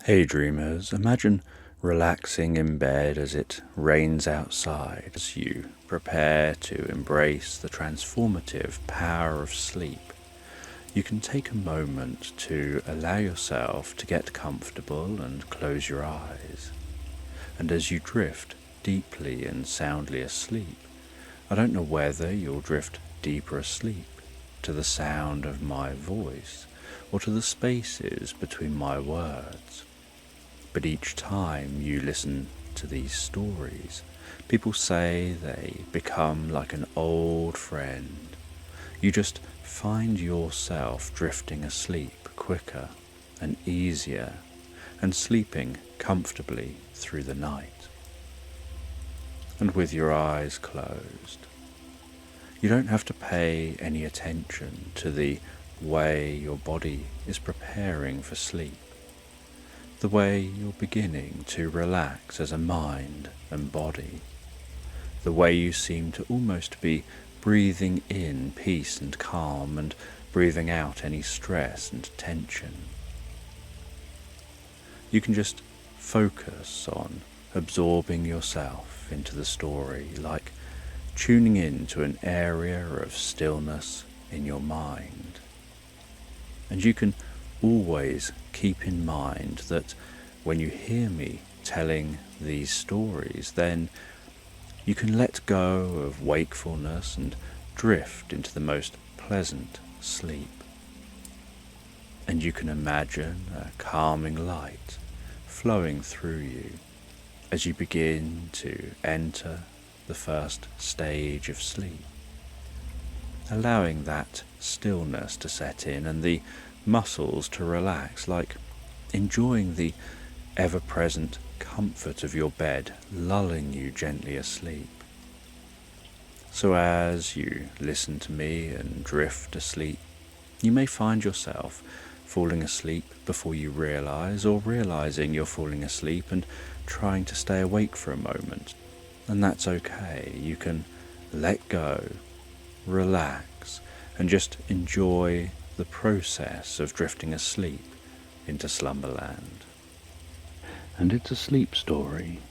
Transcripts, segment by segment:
Hey dreamers, imagine relaxing in bed as it rains outside as you prepare to embrace the transformative power of sleep. You can take a moment to allow yourself to get comfortable and close your eyes. And as you drift deeply and soundly asleep, I don't know whether you'll drift deeper asleep to the sound of my voice or to the spaces between my words. But each time you listen to these stories, people say they become like an old friend. You just find yourself drifting asleep quicker and easier and sleeping comfortably through the night. And with your eyes closed, you don't have to pay any attention to the way your body is preparing for sleep, the way you're beginning to relax as a mind and body, the way you seem to almost be breathing in peace and calm and breathing out any stress and tension. You can just focus on absorbing yourself into the story, like tuning in to an area of stillness in your mind. And you can always keep in mind that when you hear me telling these stories, then you can let go of wakefulness and drift into the most pleasant sleep. And you can imagine a calming light flowing through you as you begin to enter the first stage of sleep, allowing that stillness to set in and the muscles to relax, like enjoying the ever-present comfort of your bed lulling you gently asleep. So as you listen to me and drift asleep, you may find yourself falling asleep before you realize, or realizing you're falling asleep and trying to stay awake for a moment. And that's okay. You can let go, relax, and just enjoy the process of drifting asleep into slumberland. And it's a sleep story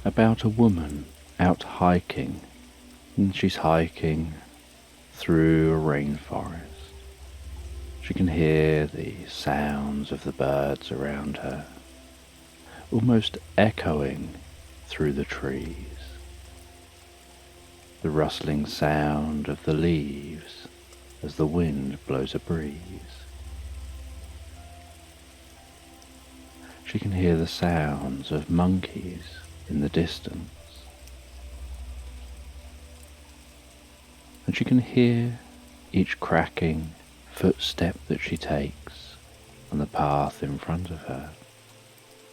about a woman out hiking, and she's hiking through a rainforest. She can hear the sounds of the birds around her, almost echoing through the trees. The rustling sound of the leaves as the wind blows a breeze. She can hear the sounds of monkeys in the distance. And she can hear each cracking footstep that she takes on the path in front of her.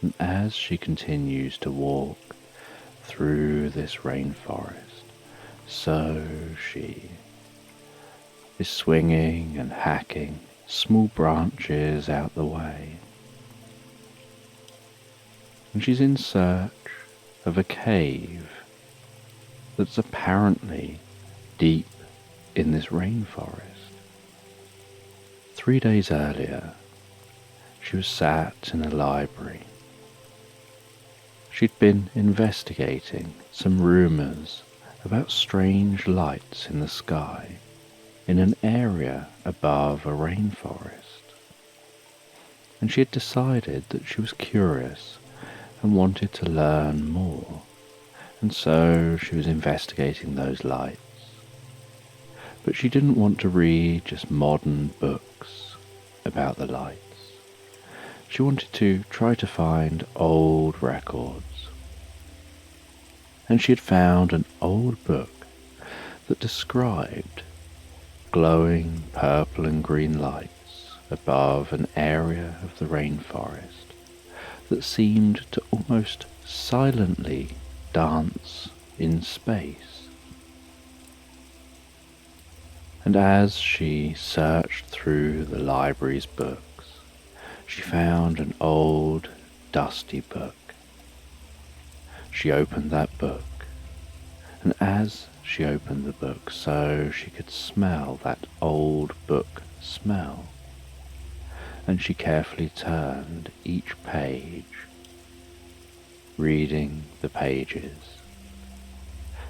And as she continues to walk through this rainforest, so she is swinging and hacking small branches out the way. And she's in search of a cave that's apparently deep in this rainforest. 3 days earlier, she was sat in a library. She'd been investigating some rumours about strange lights in the sky in an area above a rainforest. And she had decided that she was curious and wanted to learn more, and so she was investigating those lights. But she didn't want to read just modern books about the lights. She wanted to try to find old records. And she had found an old book that described glowing purple and green lights above an area of the rainforest that seemed to almost silently dance in space. And as she searched through the library's books, she found an old, dusty book. She opened that book, and as she opened the book, so she could smell that old book smell. and she carefully turned each page, reading the pages,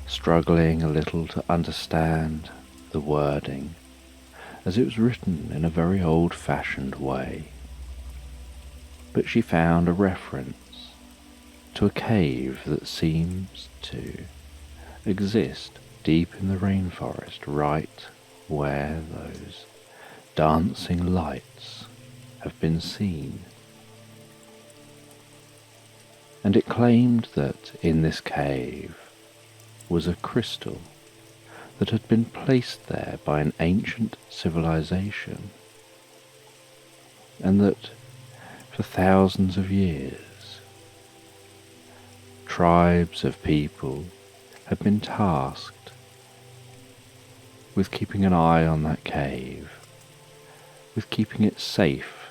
struggling a little to understand the wording, as it was written in a very old-fashioned way. But she found a reference to a cave that seems to exist deep in the rainforest, right where those dancing lights have been seen. And it claimed that in this cave was a crystal that had been placed there by an ancient civilization, and that for thousands of years tribes of people had been tasked with keeping an eye on that cave, with keeping it safe,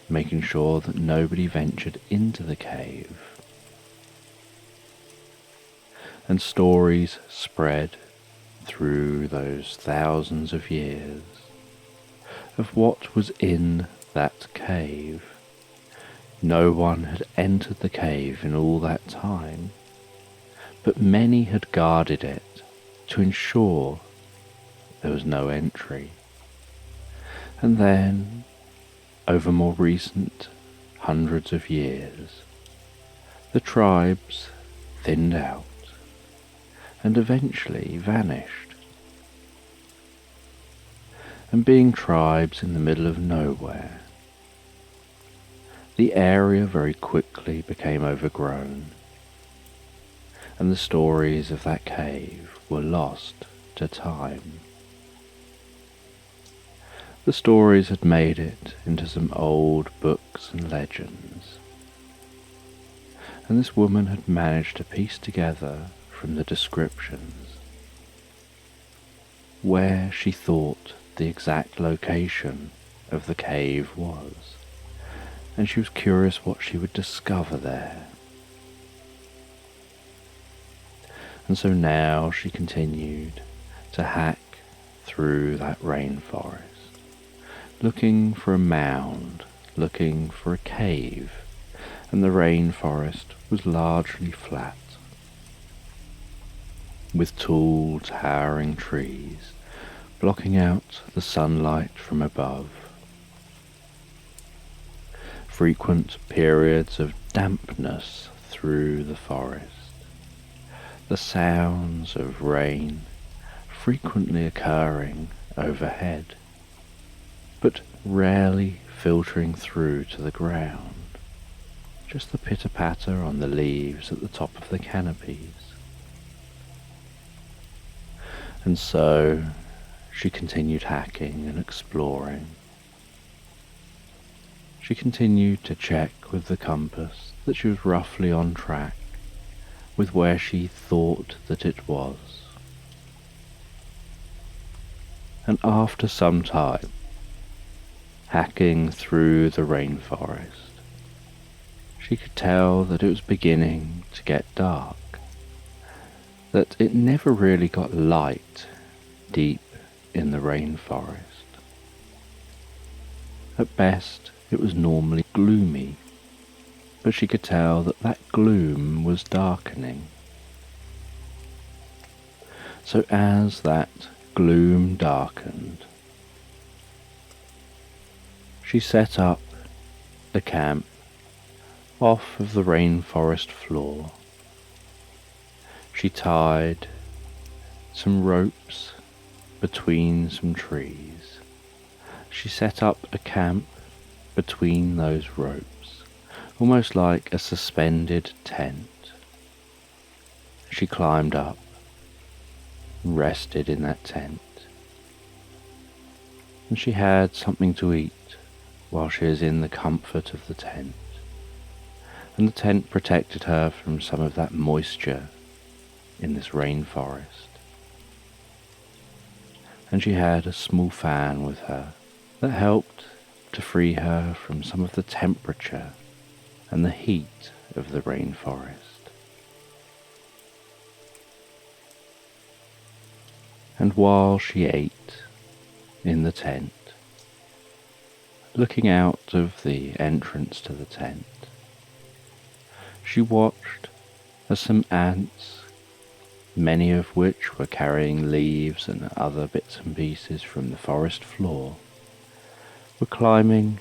making sure that nobody ventured into the cave. And stories spread through those thousands of years of what was in that cave. No one had entered the cave in all that time, but many had guarded it to ensure there was no entry. And then, over more recent hundreds of years, the tribes thinned out and eventually vanished. And being tribes in the middle of nowhere, the area very quickly became overgrown, and the stories of that cave were lost to time. The stories had made it into some old books and legends, and this woman had managed to piece together from the descriptions where she thought the exact location of the cave was, and she was curious what she would discover there. And so now she continued to hack through that rainforest, looking for a mound, looking for a cave, and the rainforest was largely flat, with tall, towering trees blocking out the sunlight from above. Frequent periods of dampness through the forest, the sounds of rain frequently occurring overhead, but rarely filtering through to the ground, just the pitter-patter on the leaves at the top of the canopies. And so she continued hacking and exploring. She continued to check with the compass that she was roughly on track with where she thought that it was. And after some time, hacking through the rainforest, she could tell that it was beginning to get dark, that it never really got light deep in the rainforest. At best, it was normally gloomy, but she could tell that that gloom was darkening. So as that gloom darkened, she set up the camp off of the rainforest floor. She tied some ropes between some trees. She set up a camp between those ropes, almost like a suspended tent. She climbed up, rested in that tent, and she had something to eat while she was in the comfort of the tent, and the tent protected her from some of that moisture in this rainforest. And she had a small fan with her that helped to free her from some of the temperature and the heat of the rainforest. And while she ate in the tent, Looking out of the entrance to the tent, she watched as some ants, many of which were carrying leaves and other bits and pieces from the forest floor, were climbing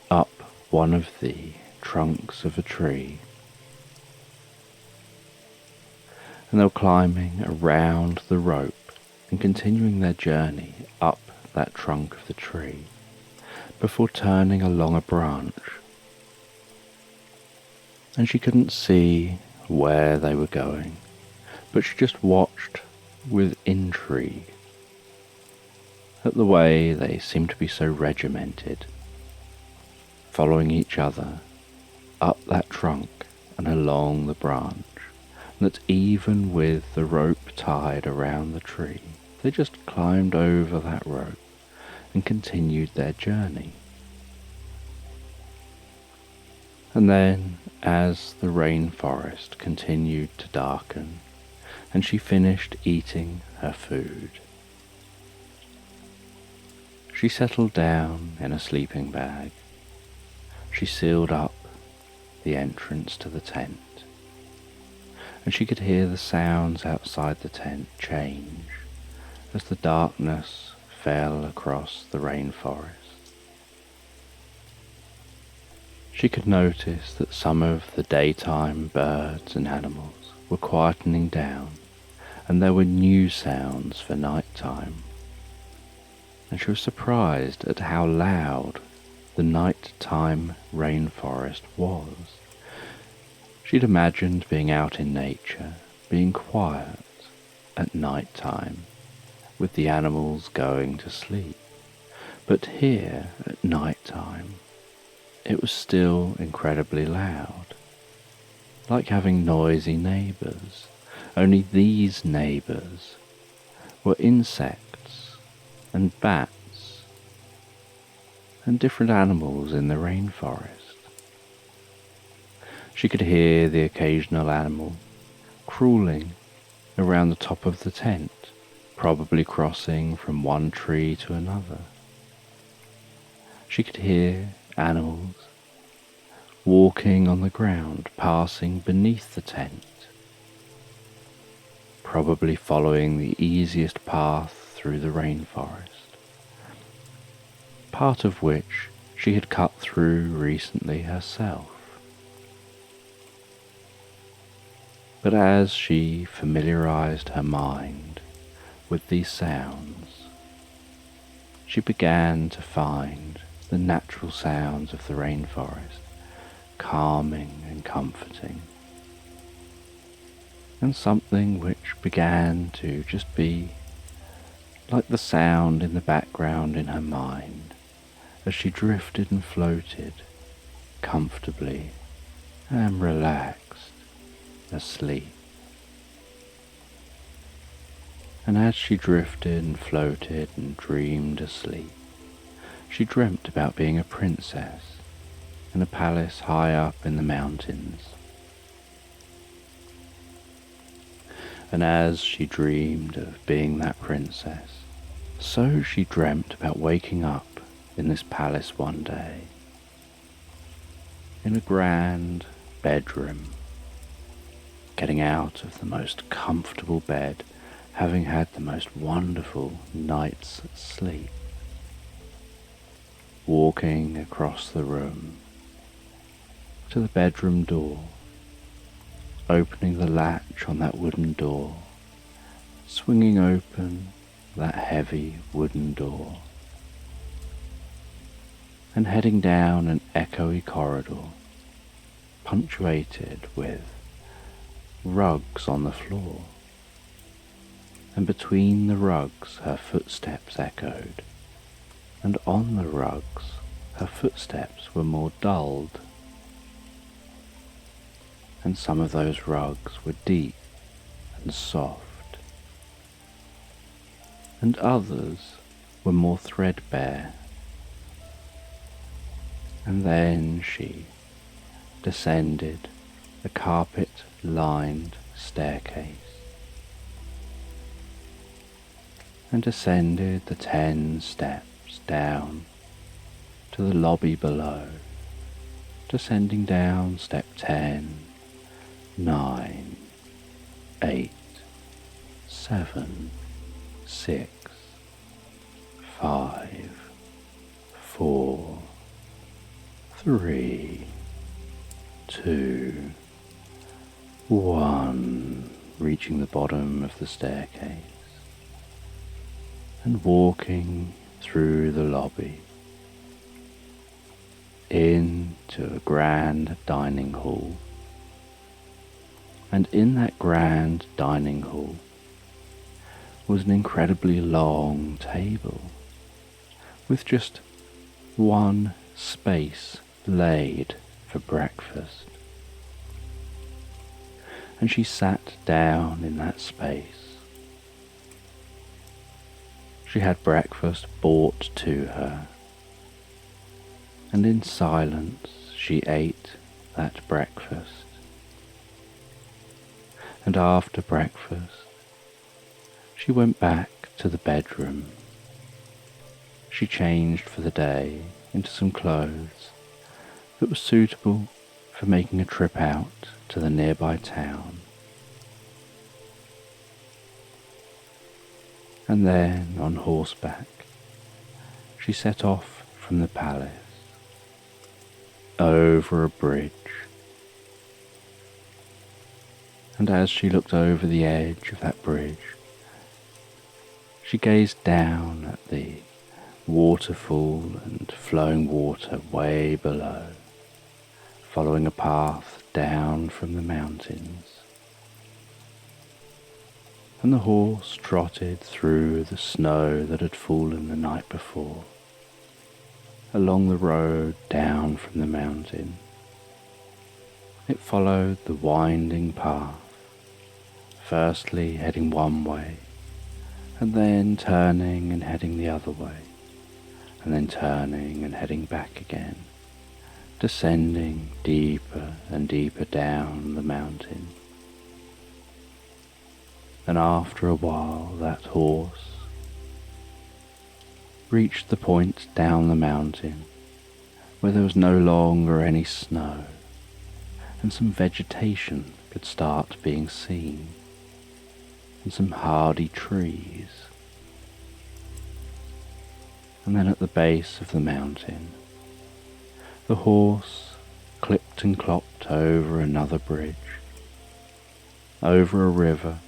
up one of the trunks of a tree. And they were climbing around the rope and continuing their journey up that trunk of the tree before turning along a branch. And she couldn't see where they were going, but she just watched with intrigue at the way they seemed to be so regimented, following each other up that trunk and along the branch, and that even with the rope tied around the tree, they just climbed over that rope and continued their journey. And then, as the rainforest continued to darken, and she finished eating her food, she settled down in a sleeping bag. She sealed up the entrance to the tent, and she could hear the sounds outside the tent change as the darkness fell across the rainforest. She could notice that some of the daytime birds and animals were quietening down, and there were new sounds for nighttime. And she was surprised at how loud the nighttime rainforest was. She'd imagined being out in nature, being quiet at night time, with the animals going to sleep. But here, at night time, it was still incredibly loud, like having noisy neighbours, only these neighbours were insects and bats and different animals in the rainforest. She could hear the occasional animal crawling around the top of the tent, probably crossing from one tree to another. She could hear animals walking on the ground, passing beneath the tent, probably following the easiest path through the rainforest, part of which she had cut through recently herself. But as she familiarized her mind with these sounds, she began to find the natural sounds of the rainforest calming and comforting, and something which began to just be like the sound in the background in her mind as she drifted and floated comfortably and relaxed asleep. And as she drifted and floated and dreamed asleep, she dreamt about being a princess in a palace high up in the mountains. And as she dreamed of being that princess, so she dreamt about waking up in this palace one day, in a grand bedroom, getting out of the most comfortable bed, having had the most wonderful night's sleep, walking across the room to the bedroom door, opening the latch on that wooden door, swinging open that heavy wooden door, and heading down an echoey corridor, punctuated with rugs on the floor, and between the rugs her footsteps echoed, and on the rugs her footsteps were more dulled, and some of those rugs were deep and soft, and others were more threadbare. And then she descended a carpet-lined staircase and descended the 10 steps down to the lobby below, descending down step 10, 9, 8, 7, 6, 5, 4, 3, 2, 1, reaching the bottom of the staircase and walking through the lobby into a grand dining hall. And in that grand dining hall was an incredibly long table with just one space laid for breakfast. And she sat down in that space. She had breakfast brought to her, and in silence she ate that breakfast. And after breakfast, she went back to the bedroom. She changed for the day into some clothes that were suitable for making a trip out to the nearby town. And then, on horseback, she set off from the palace, over a bridge. And as she looked over the edge of that bridge, she gazed down at the waterfall and flowing water way below, following a path down from the mountains. And the horse trotted through the snow that had fallen the night before, along the road down from the mountain. It followed the winding path, firstly heading one way, and then turning and heading the other way, and then turning and heading back again, descending deeper and deeper down the mountain. And after a while that horse reached the point down the mountain where there was no longer any snow, and some vegetation could start being seen, and some hardy trees. And then at the base of the mountain, the horse clipped and clopped over another bridge, over a river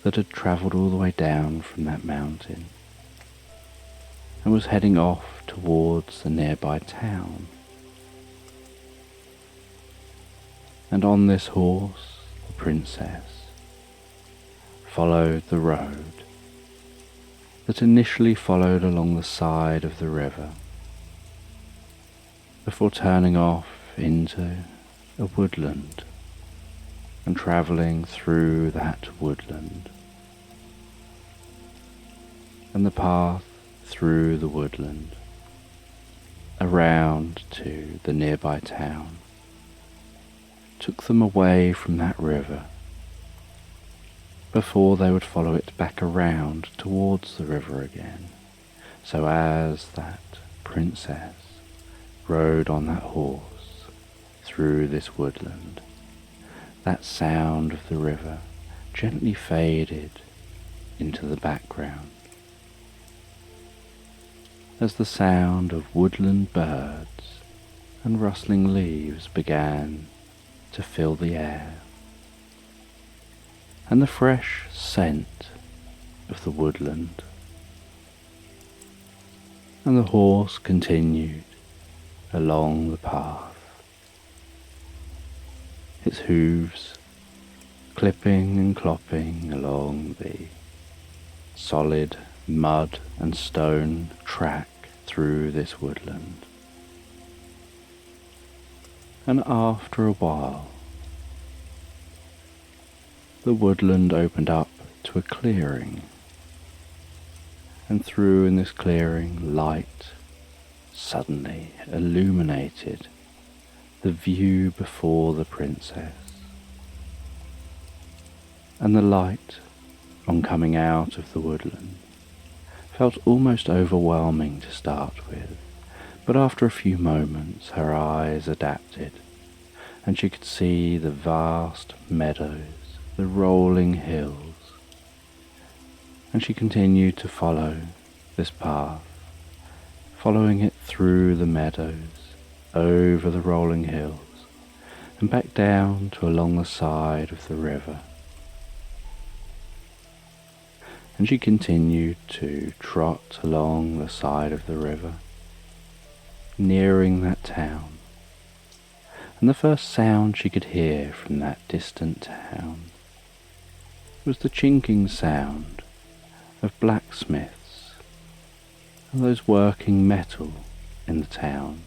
that had travelled all the way down from that mountain, and was heading off towards the nearby town. And on this horse, the princess followed the road that initially followed along the side of the river, before turning off into a woodland and travelling through that woodland. And the path through the woodland around to the nearby town took them away from that river before they would follow it back around towards the river again. So as that princess rode on that horse through this woodland, that sound of the river gently faded into the background, as the sound of woodland birds and rustling leaves began to fill the air, and the fresh scent of the woodland. And the horse continued along the path, its hooves clipping and clopping along the solid mud and stone track through this woodland. And after a while, the woodland opened up to a clearing, and through in this clearing light suddenly illuminated the view before the princess. And the light, on coming out of the woodland, felt almost overwhelming to start with, But after a few moments her eyes adapted, and she could see the vast meadows, the rolling hills, and she continued to follow this path, following it through the meadows, over the rolling hills, and back down to along the side of the river. And she continued to trot along the side of the river, nearing that town. And the first sound she could hear from that distant town was the chinking sound of blacksmiths and those working metal in the town.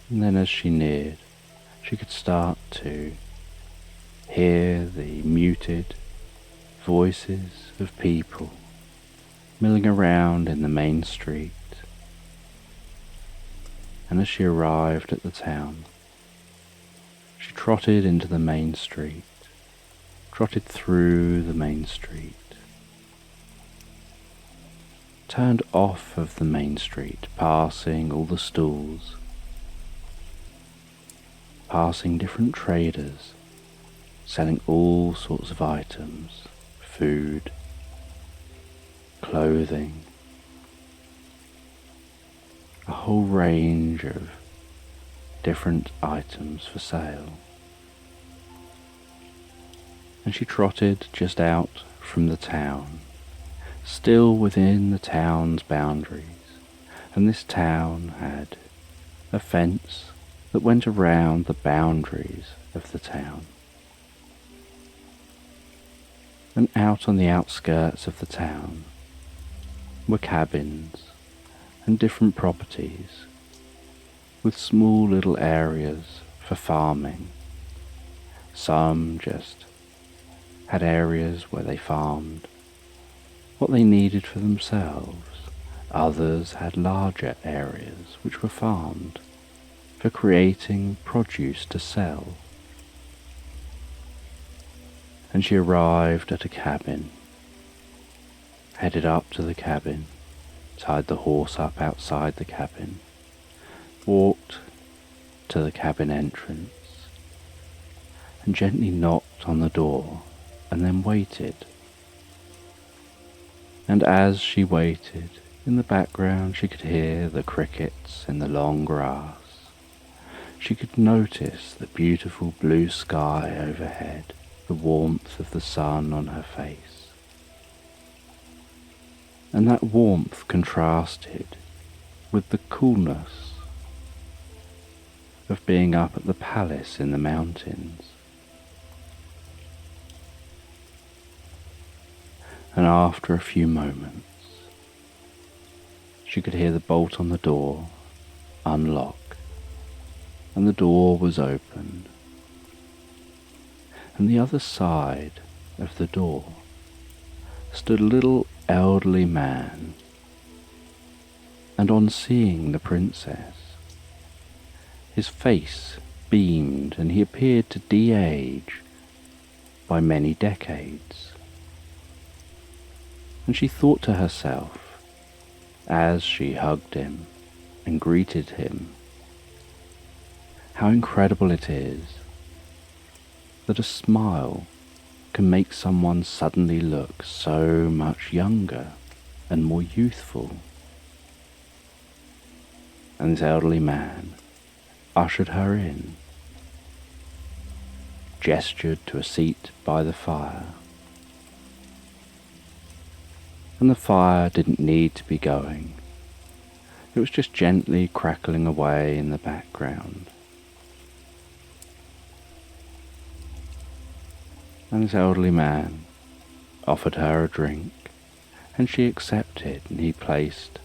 And then as she neared, she could start to hear the muted voices of people milling around in the main street. And as she arrived at the town, she trotted into the main street, trotted through the main street, turned off of the main street, passing all the stalls, passing different traders, selling all sorts of items, food, clothing, a whole range of different items for sale. And she trotted just out from the town, still within the town's boundaries, and this town had a fence that went around the boundaries of the town. And out on the outskirts of the town were cabins and different properties with small little areas for farming. Some just had areas where they farmed what they needed for themselves. Others had larger areas which were farmed for creating produce to sell. And she arrived at a cabin, headed up to the cabin, tied the horse up outside the cabin, walked to the cabin entrance, and gently knocked on the door, and then waited. And as she waited, in the background she could hear the crickets in the long grass. She could notice the beautiful blue sky overhead, the warmth of the sun on her face. And that warmth contrasted with the coolness of being up at the palace in the mountains. And after a few moments, she could hear the bolt on the door unlock, and the door was opened. And the other side of the door stood a little elderly man, and on seeing the princess, his face beamed and he appeared to de-age by many decades. And she thought to herself, as she hugged him and greeted him, how incredible it is that a smile can make someone suddenly look so much younger and more youthful. And this elderly man ushered her in, gestured to a seat by the fire. And the fire didn't need to be going. It was just gently crackling away in the background. And this elderly man offered her a drink, and she accepted, and he placed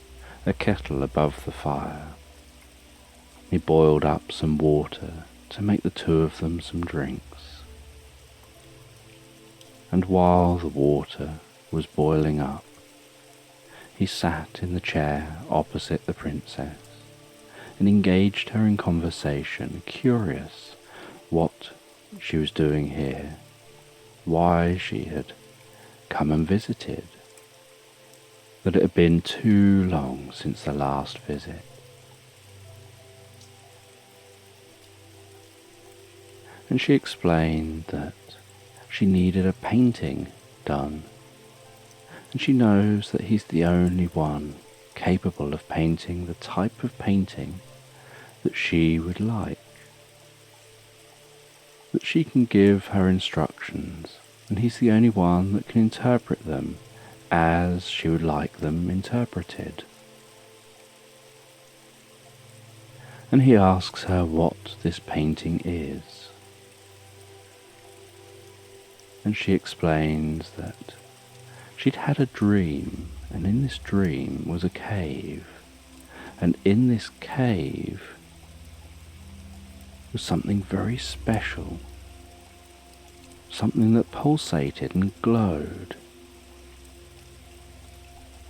a kettle above the fire. He boiled up some water to make the two of them some drinks. And while the water was boiling up, he sat in the chair opposite the princess and engaged her in conversation, curious what she was doing here, why she had come and visited. that it had been too long since the last visit. And she explained that she needed a painting done, and she knows that he's the only one capable of painting the type of painting that she would like, that she can give her instructions, and he's the only one that can interpret them as she would like them interpreted. And he asks her what this painting is. And she explains that she'd had a dream, and in this dream was a cave, and in this cave was something very special, something that pulsated and glowed.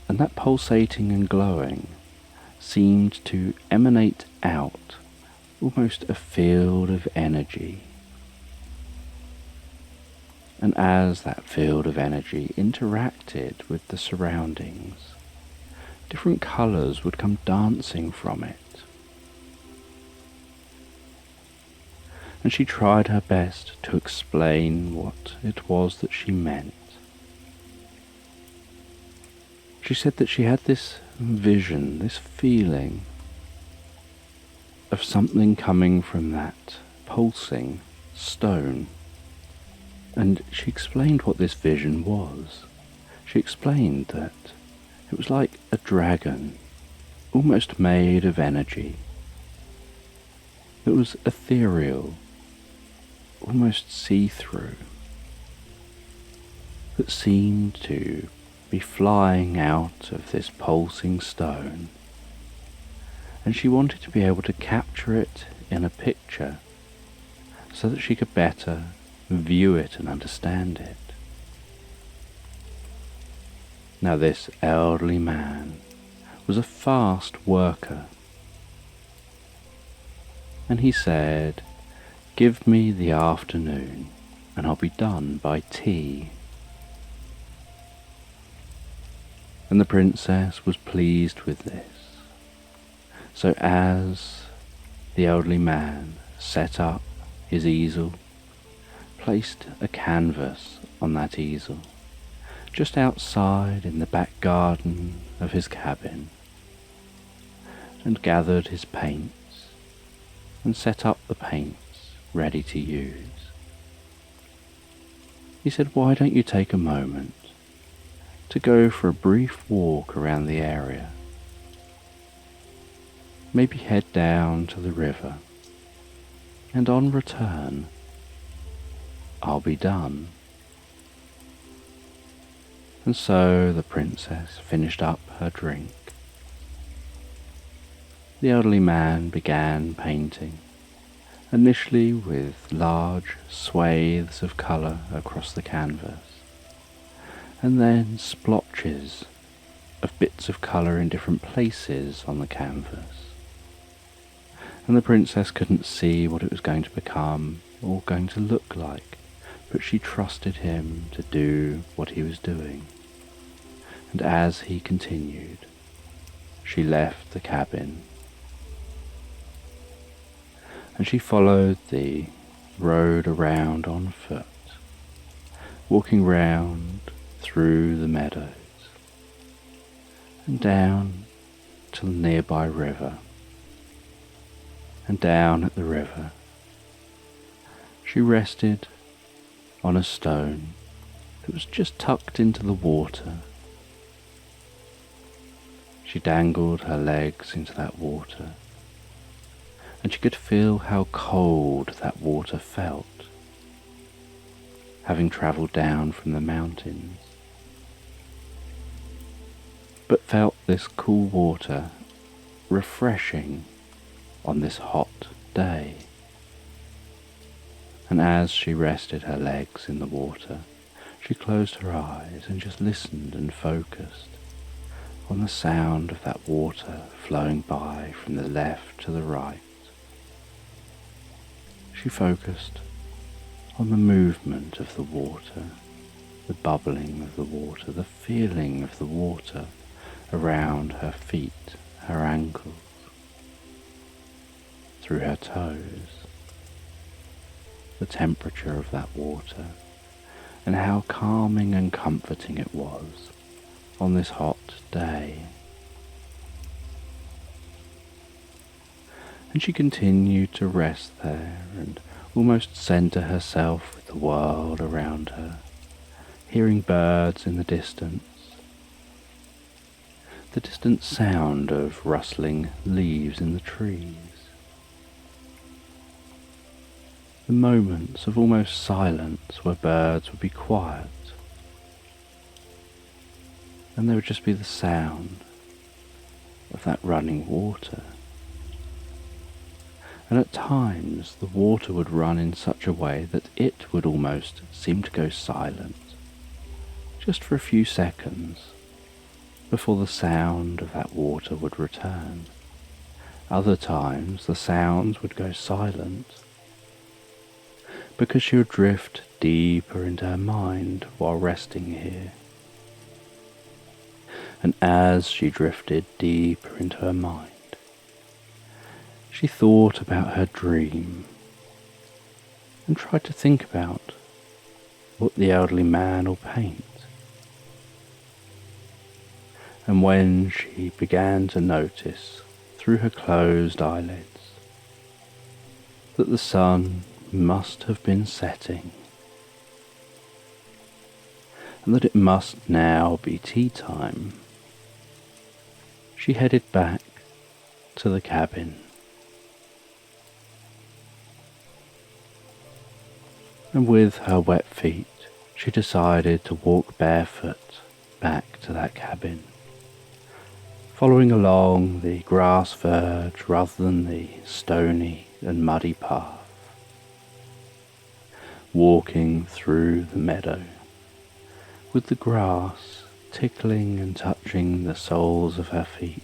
And that pulsating and glowing seemed to emanate out almost a field of energy. And as that field of energy interacted with the surroundings, different colours would come dancing from it. And she tried her best to explain what it was that she meant. She said that she had this vision, this feeling of something coming from that pulsing stone. And she explained what this vision was. She explained that it was like a dragon, almost made of energy. It was ethereal, almost see-through, that seemed to be flying out of this pulsing stone, and she wanted to be able to capture it in a picture so that she could better view it and understand it. Now this elderly man was a fast worker, and he said, "Give me the afternoon and I'll be done by tea." And the princess was pleased with this. So as the elderly man set up his easel, placed a canvas on that easel, just outside in the back garden of his cabin, and gathered his paints, and set up the paints ready to use, he said, "Why don't you take a moment to go for a brief walk around the area? Maybe head down to the river, and on return, I'll be done." And so the princess finished up her drink. The elderly man began painting, initially with large swathes of colour across the canvas, and then splotches of bits of colour in different places on the canvas. And the princess couldn't see what it was going to become or going to look like, but she trusted him to do what he was doing. And as he continued, she left the cabin, and she followed the road around on foot, walking round through the meadows and down to the nearby river. And down at the river, she rested on a stone that was just tucked into the water. She dangled her legs into that water, and she could feel how cold that water felt, having travelled down from the mountains, but felt this cool water refreshing on this hot day. And as she rested her legs in the water, she closed her eyes and just listened and focused on the sound of that water flowing by from the left to the right. She focused on the movement of the water, the bubbling of the water, the feeling of the water around her feet, her ankles, through her toes, the temperature of that water, and how calming and comforting it was on this hot day. And she continued to rest there and almost centre herself with the world around her, hearing birds in the distance, the distant sound of rustling leaves in the trees, the moments of almost silence where birds would be quiet, and there would just be the sound of that running water. And at times the water would run in such a way that it would almost seem to go silent, just for a few seconds, before the sound of that water would return. Other times the sounds would go silent, because she would drift deeper into her mind while resting here. And as she drifted deeper into her mind, she thought about her dream and tried to think about what the elderly man will paint. And when she began to notice through her closed eyelids that the sun must have been setting, and that it must now be tea time, she headed back to the cabin. And with her wet feet, she decided to walk barefoot back to that cabin, following along the grass verge rather than the stony and muddy path, walking through the meadow, with the grass tickling and touching the soles of her feet,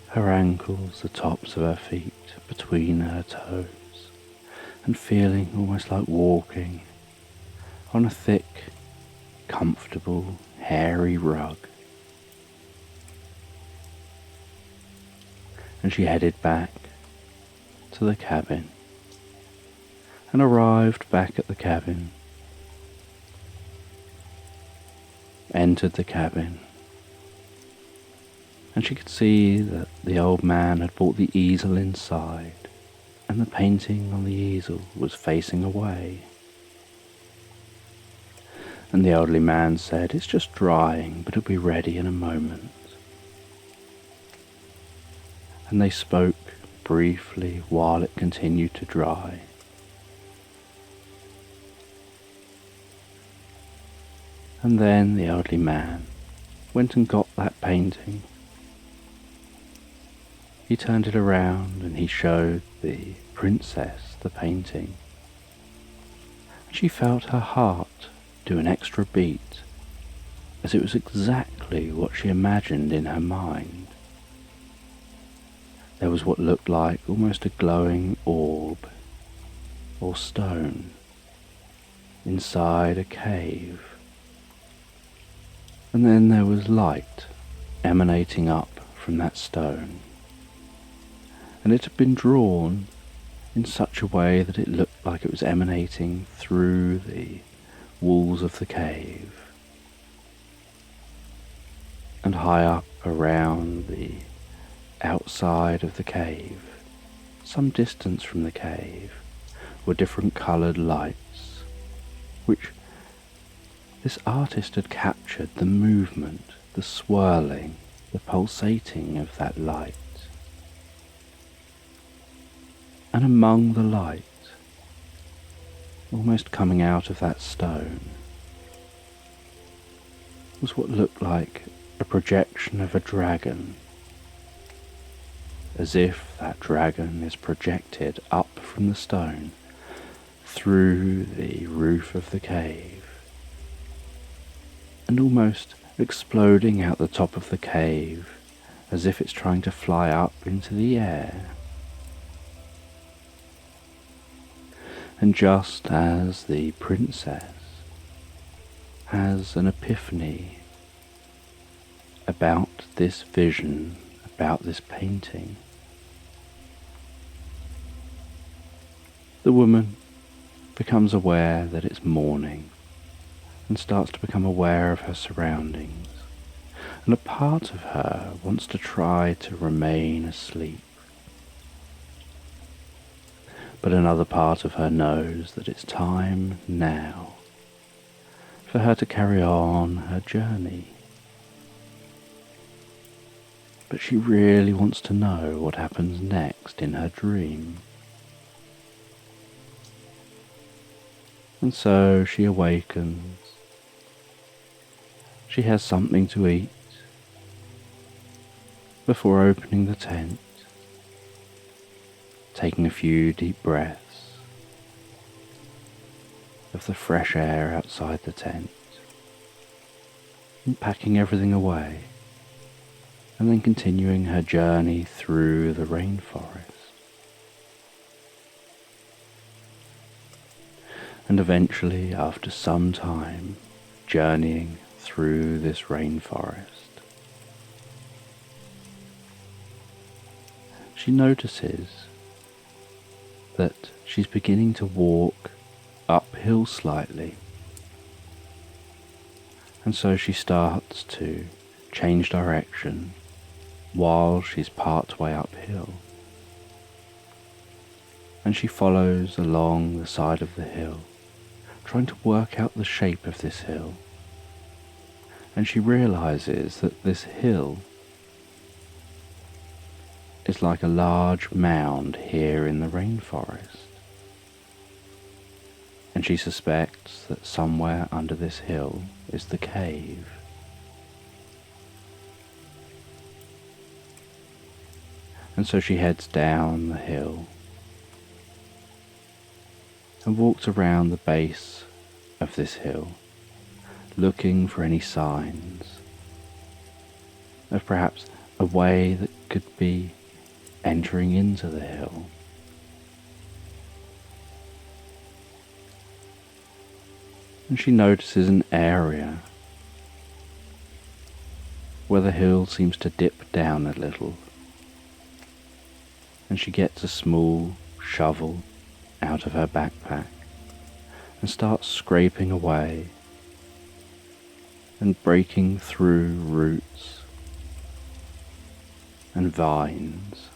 her ankles, the tops of her feet between her toes, and feeling almost like walking on a thick, comfortable, hairy rug. And she headed back to the cabin and arrived back at the cabin, entered the cabin, and she could see that the old man had brought the easel inside, and the painting on the easel was facing away. And the elderly man said, "It's just drying, but it'll be ready in a moment." And they spoke briefly while it continued to dry. And then the elderly man went and got that painting. He turned it around and he showed the princess the painting. And she felt her heart do an extra beat, as it was exactly what she imagined in her mind. There was what looked like almost a glowing orb or stone inside a cave. And then there was light emanating up from that stone. And it had been drawn in such a way that it looked like it was emanating through the walls of the cave. And high up around the outside of the cave, some distance from the cave, were different coloured lights, which this artist had captured the movement, the swirling, the pulsating of that light. And among the light, almost coming out of that stone, was what looked like a projection of a dragon, as if that dragon is projected up from the stone through the roof of the cave, and almost exploding out the top of the cave as if it's trying to fly up into the air. And just as the princess has an epiphany, about this vision, about this painting. The woman becomes aware that it's morning and starts to become aware of her surroundings, and a part of her wants to try to remain asleep. But another part of her knows that it's time now for her to carry on her journey. But she really wants to know what happens next in her dream. And so she awakens. She has something to eat before opening the tent, taking a few deep breaths of the fresh air outside the tent, and packing everything away, and then continuing her journey through the rainforest. And eventually, after some time journeying through this rainforest, she notices that she's beginning to walk uphill slightly. And so she starts to change direction while she's part way uphill. And she follows along the side of the hill, trying to work out the shape of this hill. And she realizes that this hill is like a large mound here in the rainforest. And she suspects that somewhere under this hill is the cave. And so she heads down the hill and walks around the base of this hill, looking for any signs of perhaps a way that could be entering into the hill. And she notices an area where the hill seems to dip down a little, and she gets a small shovel out of her backpack and starts scraping away and breaking through roots and vines,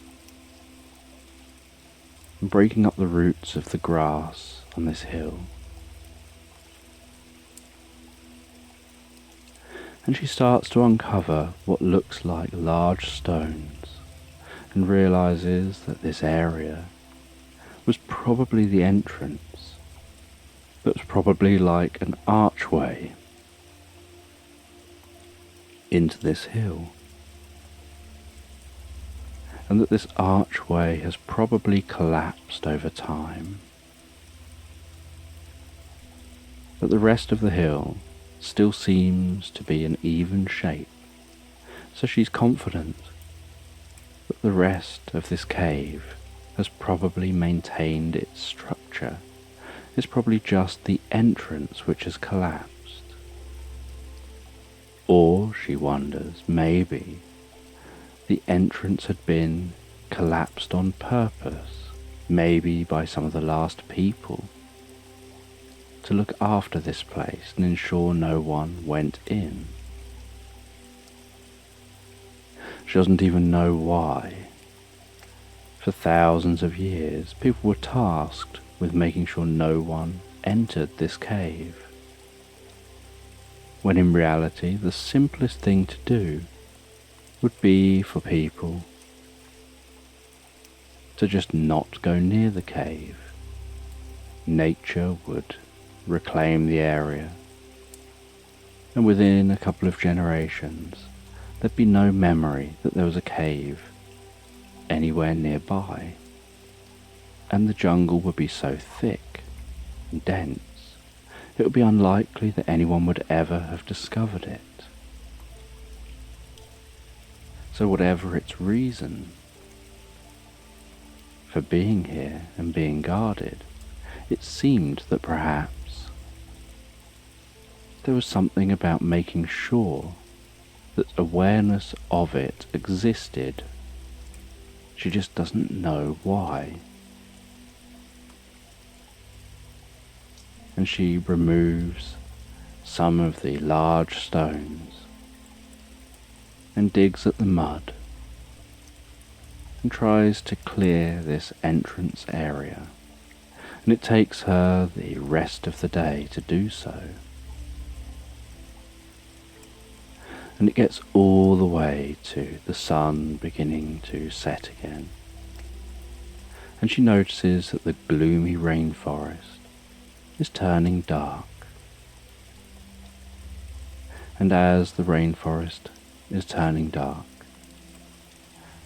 and breaking up the roots of the grass on this hill. And she starts to uncover what looks like large stones, and realizes that this area was probably the entrance, that was probably like an archway into this hill, and that this archway has probably collapsed over time, but the rest of the hill still seems to be an even shape, so she's confident that the rest of this cave has probably maintained its structure. It's probably just the entrance which has collapsed. Or, she wonders, maybe the entrance had been collapsed on purpose, maybe by some of the last people, to look after this place and ensure no one went in. She doesn't even know why. For thousands of years, people were tasked with making sure no one entered this cave, when in reality the simplest thing to do would be for people to just not go near the cave. Nature would reclaim the area, and within a couple of generations there'd be no memory that there was a cave anywhere nearby, and the jungle would be so thick and dense it would be unlikely that anyone would ever have discovered it. So whatever its reason for being here and being guarded, it seemed that perhaps there was something about making sure that awareness of it existed. She just doesn't know why. And she removes some of the large stones and digs at the mud and tries to clear this entrance area. And it takes her the rest of the day to do so. And it gets all the way to the sun beginning to set again. And she notices that the gloomy rainforest is turning dark. And as the rainforest is turning dark,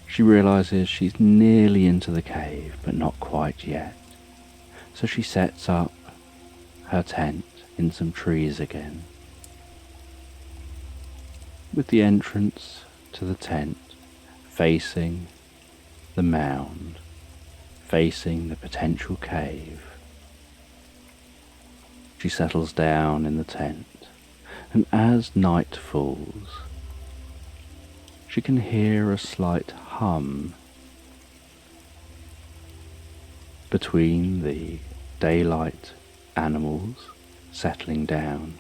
she realizes she's nearly into the cave, but not quite yet. So she sets up her tent in some trees again, with the entrance to the tent facing the mound, facing the potential cave. She settles down in the tent, and as night falls, she can hear a slight hum between the daylight animals settling down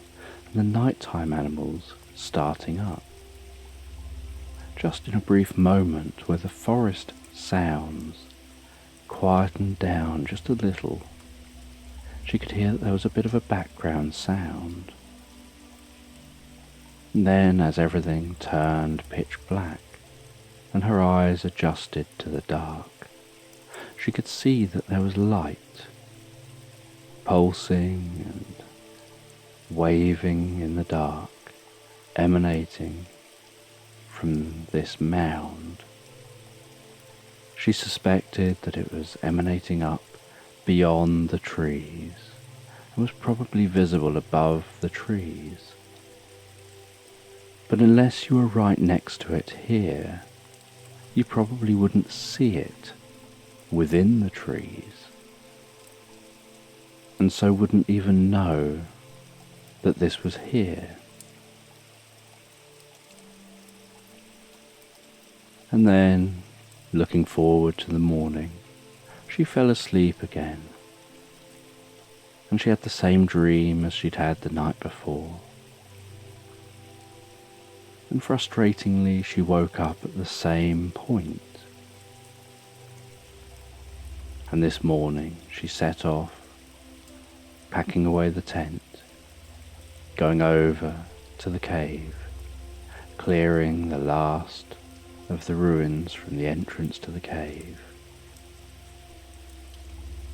and the nighttime animals starting up. Just in a brief moment where the forest sounds quietened down just a little, she could hear that there was a bit of a background sound. And then, as everything turned pitch black and her eyes adjusted to the dark, she could see that there was light pulsing and waving in the dark, emanating from this mound. She suspected that it was emanating up beyond the trees and was probably visible above the trees. But unless you were right next to it here, you probably wouldn't see it within the trees, and so wouldn't even know that this was here. And then, looking forward to the morning, she fell asleep again, and she had the same dream as she'd had the night before. And frustratingly, she woke up at the same point. And this morning, she set off, packing away the tent, going over to the cave, clearing the last of the ruins from the entrance to the cave,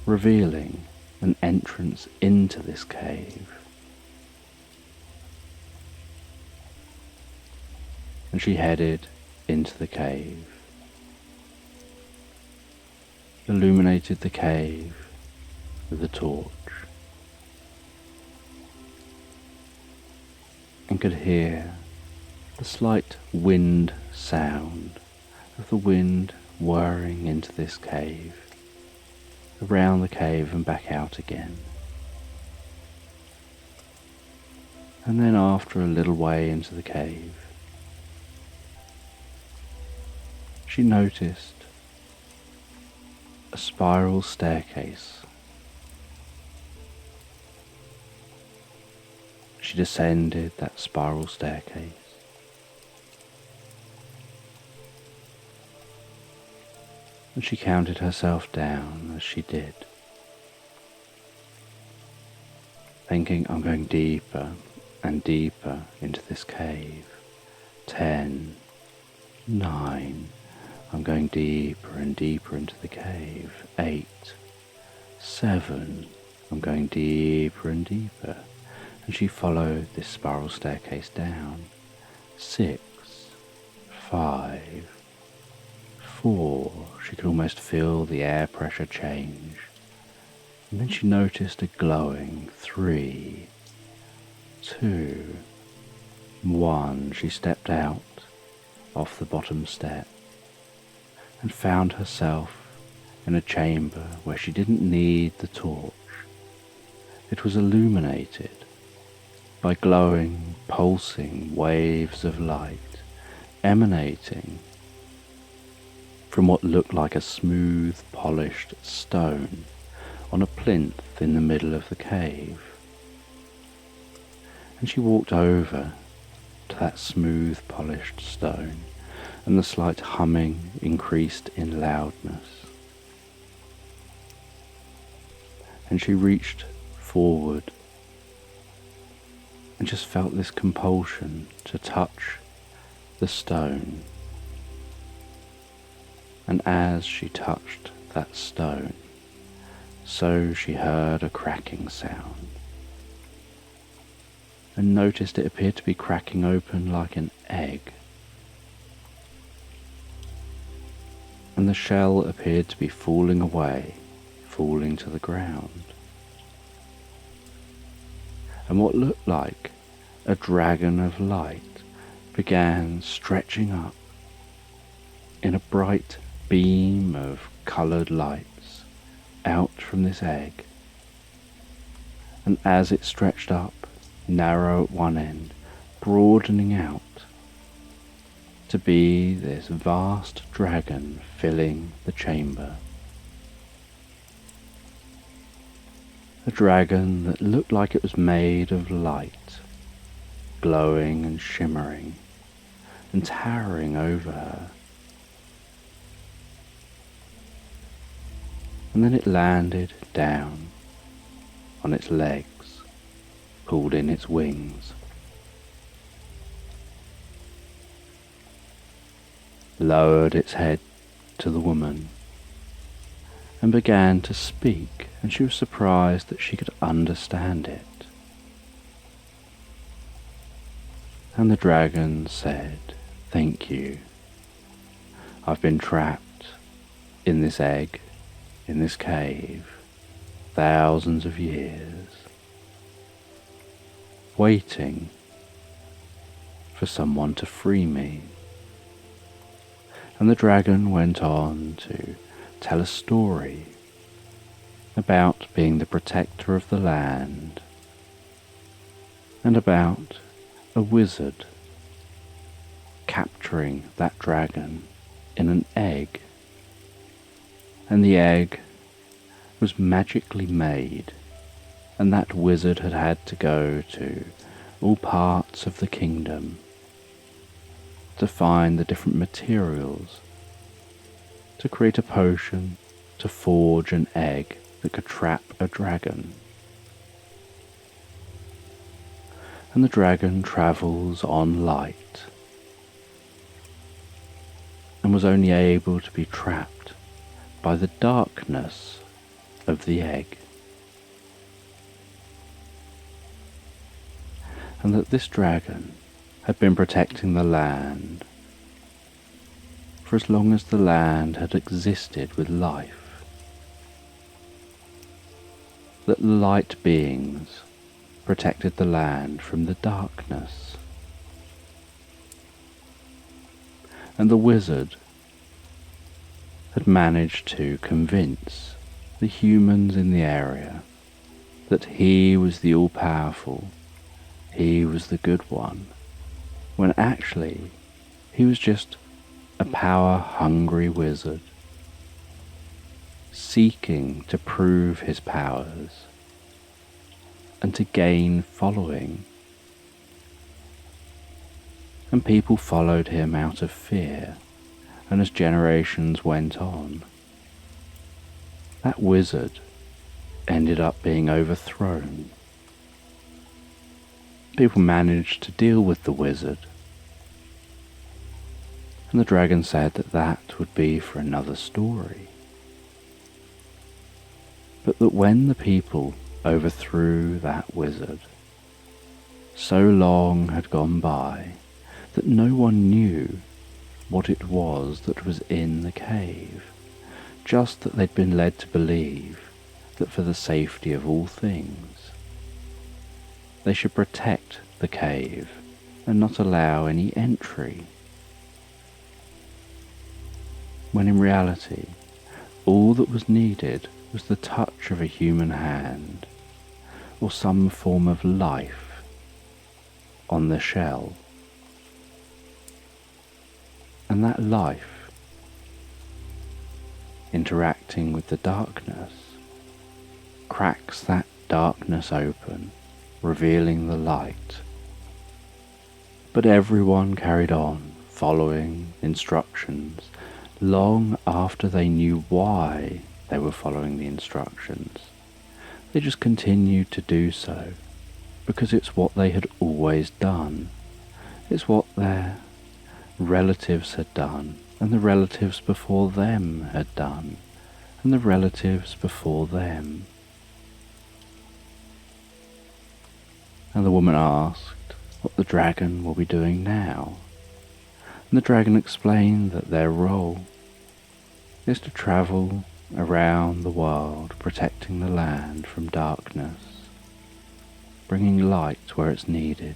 revealing an entrance into this cave. And she headed into the cave, illuminated the cave with a torch, and could hear the slight wind sound of the wind whirring into this cave, around the cave and back out again. And then after a little way into the cave, she noticed a spiral staircase. She descended that spiral staircase, and she counted herself down as she did, thinking, I'm going deeper and deeper into this cave. 10, 9, I'm going deeper and deeper into the cave. 8, 7, I'm going deeper and deeper. And she followed this spiral staircase down. 6, 5, 4, she could almost feel the air pressure change. And then she noticed a glowing 3, 2, 1. She stepped out off the bottom step and found herself in a chamber where she didn't need the torch. It was illuminated by glowing, pulsing waves of light emanating from what looked like a smooth, polished stone on a plinth in the middle of the cave. And she walked over to that smooth, polished stone, and the slight humming increased in loudness. And she reached forward and just felt this compulsion to touch the stone. And as she touched that stone, so she heard a cracking sound, and noticed it appeared to be cracking open like an egg. And the shell appeared to be falling away, falling to the ground. And what looked like a dragon of light began stretching up in a bright beam of coloured lights out from this egg. And as it stretched up, narrow at one end, broadening out to be this vast dragon filling the chamber. A dragon that looked like it was made of light, glowing and shimmering and towering over her. And then it landed down on its legs, pulled in its wings, lowered its head to the woman, and began to speak, and she was surprised that she could understand it. And the dragon said, "Thank you. I've been trapped in this egg, in this cave, thousands of years, waiting for someone to free me." And the dragon went on to tell a story about being the protector of the land, and about a wizard capturing that dragon in an egg. And the egg was magically made, and that wizard had had to go to all parts of the kingdom to find the different materials to create a potion to forge an egg that could trap a dragon. And the dragon travels on light, and was only able to be trapped by the darkness of the egg. And that this dragon had been protecting the land for as long as the land had existed with life. That the light beings protected the land from the darkness. And the wizard had managed to convince the humans in the area that he was the all-powerful, he was the good one, when actually he was just a power-hungry wizard, seeking to prove his powers and to gain following. And people followed him out of fear, and as generations went on, that wizard ended up being overthrown. People managed to deal with the wizard, and the dragon said that that would be for another story. But that when the people overthrew that wizard, so long had gone by that no one knew what it was that was in the cave, just that they'd been led to believe that for the safety of all things, they should protect the cave and not allow any entry. When in reality, all that was needed was the touch of a human hand, or some form of life on the shell. And that life, interacting with the darkness, cracks that darkness open, revealing the light. But everyone carried on, following instructions, long after they knew why they were following the instructions. They just continued to do so, because it's what they had always done. It's what their relatives had done, and the relatives before them had done, and the relatives before them. And the woman asked what the dragon will be doing now. And the dragon explained that their role is to travel around the world, protecting the land from darkness, bringing light where it's needed,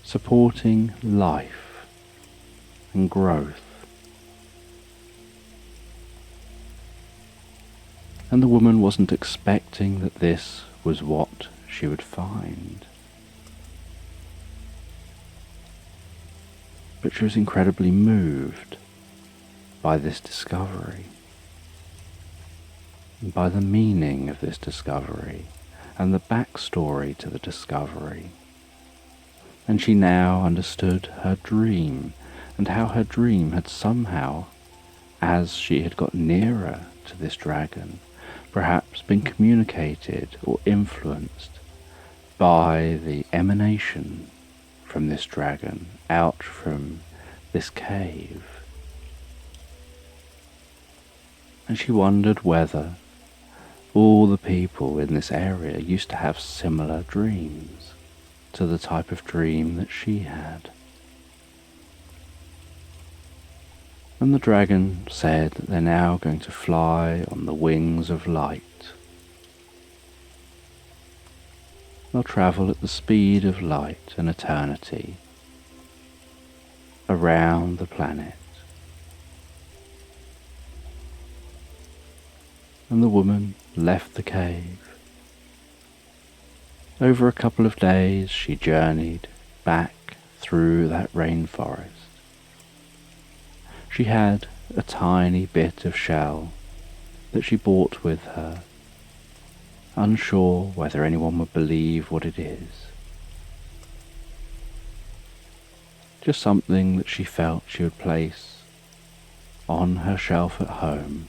supporting life and growth. And the woman wasn't expecting that this was what she would find. But she was incredibly moved by this discovery, and by the meaning of this discovery, and the backstory to the discovery. And she now understood her dream, and how her dream had somehow, as she had got nearer to this dragon, perhaps been communicated or influenced by the emanation from this dragon out from this cave. And she wondered whether all the people in this area used to have similar dreams to the type of dream that she had. And the dragon said that they're now going to fly on the wings of light. They'll travel at the speed of light and eternity around the planet. And the woman left the cave. Over a couple of days she journeyed back through that rainforest. She had a tiny bit of shell that she brought with her, unsure whether anyone would believe what it is. Just something that she felt she would place on her shelf at home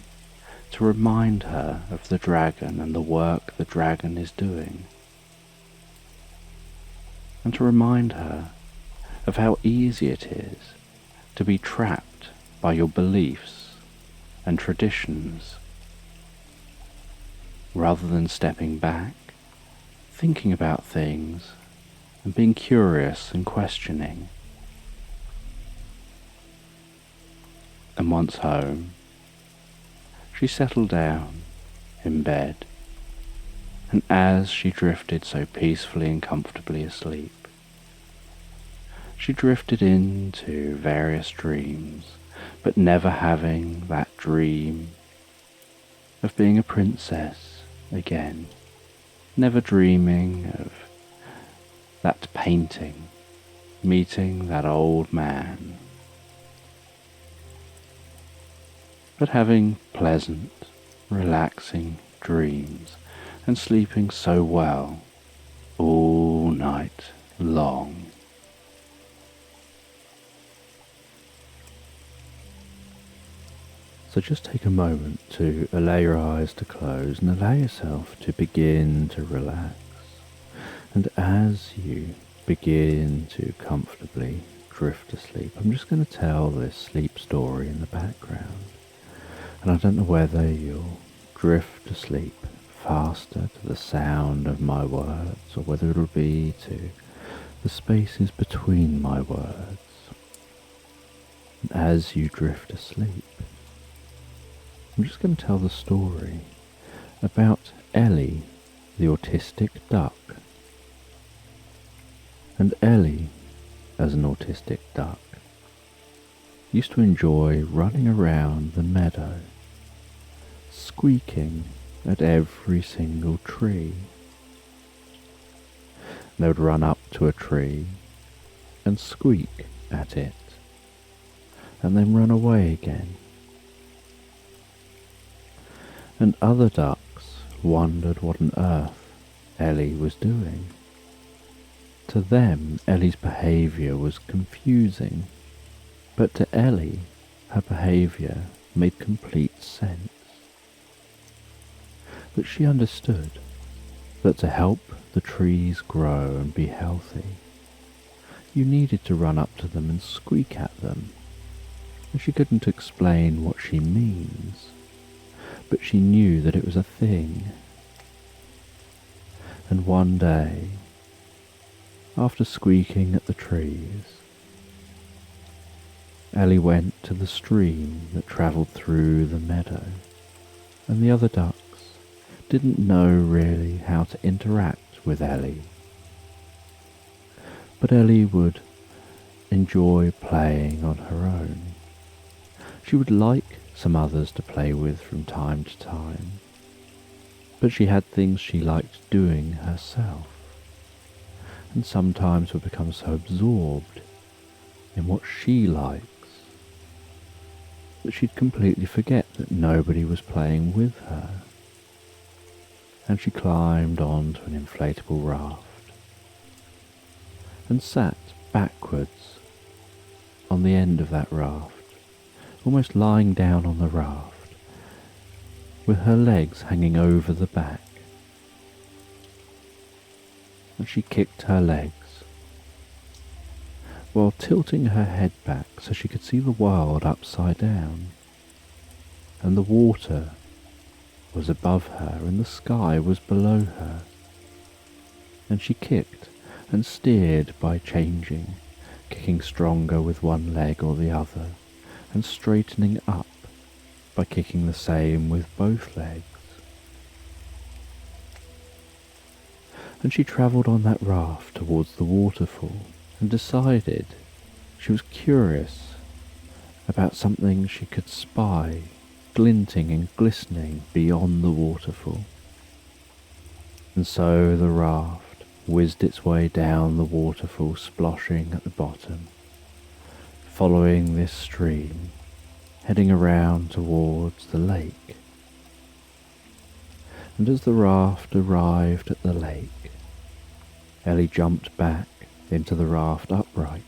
to remind her of the dragon and the work the dragon is doing, and to remind her of how easy it is to be trapped by your beliefs and traditions, rather than stepping back, thinking about things, and being curious and questioning. And once home, she settled down in bed, and as she drifted so peacefully and comfortably asleep, she drifted into various dreams, but never having that dream of being a princess again, never dreaming of that painting, meeting that old man, but having pleasant, relaxing dreams and sleeping so well all night long. So just take a moment to allow your eyes to close and allow yourself to begin to relax. And as you begin to comfortably drift asleep, I'm just going to tell this sleep story in the background. And I don't know whether you'll drift asleep faster to the sound of my words, or whether it'll be to the spaces between my words. And as you drift asleep, I'm just going to tell the story about Ellie, the autistic duck. And Ellie, as an autistic duck, used to enjoy running around the meadow, squeaking at every single tree. They would run up to a tree and squeak at it and then run away again. And other ducks wondered what on earth Ellie was doing. To them, Ellie's behaviour was confusing, but to Ellie, her behaviour made complete sense. That she understood that to help the trees grow and be healthy, you needed to run up to them and squeak at them. And she couldn't explain what she means, but she knew that it was a thing. And one day, after squeaking at the trees, Ellie went to the stream that travelled through the meadow, and the other ducks didn't know really how to interact with Ellie. But Ellie would enjoy playing on her own. She would like some others to play with from time to time, but she had things she liked doing herself, and sometimes would become so absorbed in what she likes that she'd completely forget that nobody was playing with her. And she climbed onto an inflatable raft and sat backwards on the end of that raft, almost lying down on the raft, with her legs hanging over the back. And she kicked her legs, while tilting her head back so she could see the world upside down, and the water was above her and the sky was below her. And she kicked and steered by changing, kicking stronger with one leg or the other, and straightening up by kicking the same with both legs. And she travelled on that raft towards the waterfall, and decided she was curious about something she could spy glinting and glistening beyond the waterfall. And so the raft whizzed its way down the waterfall, splashing at the bottom, following this stream, heading around towards the lake. And as the raft arrived at the lake, Ellie jumped back into the raft upright,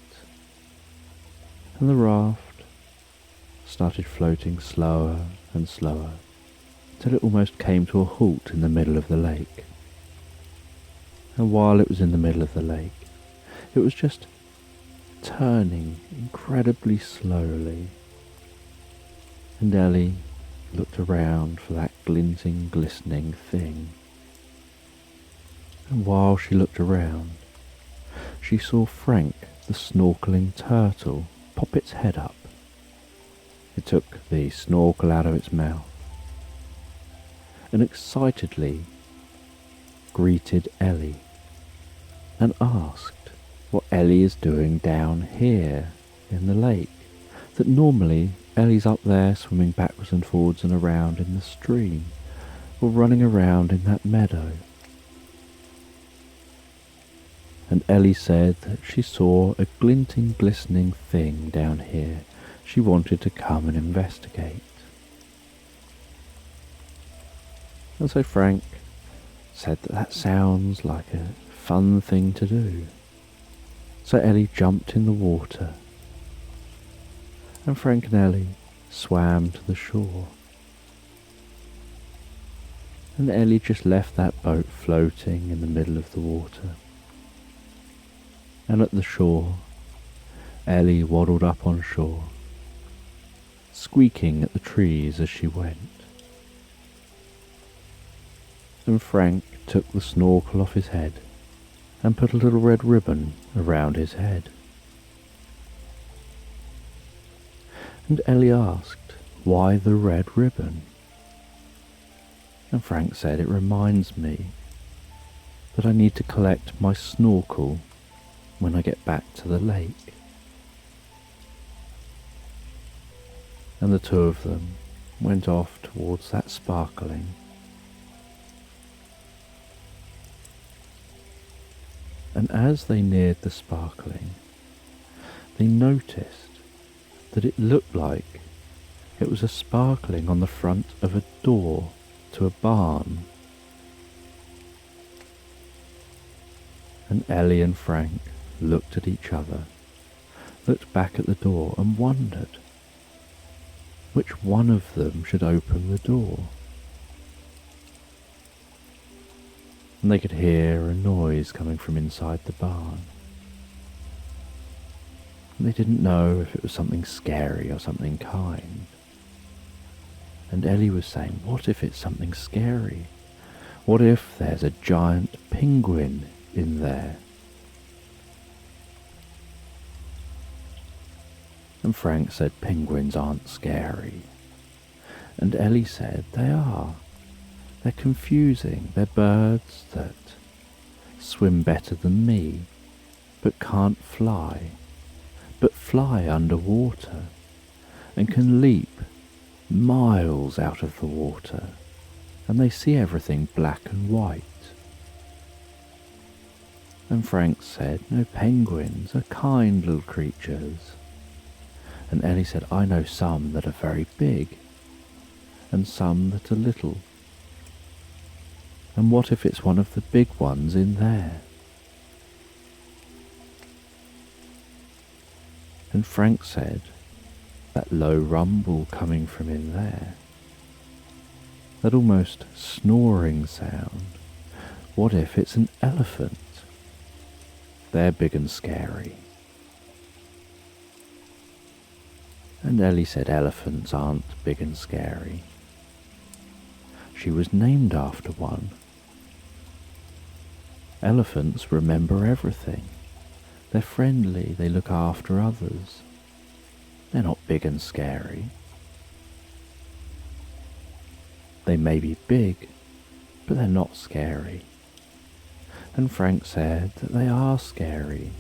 and the raft started floating slower and slower, till it almost came to a halt in the middle of the lake. And while it was in the middle of the lake, it was just turning incredibly slowly, and Ellie looked around for that glinting, glistening thing. And while she looked around, she saw Frank, the snorkeling turtle, pop its head up. It took the snorkel out of its mouth and excitedly greeted Ellie and asked what Ellie is doing down here in the lake, that normally Ellie's up there swimming backwards and forwards and around in the stream, or running around in that meadow. And Ellie said that she saw a glinting, glistening thing down here she wanted to come and investigate. And so Frank said that sounds like a fun thing to do. So Ellie jumped in the water, and Frank and Ellie swam to the shore. And Ellie just left that boat floating in the middle of the water. And at the shore, Ellie waddled up on shore, squeaking at the trees as she went. And Frank took the snorkel off his head and put a little red ribbon around his head. And Ellie asked, "Why the red ribbon?" And Frank said, "It reminds me that I need to collect my snorkel when I get back to the lake." And the two of them went off towards that sparkling. And as they neared the sparkling, they noticed that it looked like it was a sparkling on the front of a door to a barn. And Ellie and Frank looked at each other, looked back at the door and wondered which one of them should open the door. And they could hear a noise coming from inside the barn. And they didn't know if it was something scary or something kind. And Ellie was saying, what if it's something scary? What if there's a giant penguin in there? And Frank said penguins aren't scary. And Ellie said they are. They're confusing. They're birds that swim better than me, but can't fly, but fly underwater and can leap miles out of the water, and they see everything black and white. And Frank said, no, penguins are kind little creatures. And Ellie said, I know some that are very big, and some that are little. And what if it's one of the big ones in there? And Frank said, that low rumble coming from in there, that almost snoring sound, what if it's an elephant? They're big and scary. And Ellie said elephants aren't big and scary. She was named after one. Elephants remember everything. They're friendly, they look after others. They're not big and scary. They may be big, but they're not scary. And Frank said that they are scary.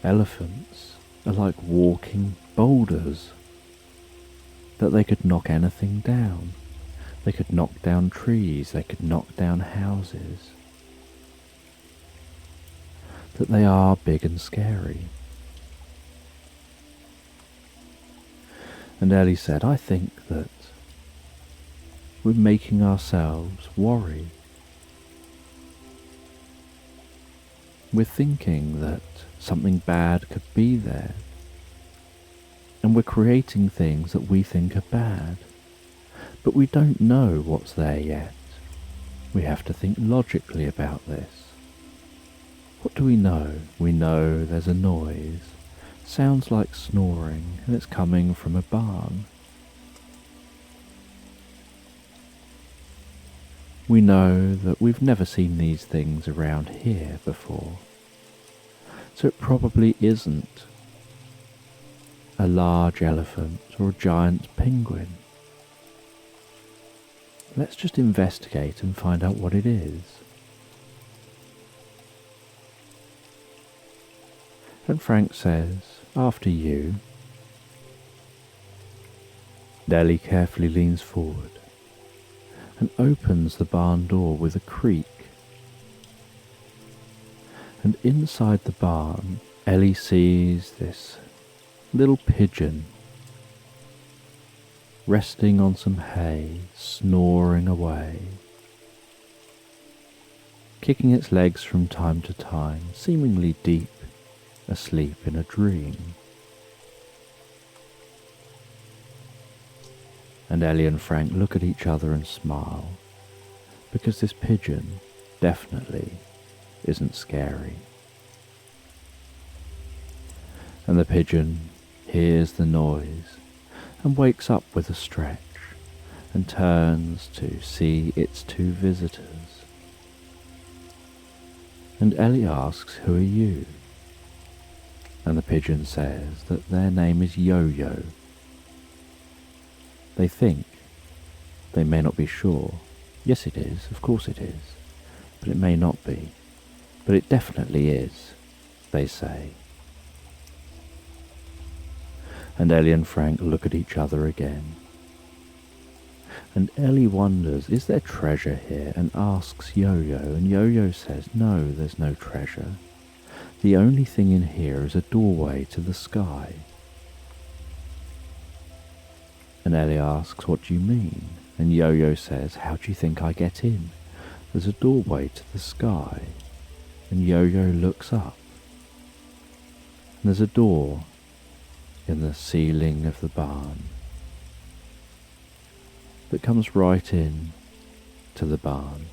Elephants are like walking boulders, that they could knock anything down. They could knock down trees, they could knock down houses. That they are big and scary. And Ellie said, I think that we're making ourselves worry. We're thinking that something bad could be there, and we're creating things that we think are bad, but we don't know what's there yet. We have to think logically about this. What do we know? We know there's a noise, sounds like snoring, and it's coming from a barn. We know that we've never seen these things around here before, so it probably isn't a large elephant or a giant penguin. Let's just investigate and find out what it is. And Frank says, after you. Ellie carefully leans forward and opens the barn door with a creak. And inside the barn, Ellie sees this little pigeon resting on some hay, snoring away, kicking its legs from time to time, seemingly deep asleep in a dream. And Ellie and Frank look at each other and smile, because this pigeon definitely isn't scary. And the pigeon hears the noise and wakes up with a stretch and turns to see its two visitors. And Ellie asks, who are you? And the pigeon says that their name is Yo-Yo. They think, they may not be sure. Yes, it is, of course it is, but it may not be. But it definitely is, they say. And Ellie and Frank look at each other again. And Ellie wonders, is there treasure here? And asks Yo-Yo, and Yo-Yo says, no, there's no treasure. The only thing in here is a doorway to the sky. And Ellie asks, "What do you mean?" And Yo-Yo says, "How do you think I get in? There's a doorway to the sky." And Yo-Yo looks up. And there's a door in the ceiling of the barn that comes right in to the barn.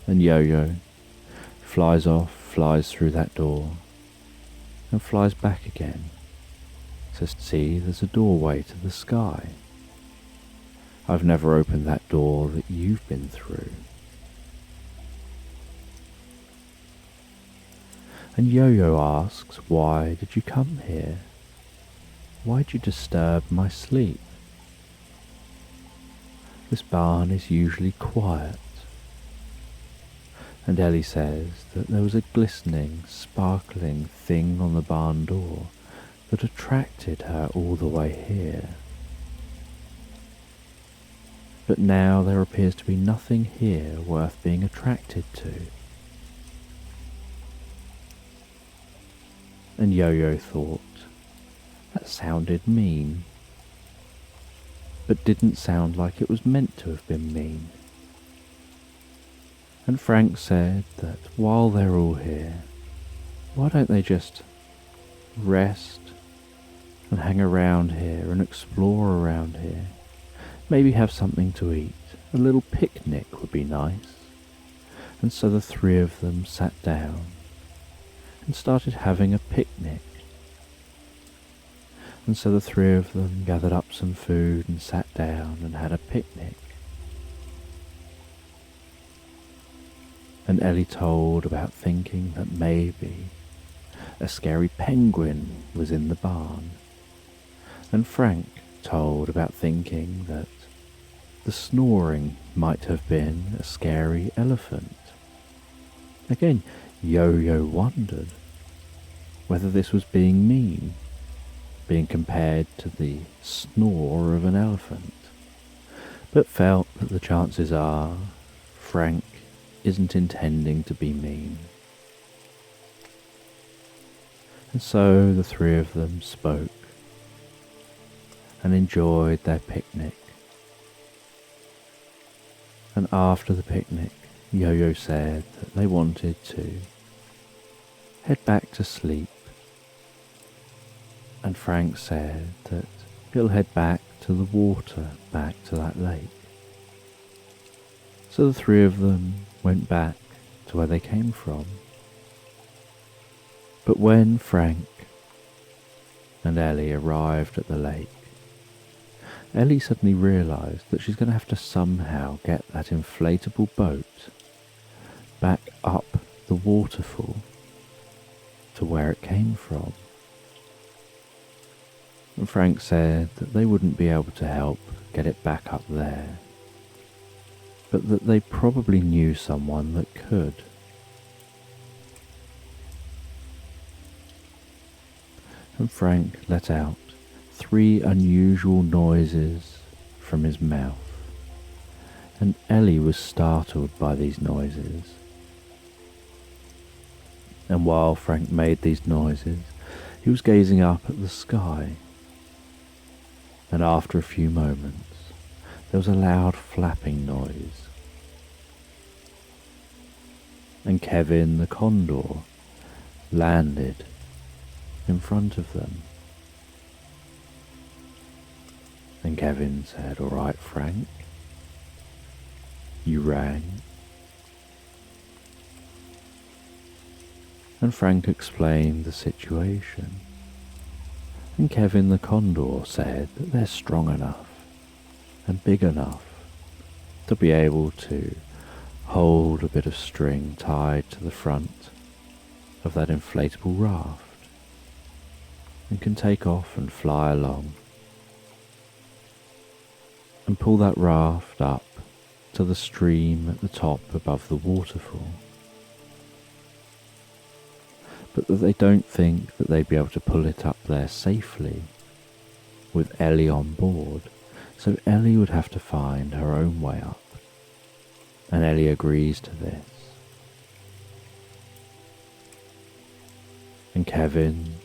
And Yo-Yo flies off, flies through that door, and flies back again. Says, "See, there's a doorway to the sky. I've never opened that door that you've been through." And Yo-Yo asks, "Why did you come here? Why'd you disturb my sleep? This barn is usually quiet." And Ellie says that there was a glistening, sparkling thing on the barn door that attracted her all the way here. But now there appears to be nothing here worth being attracted to. And Yo-Yo thought, that sounded mean, but didn't sound like it was meant to have been mean. And Frank said that while they're all here, why don't they just rest and hang around here and explore around here? Maybe have something to eat. A little picnic would be nice. And so the three of them sat down and started having a picnic. And so the three of them gathered up some food and sat down and had a picnic. And Ellie told about thinking that maybe a scary penguin was in the barn. And Frank told about thinking that the snoring might have been a scary elephant. Again, Yo-Yo wondered whether this was being mean, being compared to the snore of an elephant, but felt that the chances are Frank isn't intending to be mean. And so the three of them spoke and enjoyed their picnic. And after the picnic, Yo-Yo said that they wanted to head back to sleep. And Frank said that he'll head back to the water, back to that lake. So the three of them went back to where they came from. But when Frank and Ellie arrived at the lake, Ellie suddenly realised that she's going to have to somehow get that inflatable boat back up the waterfall to where it came from. And Frank said that they wouldn't be able to help get it back up there, but that they probably knew someone that could. And Frank let out 3 unusual noises from his mouth, and Ellie was startled by these noises. And while Frank made these noises, he was gazing up at the sky, and after a few moments there was a loud flapping noise, and Kevin the condor landed in front of them. And Kevin said, "All right, Frank, you rang." And Frank explained the situation. And Kevin the condor said that they're strong enough and big enough to be able to hold a bit of string tied to the front of that inflatable raft and can take off and fly along and pull that raft up to the stream at the top above the waterfall. But that they don't think that they'd be able to pull it up there safely with Ellie on board, so Ellie would have to find her own way up. And Ellie agrees to this. And Kevin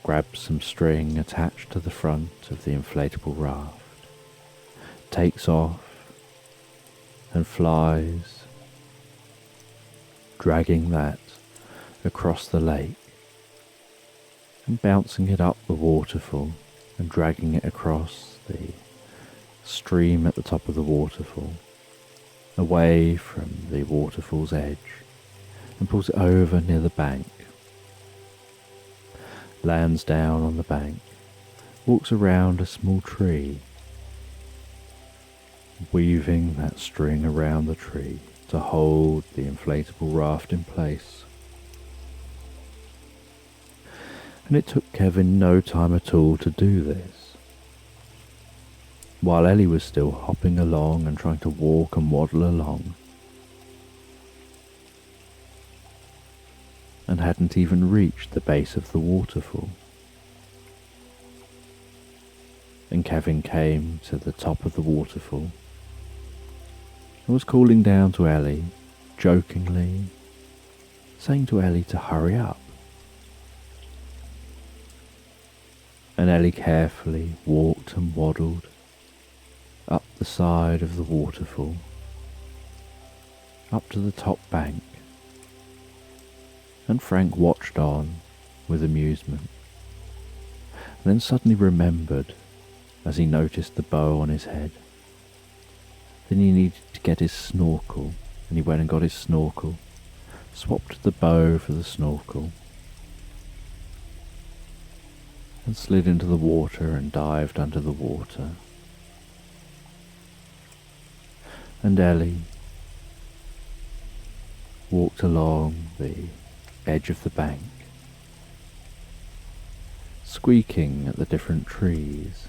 grabs some string attached to the front of the inflatable raft, takes off and flies, dragging that across the lake and bouncing it up the waterfall and dragging it across the stream at the top of the waterfall, away from the waterfall's edge, and pulls it over near the bank, lands down on the bank, walks around a small tree, weaving that string around the tree to hold the inflatable raft in place. And it took Kevin no time at all to do this. While Ellie was still hopping along and trying to walk and waddle along, and hadn't even reached the base of the waterfall. And Kevin came to the top of the waterfall and was calling down to Ellie, jokingly, saying to Ellie to hurry up. And Ellie carefully walked and waddled up the side of the waterfall, up to the top bank, and Frank watched on with amusement, and then suddenly remembered, as he noticed the bow on his head, then he needed to get his snorkel, and he went and got his snorkel, swapped the bow for the snorkel, and slid into the water and dived under the water. And Ellie walked along the edge of the bank, squeaking at the different trees,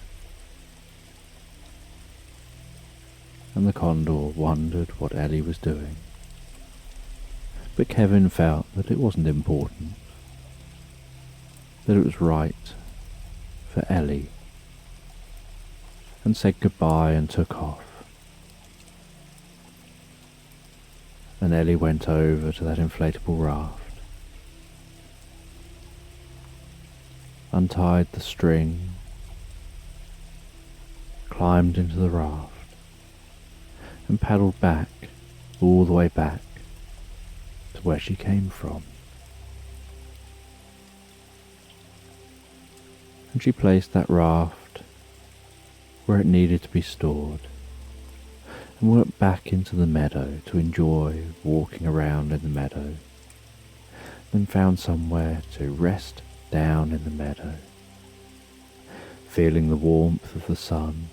and the condor wondered what Ellie was doing. But Kevin felt that it wasn't important, that it was right for Ellie, and said goodbye and took off. And Ellie went over to that inflatable raft, untied the string, climbed into the raft, and paddled back, all the way back to where she came from. And she placed that raft where it needed to be stored, and went back into the meadow to enjoy walking around in the meadow, then found somewhere to rest down in the meadow, feeling the warmth of the sun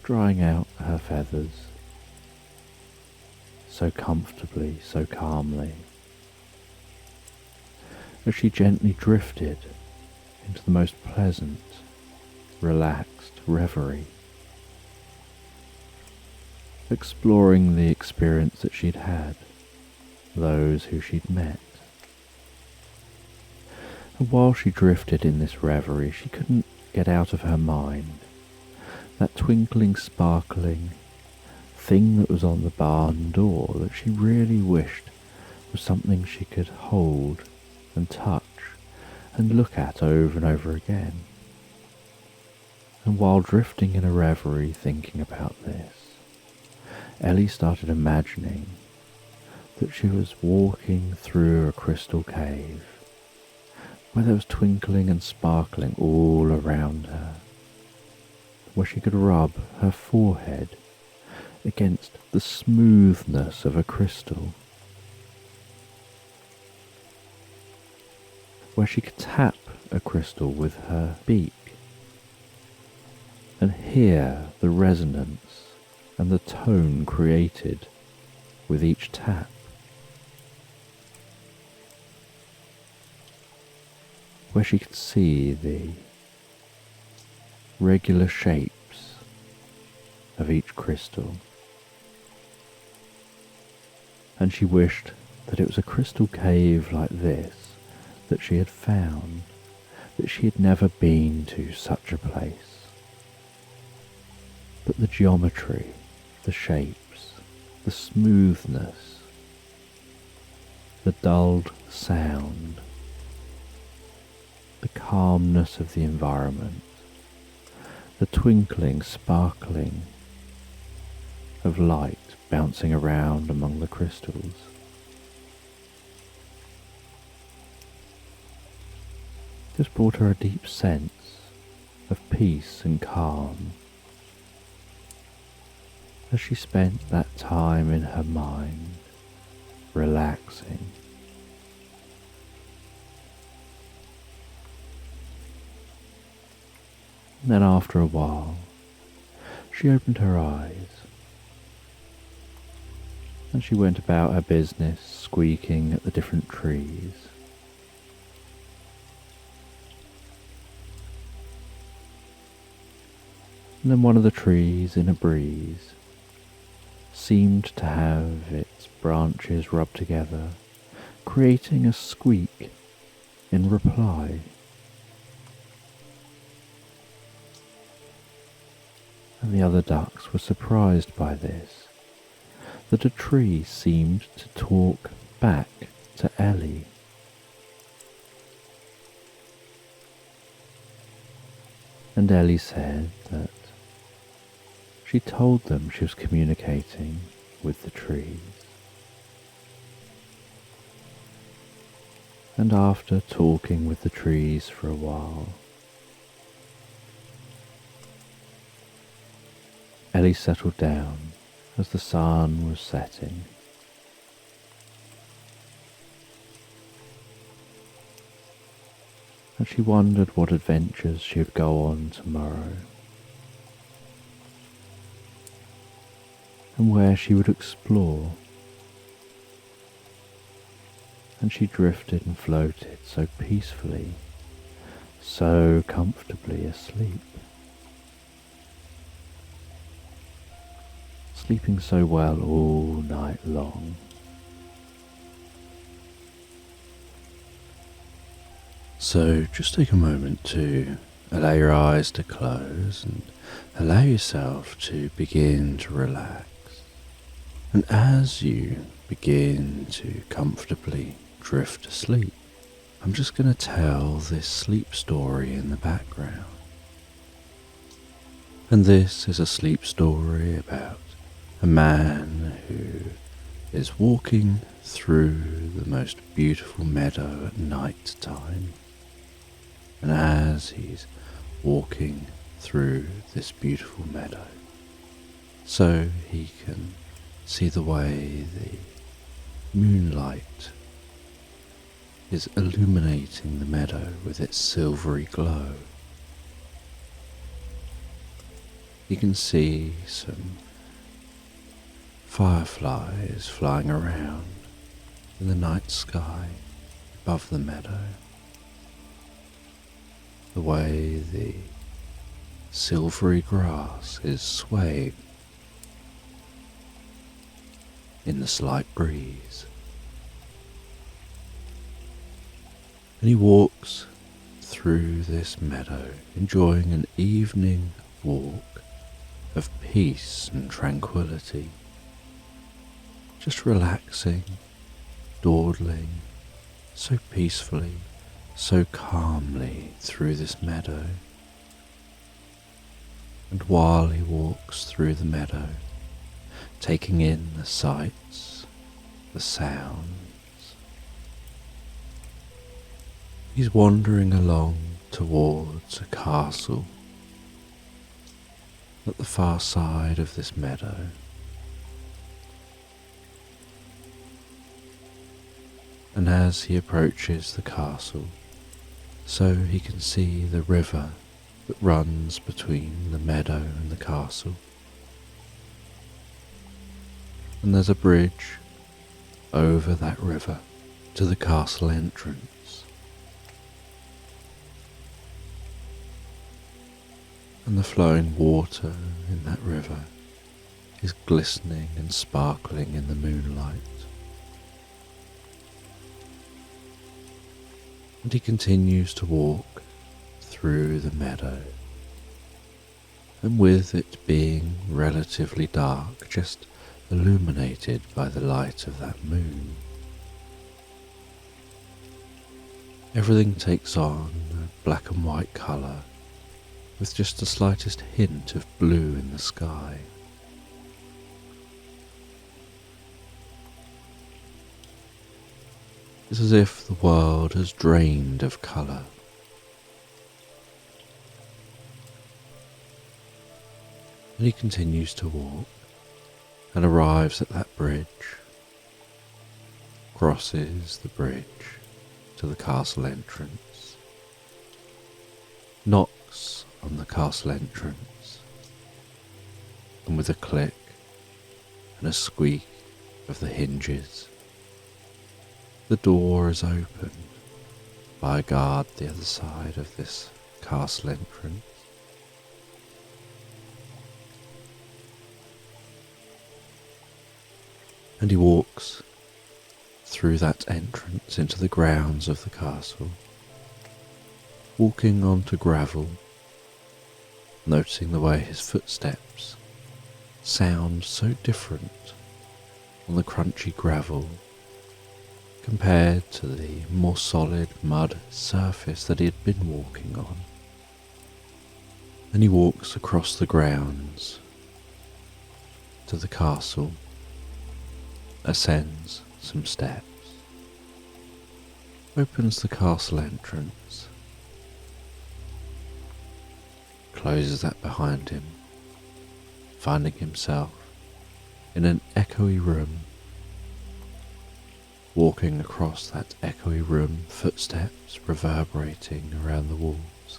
drying out her feathers so comfortably, so calmly, as she gently drifted into the most pleasant, relaxed reverie, exploring the experience that she'd had, those who she'd met. And while she drifted in this reverie, she couldn't get out of her mind that twinkling, sparkling thing that was on the barn door that she really wished was something she could hold and touch and look at over and over again. And while drifting in a reverie thinking about this, Ellie started imagining that she was walking through a crystal cave where there was twinkling and sparkling all around her, where she could rub her forehead against the smoothness of a crystal, where she could tap a crystal with her beak and hear the resonance and the tone created with each tap, where she could see the regular shapes of each crystal. And she wished that it was a crystal cave like this that she had found, that she had never been to such a place. But the geometry, the shapes, the smoothness, the dulled sound, the calmness of the environment, the twinkling, sparkling of light bouncing around among the crystals. Just brought her a deep sense of peace and calm as she spent that time in her mind, relaxing. And then after a while, she opened her eyes and she went about her business, squeaking at the different trees. And then one of the trees in a breeze seemed to have its branches rubbed together, creating a squeak in reply. And the other ducks were surprised by this, that a tree seemed to talk back to Ellie. And Ellie said that she told them she was communicating with the trees. And after talking with the trees for a while, Ellie settled down as the sun was setting. And she wondered what adventures she would go on tomorrow, and where she would explore. And she drifted and floated so peacefully, so comfortably asleep, sleeping so well all night long. So just take a moment to allow your eyes to close and allow yourself to begin to relax. And as you begin to comfortably drift asleep, I'm just going to tell this sleep story in the background. And this is a sleep story about a man who is walking through the most beautiful meadow at night time. And as he's walking through this beautiful meadow, so he can see the way the moonlight is illuminating the meadow with its silvery glow. You can see some fireflies flying around in the night sky above the meadow. The way the silvery grass is swaying in the slight breeze. And he walks through this meadow, enjoying an evening walk of peace and tranquility, just relaxing, dawdling so peacefully, so calmly through this meadow. And while he walks through the meadow, taking in the sights, the sounds, he's wandering along towards a castle at the far side of this meadow. And as he approaches the castle, so he can see the river that runs between the meadow and the castle. And there's a bridge over that river to the castle entrance. And the flowing water in that river is glistening and sparkling in the moonlight. And he continues to walk through the meadow, and with it being relatively dark, just illuminated by the light of that moon, Everything takes on a black and white colour, with just the slightest hint of blue in the sky. It's as if the world has drained of colour. And he continues to walk and arrives at that bridge, crosses the bridge to the castle entrance, knocks on the castle entrance, and with a click and a squeak of the hinges, the door is opened by a guard the other side of this castle entrance. And he walks through that entrance into the grounds of the castle, walking onto gravel, noticing the way his footsteps sound so different on the crunchy gravel compared to the more solid mud surface that he had been walking on. And he walks across the grounds to the castle, ascends some steps, opens the castle entrance, closes that behind him, finding himself in an echoey room. Walking across that echoey room, footsteps reverberating around the walls.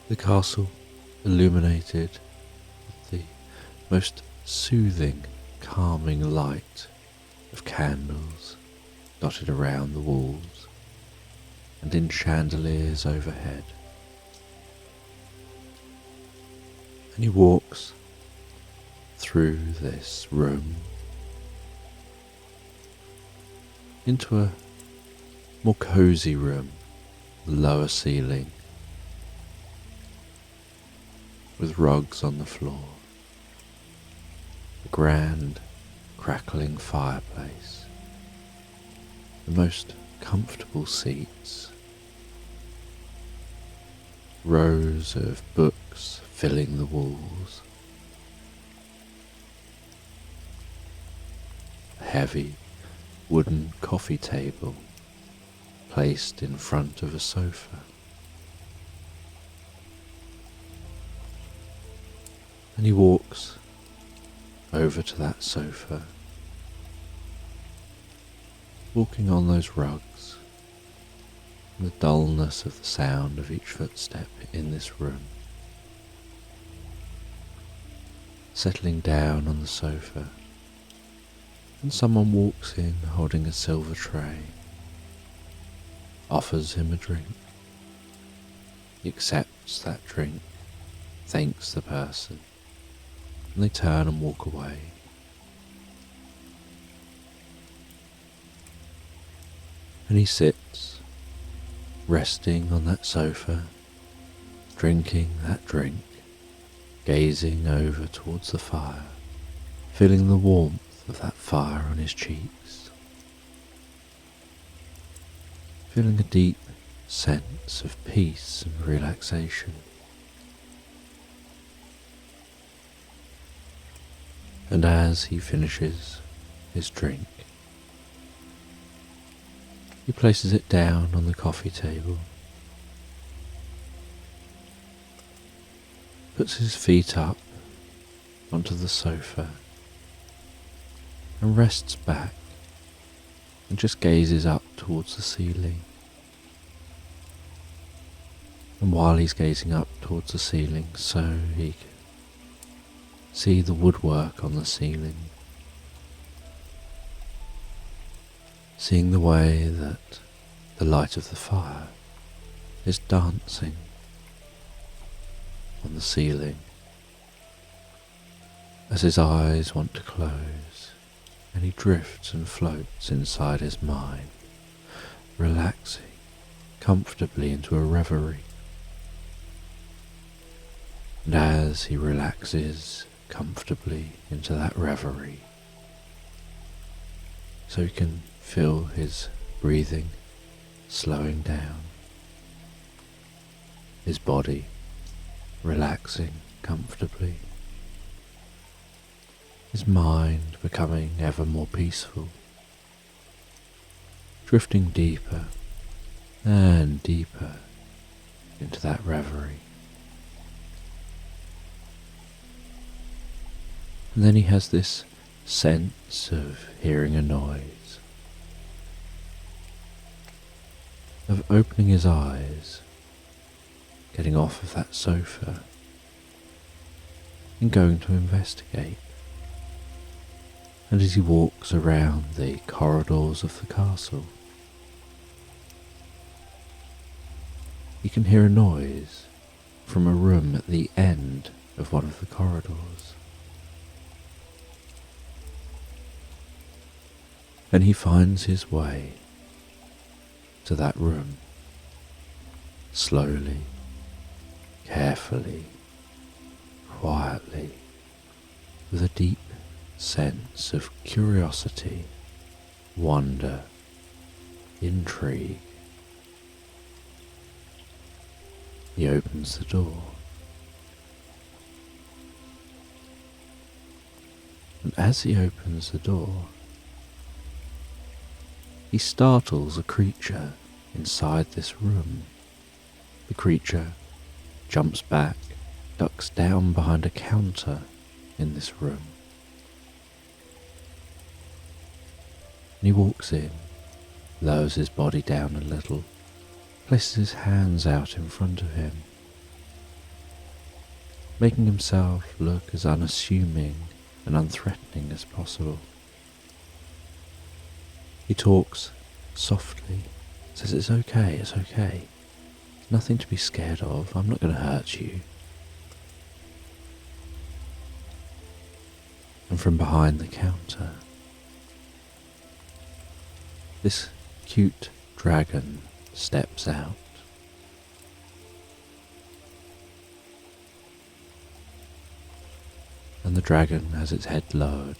The castle illuminated with the most soothing, calming light of candles dotted around the walls and in chandeliers overhead. And he walks through this room into a more cosy room, lower ceiling, with rugs on the floor, a grand crackling fireplace, the most comfortable seats, rows of books filling the walls, a heavy wooden coffee table placed in front of a sofa. And he walks over to that sofa, walking on those rugs, and the dullness of the sound of each footstep in this room, settling down on the sofa, and someone walks in holding a silver tray, offers him a drink. He accepts that drink, thanks the person, and they turn and walk away. And he sits, resting on that sofa, drinking that drink, gazing over towards the fire, feeling the warmth of that fire on his cheeks, feeling a deep sense of peace and relaxation. And as he finishes his drink, he places it down on the coffee table, puts his feet up onto the sofa, and rests back and just gazes up towards the ceiling. And while he's gazing up towards the ceiling, so he can see the woodwork on the ceiling, seeing the way that the light of the fire is dancing on the ceiling as his eyes want to close, and he drifts and floats inside his mind, relaxing comfortably into a reverie. And as he relaxes comfortably into that reverie, so he can feel his breathing slowing down, his body relaxing comfortably, his mind becoming ever more peaceful, drifting deeper and deeper into that reverie. And then he has this sense of hearing a noise, of opening his eyes, getting off of that sofa and going to investigate. And as he walks around the corridors of the castle, he can hear a noise from a room at the end of one of the corridors. And he finds his way to that room, slowly, carefully, quietly, with a deep sense of curiosity, wonder, intrigue. He opens the door, and as he opens the door, he startles a creature inside this room. The creature jumps back, ducks down behind a counter in this room. And he walks in, lowers his body down a little, places his hands out in front of him, making himself look as unassuming and unthreatening as possible. He talks softly, says it's okay, There's nothing to be scared of, I'm not going to hurt you. And from behind the counter, this cute dragon steps out. And the dragon has its head lowered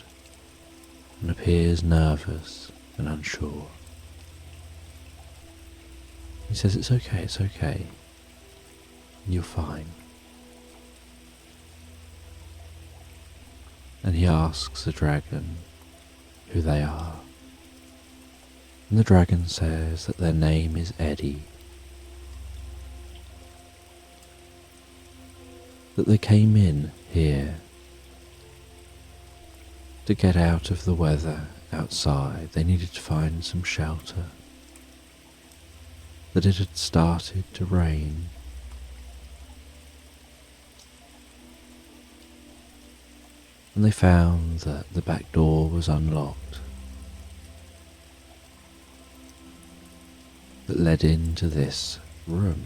and appears nervous and unsure. He says it's okay, you're fine. And he asks the dragon who they are. And the dragon says that their name is Eddie, that they came in here to get out of the weather outside. They needed to find some shelter, that it had started to rain, and they found that the back door was unlocked, that led into this room.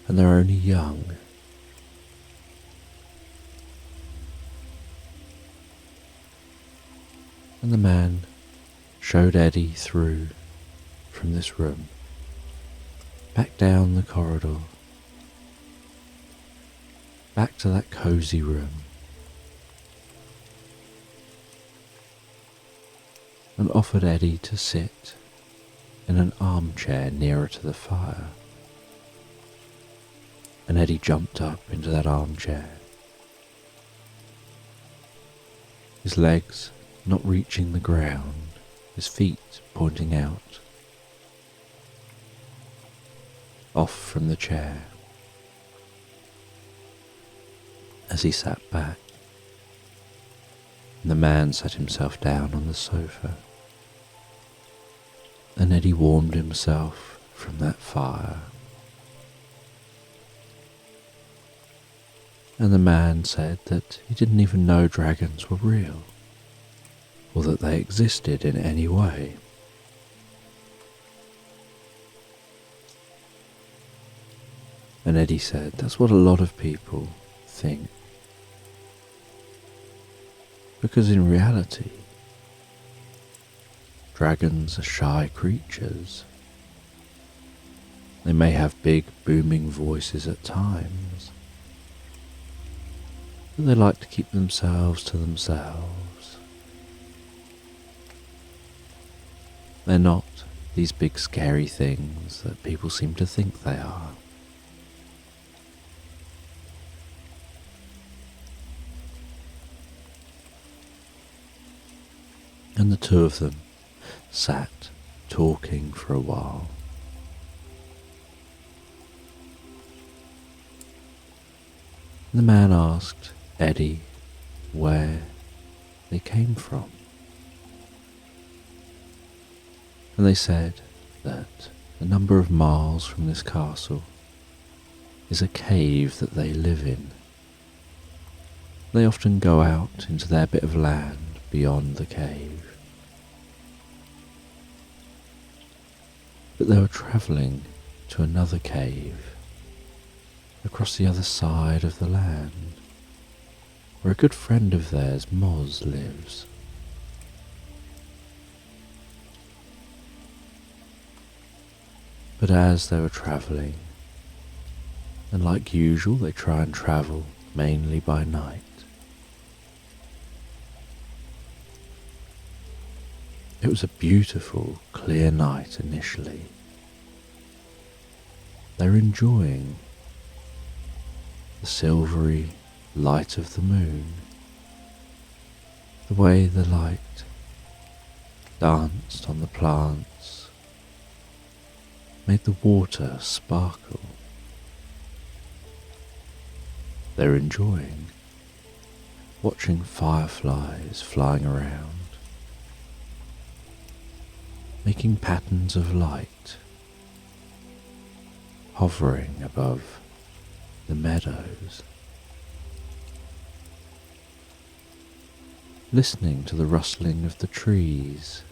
And they're only young. And the man showed Eddie through from this room, back down the corridor, back to that cozy room, and offered Eddie to sit in an armchair nearer to the fire. And Eddie jumped up into that armchair, his legs not reaching the ground, his feet pointing out, off from the chair. As he sat back, the man sat himself down on the sofa, and Eddie warmed himself from that fire. And the man said that he didn't even know dragons were real, or that they existed in any way. And Eddie said that's what a lot of people think, because in reality, dragons are shy creatures. They may have big booming voices at times, but they like to keep themselves to themselves. They're not these big scary things that people seem to think they are. And the two of them sat talking for a while. The man asked Eddie where they came from. And they said that a number of miles from this castle is a cave that they live in. They often go out into their bit of land beyond the cave. But they were travelling to another cave across the other side of the land, where a good friend of theirs, Moz, lives. But as they were travelling, and like usual they try and travel mainly by night, it was a beautiful, clear night initially. They were enjoying the silvery light of the moon, the way the light danced on the plants, made the water sparkle. They were enjoying watching fireflies flying around, making patterns of light, hovering above the meadows, listening to the rustling of the trees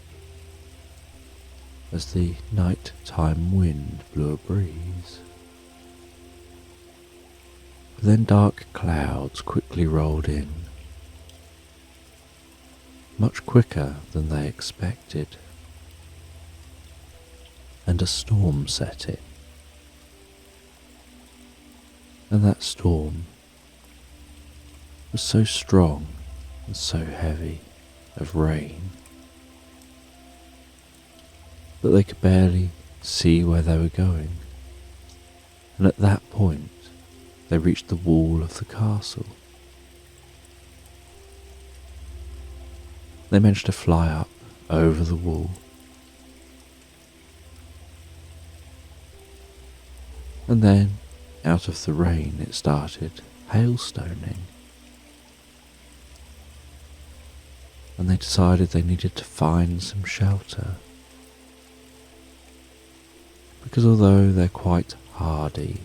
as the night-time wind blew a breeze. But then dark clouds quickly rolled in, much quicker than they expected, and a storm set in. And that storm was so strong and so heavy of rain that they could barely see where they were going. And at that point they reached the wall of the castle. They managed to fly up over the wall, and then out of the rain it started hailstoning, and they decided they needed to find some shelter, because although they're quite hardy,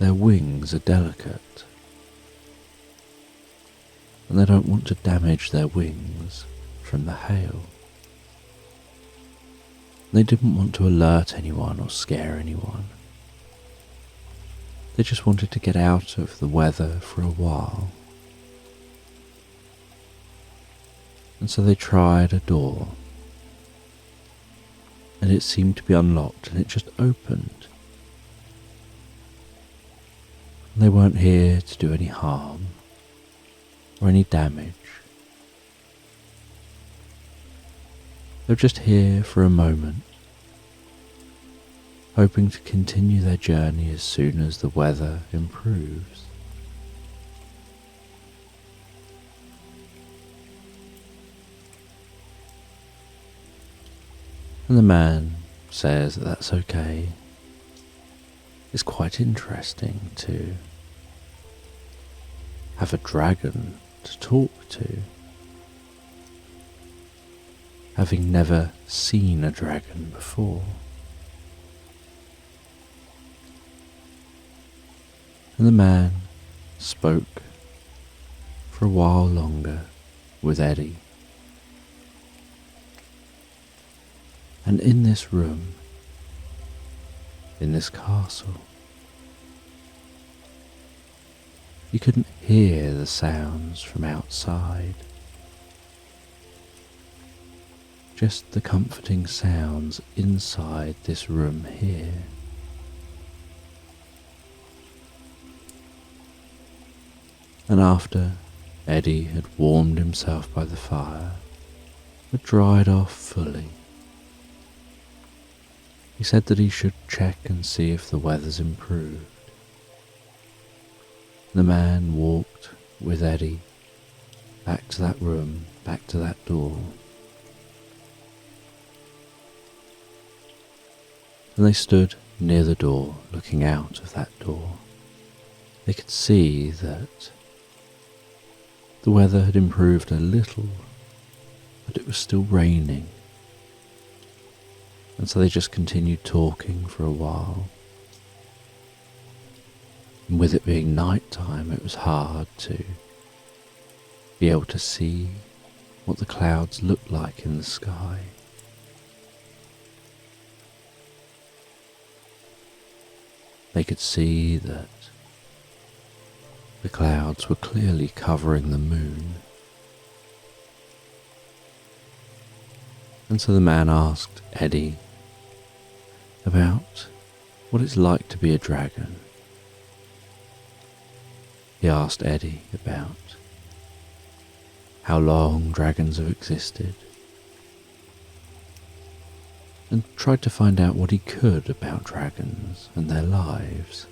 their wings are delicate, and they don't want to damage their wings from the hail. They didn't want to alert anyone or scare anyone. They just wanted to get out of the weather for a while. And so they tried a door, and it seemed to be unlocked, and it just opened. And they weren't here to do any harm or any damage. They were just here for a moment, hoping to continue their journey as soon as the weather improves. And the man says that that's okay. It's quite interesting to have a dragon to talk to, having never seen a dragon before. And the man spoke for a while longer with Eddie. And in this room, in this castle, you couldn't hear the sounds from outside, just the comforting sounds inside this room here. And after Eddie had warmed himself by the fire, but dried off fully, he said that he should check and see if the weather's improved. The man walked with Eddie back to that room, back to that door. And they stood near the door, looking out of that door. They could see that the weather had improved a little, but it was still raining. And so they just continued talking for a while. And with it being night time, it was hard to be able to see what the clouds looked like in the sky. They could see that the clouds were clearly covering the moon. And so the man asked Eddie about what it's like to be a dragon. He asked Eddie about how long dragons have existed, and tried to find out what he could about dragons and their lives.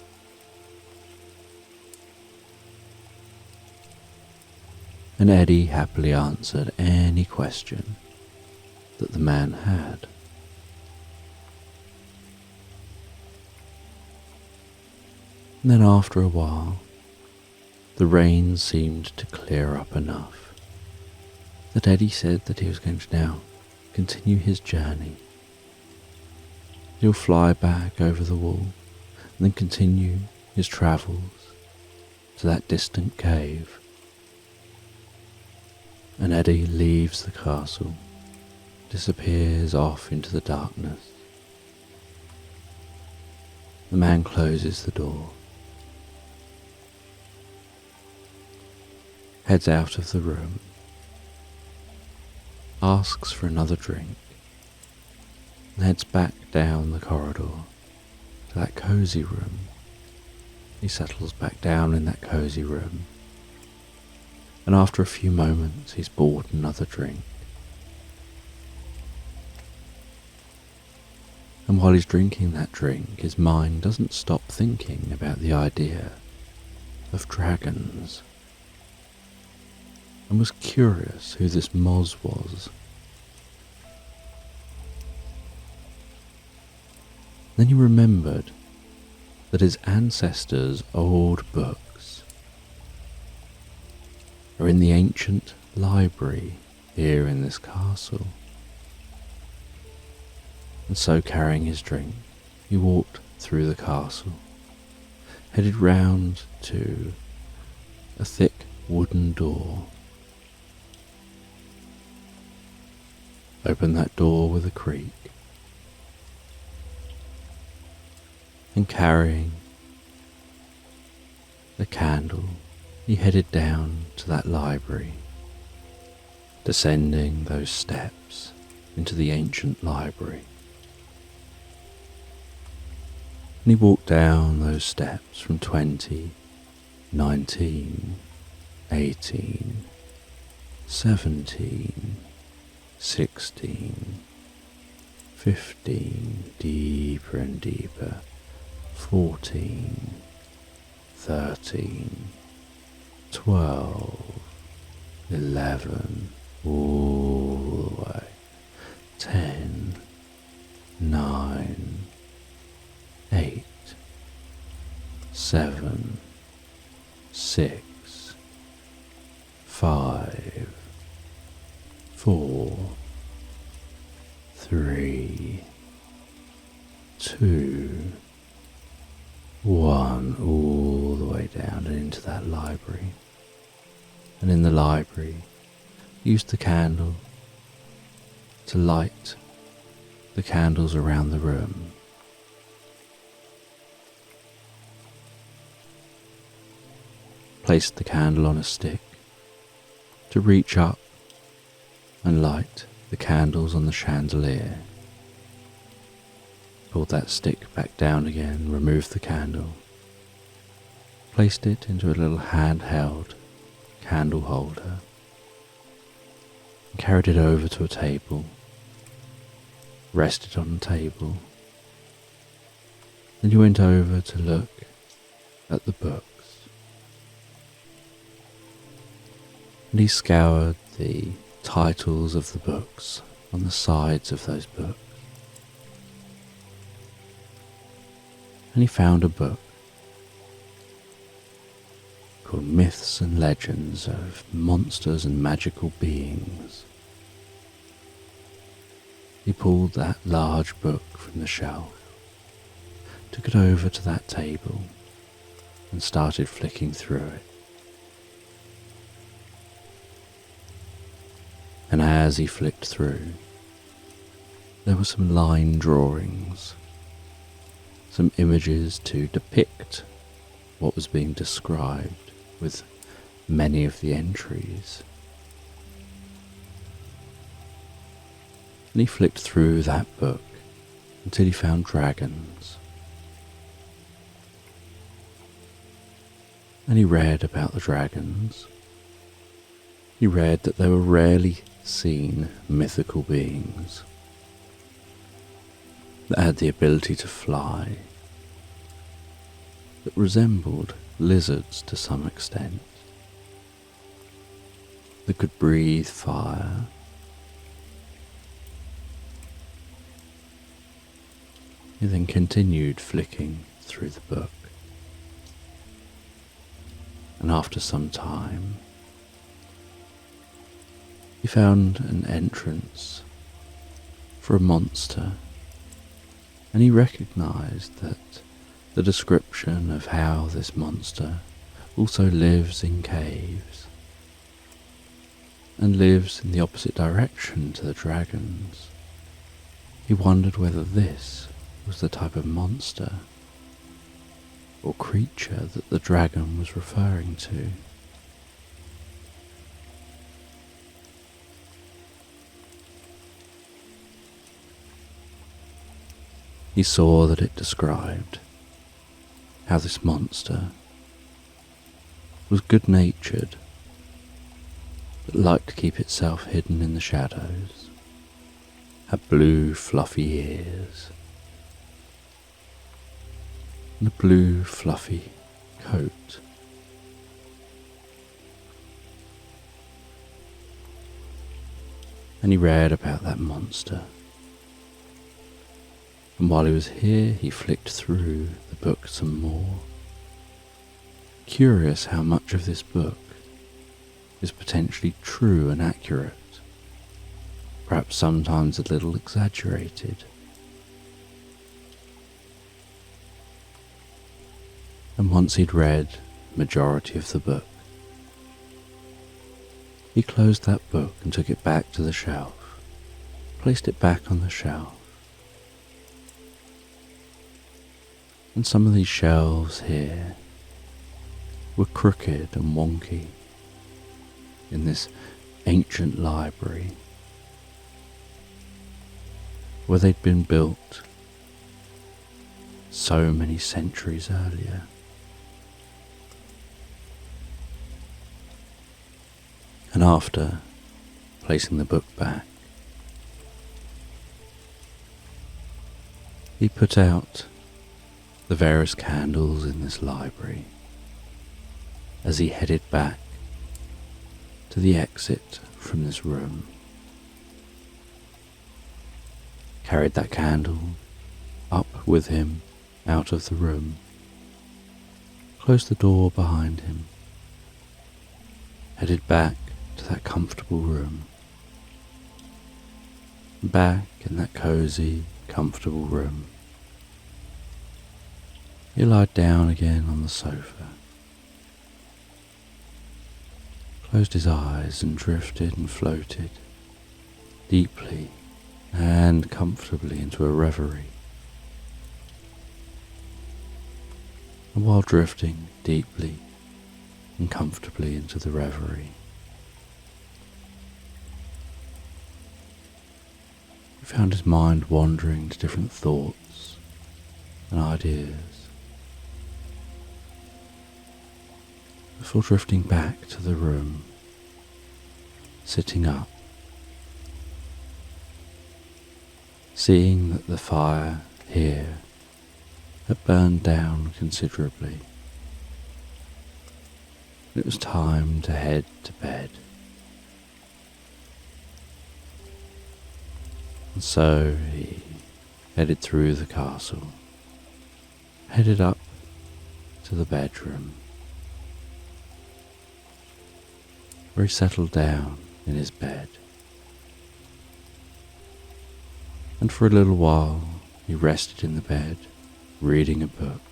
And Eddie happily answered any question that the man had. And then after a while, the rain seemed to clear up enough that Eddie said that he was going to now continue his journey. He'll fly back over the wall and then continue his travels to that distant cave. And Eddie leaves the castle, disappears off into the darkness. The man closes the door, heads out of the room, asks for another drink, and heads back down the corridor to that cozy room. He settles back down in that cozy room, and after a few moments he's bought another drink. And while he's drinking that drink, his mind doesn't stop thinking about the idea of dragons, and was curious who this Moz was. Then he remembered that his ancestors' old books are in the ancient library here in this castle. And so, carrying his drink, he walked through the castle, headed round to a thick wooden door. Opened that door with a creak, and carrying the candle, he headed down to that library, descending those steps into the ancient library. And he walked down those steps from 20, 19, 18, 17, 16, 15, deeper and deeper, 14, 13, 12, 11, all the way, 10, 9, 8, 7, 6, 5, 4, 3, 2, 1, all the way down and into that library. And in the library, used the candle to light the candles around the room. Placed the candle on a stick to reach up and light the candles on the chandelier. Pulled that stick back down again, removed the candle, placed it into a little handheld candle holder and carried it over to a table, rested on the table. Then you went over to look at the books, and he scoured the titles of the books on the sides of those books, and he found a book called Myths and Legends of Monsters and Magical Beings. He pulled that large book from the shelf, took it over to that table, and started flicking through it. And as he flicked through, there were some line drawings, some images to depict what was being described with many of the entries. And he flicked through that book until he found dragons. And he read about the dragons. He read that they were rarely seen mythical beings that had the ability to fly, that resembled lizards to some extent, that could breathe fire, he then continued flicking through the book, and after some time he found an entrance for a monster, and he recognized that the description of how this monster also lives in caves and lives in the opposite direction to the dragons. He wondered whether this was the type of monster or creature that the dragon was referring to. He saw that it described how this monster was good-natured, but liked to keep itself hidden in the shadows, had blue fluffy ears, and a blue fluffy coat. And he read about that monster. And while he was here, he flicked through the book some more, curious how much of this book is potentially true and accurate, perhaps sometimes a little exaggerated. And once he'd read the majority of the book, he closed that book and took it back to the shelf, placed it back on the shelf. And some of these shelves here were crooked and wonky in this ancient library where they'd been built so many centuries earlier. And after placing the book back, he put out the various candles in this library as he headed back to the exit from this room. Carried that candle up with him out of the room, closed the door behind him, headed back to that comfortable room. Back in that cozy, comfortable room, he lied down again on the sofa, closed his eyes and drifted and floated deeply and comfortably into a reverie. And while drifting deeply and comfortably into the reverie, he found his mind wandering to different thoughts and ideas. before drifting back to the room, sitting up, seeing that the fire here had burned down considerably. It was time to head to bed. And so he headed through the castle, headed up to the bedroom, where he settled down in his bed. And for a little while he rested in the bed, reading a book,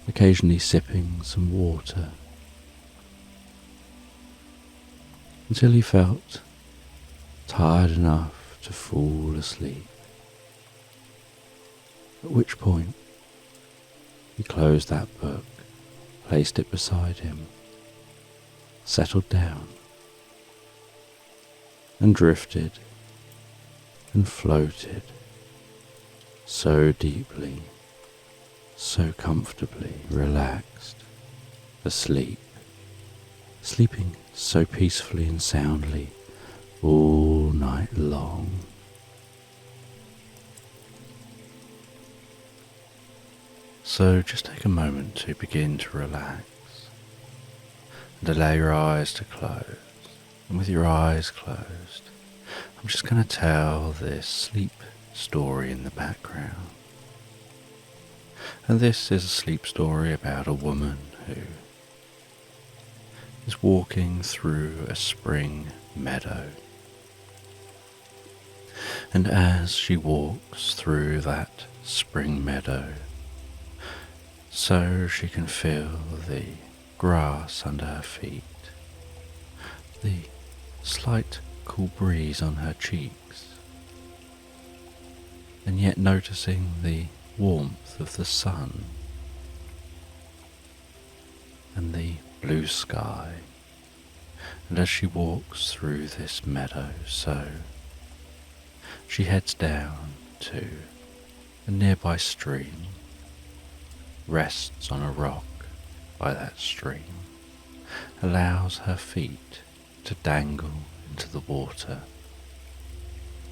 occasionally sipping some water, until he felt tired enough to fall asleep, at which point he closed that book, placed it beside him, settled down, and drifted and floated so deeply, so comfortably relaxed, asleep, sleeping so peacefully and soundly all night long. So just take a moment to begin to relax and allow your eyes to close. And with your eyes closed, I'm just going to tell this sleep story in the background. And this is a sleep story about a woman who is walking through a spring meadow. And as she walks through that spring meadow, so she can feel the grass under her feet, the slight cool breeze on her cheeks, and yet noticing the warmth of the sun and the blue sky. And as she walks through this meadow, so she heads down to a nearby stream, rests on a rock by that stream, allows her feet to dangle into the water,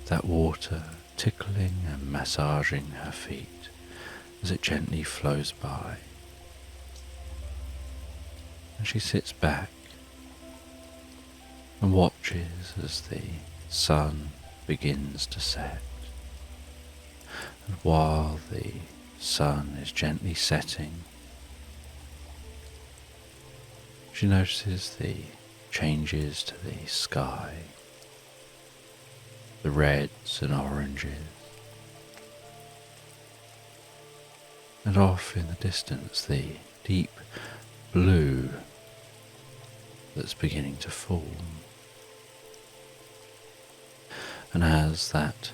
that water tickling and massaging her feet as it gently flows by. And she sits back and watches as the sun begins to set. And while the sun is gently setting, she notices the changes to the sky, the reds and oranges, and off in the distance the deep blue that's beginning to form. And as that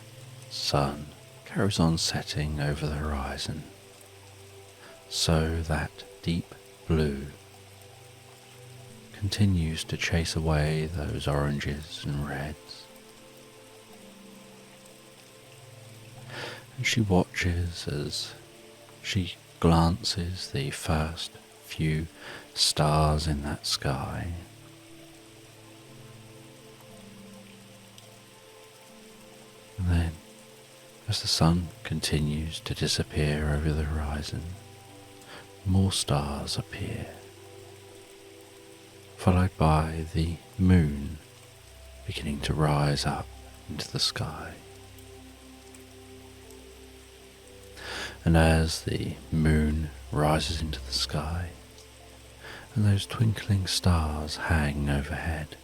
sun carries on setting over the horizon, so that deep blue continues to chase away those oranges and reds. And she watches as she glances the first few stars in that sky. And then, as the sun continues to disappear over the horizon, more stars appear, followed by the moon beginning to rise up into the sky. And as the moon rises into the sky, and those twinkling stars hang overhead,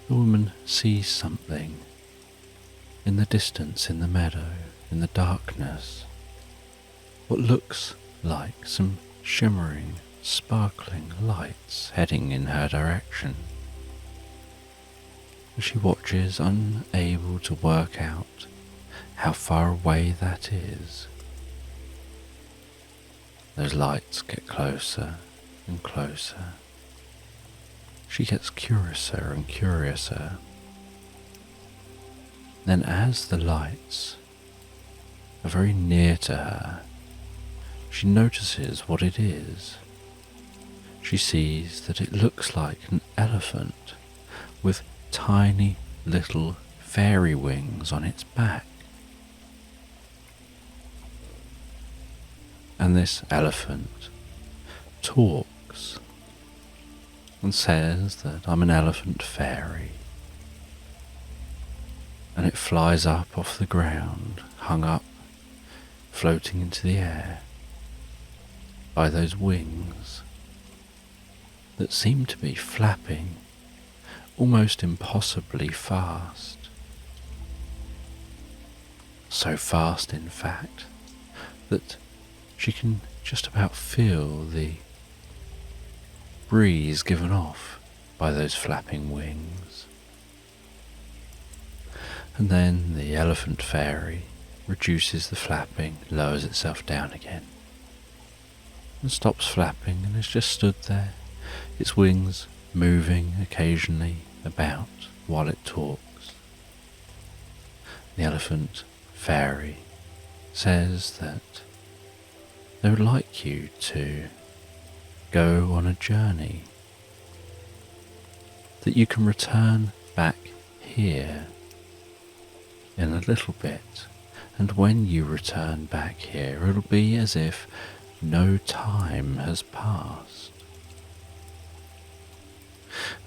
the woman sees something in the distance, in the meadow, in the darkness, what looks like some shimmering, sparkling lights heading in her direction. And she watches, unable to work out how far away that is. Those lights get closer and closer. She gets curiouser and curiouser. Then as the lights are very near to her. She notices what it is. She sees that it looks like an elephant with tiny little fairy wings on its back. And this elephant talks and says that I'm an elephant fairy. And it flies up off the ground, hung up, floating into the air by those wings that seem to be flapping almost impossibly fast. So fast, in fact, that she can just about feel the breeze given off by those flapping wings. And then the elephant fairy reduces the flapping, lowers itself down again, and stops flapping and has just stood there, its wings moving occasionally about while it talks. The elephant fairy says that they would like you to go on a journey, that you can return back here in a little bit, and when you return back here it'll be as if no time has passed.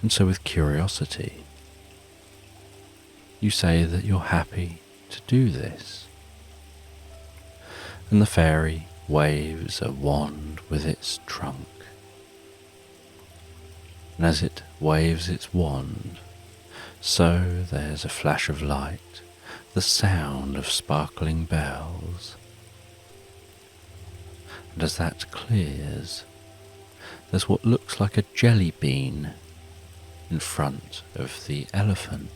And so with curiosity, you say that you're happy to do this, and the fairy waves a wand with its trunk. And as it waves its wand, so there's a flash of light, the sound of sparkling bells. And as that clears, there's what looks like a jelly bean in front of the elephant.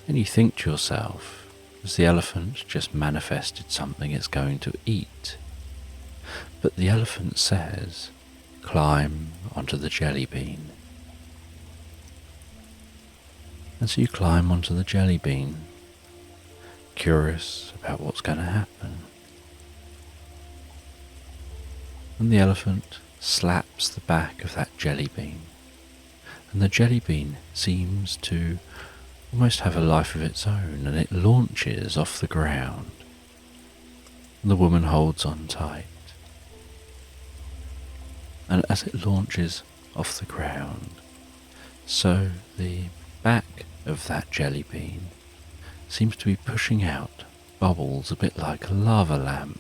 And you think to yourself, as the elephant just manifested something it's going to eat. But the elephant says, climb onto the jelly bean. And so you climb onto the jelly bean, curious about what's going to happen. And the elephant slaps the back of that jelly bean, and the jelly bean seems to almost have a life of its own, and it launches off the ground. And the woman holds on tight. And as it launches off the ground, so the back of that jelly bean seems to be pushing out bubbles a bit like a lava lamp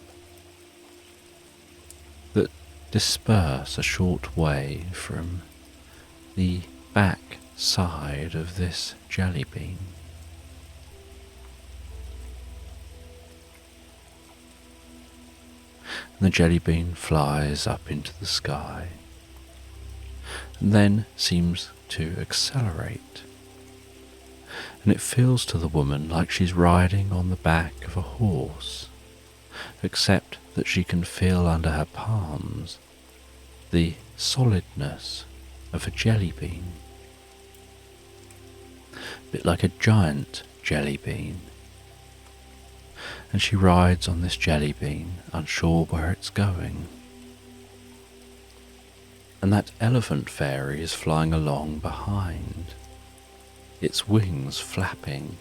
that disperse a short way from the back side of this jelly bean. And the jelly bean flies up into the sky and then seems to accelerate, and it feels to the woman like she's riding on the back of a horse, except that she can feel under her palms the solidness of a jelly bean. A bit like a giant jelly bean. And she rides on this jelly bean, unsure where it's going. And that elephant fairy is flying along behind, its wings flapping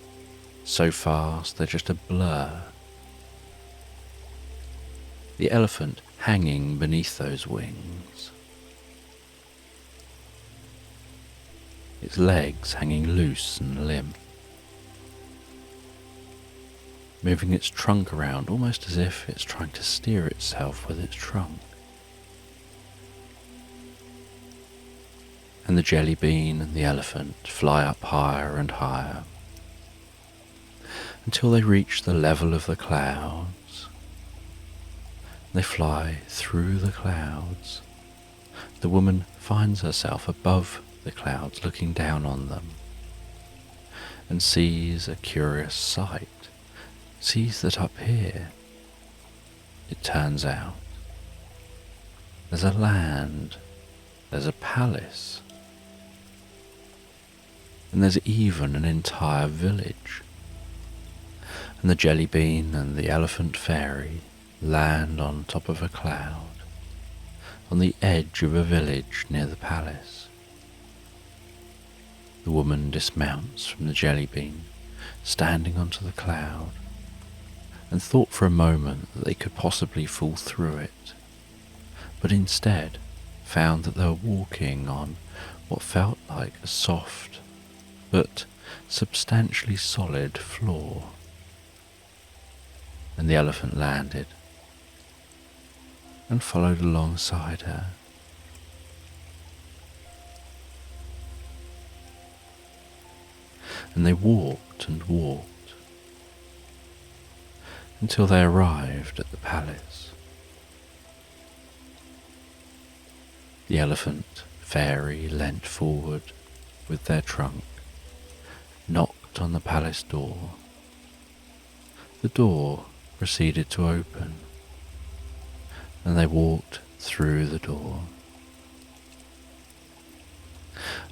so fast they're just a blur. The elephant hanging beneath those wings, its legs hanging loose and limp, moving its trunk around almost as if it's trying to steer itself with its trunk. And the jelly bean and the elephant fly up higher and higher until they reach the level of the clouds. They fly through the clouds. The woman finds herself above the clouds, looking down on them, and sees a curious sight. Sees that up here, it turns out, there's a land, there's a palace, and there's even an entire village. and the jelly bean and the elephant fairy land on top of a cloud, on the edge of a village near the palace. The woman dismounts from the jelly bean, standing onto the cloud, and thought for a moment that they could possibly fall through it, but instead found that they were walking on what felt like a soft but substantially solid floor. And the elephant landed and followed alongside her. And they walked and walked until they arrived at the palace. The elephant fairy leant forward with their trunk, knocked on the palace door. The door proceeded to open, and they walked through the door.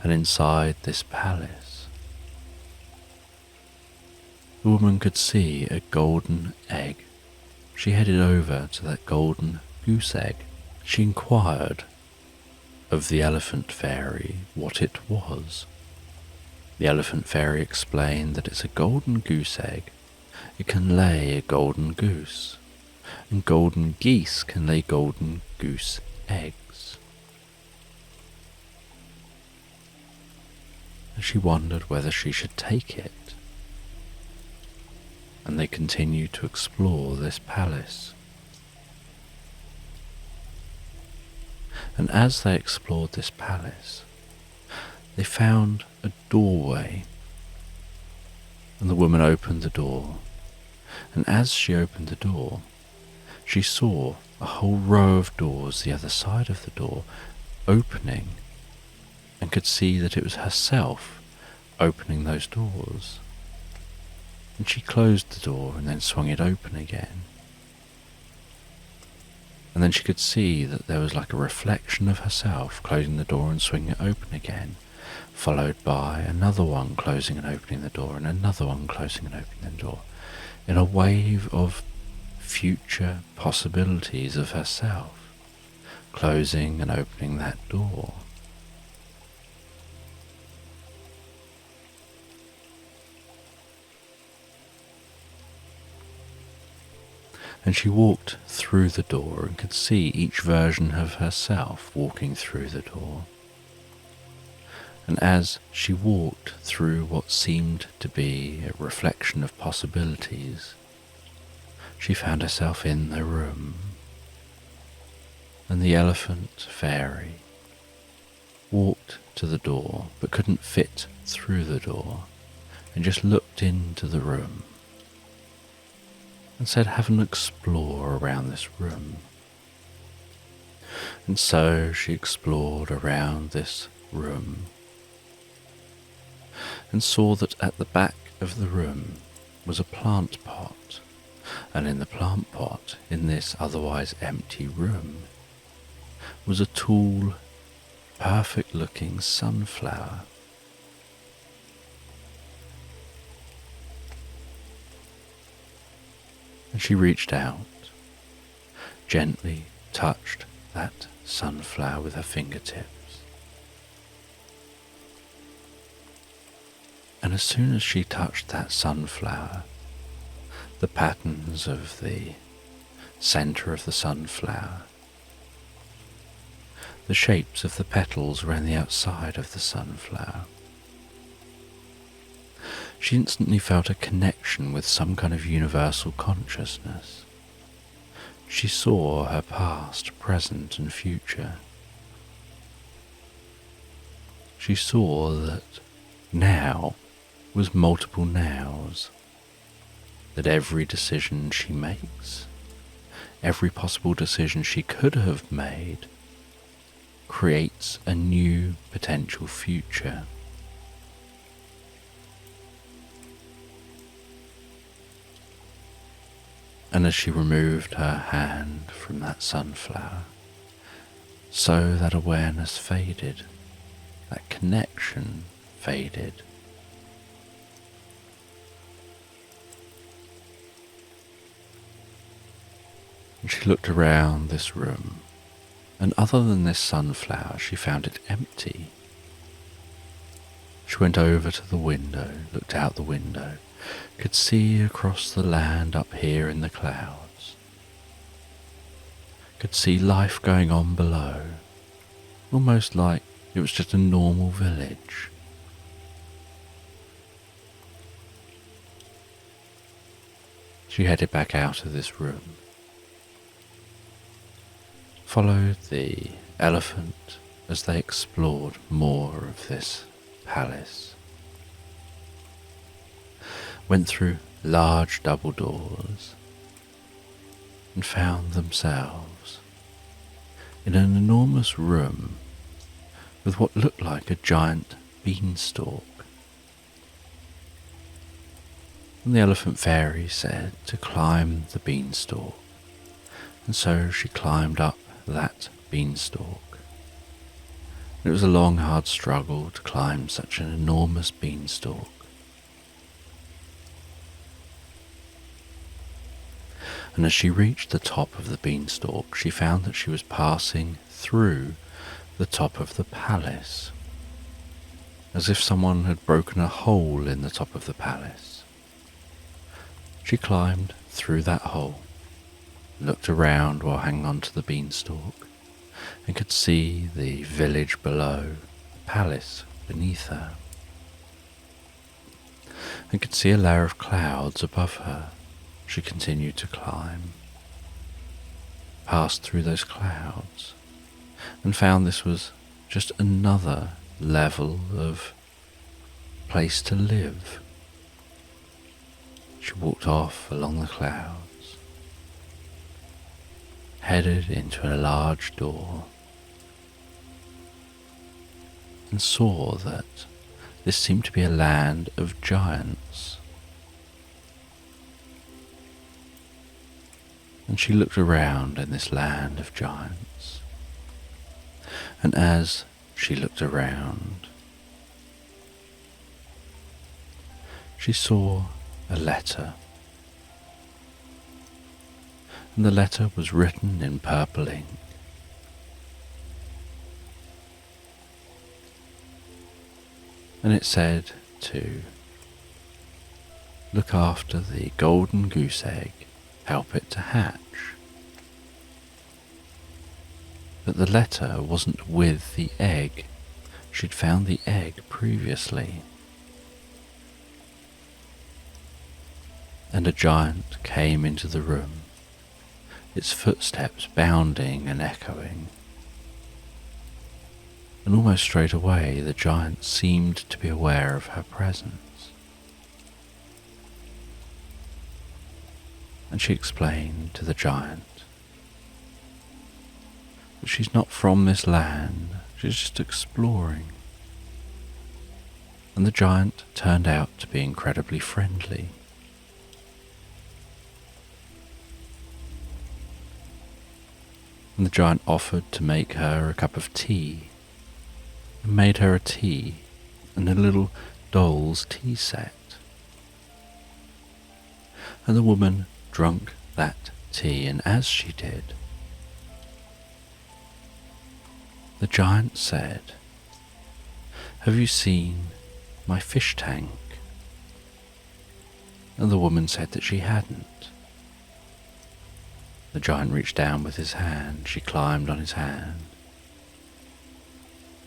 And inside this palace, the woman could see a golden egg. She headed over to that golden goose egg. She inquired of the elephant fairy what it was. The elephant fairy explained that it's a golden goose egg. It can lay a golden goose, and golden geese can lay golden goose eggs. And she wondered whether she should take it. And they continued to explore this palace. And as they explored this palace, they found a doorway, and the woman opened the door, and as she opened the door, she saw a whole row of doors the other side of the door opening, and could see that it was herself opening those doors. And she closed the door and then swung it open again. And then she could see that there was like a reflection of herself closing the door and swinging it open again, followed by another one closing and opening the door, and another one closing and opening the door, in a wave of future possibilities of herself, closing and opening that door. And she walked through the door and could see each version of herself walking through the door. And as she walked through what seemed to be a reflection of possibilities, she found herself in the room. And the elephant fairy walked to the door but couldn't fit through the door, and just looked into the room and said, "Have an explore around this room." And so she explored around this room and saw that at the back of the room was a plant pot, and in the plant pot, in this otherwise empty room, was a tall, perfect-looking sunflower. And she reached out, gently touched that sunflower with her fingertips. And as soon as she touched that sunflower, the patterns of the center of the sunflower, the shapes of the petals around the outside of the sunflower, she instantly felt a connection with some kind of universal consciousness. She saw her past, present, and future. She saw that now was multiple nows, that every decision she makes, every possible decision she could have made, creates a new potential future. And as she removed her hand from that sunflower, so that awareness faded, that connection faded. And she looked around this room, and other than this sunflower, she found it empty. She went over to the window, looked out the window, could see across the land up here in the clouds, could see life going on below, almost like it was just a normal village. She headed back out of this room, followed the elephant as they explored more of this palace, went through large double doors and found themselves in an enormous room with what looked like a giant beanstalk. And the elephant fairy said to climb the beanstalk, and so she climbed up that beanstalk. It was a long, hard struggle to climb such an enormous beanstalk. And as she reached the top of the beanstalk, she found that she was passing through the top of the palace, as if someone had broken a hole in the top of the palace. She climbed through that hole, looked around while hanging onto the beanstalk, and could see the village below, the palace beneath her, and could see a layer of clouds above her. She continued to climb, passed through those clouds, and found this was just another level of place to live. She walked off along the clouds, headed into a large door, and saw that this seemed to be a land of giants. And she looked around in this land of giants, and as she looked around, she saw a letter, and the letter was written in purple ink. And it said to look after the golden goose egg, help it to hatch. But the letter wasn't with the egg. She'd found the egg previously. And a giant came into the room, its footsteps bounding and echoing. And almost straight away the giant seemed to be aware of her presence. And she explained to the giant that she's not from this land, she's just exploring. And the giant turned out to be incredibly friendly. And the giant offered to make her a cup of tea, and made her a tea and a little doll's tea set. And the woman drank that tea, and as she did, the giant said, "Have you seen my fish tank?" And the woman said that she hadn't. The giant reached down with his hand, she climbed on his hand,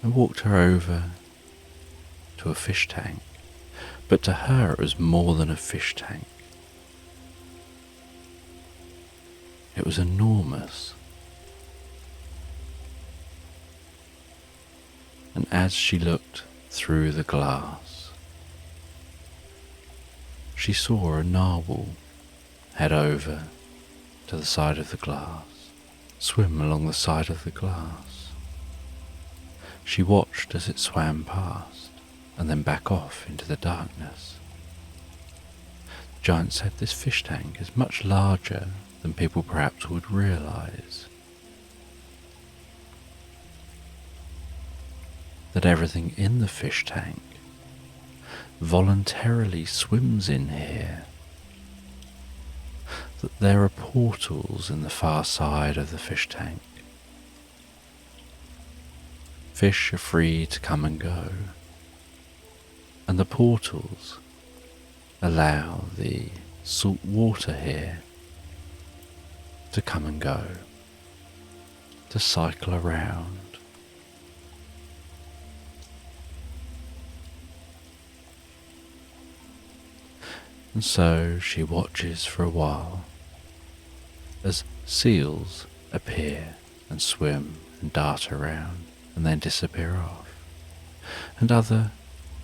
and walked her over to a fish tank. But to her it was more than a fish tank. It was enormous. And as she looked through the glass, she saw a narwhal head over to the side of the glass, swim along the side of the glass. She watched as it swam past, and then back off into the darkness. The giant said this fish tank is much larger than people perhaps would realize. That everything in the fish tank voluntarily swims in here. that there are portals in the far side of the fish tank. Fish are free to come and go, and the portals allow the salt water here to come and go, to cycle around. And so she watches for a while as seals appear and swim and dart around and then disappear off, and other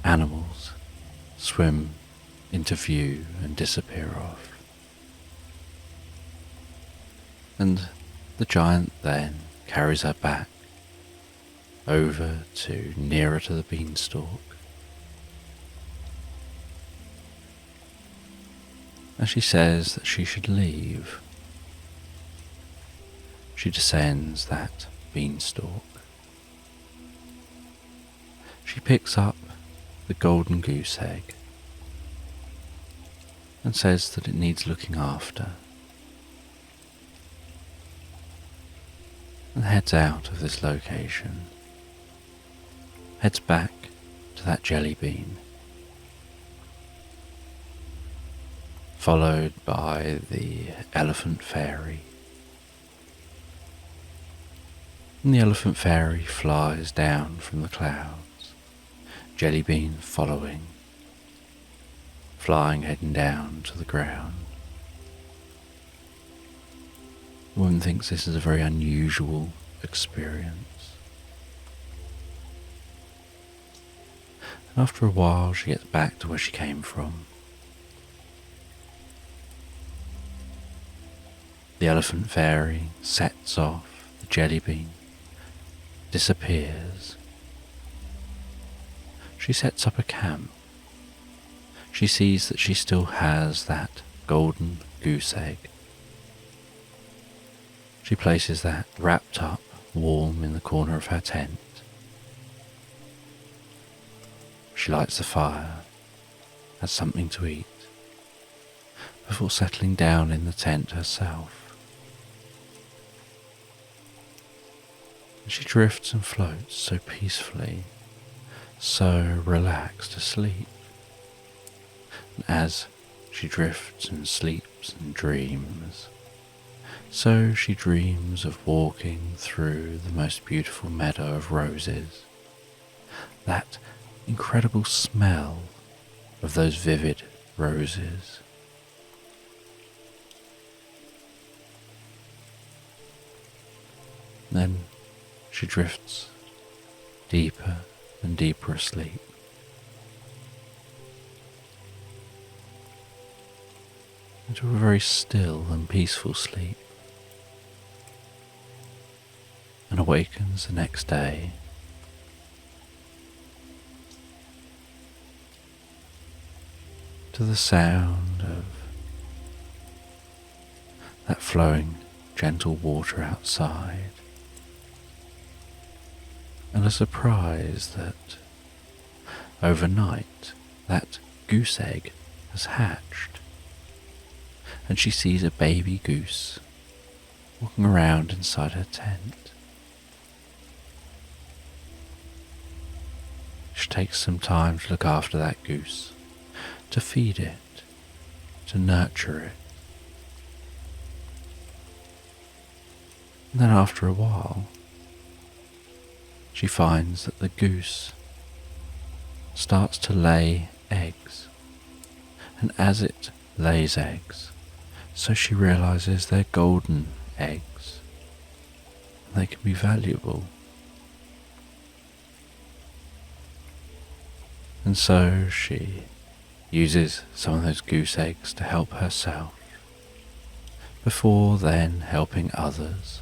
animals swim into view and disappear off. And the giant then carries her back over to nearer to the beanstalk, and she says that she should leave. She descends that beanstalk. She picks up the golden goose egg and says that it needs looking after, and heads out of this location, heads back to that jelly bean, followed by the elephant fairy. And the elephant fairy flies down from the clouds, Jellybean following, flying heading down to the ground. The woman thinks this is a very unusual experience. And after a while she gets back to where she came from. The elephant fairy sets off, the jellybean disappears. She sets up a camp. She sees that she still has that golden goose egg. She places that wrapped up, warm in the corner of her tent. She lights the fire, has something to eat, before settling down in the tent herself. And she drifts and floats so peacefully, so relaxed asleep. And as she drifts and sleeps and dreams, so she dreams of walking through the most beautiful meadow of roses, that incredible smell of those vivid roses. Then she drifts deeper and deeper asleep. Into a very still and peaceful sleep, and awakens the next day to the sound of that flowing gentle water outside, and a surprise that overnight that goose egg has hatched, and she sees a baby goose walking around inside her tent. She takes some time to look after that goose, to feed it, to nurture it. And then after a while, she finds that the goose starts to lay eggs, and as it lays eggs, so she realizes they're golden eggs, and they can be valuable. And so she uses some of those goose eggs to help herself, before then helping others,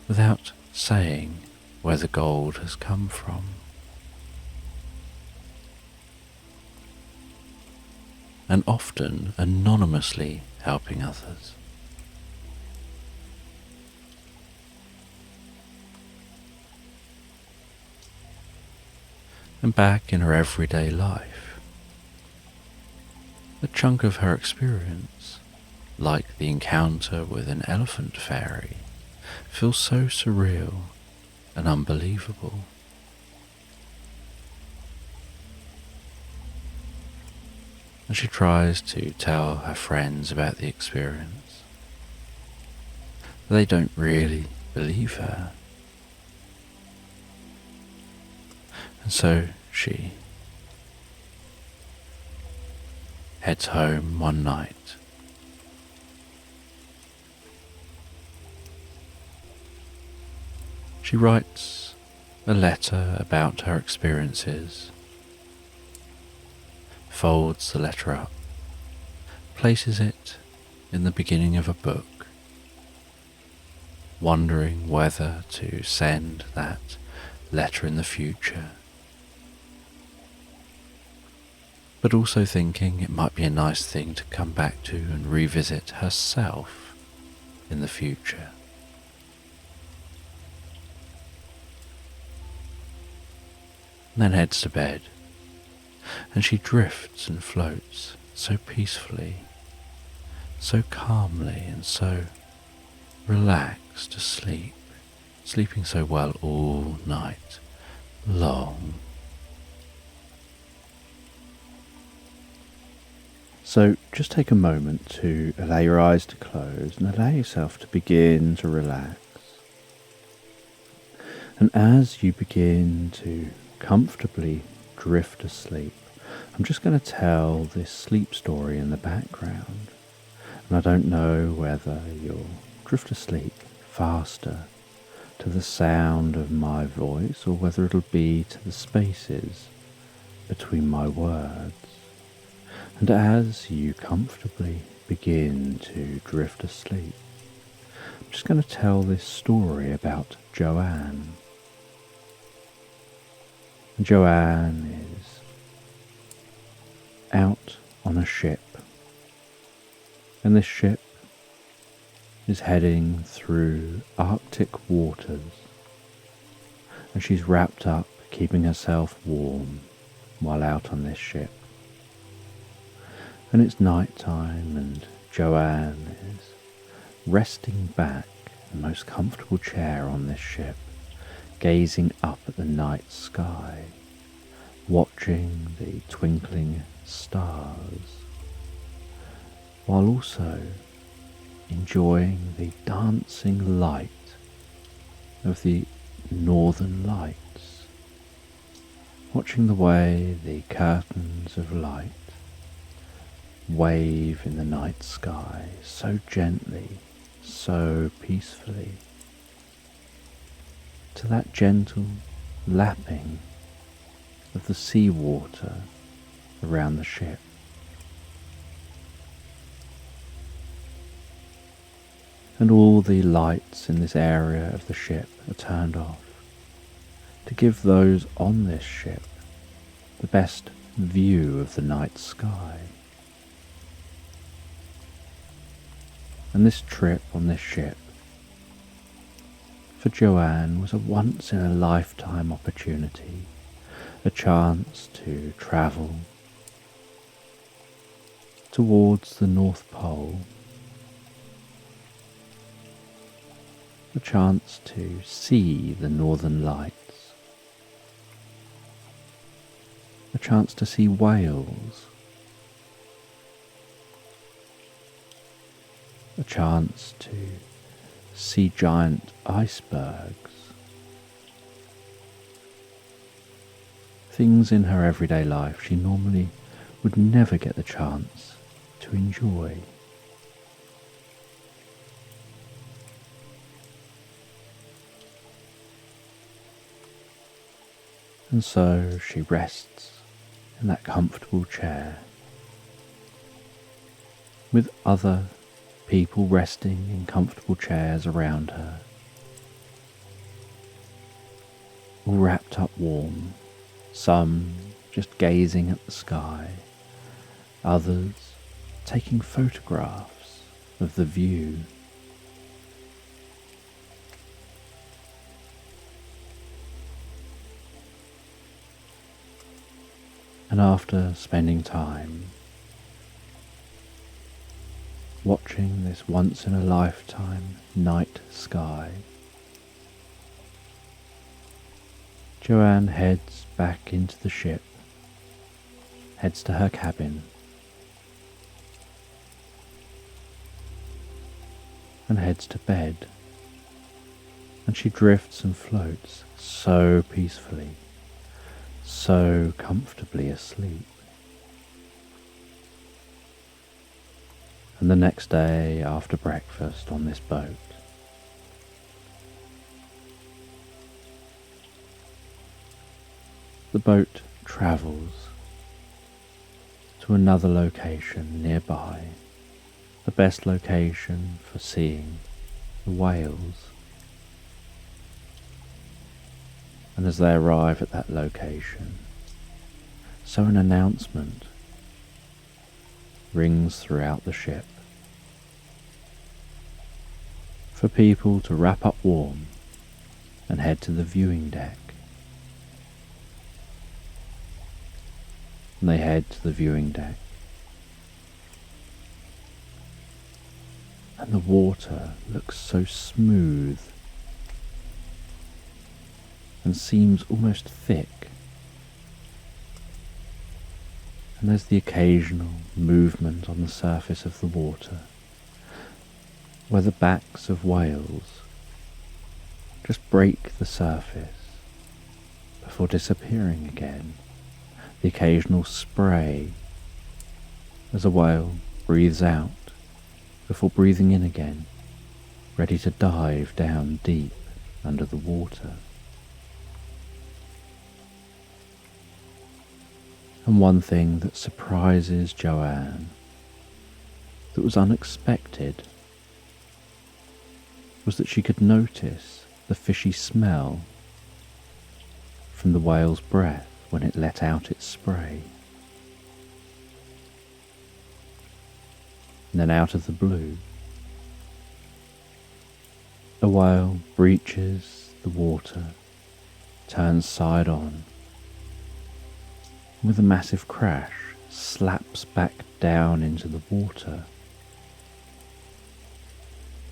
without saying where the gold has come from. And often anonymously helping others. And back in her everyday life, a chunk of her experience, like the encounter with an elephant fairy, feels so surreal and unbelievable. And she tries to tell her friends about the experience. They don't really believe her. And so she heads home one night. She writes a letter about her experiences, folds the letter up, places it in the beginning of a book, wondering whether to send that letter in the future, but also thinking it might be a nice thing to come back to and revisit herself in the future. And then heads to bed, and she drifts and floats so peacefully, so calmly and so relaxed asleep, sleeping so well all night long. So just take a moment to allow your eyes to close and allow yourself to begin to relax. And as you begin to comfortably drift asleep, I'm just going to tell this sleep story in the background. And I don't know whether you'll drift asleep faster to the sound of my voice or whether it'll be to the spaces between my words. And as you comfortably begin to drift asleep, I'm just going to tell this story about Joanne. Joanne is out on a ship, and this ship is heading through Arctic waters, and she's wrapped up keeping herself warm while out on this ship. And it's night time, and Joanne is resting back in the most comfortable chair on this ship, gazing up at the night sky, watching the twinkling stars, while also enjoying the dancing light of the northern lights, watching the way the curtains of light wave in the night sky so gently, so peacefully, to that gentle lapping of the seawater around the ship. And all the lights in this area of the ship are turned off to give those on this ship the best view of the night sky. And this trip on this ship for Joanne was a once-in-a-lifetime opportunity, a chance to travel towards the North Pole, a chance to see the Northern Lights, a chance to see whales, a chance to see giant icebergs, things in her everyday life she normally would never get the chance to enjoy. And so she rests in that comfortable chair with other people resting in comfortable chairs around her, all wrapped up warm, some just gazing at the sky, others taking photographs of the view. And after spending time watching this once-in-a-lifetime night sky, Joanne heads back into the ship, heads to her cabin, and heads to bed, and she drifts and floats so peacefully, so comfortably asleep. And the next day after breakfast on this boat, the boat travels to another location nearby, the best location for seeing the whales. And as they arrive at that location, so an announcement rings throughout the ship for people to wrap up warm and head to the viewing deck. And they head to the viewing deck, and the water looks so smooth and seems almost thick, and there's the occasional movement on the surface of the water where the backs of whales just break the surface before disappearing again. The occasional spray as a whale breathes out before breathing in again, ready to dive down deep under the water. And one thing that surprises Joanne, that was unexpected, was that she could notice the fishy smell from the whale's breath when it let out its spray. And then out of the blue, a whale breaches the water, turns side on, and with a massive crash slaps back down into the water,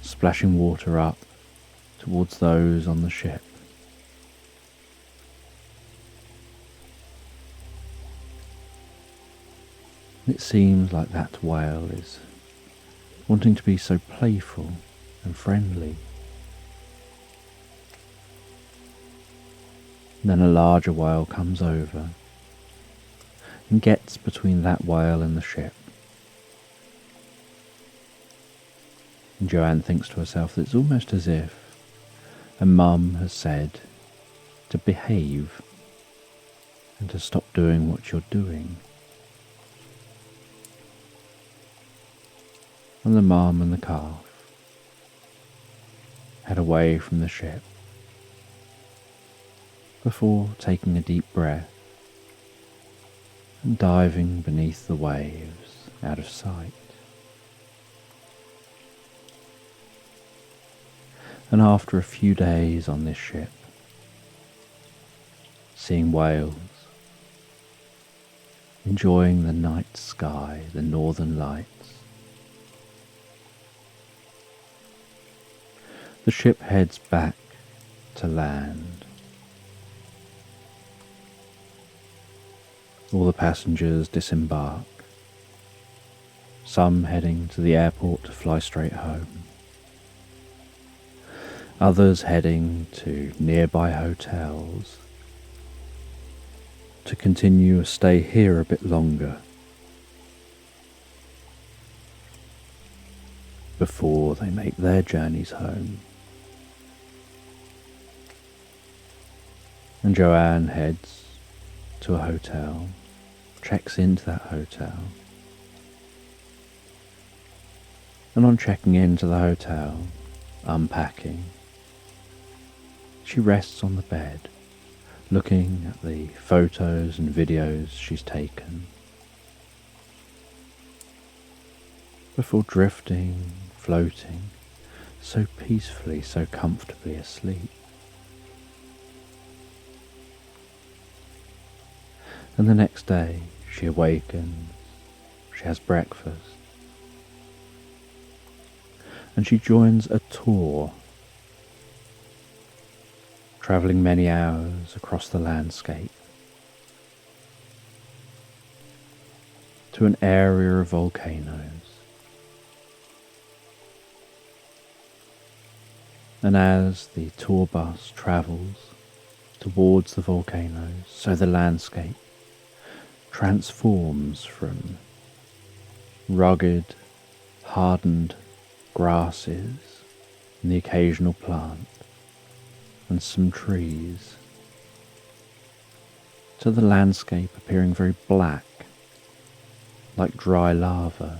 splashing water up towards those on the ship. It seems like that whale is wanting to be so playful and friendly. And then a larger whale comes over and gets between that whale and the ship. And Joanne thinks to herself that it's almost as if a mum has said to behave and to stop doing what you're doing. And the mum and the calf head away from the ship before taking a deep breath and diving beneath the waves out of sight. And after a few days on this ship, seeing whales, enjoying the night sky, the northern lights, the ship heads back to land. All the passengers disembark, some heading to the airport to fly straight home, others heading to nearby hotels to continue a stay here a bit longer before they make their journeys home. And Joanne heads to a hotel, checks into that hotel, and on checking into the hotel, unpacking, she rests on the bed, looking at the photos and videos she's taken, before drifting, floating, so peacefully, so comfortably asleep. And the next day she awakens, she has breakfast, and she joins a tour, travelling many hours across the landscape to an area of volcanoes. And as the tour bus travels towards the volcanoes, so the landscape transforms from rugged, hardened grasses and the occasional plant and some trees to the landscape appearing very black, like dry lava,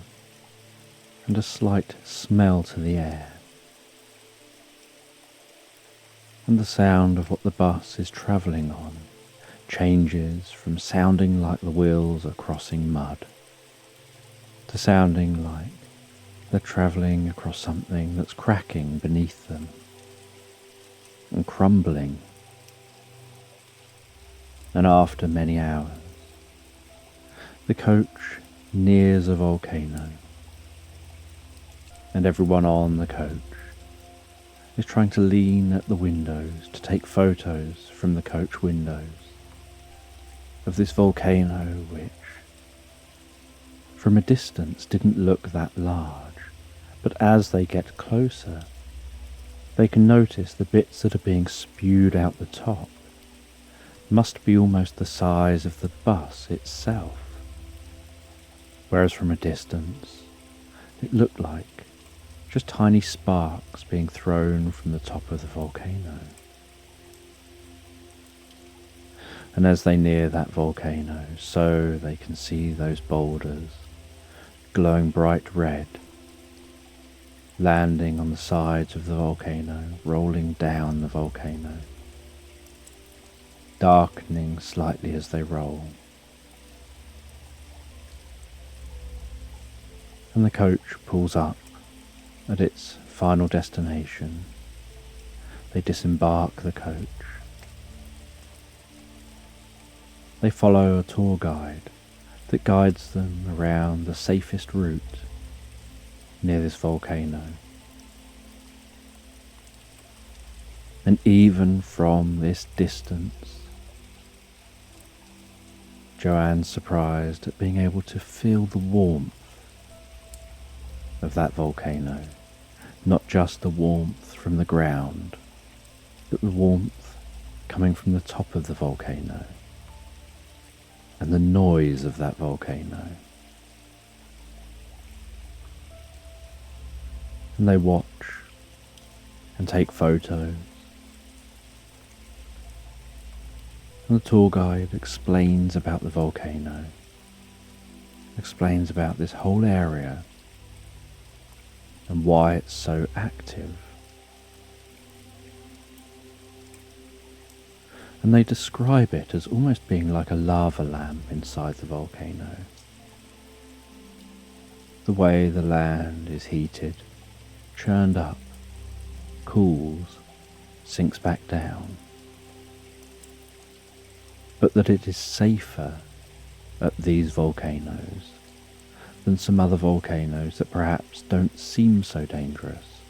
and a slight smell to the air. And the sound of what the bus is travelling on changes from sounding like the wheels are crossing mud to sounding like they're travelling across something that's cracking beneath them and crumbling. And after many hours, the coach nears a volcano, and everyone on the coach is trying to lean at the windows to take photos from the coach windows of this volcano which, from a distance, didn't look that large, but as they get closer, they can notice the bits that are being spewed out the top must be almost the size of the bus itself, whereas from a distance it looked like just tiny sparks being thrown from the top of the volcano. And as they near that volcano, so they can see those boulders glowing bright red, landing on the sides of the volcano, rolling down the volcano, darkening slightly as they roll. And the coach pulls up at its final destination. They disembark the coach. They follow a tour guide that guides them around the safest route near this volcano. And even from this distance, Joanne's surprised at being able to feel the warmth of that volcano, not just the warmth from the ground, but the warmth coming from the top of the volcano and the noise of that volcano. And they watch and take photos, and the tour guide explains about the volcano, explains about this whole area and why it's so active. And they describe it as almost being like a lava lamp inside the volcano. The way the land is heated, churned up, cools, sinks back down. But that it is safer at these volcanoes than some other volcanoes that perhaps don't seem so dangerous.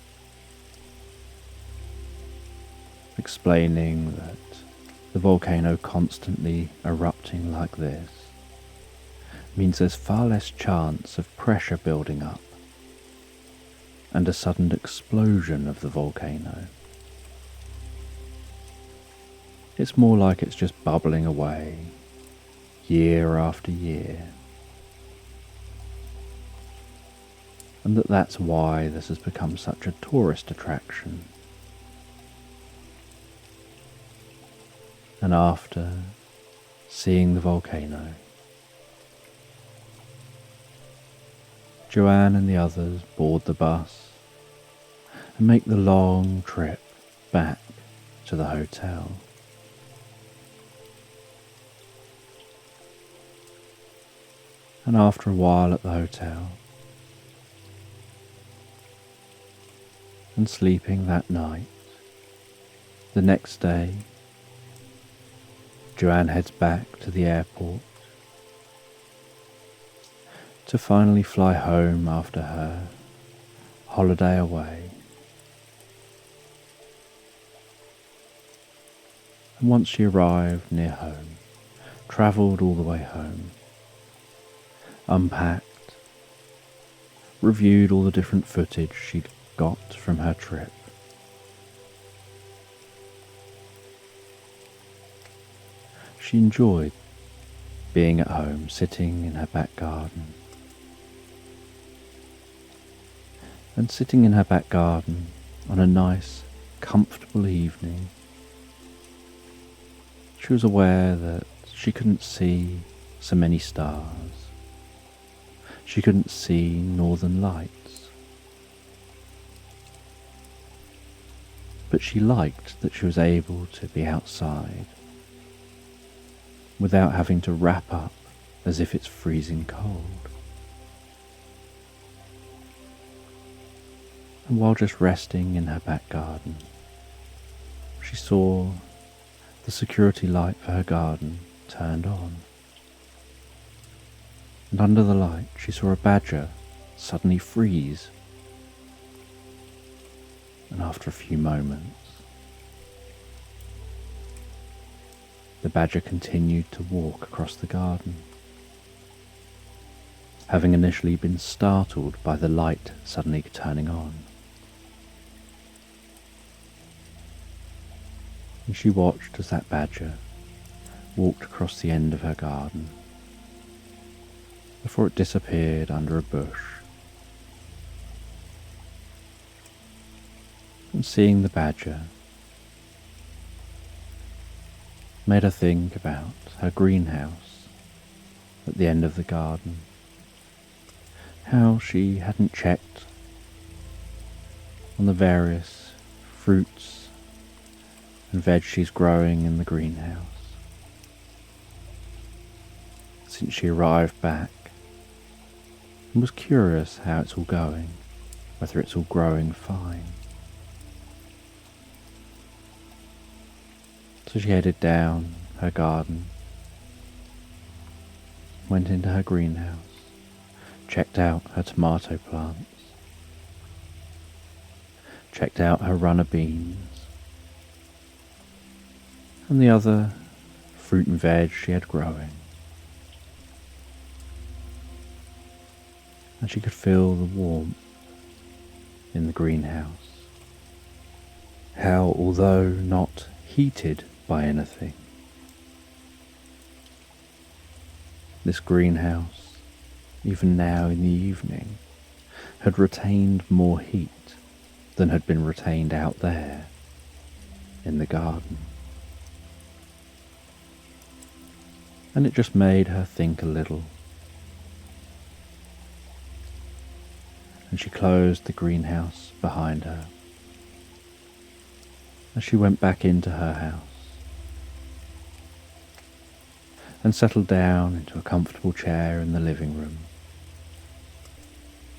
Explaining that the volcano constantly erupting like this means there's far less chance of pressure building up and a sudden explosion of the volcano. It's more like it's just bubbling away year after year. And that's why this has become such a tourist attraction. And after seeing the volcano, Joanne and the others board the bus and make the long trip back to the hotel. And after a while at the hotel, and sleeping that night, the next day, Joanne heads back to the airport to finally fly home after her holiday away. And once she arrived near home, travelled all the way home, unpacked, reviewed all the different footage she'd got from her trip. She enjoyed being at home, sitting in her back garden. And sitting in her back garden on a nice, comfortable evening, she was aware that she couldn't see so many stars. She couldn't see northern lights. But she liked that she was able to be outside without having to wrap up as if it's freezing cold. And while just resting in her back garden, she saw the security light for her garden turned on. And under the light she saw a badger suddenly freeze. And after a few moments, the badger continued to walk across the garden, having initially been startled by the light suddenly turning on. And she watched as that badger walked across the end of her garden before it disappeared under a bush. And seeing the badger made her think about her greenhouse at the end of the garden, how she hadn't checked on the various fruits and veg she's growing in the greenhouse since she arrived back, and was curious how it's all going, whether it's all growing fine. So she headed down her garden, went into her greenhouse, checked out her tomato plants, checked out her runner beans, and the other fruit and veg she had growing. And she could feel the warmth in the greenhouse. How, although not heated by anything, this greenhouse, even now in the evening, had retained more heat than had been retained out there in the garden. And it just made her think a little. And she closed the greenhouse behind her as she went back into her house and settled down into a comfortable chair in the living room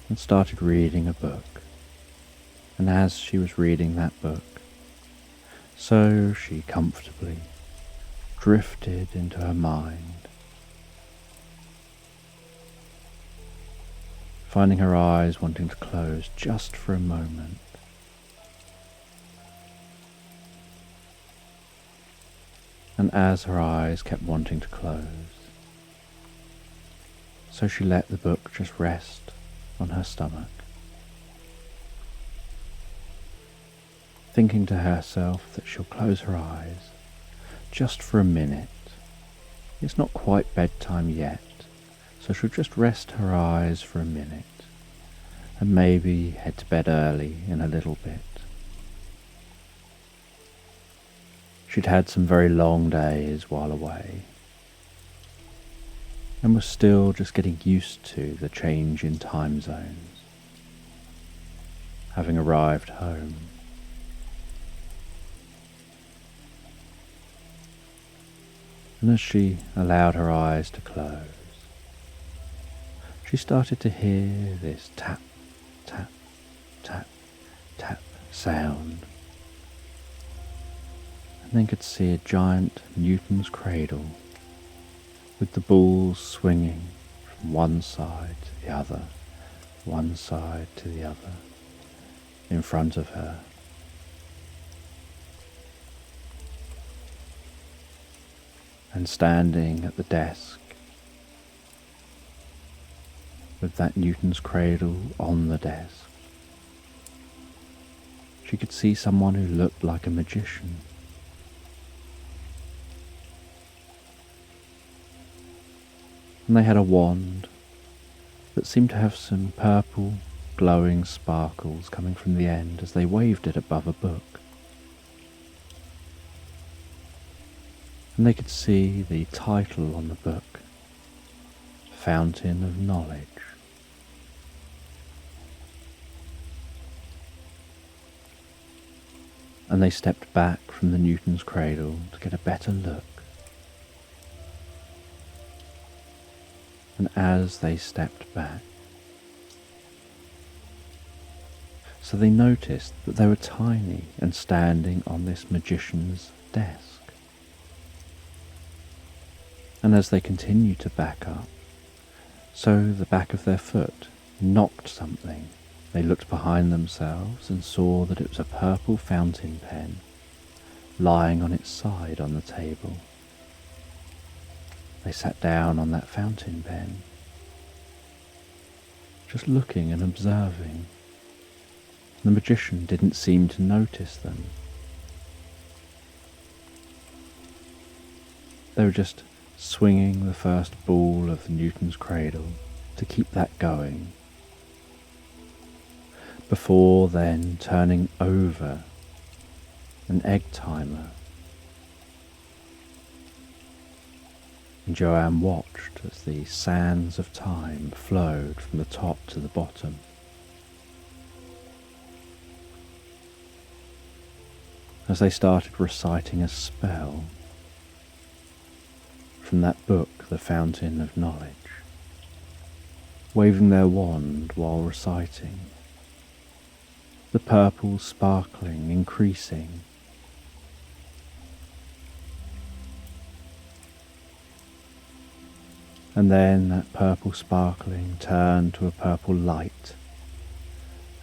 and started reading a book. And as she was reading that book, so she comfortably drifted into her mind, finding her eyes wanting to close just for a moment. And as her eyes kept wanting to close, so she let the book just rest on her stomach, thinking to herself that she'll close her eyes just for a minute. It's not quite bedtime yet, so she'll just rest her eyes for a minute and maybe head to bed early in a little bit. She'd had some very long days while away and was still just getting used to the change in time zones, having arrived home. And as she allowed her eyes to close, she started to hear this tap, tap, tap, tap sound, and then could see a giant Newton's cradle with the balls swinging from one side to the other, one side to the other, in front of her. And standing at the desk with that Newton's cradle on the desk, she could see someone who looked like a magician. And they had a wand that seemed to have some purple glowing sparkles coming from the end as they waved it above a book. And they could see the title on the book, Fountain of Knowledge. And they stepped back from the Newton's cradle to get a better look. And as they stepped back, so they noticed that they were tiny and standing on this magician's desk. And as they continued to back up, so the back of their foot knocked something. They looked behind themselves and saw that it was a purple fountain pen lying on its side on the table. They sat down on that fountain pen, just looking and observing. The magician didn't seem to notice them. They were just swinging the first ball of Newton's cradle to keep that going, before then turning over an egg timer. And Joanne watched as the sands of time flowed from the top to the bottom. As they started reciting a spell from that book, The Fountain of Knowledge, waving their wand while reciting, the purple sparkling increasing. And then that purple sparkling turned to a purple light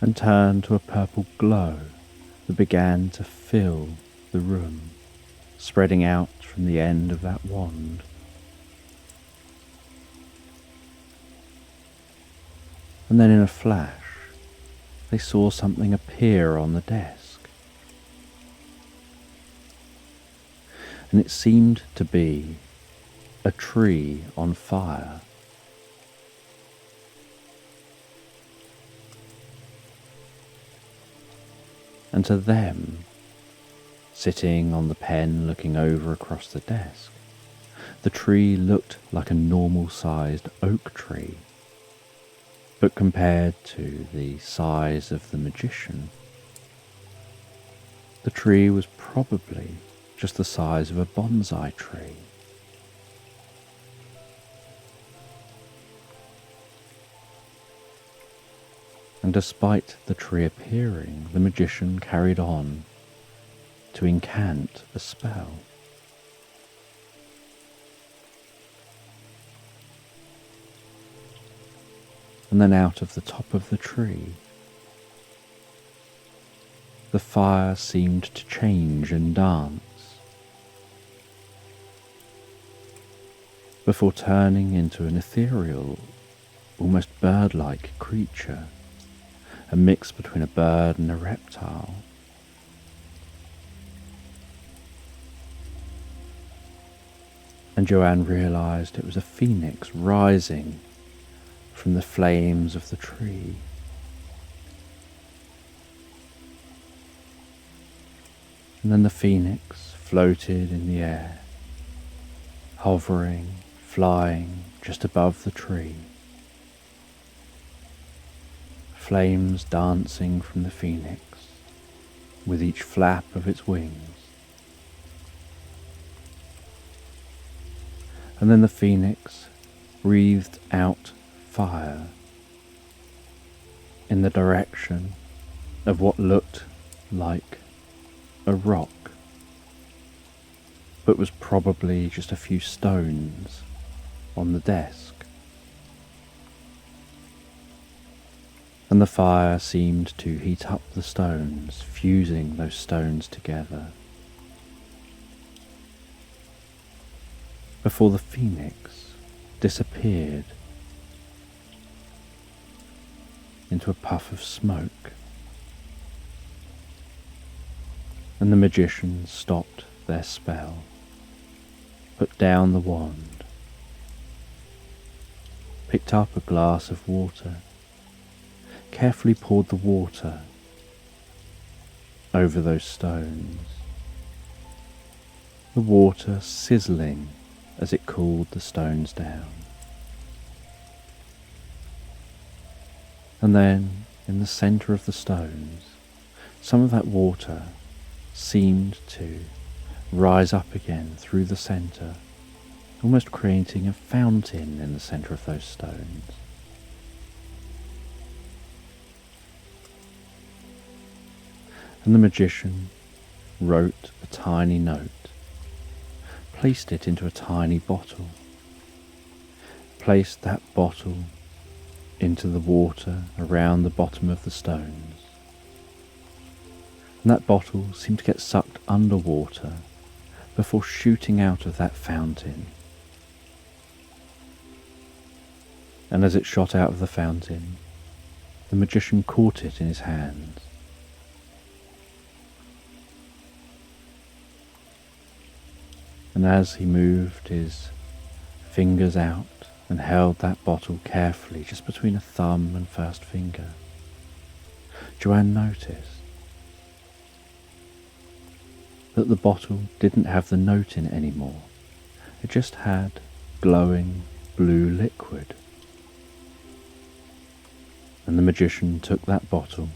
and turned to a purple glow that began to fill the room, spreading out from the end of that wand. And then in a flash, they saw something appear on the desk. And it seemed to be a tree on fire. And to them, sitting on the pen looking over across the desk, the tree looked like a normal-sized oak tree. But compared to the size of the magician, the tree was probably just the size of a bonsai tree. And despite the tree appearing, the magician carried on to incant a spell. And then out of the top of the tree, the fire seemed to change and dance, before turning into an ethereal, almost bird-like creature, a mix between a bird and a reptile. And Joanne realized it was a phoenix rising from the flames of the tree. And then the phoenix floated in the air, hovering, flying just above the tree. Flames dancing from the phoenix with each flap of its wings. And then the phoenix breathed out fire in the direction of what looked like a rock, but was probably just a few stones on the desk. and the fire seemed to heat up the stones, fusing those stones together. Before the phoenix disappeared into a puff of smoke, and the magicians stopped their spell, put down the wand, picked up a glass of water, carefully poured the water over those stones, the water sizzling as it cooled the stones down. And then, in the centre of the stones, some of that water seemed to rise up again through the centre, almost creating a fountain in the centre of those stones. And the magician wrote a tiny note, placed it into a tiny bottle, placed that bottle into the water around the bottom of the stones. And that bottle seemed to get sucked underwater before shooting out of that fountain. And as it shot out of the fountain, the magician caught it in his hands. And as he moved his fingers out and held that bottle carefully just between a thumb and first finger, Joanne noticed that the bottle didn't have the note in it anymore. It just had glowing blue liquid. And the magician took that bottle,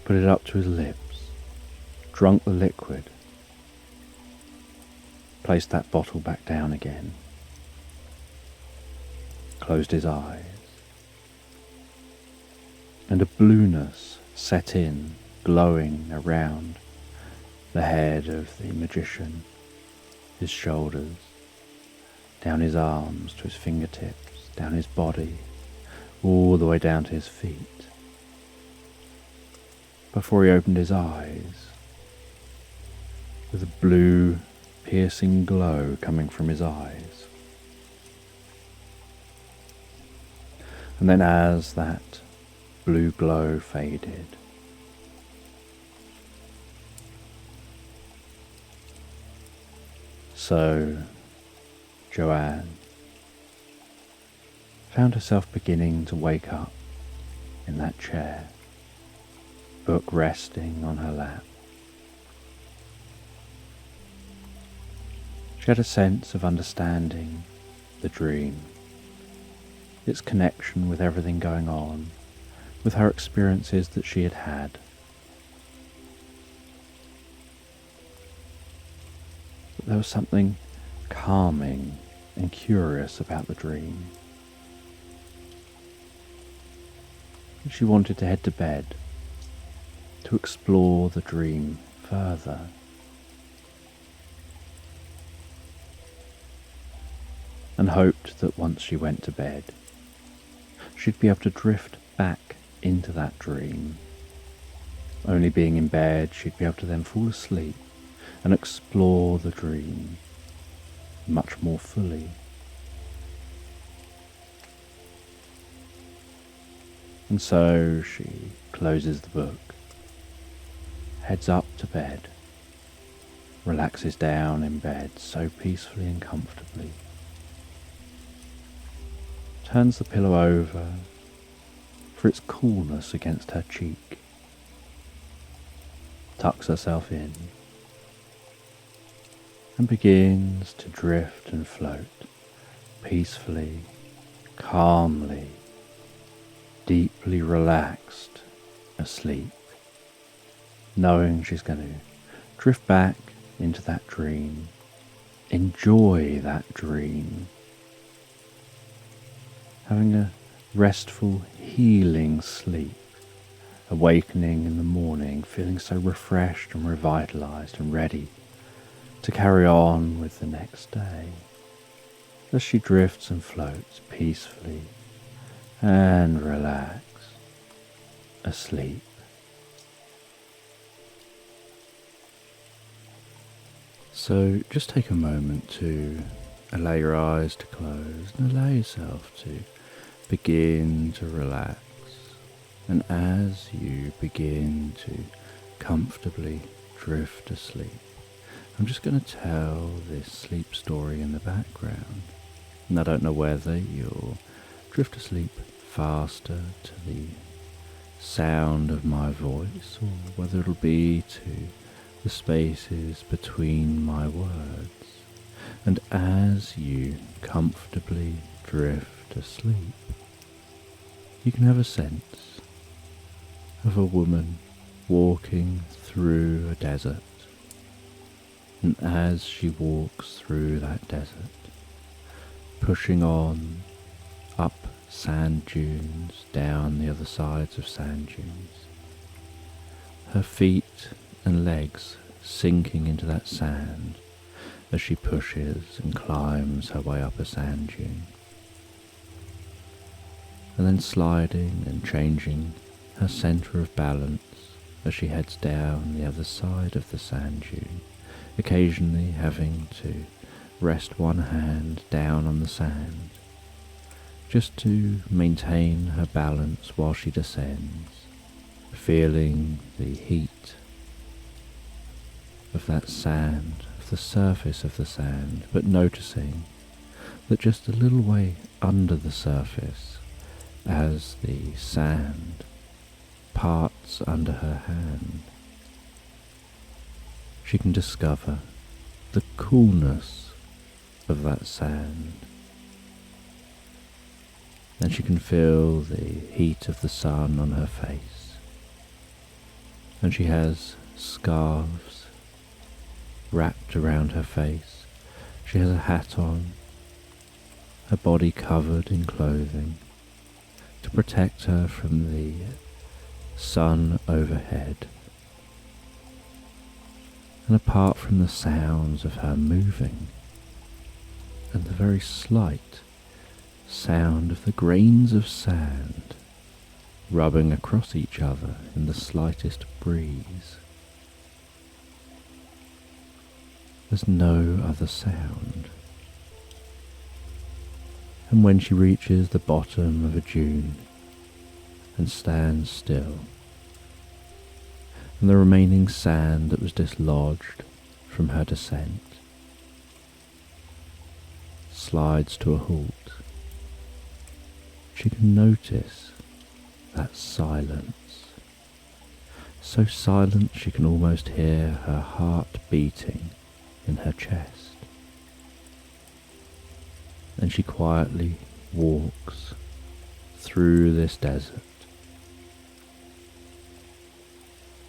put it up to his lips, drank the liquid, placed that bottle back down again, closed his eyes, and a blueness set in, glowing around the head of the magician, his shoulders, down his arms to his fingertips, down his body, all the way down to his feet. Before he opened his eyes, with a blue piercing glow coming from his eyes. And then as that blue glow faded, so Joanne found herself beginning to wake up in that chair, book resting on her lap. She had a sense of understanding the dream, its connection with everything going on, with her experiences that she had had. But there was something calming and curious about the dream. She wanted to head to bed, to explore the dream further. And hoped that once she went to bed, she'd be able to drift back into that dream. Only being in bed, she'd be able to then fall asleep and explore the dream much more fully. And so she closes the book, heads up to bed, relaxes down in bed so peacefully and comfortably, turns the pillow over for its coolness against her cheek, tucks herself in, and begins to drift and float peacefully, calmly, deeply relaxed asleep, knowing she's going to drift back into that dream, enjoy that dream, having a restful, healing sleep, awakening in the morning, feeling so refreshed and revitalized and ready to carry on with the next day, as she drifts and floats peacefully and relaxed asleep. So just take a moment to allow your eyes to close and allow yourself to begin to relax. And as you begin to comfortably drift asleep, I'm just going to tell this sleep story in the background. And I don't know whether you'll drift asleep faster to the sound of my voice or whether it'll be to the spaces between my words. And as you comfortably drift asleep, you can have a sense of a woman walking through a desert. And as she walks through that desert, pushing on up sand dunes, down the other sides of sand dunes, her feet and legs sinking into that sand as she pushes and climbs her way up a sand dune, and then sliding and changing her centre of balance as she heads down the other side of the sand dune, occasionally having to rest one hand down on the sand just to maintain her balance while she descends, feeling the heat of that sand, of the surface of the sand, but noticing that just a little way under the surface, as the sand parts under her hand, she can discover the coolness of that sand. And she can feel the heat of the sun on her face. And she has scarves wrapped around her face. She has a hat on, her body covered in clothing to protect her from the sun overhead. And apart from the sounds of her moving and the very slight sound of the grains of sand rubbing across each other in the slightest breeze, there's no other sound. And when she reaches the bottom of a dune and stands still, and the remaining sand that was dislodged from her descent slides to a halt, she can notice that silence, so silent she can almost hear her heart beating in her chest. And she quietly walks through this desert,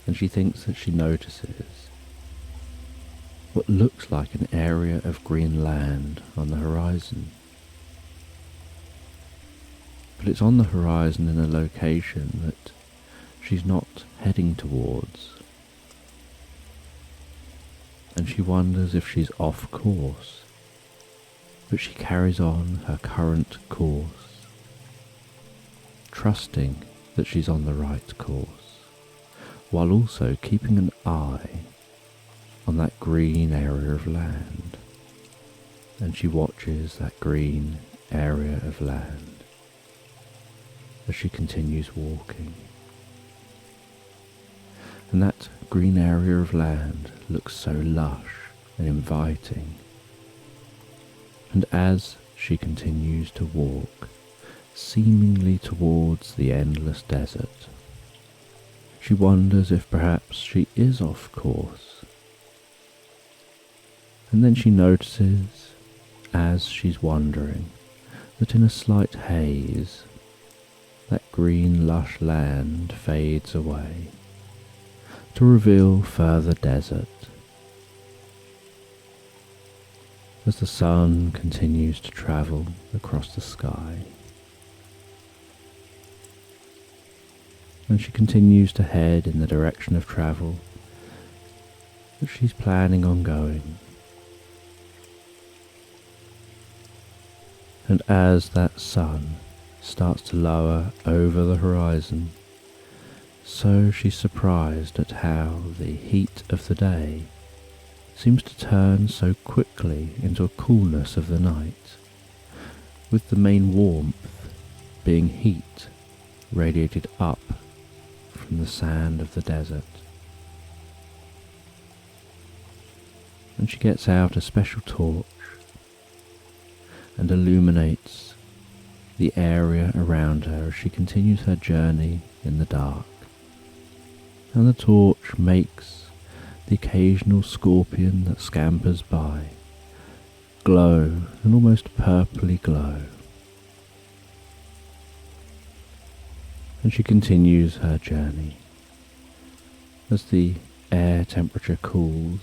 and she thinks that she notices what looks like an area of green land on the horizon. But it's on the horizon in a location that she's not heading towards, and she wonders if she's off course, but she carries on her current course, trusting that she's on the right course, while also keeping an eye on that green area of land. And she watches that green area of land as she continues walking. And that green area of land looks so lush and inviting. And as she continues to walk, seemingly towards the endless desert, she wonders if perhaps she is off course. And then she notices, as she's wondering, that in a slight haze, that green lush land fades away to reveal further desert. As the sun continues to travel across the sky, and she continues to head in the direction of travel that she's planning on going. And as that sun starts to lower over the horizon, So she's surprised at how the heat of the day seems to turn so quickly into a coolness of the night, with the main warmth being heat radiated up from the sand of the desert. And she gets out a special torch and illuminates the area around her as she continues her journey in the dark. And the torch makes the occasional scorpion that scampers by glow an almost purpley glow. And she continues her journey as the air temperature cools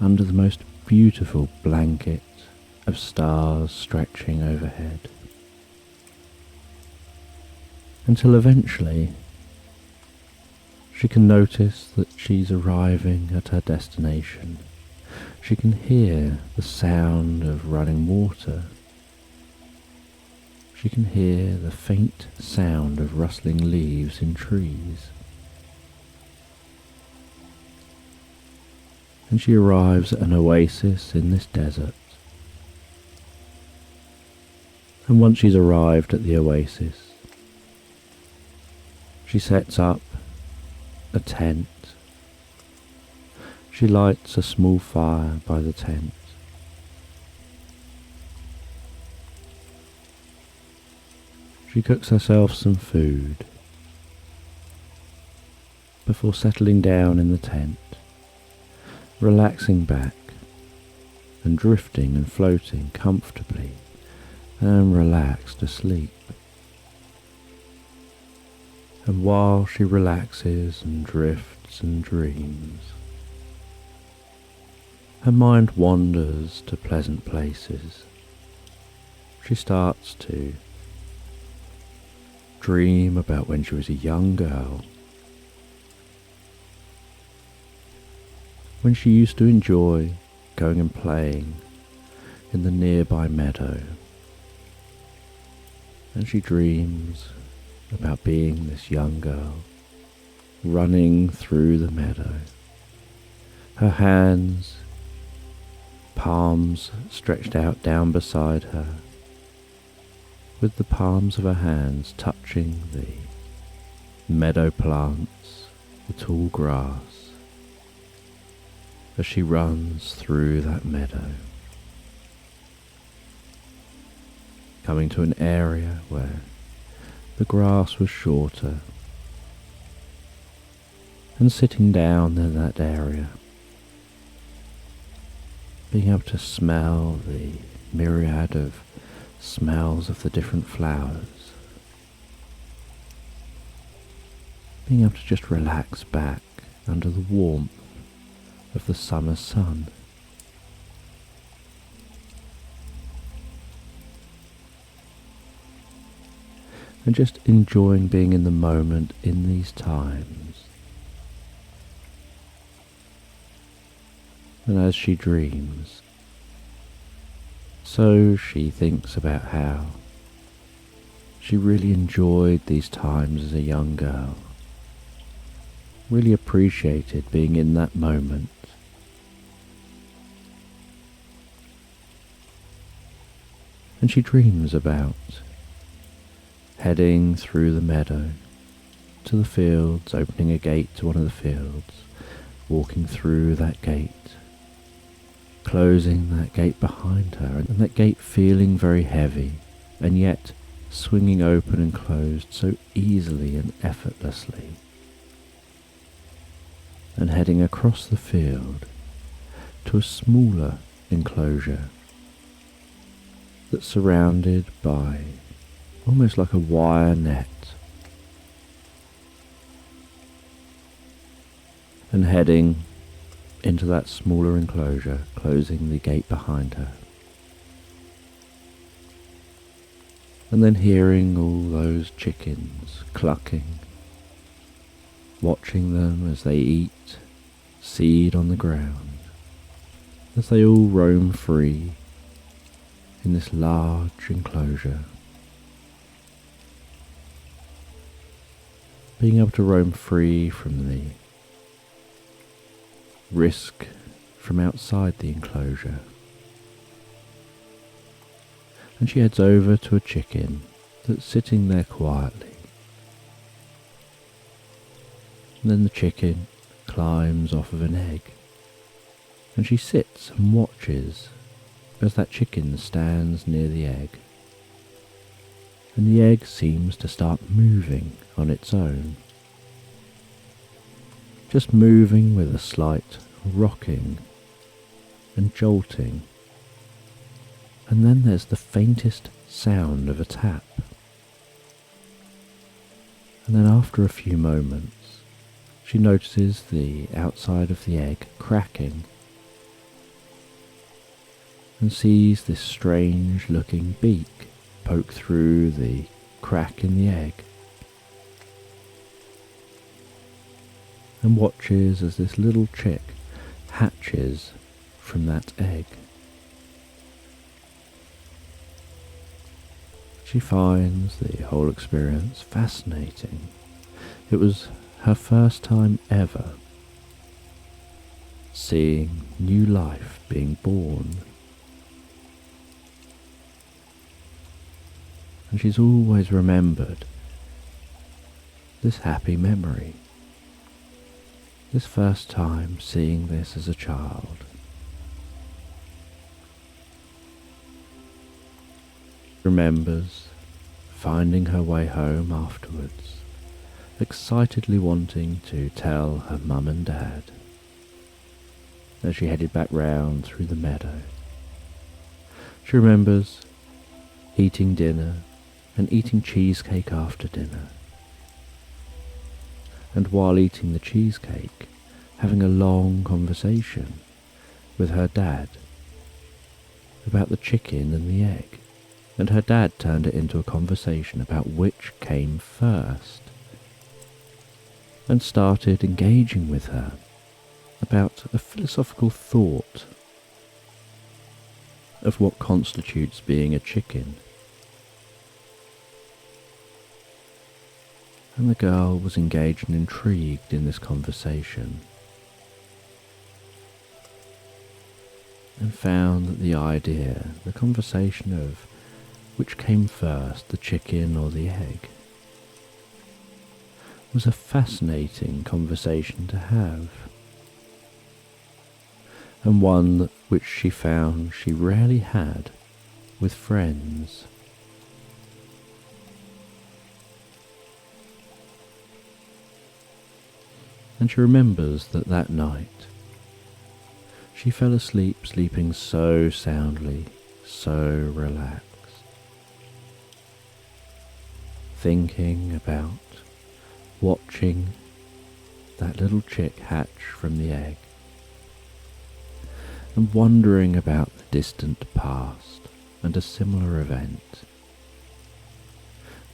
under the most beautiful blanket of stars stretching overhead, until eventually she can notice that she's arriving at her destination. She can hear the sound of running water. She can hear the faint sound of rustling leaves in trees. And she arrives at an oasis in this desert. And once she's arrived at the oasis, she sets up a tent. She lights a small fire by the tent. She cooks herself some food before settling down in the tent, relaxing back and drifting and floating comfortably and relaxed asleep. And while she relaxes and drifts and dreams, her mind wanders to pleasant places. She starts to dream about when she was a young girl, when she used to enjoy going and playing in the nearby meadow. And she dreams about being this young girl running through the meadow, her hands, palms stretched out down beside her, with the palms of her hands touching the meadow plants, the tall grass, as she runs through that meadow, coming to an area where the grass was shorter, and sitting down in that area, being able to smell the myriad of smells of the different flowers, being able to just relax back under the warmth of the summer sun. And just enjoying being in the moment in these times. And as she dreams, so she thinks about how she really enjoyed these times as a young girl, really appreciated being in that moment. And she dreams about heading through the meadow to the fields, opening a gate to one of the fields, walking through that gate, closing that gate behind her, and that gate feeling very heavy, and yet swinging open and closed so easily and effortlessly, and heading across the field to a smaller enclosure that's surrounded by almost like a wire net, and heading into that smaller enclosure, closing the gate behind her. And then hearing all those chickens clucking, watching them as they eat seed on the ground, as they all roam free in this large enclosure. being able to roam free from the risk from outside the enclosure. And she heads over to a chicken that's sitting there quietly. And then the chicken climbs off of an egg, and she sits and watches as that chicken stands near the egg. And the egg seems to start moving on its own, just moving with a slight rocking and jolting. And then there's the faintest sound of a tap. And then after a few moments, she notices the outside of the egg cracking and sees this strange looking beak poke through the crack in the egg, and watches as this little chick hatches from that egg. She finds the whole experience fascinating. It was her first time ever seeing new life being born. And she's always remembered this happy memory, this first time seeing this as a child. Remembers finding her way home afterwards, excitedly wanting to tell her mum and dad as she headed back round through the meadow. She remembers eating dinner and eating cheesecake after dinner, and while eating the cheesecake, having a long conversation with her dad about the chicken and the egg, and her dad turned it into a conversation about which came first, and started engaging with her about a philosophical thought of what constitutes being a chicken. And the girl was engaged and intrigued in this conversation, and found that the conversation of which came first, the chicken or the egg, was a fascinating conversation to have, and one which she found she rarely had with friends. And she remembers that night she fell asleep, sleeping so soundly, so relaxed, thinking about watching that little chick hatch from the egg, and wondering about the distant past and a similar event,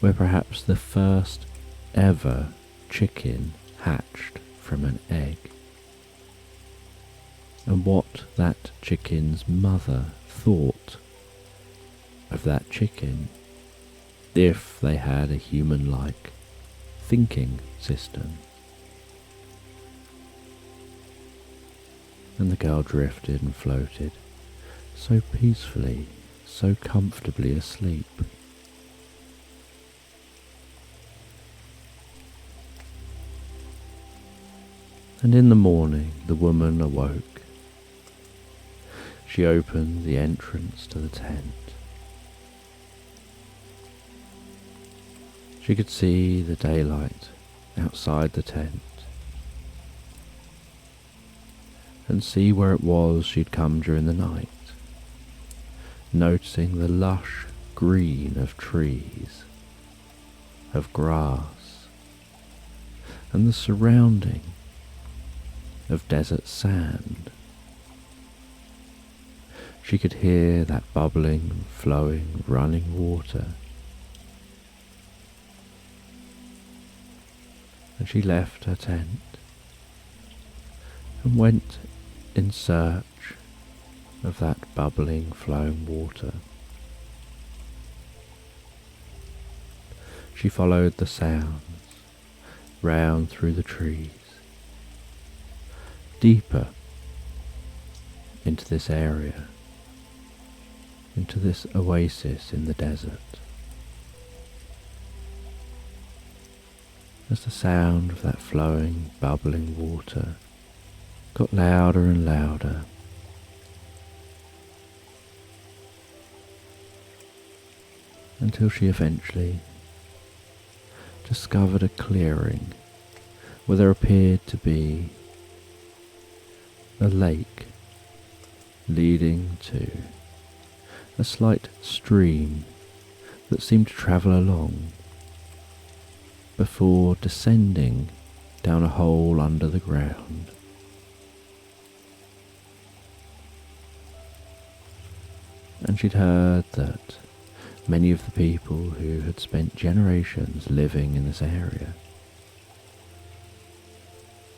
where perhaps the first ever chicken hatched from an egg, and what that chicken's mother thought of that chicken if they had a human-like thinking system. And the girl drifted and floated, so peacefully, so comfortably asleep. And in the morning the woman awoke. She opened the entrance to the tent. She could see the daylight outside the tent, and see where it was she'd come during the night, noticing the lush green of trees, of grass, and the surrounding of desert sand. She could hear that bubbling, flowing, running water. And she left her tent and went in search of that bubbling, flowing water. She followed the sounds round through the trees, deeper into this area, into this oasis in the desert. As the sound of that flowing, bubbling water got louder and louder, until she eventually discovered a clearing where there appeared to be a lake leading to a slight stream that seemed to travel along before descending down a hole under the ground. And she'd heard that many of the people who had spent generations living in this area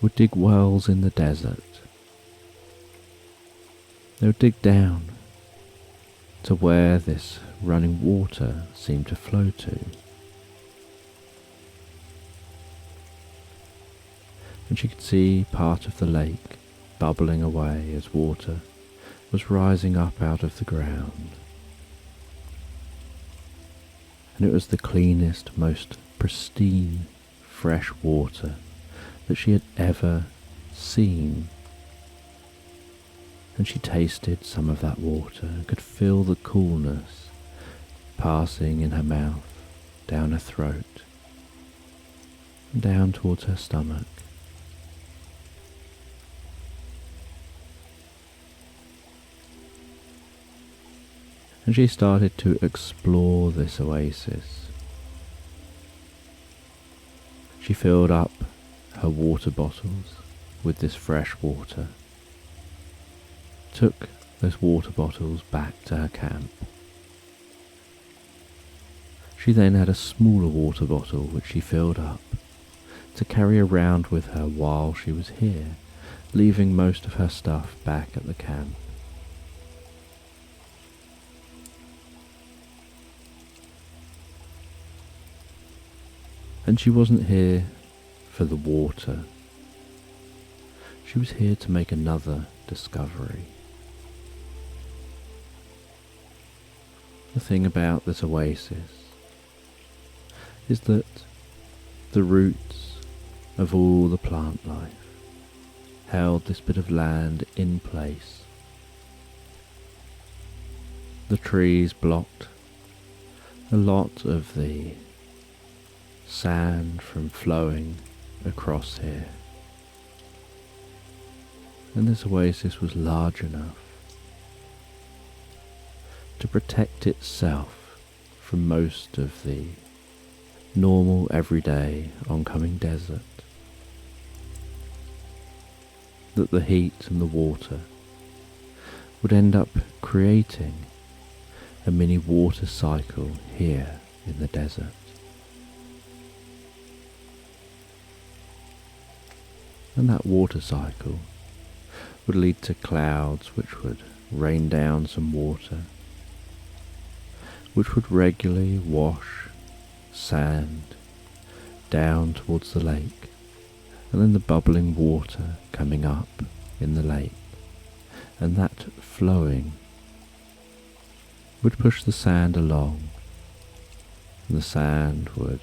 would dig wells in the desert. They would dig down to where this running water seemed to flow to. And she could see part of the lake bubbling away as water was rising up out of the ground. And it was the cleanest, most pristine, fresh water that she had ever seen. And she tasted some of that water and could feel the coolness passing in her mouth, down her throat, and down towards her stomach. And she started to explore this oasis. She filled up her water bottles with this fresh water, took those water bottles back to her camp. She then had a smaller water bottle which she filled up to carry around with her while she was here, leaving most of her stuff back at the camp. And she wasn't here for the water. She was here to make another discovery. The thing about this oasis is that the roots of all the plant life held this bit of land in place. The trees blocked a lot of the sand from flowing across here, and this oasis was large enough to protect itself from most of the normal everyday oncoming desert, that the heat and the water would end up creating a mini water cycle here in the desert. And that water cycle would lead to clouds which would rain down some water, which would regularly wash sand down towards the lake, and then the bubbling water coming up in the lake, and that flowing would push the sand along, and the sand would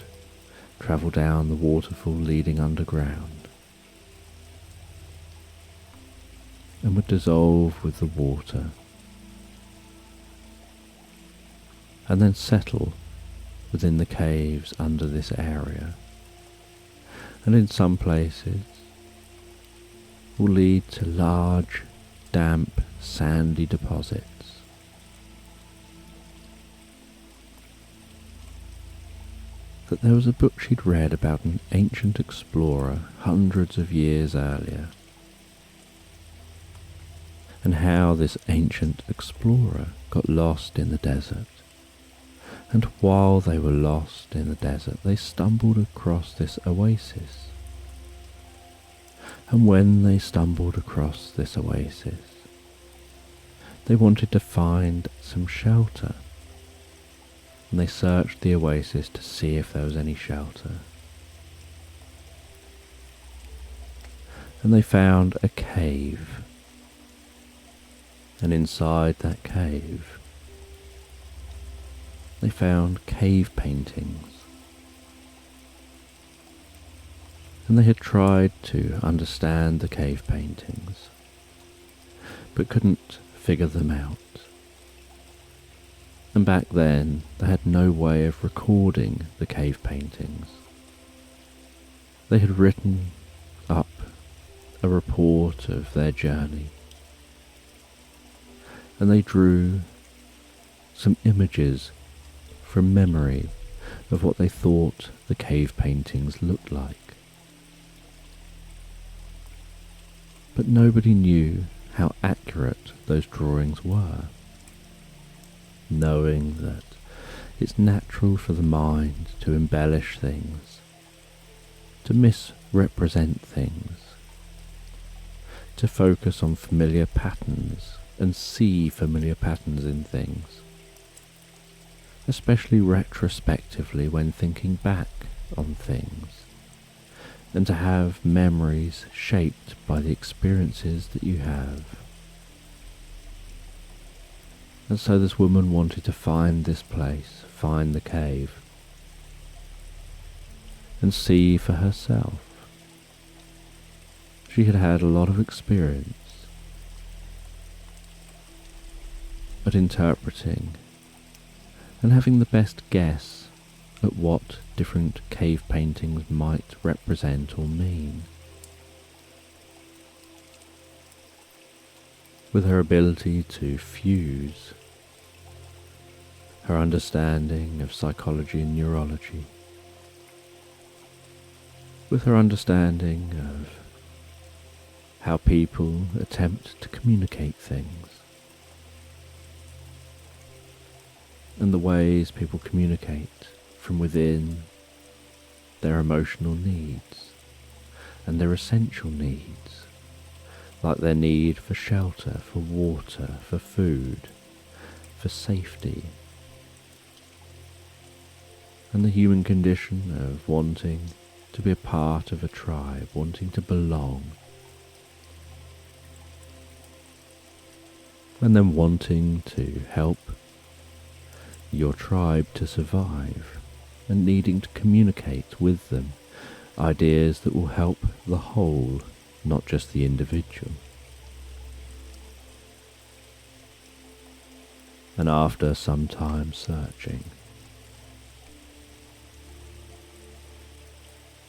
travel down the waterfall leading underground, and would dissolve with the water, and then settle within the caves under this area, and in some places will lead to large, damp, sandy deposits. That there was a book she'd read about an ancient explorer hundreds of years earlier, and how this ancient explorer got lost in the desert. And while they were lost in the desert, they stumbled across this oasis. And when they stumbled across this oasis, they wanted to find some shelter. And they searched the oasis to see if there was any shelter. and they found a cave. And inside that cave, they found cave paintings. And they had tried to understand the cave paintings, but couldn't figure them out. And back then, they had no way of recording the cave paintings. They had written up a report of their journey, and they drew some images from memory of what they thought the cave paintings looked like. But nobody knew how accurate those drawings were, knowing that it's natural for the mind to embellish things, to misrepresent things, to focus on familiar patterns and see familiar patterns in things, especially retrospectively when thinking back on things, and to have memories shaped by the experiences that you have. And so this woman wanted to find this place, find the cave, and see for herself. She had had a lot of experience at interpreting and having the best guess at what different cave paintings might represent or mean. With her ability to fuse her understanding of psychology and neurology, with her understanding of how people attempt to communicate things, and the ways people communicate from within their emotional needs and their essential needs, like their need for shelter, for water, for food, for safety, and the human condition of wanting to be a part of a tribe, wanting to belong, and then wanting to help your tribe to survive, and needing to communicate with them ideas that will help the whole, not just the individual. And after some time searching,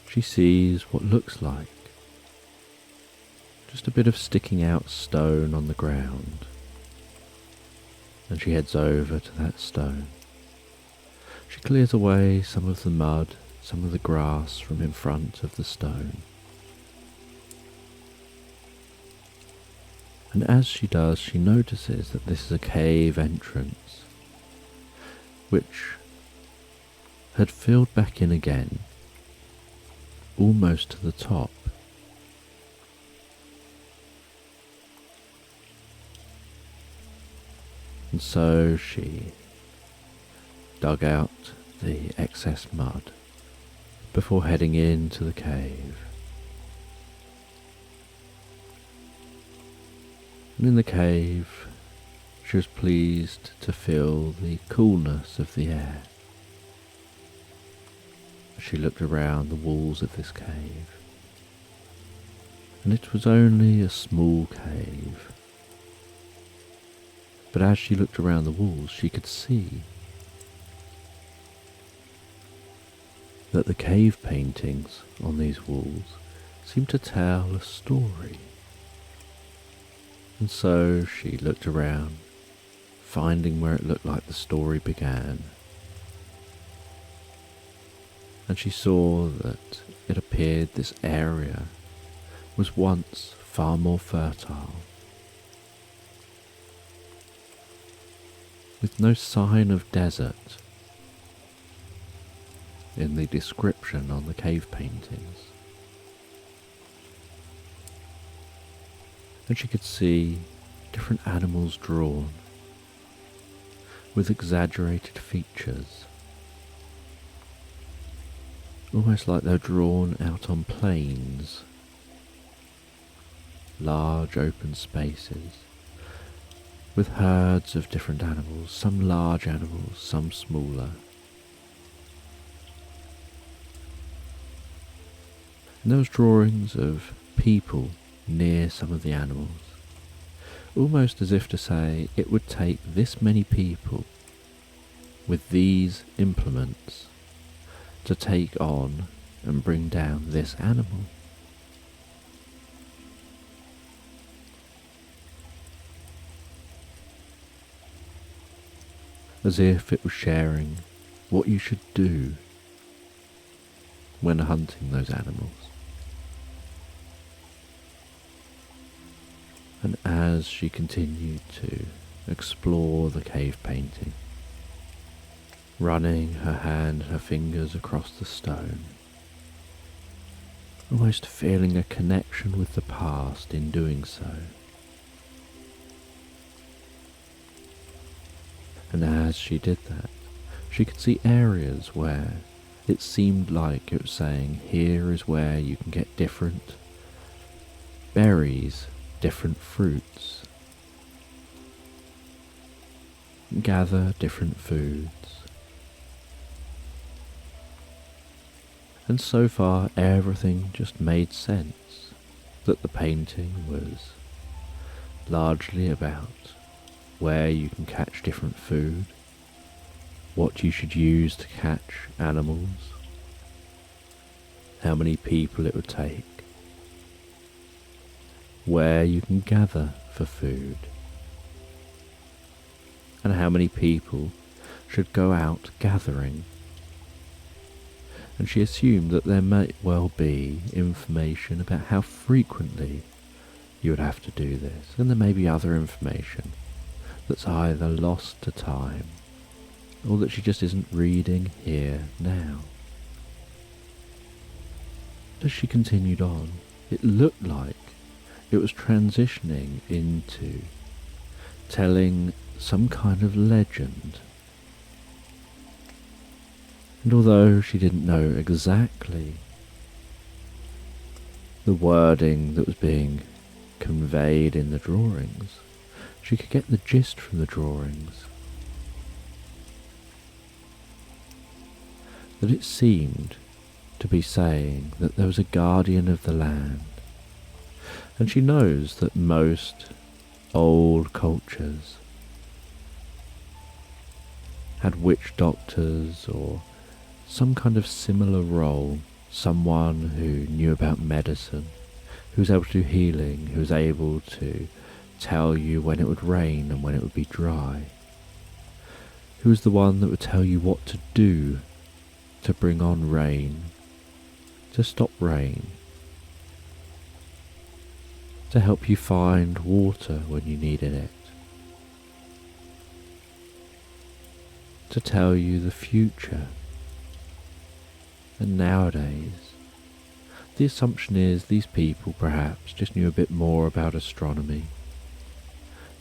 she sees what looks like just a bit of sticking out stone on the ground, and she heads over to that stone. She clears away some of the mud, some of the grass from in front of the stone. And as she does, she notices that this is a cave entrance, which had filled back in again, almost to the top. And so she dug out the excess mud before heading into the cave. And in the cave, she was pleased to feel the coolness of the air. She looked around the walls of this cave, and it was only a small cave. But as she looked around the walls, she could see that the cave paintings on these walls seemed to tell a story. And so she looked around, finding where it looked like the story began. And she saw that it appeared this area was once far more fertile, with no sign of desert in the description on the cave paintings. And she could see different animals drawn with exaggerated features, almost like they're drawn out on planes, large open spaces with herds of different animals, some large animals, some smaller. And there was drawings of people near some of the animals, almost as if to say it would take this many people with these implements to take on and bring down this animal. As if it was sharing what you should do when hunting those animals. And as she continued to explore the cave painting, running her hand and her fingers across the stone, almost feeling a connection with the past in doing so. And as she did that, she could see areas where it seemed like it was saying, here is where you can get different berries, different fruits, gather different foods. And so far everything just made sense, that the painting was largely about where you can catch different food, what you should use to catch animals, how many people it would take, where you can gather for food, and how many people should go out gathering. And she assumed that there might well be information about how frequently you would have to do this, and there may be other information that's either lost to time or that she just isn't reading here now. As she continued on, it looked like it was transitioning into telling some kind of legend. And although she didn't know exactly the wording that was being conveyed in the drawings, she could get the gist from the drawings. That it seemed to be saying that there was a guardian of the land. And she knows that most old cultures had witch doctors or some kind of similar role, someone who knew about medicine, who was able to do healing, who was able to tell you when it would rain and when it would be dry, who was the one that would tell you what to do to bring on rain, to stop rain, to help you find water when you needed it, to tell you the future. And nowadays, the assumption is these people perhaps just knew a bit more about astronomy,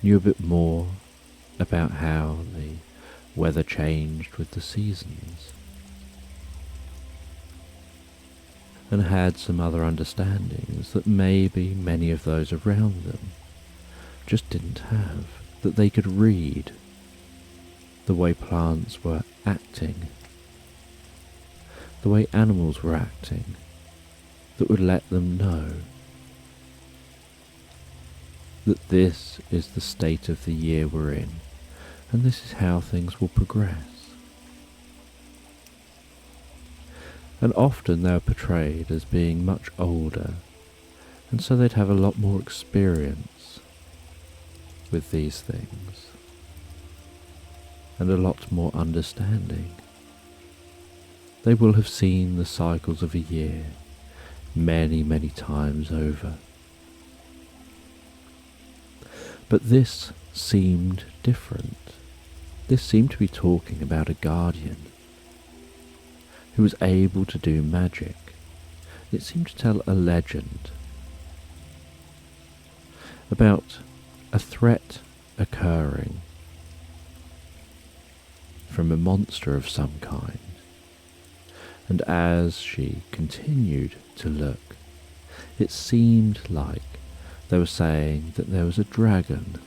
knew a bit more about how the weather changed with the seasons, and had some other understandings that maybe many of those around them just didn't have, that they could read the way plants were acting, the way animals were acting, that would let them know that this is the state of the year we're in, and this is how things will progress. And often they were portrayed as being much older, and so they'd have a lot more experience with these things, and a lot more understanding. They will have seen the cycles of a year many, many times over. But this seemed different. This seemed to be talking about a guardian who was able to do magic. It seemed to tell a legend about a threat occurring from a monster of some kind. And as she continued to look, it seemed like They were saying that there was a dragon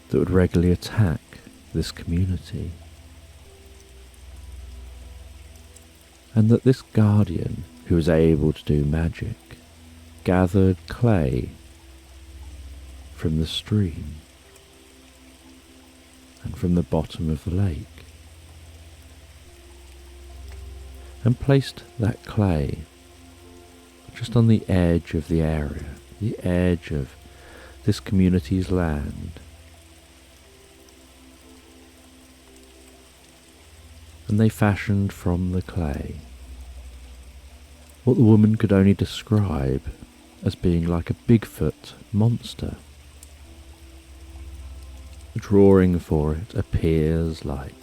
that would regularly attack this community, and that this guardian, who was able to do magic, gathered clay from the stream and from the bottom of the lake, and placed that clay just on the edge of the area, the edge of this community's land. And they fashioned from the clay what the woman could only describe as being like a Bigfoot monster. The drawing for it appears like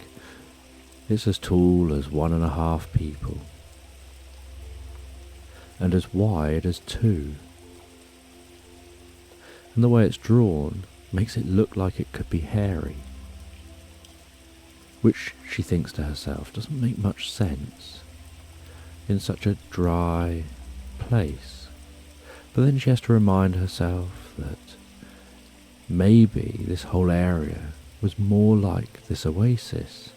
it's as tall as 1.5 people and as wide as 2. And the way it's drawn makes it look like it could be hairy, which she thinks to herself doesn't make much sense in such a dry place. But then she has to remind herself that maybe this whole area was more like this oasis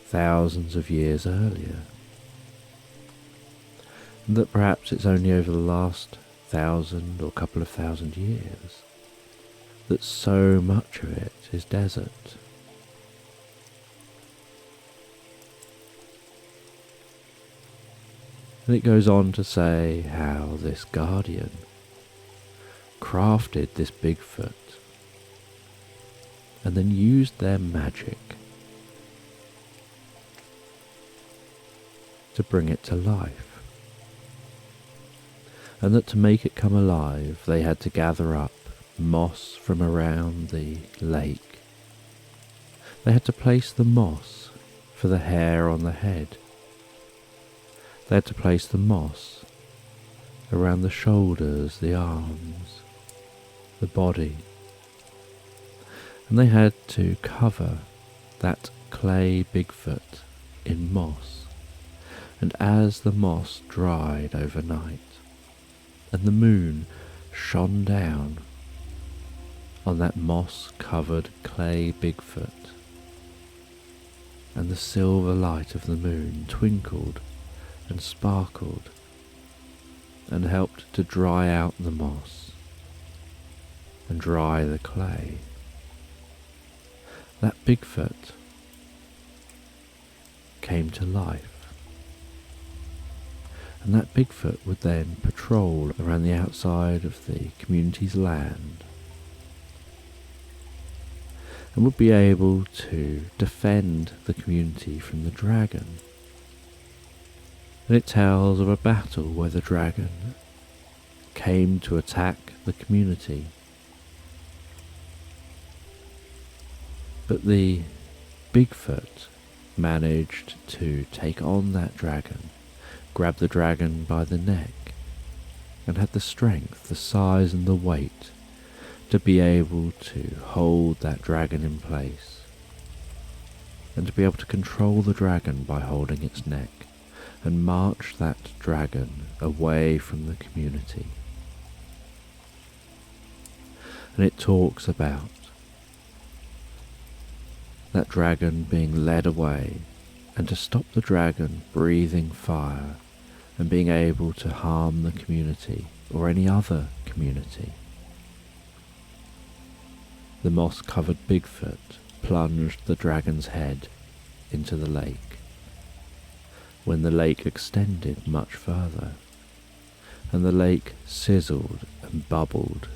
thousands of years earlier, and that perhaps it's only over the last 1,000 or couple of thousand years that so much of it is desert. And it goes on to say how this guardian crafted this Bigfoot and then used their magic to bring it to life. And that to make it come alive, they had to gather up moss from around the lake. They had to place the moss for the hair on the head. They had to place the moss around the shoulders, the arms, the body. And they had to cover that clay Bigfoot in moss. And as the moss dried overnight, and the moon shone down on that moss-covered clay Bigfoot, and the silver light of the moon twinkled and sparkled and helped to dry out the moss and dry the clay, that Bigfoot came to life. And that Bigfoot would then patrol around the outside of the community's land and would be able to defend the community from the dragon. And it tells of a battle where the dragon came to attack the community. But the Bigfoot managed to take on that dragon, grab the dragon by the neck, and had the strength, the size and the weight to be able to hold that dragon in place, and to be able to control the dragon by holding its neck, and march that dragon away from the community. And it talks about that dragon being led away, and to stop the dragon breathing fire and being able to harm the community or any other community. The moss-covered Bigfoot plunged the dragon's head into the lake. When the lake extended much further, and the lake sizzled and bubbled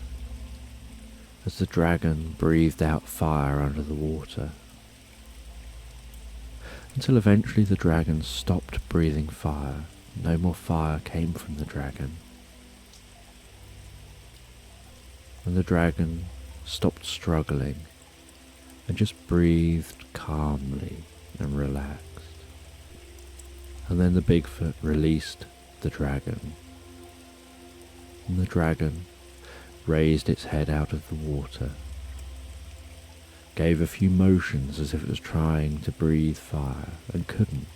as the dragon breathed out fire under the water, until eventually the dragon stopped breathing fire. No more fire came from the dragon, and the dragon stopped struggling and just breathed calmly and relaxed. And then the Bigfoot released the dragon, and the dragon raised its head out of the water, gave a few motions as if it was trying to breathe fire and couldn't.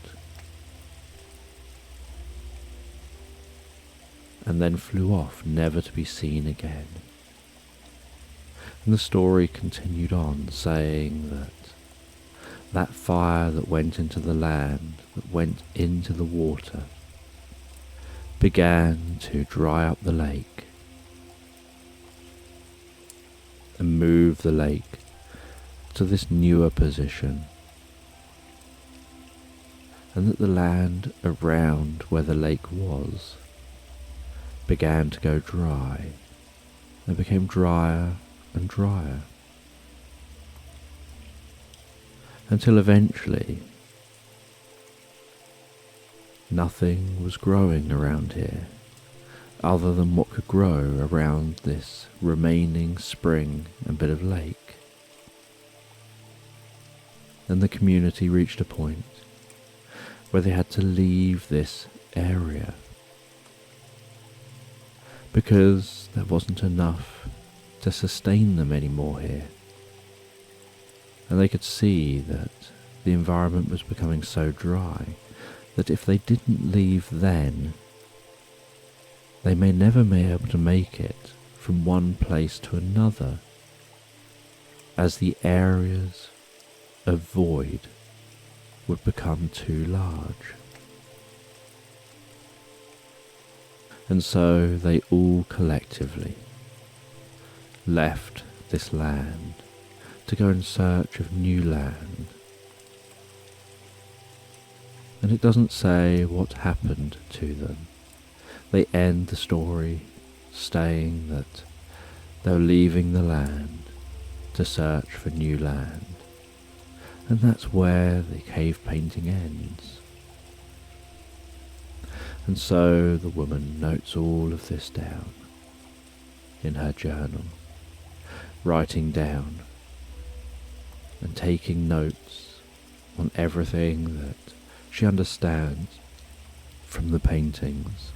and then flew off, never to be seen again. And the story continued on, saying that fire that went into the land, that went into the water, began to dry up the lake and move the lake to this newer position, and that the land around where the lake was began to go dry and became drier and drier, until eventually nothing was growing around here other than what could grow around this remaining spring and bit of lake. And the community reached a point where they had to leave this area because there wasn't enough to sustain them anymore here. And they could see that the environment was becoming so dry that if they didn't leave then, they may never be able to make it from one place to another, as the areas of void would become too large. And so they all collectively left this land to go in search of new land. And it doesn't say what happened to them. They end the story saying that they were leaving the land to search for new land. And that's where the cave painting ends. And so the woman notes all of this down in her journal, writing down and taking notes on everything that she understands from the paintings.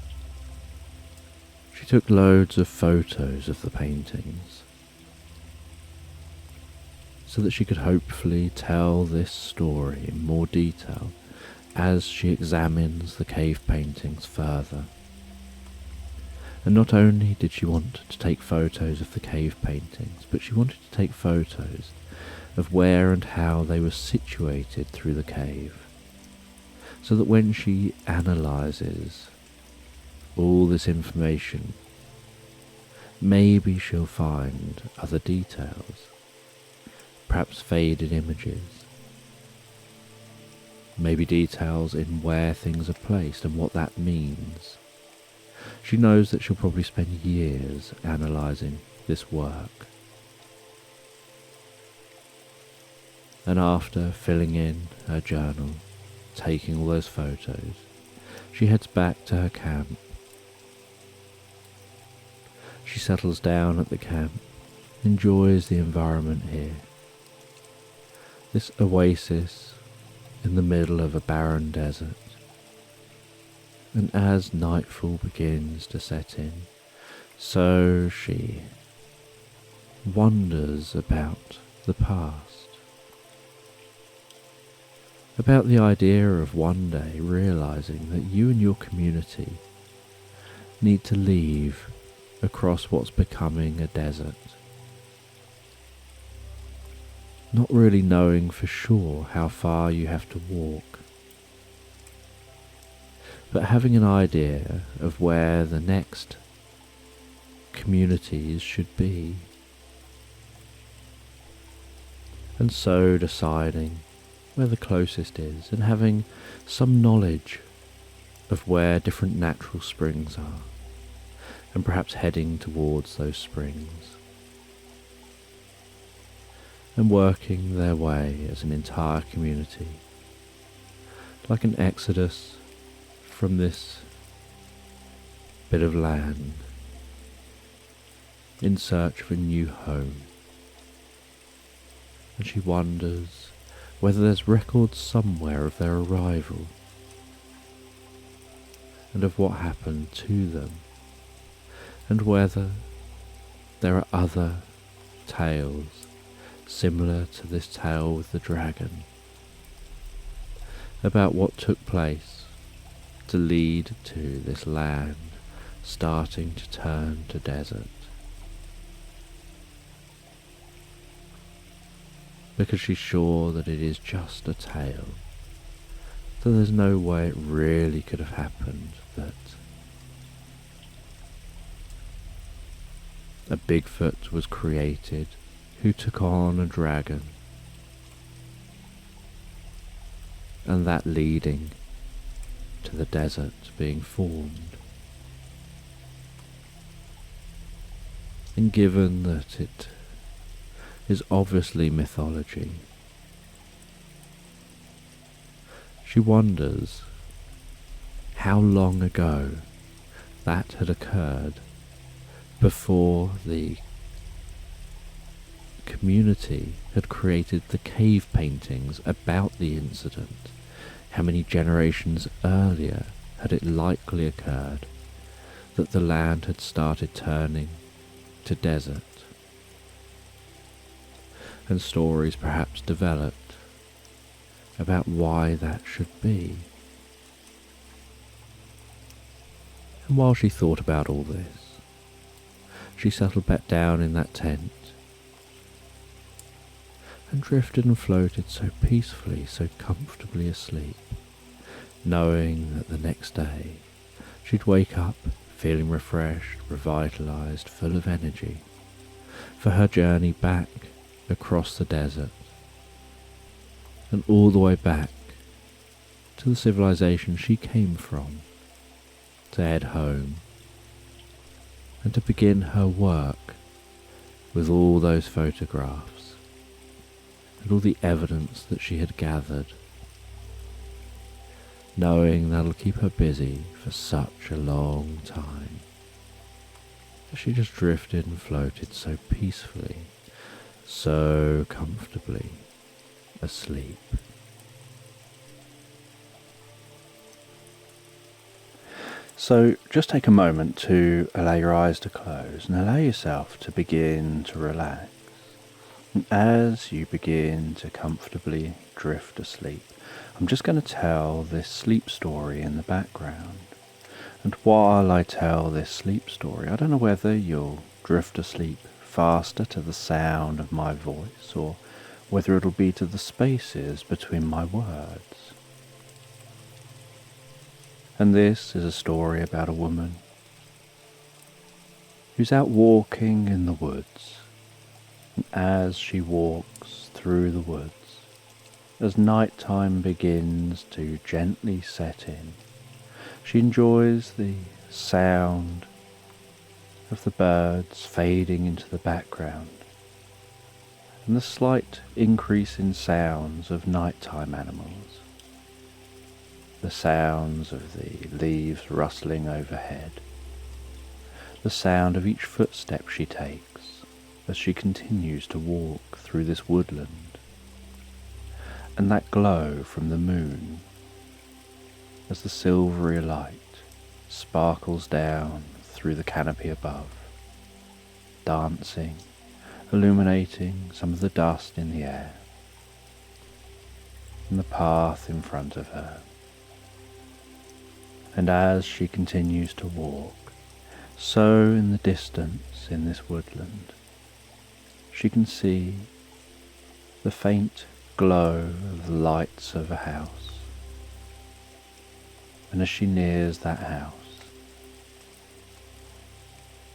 She took loads of photos of the paintings so that she could hopefully tell this story in more detail as she examines the cave paintings further. And not only did she want to take photos of the cave paintings, but she wanted to take photos of where and how they were situated through the cave, so that when she analyses all this information, maybe she'll find other details, perhaps faded images, maybe details in where things are placed and what that means. She knows that she'll probably spend years analysing this work. And after filling in her journal, taking all those photos, she heads back to her camp. She settles down at the camp, enjoys the environment here. This oasis in the middle of a barren desert. And as nightfall begins to set in, so she wonders about the past. About the idea of one day realizing that you and your community need to leave across what's becoming a desert. Not really knowing for sure how far you have to walk, but having an idea of where the next communities should be. And so deciding where the closest is and having some knowledge of where different natural springs are, and perhaps heading towards those springs and working their way as an entire community, like an exodus from this bit of land in search of a new home. And she wonders whether there's records somewhere of their arrival and of what happened to them, and whether there are other tales similar to this tale with the dragon about what took place to lead to this land starting to turn to desert. Because she's sure that it is just a tale, that there's no way it really could have happened, that a Bigfoot was created who took on a dragon, and that leading to the desert being formed. And given that it is obviously mythology, she wonders how long ago that had occurred before the community had created the cave paintings about the incident. How many generations earlier had it likely occurred that the land had started turning to desert, and stories perhaps developed about why that should be. And while she thought about all this, she settled back down in that tent and drifted and floated so peacefully, so comfortably asleep, knowing that the next day she'd wake up feeling refreshed, revitalized, full of energy for her journey back across the desert and all the way back to the civilization she came from, to head home and to begin her work with all those photographs and all the evidence that she had gathered, knowing that'll keep her busy for such a long time. She just drifted and floated so peacefully, so comfortably asleep. So just take a moment to allow your eyes to close and allow yourself to begin to relax. And as you begin to comfortably drift asleep, I'm just going to tell this sleep story in the background. And while I tell this sleep story, I don't know whether you'll drift asleep faster to the sound of my voice or whether it'll be to the spaces between my words. And this is a story about a woman who's out walking in the woods. And as she walks through the woods, as nighttime begins to gently set in, she enjoys the sound of the birds fading into the background and the slight increase in sounds of nighttime animals. The sounds of the leaves rustling overhead, the sound of each footstep she takes as she continues to walk through this woodland, and that glow from the moon as the silvery light sparkles down through the canopy above, dancing, illuminating some of the dust in the air and the path in front of her. And as she continues to walk, so in the distance in this woodland, she can see the faint glow of the lights of a house. And as she nears that house,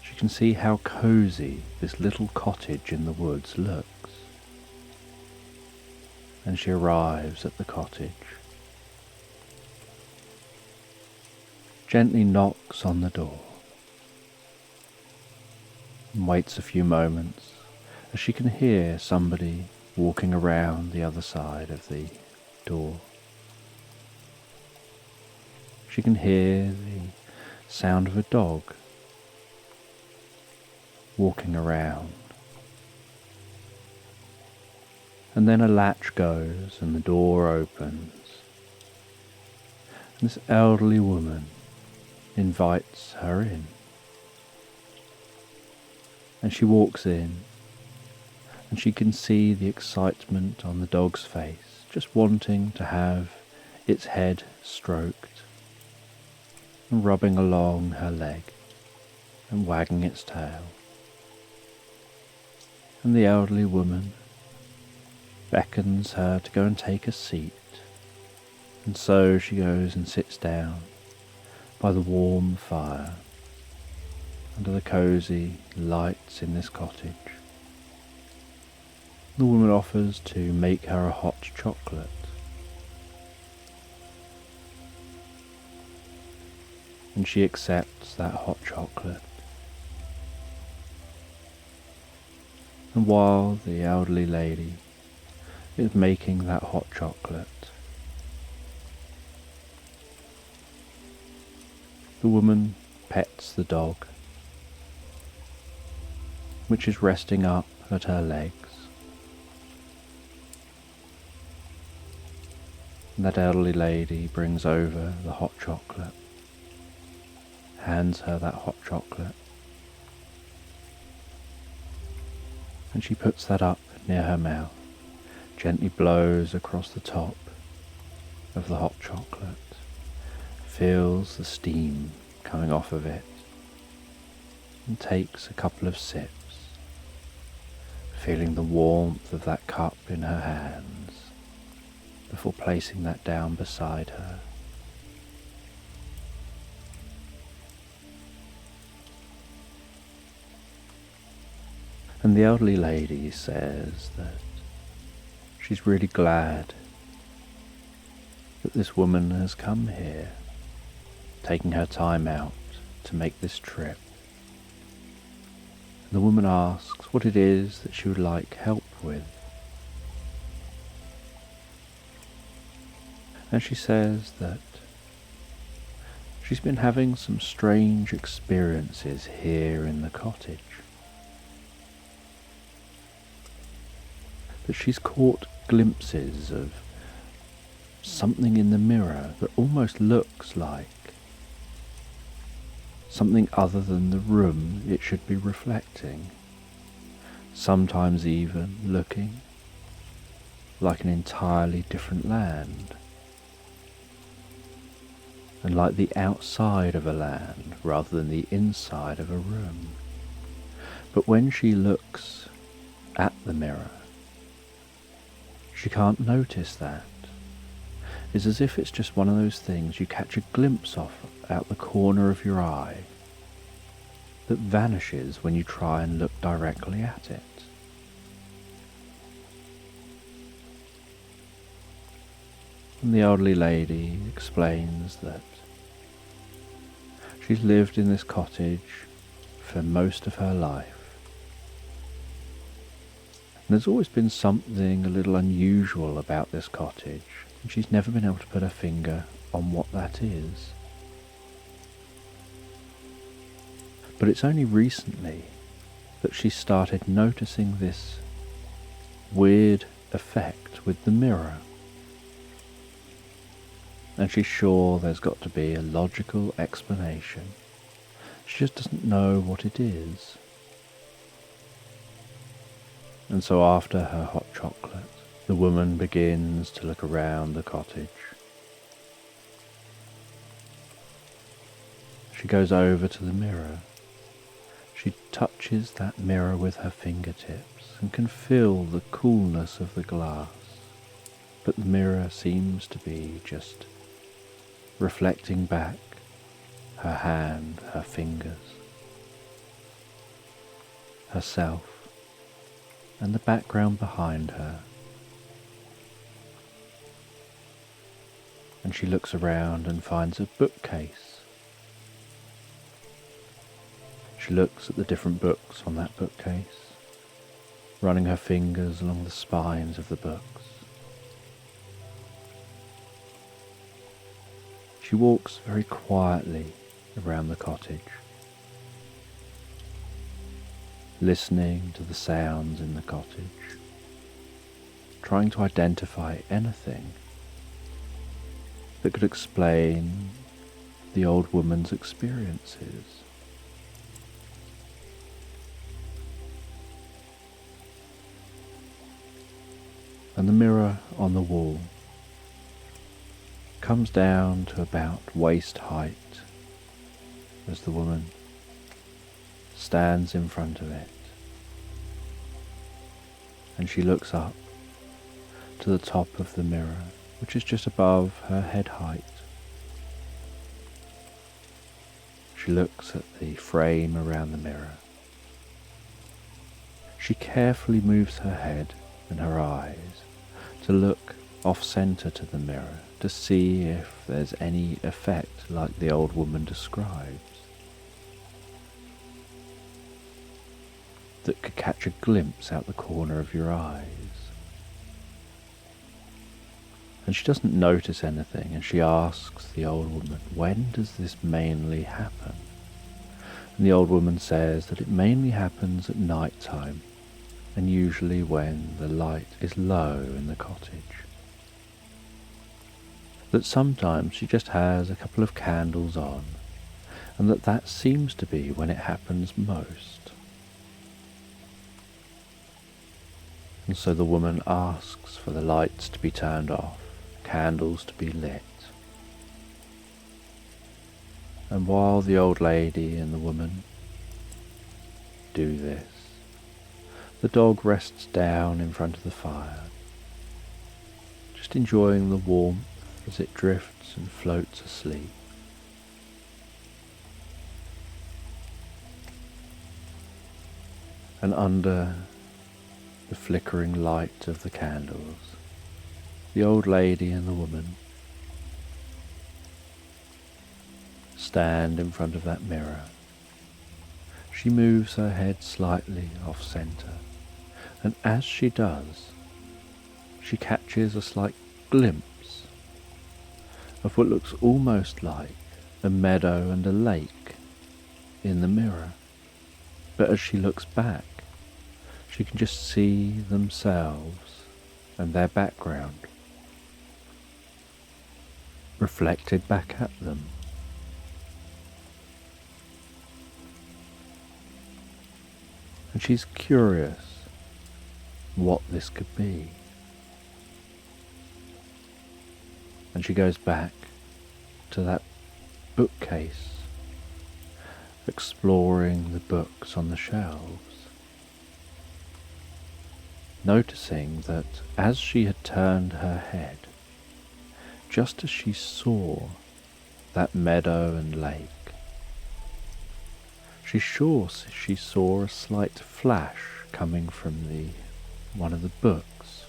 she can see how cozy this little cottage in the woods looks. And she arrives at the cottage, gently knocks on the door, and waits a few moments as she can hear somebody walking around the other side of the door. She can hear the sound of a dog walking around. And then a latch goes and the door opens. And this elderly woman invites her in. And she walks in, and she can see the excitement on the dog's face, just wanting to have its head stroked and rubbing along her leg. and wagging its tail. And the elderly woman beckons her to go and take a seat, and so she goes and sits down by the warm fire under the cosy lights in this cottage. The woman offers to make her a hot chocolate. And she accepts that hot chocolate. And while the elderly lady is making that hot chocolate, the woman pets the dog, which is resting up at her legs. And that elderly lady brings over the hot chocolate, hands her that hot chocolate, and she puts that up near her mouth, gently blows across the top of the hot chocolate, feels the steam coming off of it, and takes a couple of sips, feeling the warmth of that cup in her hands before placing that down beside her. And the elderly lady says that she's really glad that this woman has come here, taking her time out to make this trip. And the woman asks what it is that she would like help with. And she says that she's been having some strange experiences here in the cottage. That she's caught glimpses of something in the mirror that almost looks like something other than the room it should be reflecting, sometimes even looking like an entirely different land, and like the outside of a land rather than the inside of a room. But when she looks at the mirror, she can't notice that. It's as if it's just one of those things you catch a glimpse of out the corner of your eye that vanishes when you try and look directly at it. And the elderly lady explains that she's lived in this cottage for most of her life. And there's always been something a little unusual about this cottage, and she's never been able to put her finger on what that is. But it's only recently that she started noticing this weird effect with the mirror. And she's sure there's got to be a logical explanation. She just doesn't know what it is. And so after her hot chocolate, the woman begins to look around the cottage. She goes over to the mirror. She touches that mirror with her fingertips and can feel the coolness of the glass. But the mirror seems to be just reflecting back her hand, her fingers, herself, and the background behind her. And she looks around and finds a bookcase. She looks at the different books on that bookcase, running her fingers along the spines of the books. She walks very quietly around the cottage, listening to the sounds in the cottage, trying to identify anything that could explain the old woman's experiences. And the mirror on the wall comes down to about waist height as the woman stands in front of it, and she looks up to the top of the mirror, which is just above her head height. She looks at the frame around the mirror. She carefully moves her head and her eyes to look off-center to the mirror to see if there's any effect like the old woman describes that could catch a glimpse out the corner of your eyes. And she doesn't notice anything, and she asks the old woman, when does this mainly happen? And the old woman says that it mainly happens at night time, and usually when the light is low in the cottage. That sometimes she just has a couple of candles on, and that seems to be when it happens most. And so the woman asks for the lights to be turned off, candles to be lit. And while the old lady and the woman do this, the dog rests down in front of the fire, just enjoying the warmth as it drifts and floats asleep. And under the flickering light of the candles, the old lady and the woman stand in front of that mirror. She moves her head slightly off-center, and as she does, she catches a slight glimpse of what looks almost like a meadow and a lake in the mirror. But as she looks back, she can just see themselves and their background reflected back at them. And she's curious what this could be. And she goes back to that bookcase, exploring the books on the shelves, noticing that as she had turned her head, just as she saw that meadow and lake, she's sure she saw a slight flash coming from one of the books.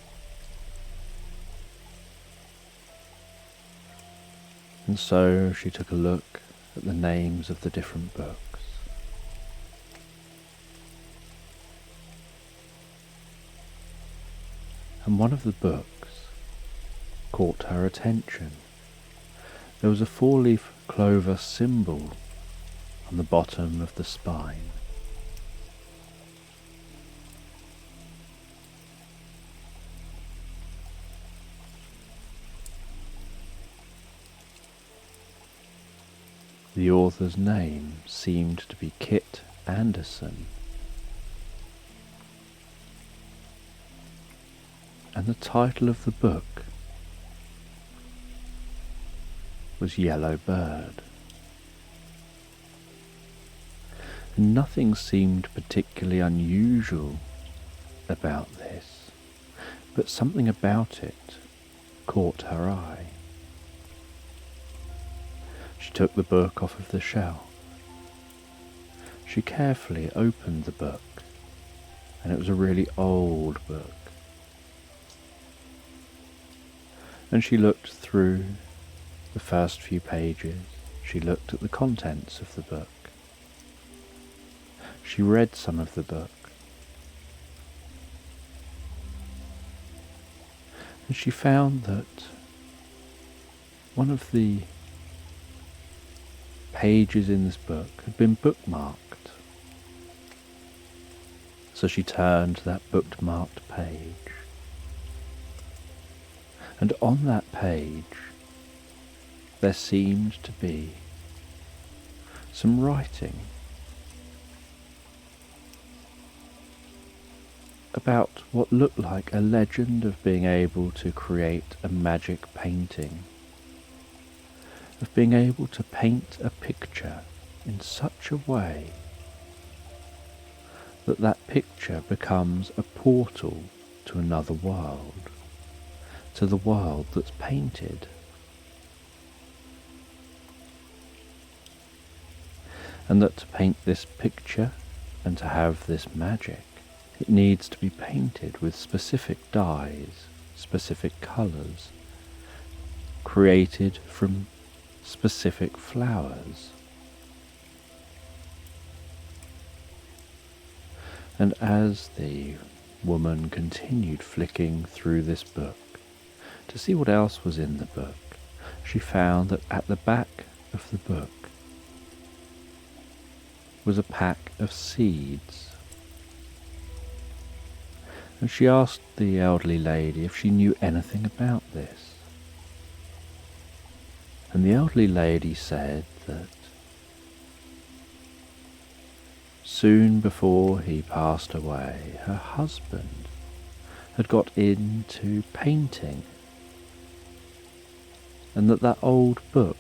And so she took a look at the names of the different books. And one of the books caught her attention. There was a 4-leaf clover symbol on the bottom of the spine. The author's name seemed to be Kit Anderson, and the title of the book was Yellow Bird. Nothing seemed particularly unusual about this, but something about it caught her eye. She took the book off of the shelf. She carefully opened the book, and it was a really old book. And she looked through the first few pages. She looked at the contents of the book. She read some of the book. And she found that one of the pages in this book had been bookmarked. So she turned to that bookmarked page. And on that page there seemed to be some writing about what looked like a legend of being able to create a magic painting, of being able to paint a picture in such a way that picture becomes a portal to another world, to the world that's painted. And that to paint this picture and to have this magic, it needs to be painted with specific dyes, specific colours, created from specific flowers. And as the woman continued flicking through this book to see what else was in the book, she found that at the back of the book was a pack of seeds. And she asked the elderly lady if she knew anything about this. And the elderly lady said that soon before he passed away, her husband had got into painting, and that old book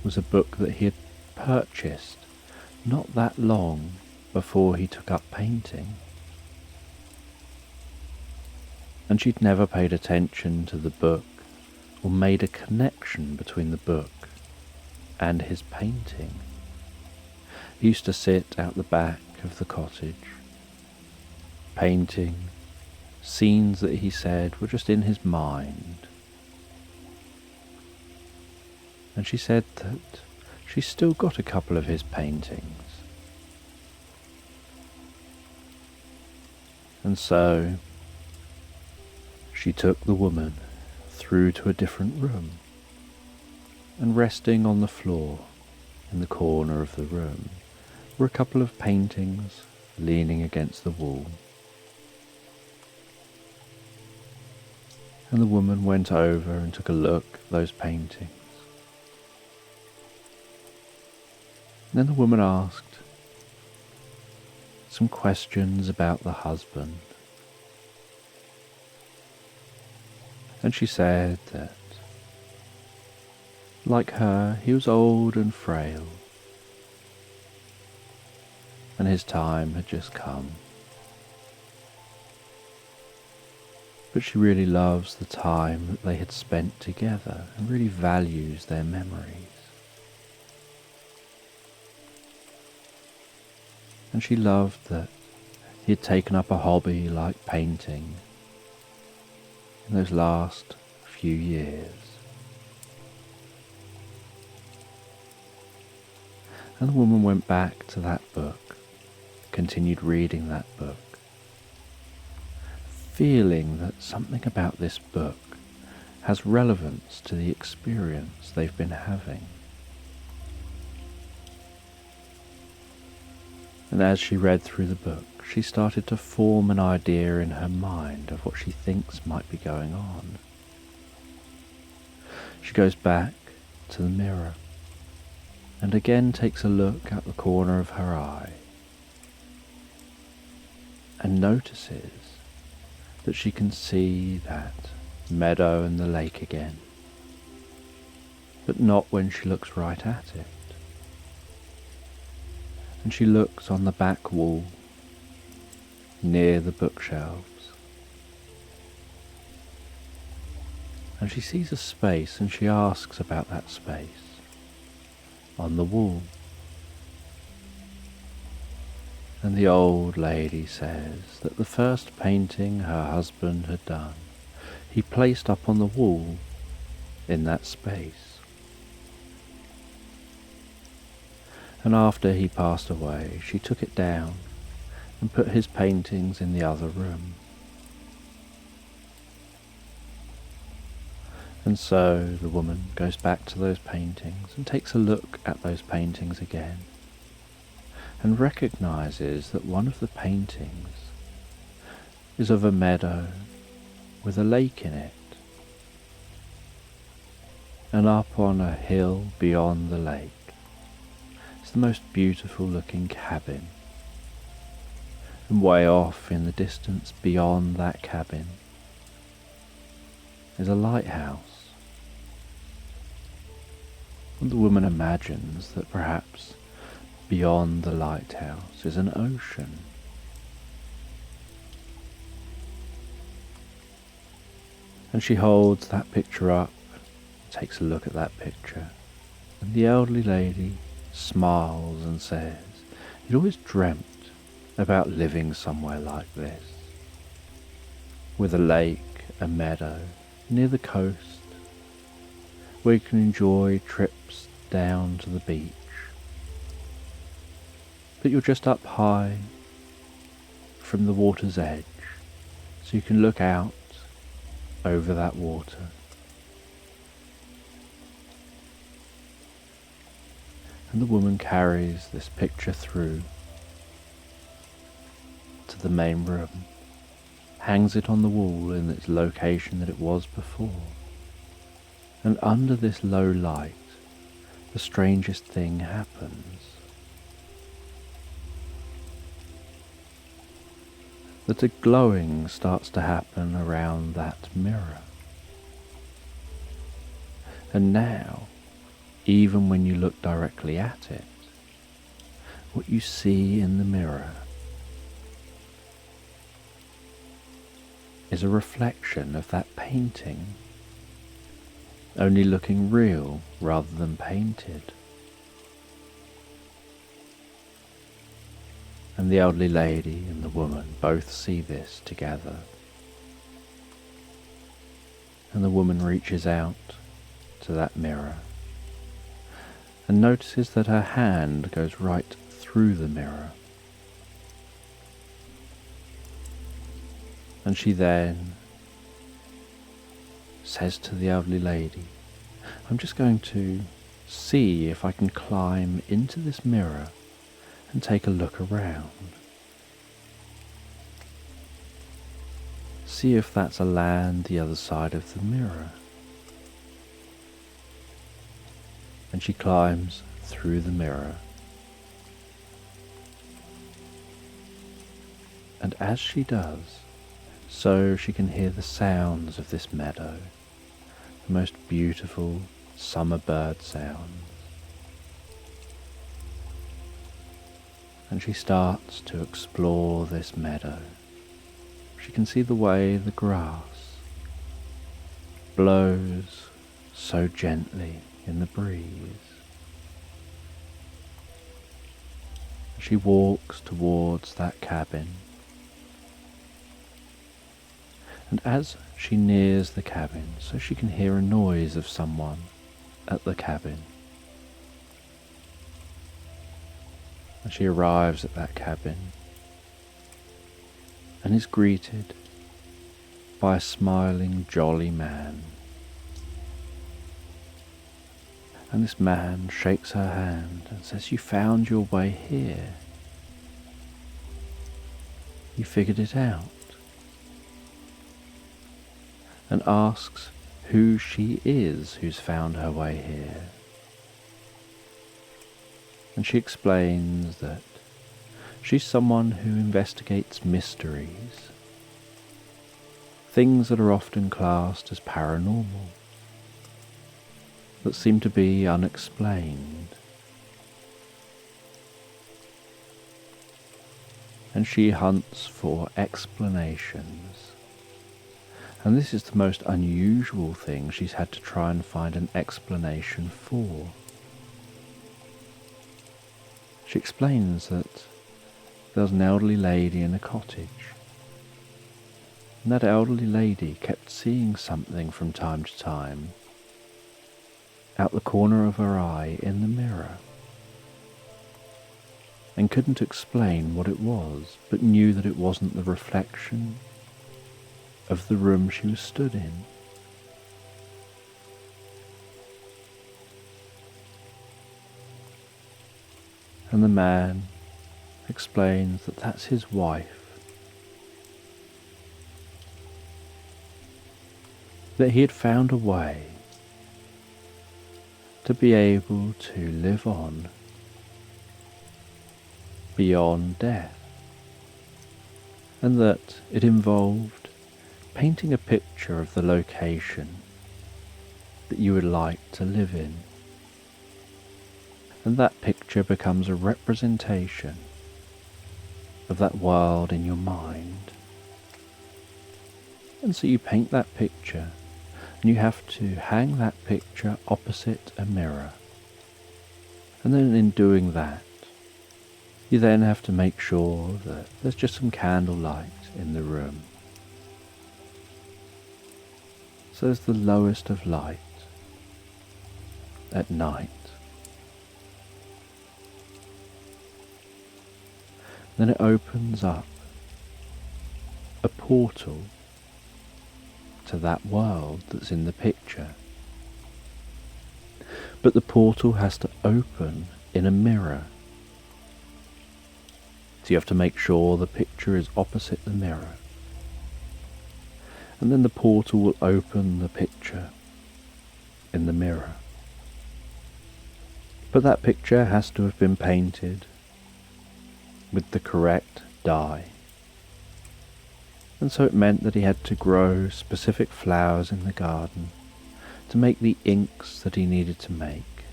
was a book that he had purchased not that long before he took up painting. And she'd never paid attention to the book or made a connection between the book and his painting. He used to sit out the back of the cottage, painting scenes that he said were just in his mind. And she said that she's still got a couple of his paintings. And so she took the woman through to a different room, and resting on the floor in the corner of the room were a couple of paintings leaning against the wall. And the woman went over and took a look at those paintings. And then the woman asked some questions about the husband. And she said that, like her, he was old and frail, and his time had just come. But she really loves the time that they had spent together and really values their memories. And she loved that he had taken up a hobby like painting in those last few years. And the woman went back to that book, continued reading that book, feeling that something about this book has relevance to the experience they've been having. And as she read through the book, she started to form an idea in her mind of what she thinks might be going on. She goes back to the mirror and again takes a look at the corner of her eye and notices that she can see that meadow and the lake again, but not when she looks right at it. And she looks on the back wall near the bookshelves, and she sees a space, and she asks about that space on the wall. And the old lady says that the first painting her husband had done, he placed up on the wall in that space. And after he passed away, she took it down and put his paintings in the other room. And so the woman goes back to those paintings and takes a look at those paintings again, and recognizes that one of the paintings is of a meadow with a lake in it, and up on a hill beyond the lake is the most beautiful looking cabin, and way off in the distance beyond that cabin is a lighthouse. And the woman imagines that perhaps beyond the lighthouse is an ocean, And she holds that picture up, takes a look at that picture, and the elderly lady smiles and says, "You'd always dreamt about living somewhere like this, with a lake, a meadow, near the coast, where you can enjoy trips down to the beach. But you're just up high from the water's edge, so you can look out over that water." And the woman carries this picture through to the main room, hangs it on the wall in its location that it was before. And under this low light, the strangest thing happens. That a glowing starts to happen around that mirror. And now, even when you look directly at it, what you see in the mirror is a reflection of that painting, only looking real rather than painted. And the elderly lady and the woman both see this together. And the woman reaches out to that mirror and notices that her hand goes right through the mirror. And she then says to the elderly lady, "I'm just going to see if I can climb into this mirror and take a look around. See if that's a land the other side of the mirror." And she climbs through the mirror. And as she does, so she can hear the sounds of this meadow, the most beautiful summer bird sounds. And she starts to explore this meadow. She can see the way the grass blows so gently in the breeze. She walks towards that cabin. And as she nears the cabin, so she can hear a noise of someone at the cabin. And she arrives at that cabin and is greeted by a smiling, jolly man. And this man shakes her hand and says, "You found your way here. You figured it out." And asks who she is who's found her way here. And she explains that she's someone who investigates mysteries, things that are often classed as paranormal, that seem to be unexplained. And she hunts for explanations. And this is the most unusual thing she's had to try and find an explanation for. She explains that there was an elderly lady in a cottage. And that elderly lady kept seeing something from time to time out the corner of her eye in the mirror, and couldn't explain what it was, but knew that it wasn't the reflection of the room she was stood in. And the man explains that that's his wife, that he had found a way to be able to live on beyond death, and that it involved painting a picture of the location that you would like to live in. And that picture becomes a representation of that world in your mind. And so you paint that picture And you have to hang that picture opposite a mirror. And then in doing that, you then have to make sure that there's just some candlelight in the room. So there's the lowest of light at night. Then it opens up a portal to that world that's in the picture. But the portal has to open in a mirror. So you have to make sure the picture is opposite the mirror. And then the portal will open the picture in the mirror. But that picture has to have been painted with the correct dye. And so it meant that he had to grow specific flowers in the garden to make the inks that he needed to make,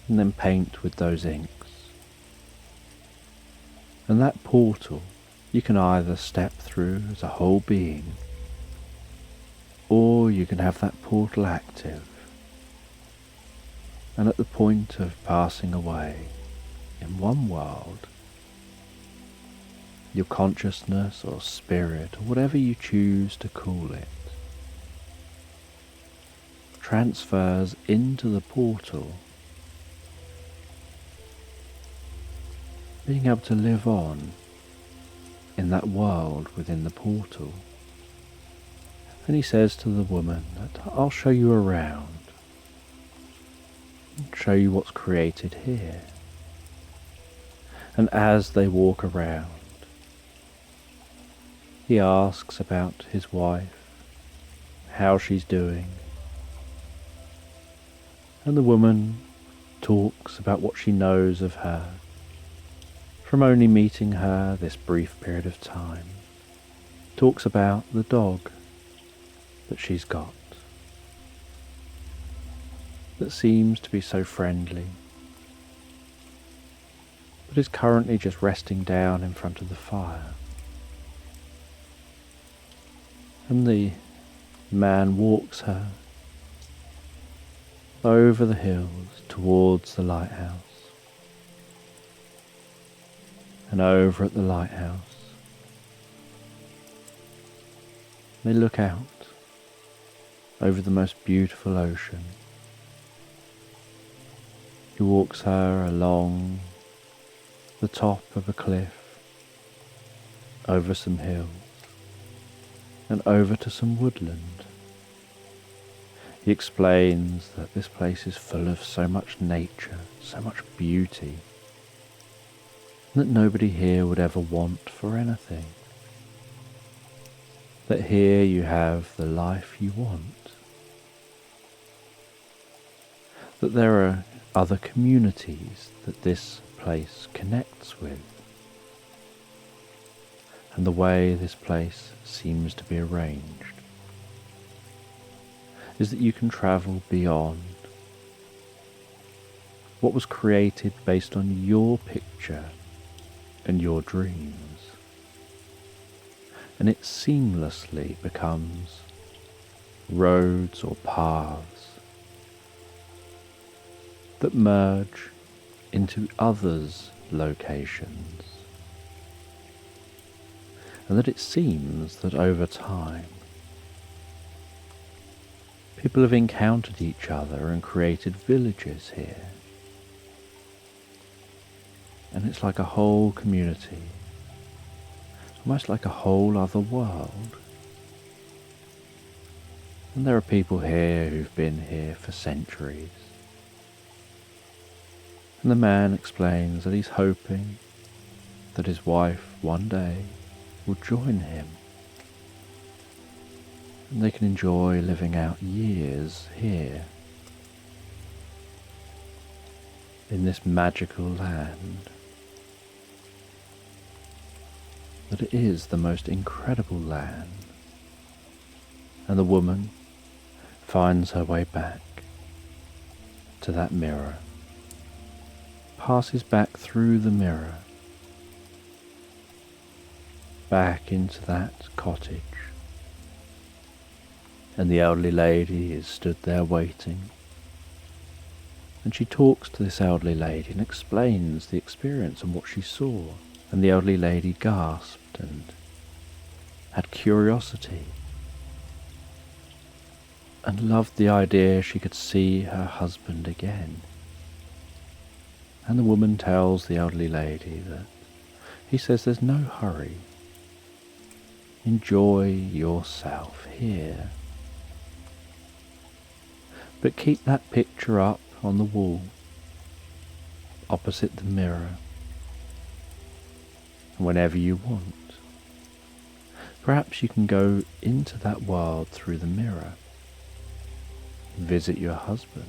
and then paint with those inks. And that portal you can either step through as a whole being, or you can have that portal active, and at the point of passing away in one world, your consciousness or spirit, or whatever you choose to call it, transfers into the portal, being able to live on in that world within the portal. And he says to the woman that I'll show you around, show you what's created here. And as they walk around, he asks about his wife, how she's doing, and the woman talks about what she knows of her from only meeting her this brief period of time. Talks about the dog that she's got, that seems to be so friendly, but is currently just resting down in front of the fire. And the man walks her over the hills towards the lighthouse. And over at the lighthouse, they look out over the most beautiful ocean. He walks her along the top of a cliff, over some hills, and over to some woodland. He explains that this place is full of so much nature, so much beauty, that nobody here would ever want for anything. That here you have the life you want. That there are other communities that this place connects with. And the way this place seems to be arranged is that you can travel beyond what was created based on your picture and your dreams, and it seamlessly becomes roads or paths that merge into others' locations, and that it seems that over time people have encountered each other and created villages here. And it's like a whole community, almost like a whole other world. And there are people here who've been here for centuries. And the man explains that he's hoping that his wife one day will join him. And they can enjoy living out years here in this magical land. That it is the most incredible land. And the woman finds her way back to that mirror, passes back through the mirror, back into that cottage, and the elderly lady is stood there waiting. And she talks to this elderly lady and explains the experience and what she saw. And the elderly lady gasped and had curiosity and loved the idea she could see her husband again. And the woman tells the elderly lady that he says there's no hurry. Enjoy yourself here. But keep that picture up on the wall, opposite the mirror, and whenever you want. Perhaps you can go into that world through the mirror, visit your husband,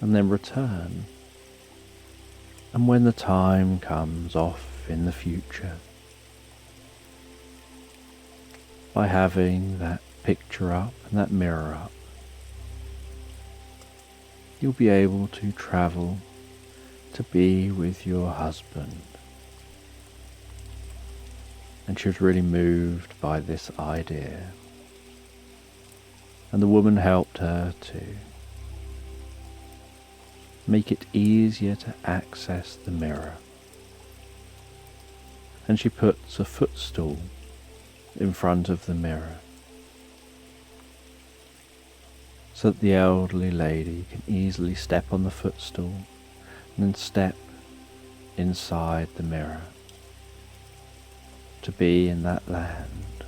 and then return. And when the time comes off in the future, by having that picture up and that mirror up, you'll be able to travel to be with your husband. And she was really moved by this idea. And the woman helped her to make it easier to access the mirror. And she puts a footstool in front of the mirror, so that the elderly lady can easily step on the footstool and then step inside the mirror to be in that land.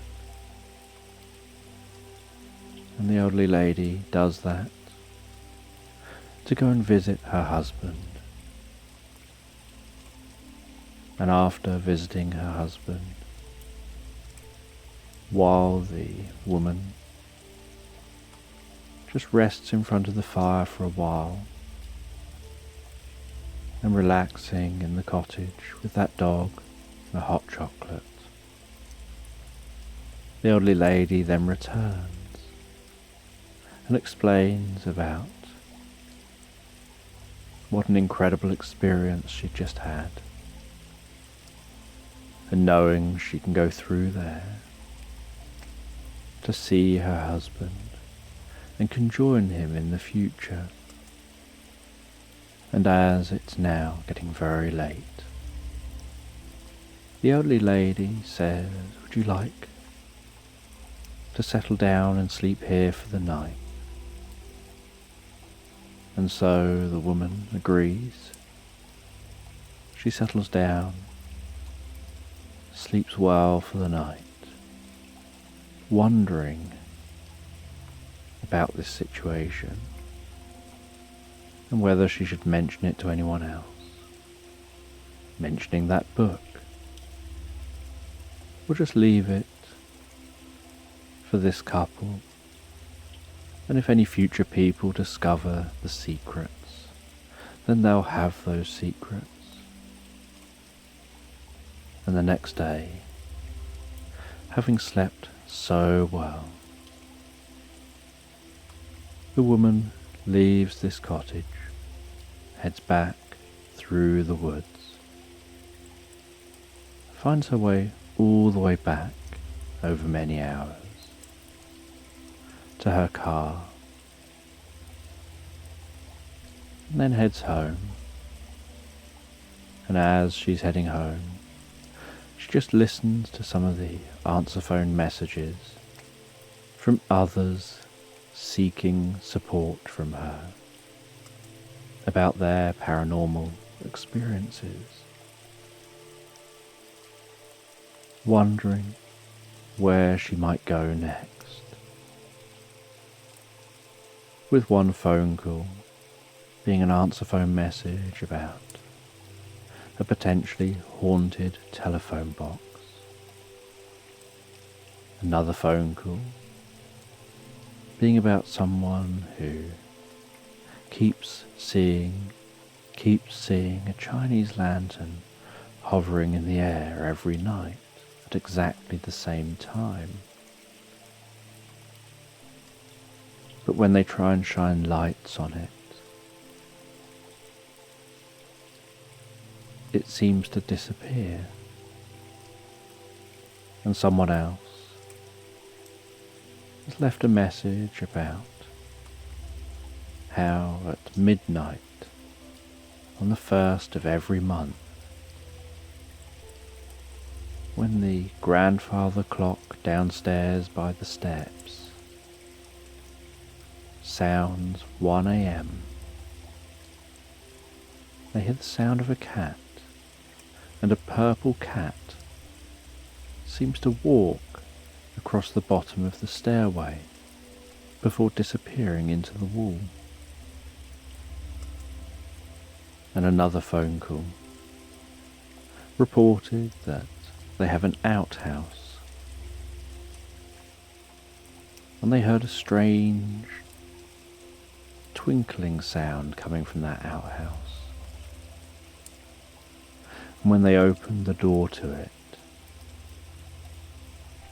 And the elderly lady does that to go and visit her husband. And after visiting her husband, while the woman just rests in front of the fire for a while and relaxing in the cottage with that dog and a hot chocolate, the elderly lady then returns and explains about what an incredible experience she'd just had, and knowing she can go through there to see her husband and can join him in the future. And as it's now getting very late, the elderly lady says, "Would you like to settle down and sleep here for the night?" And so the woman agrees. She settles down, sleeps well for the night, wondering about this situation and whether she should mention it to anyone else, mentioning that book, or just leave it for this couple. And if any future people discover the secrets, then they'll have those secrets. And the next day, having slept so well, the woman leaves this cottage, heads back through the woods, finds her way all the way back over many hours to her car, and then heads home. And as she's heading home, she just listens to some of the answer phone messages from others seeking support from her about their paranormal experiences, wondering where she might go next. With one phone call being an answer phone message about a potentially haunted telephone box. Another phone call being about someone who keeps seeing a Chinese lantern hovering in the air every night at exactly the same time. But when they try and shine lights on it, it seems to disappear. And someone else has left a message about how at midnight on the first of every month, when the grandfather clock downstairs by the steps sounds 1 a.m, they hear the sound of a cat, and a purple cat seems to walk across the bottom of the stairway before disappearing into the wall. And another phone call reported that they have an outhouse, and they heard a strange twinkling sound coming from that outhouse. And when they opened the door to it,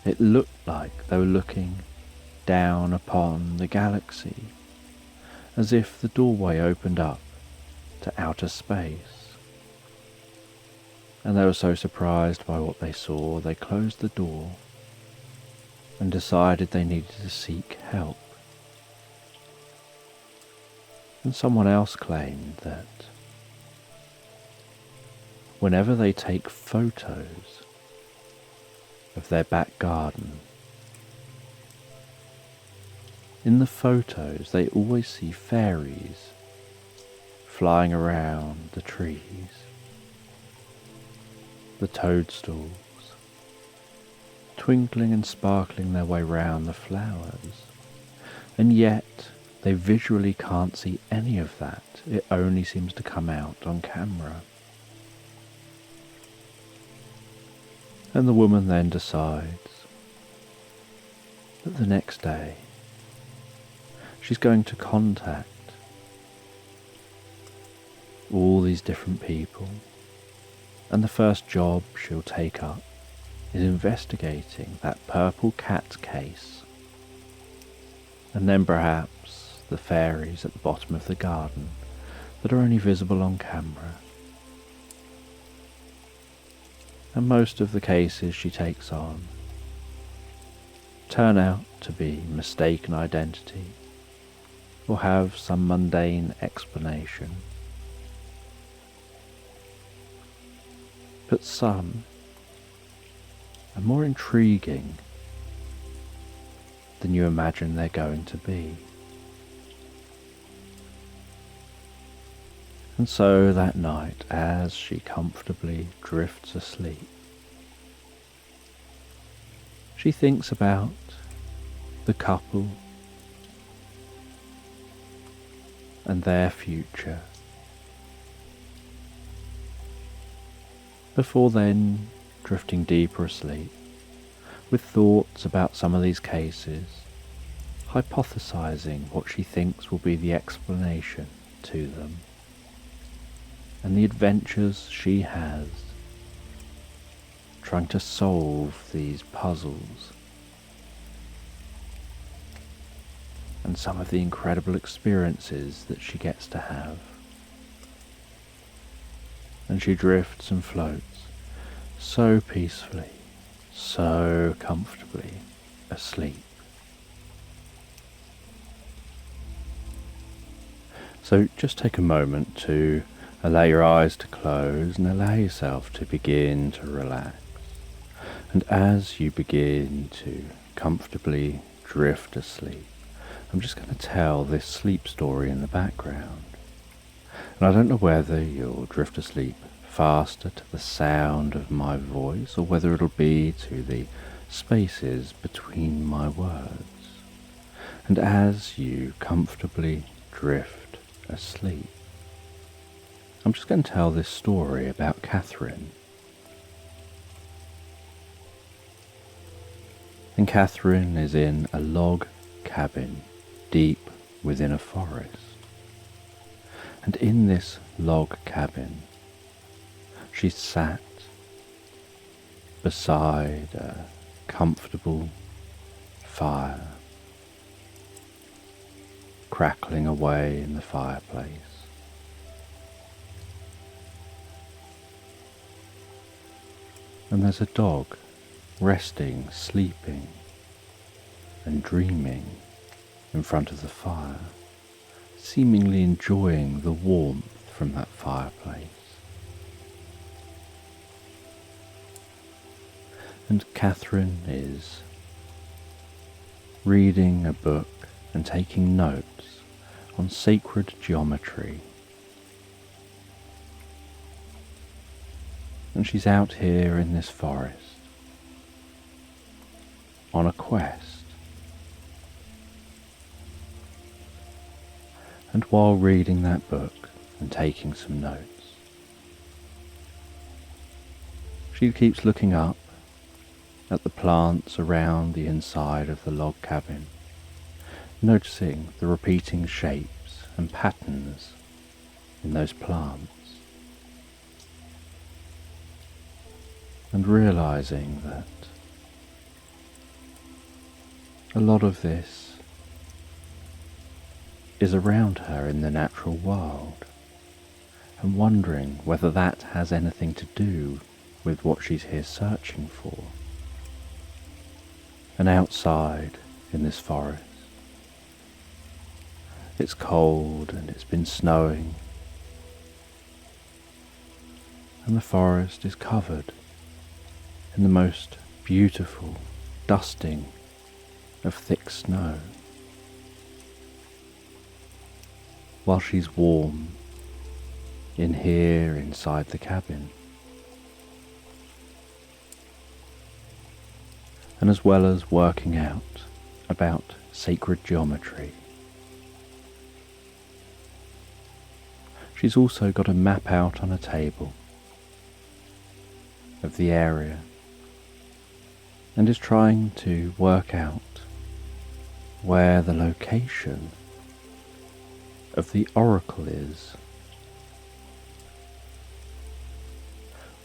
it looked like they were looking down upon the galaxy, as if the doorway opened up to outer space. And they were so surprised by what they saw, they closed the door and decided they needed to seek help. And someone else claimed that whenever they take photos of their back garden, in the photos they always see fairies flying around the trees, the toadstools, twinkling and sparkling their way round the flowers, and yet they visually can't see any of that. It only seems to come out on camera. And the woman then decides that the next day she's going to contact all these different people, and the first job she'll take up is investigating that purple cat case, and then perhaps the fairies at the bottom of the garden that are only visible on camera. And most of the cases she takes on turn out to be mistaken identity or have some mundane explanation. But some are more intriguing than you imagine they're going to be. And so that night, as she comfortably drifts asleep, she thinks about the couple and their future, before then drifting deeper asleep with thoughts about some of these cases, hypothesizing what she thinks will be the explanation to them, and the adventures she has trying to solve these puzzles, and some of the incredible experiences that she gets to have. And she drifts and floats so peacefully, so comfortably asleep. So just take a moment to allow your eyes to close and allow yourself to begin to relax. And as you begin to comfortably drift asleep, I'm just going to tell this sleep story in the background. And I don't know whether you'll drift asleep faster to the sound of my voice or whether it'll be to the spaces between my words. And as you comfortably drift asleep, I'm just going to tell this story about Catherine. And Catherine is in a log cabin deep within a forest. And in this log cabin, she sat beside a comfortable fire, crackling away in the fireplace. And there's a dog resting, sleeping and dreaming in front of the fire, seemingly enjoying the warmth from that fireplace. And Catherine is reading a book and taking notes on sacred geometry. And she's out here in this forest on a quest. And while reading that book and taking some notes, she keeps looking up at the plants around the inside of the log cabin, noticing the repeating shapes and patterns in those plants, and realizing that a lot of this is around her in the natural world, and wondering whether that has anything to do with what she's here searching for. And outside in this forest, it's cold and it's been snowing, and the forest is covered in the most beautiful dusting of thick snow, while she's warm in here inside the cabin. And as well as working out about sacred geometry, she's also got a map out on a table of the area and is trying to work out where the location of the oracle is.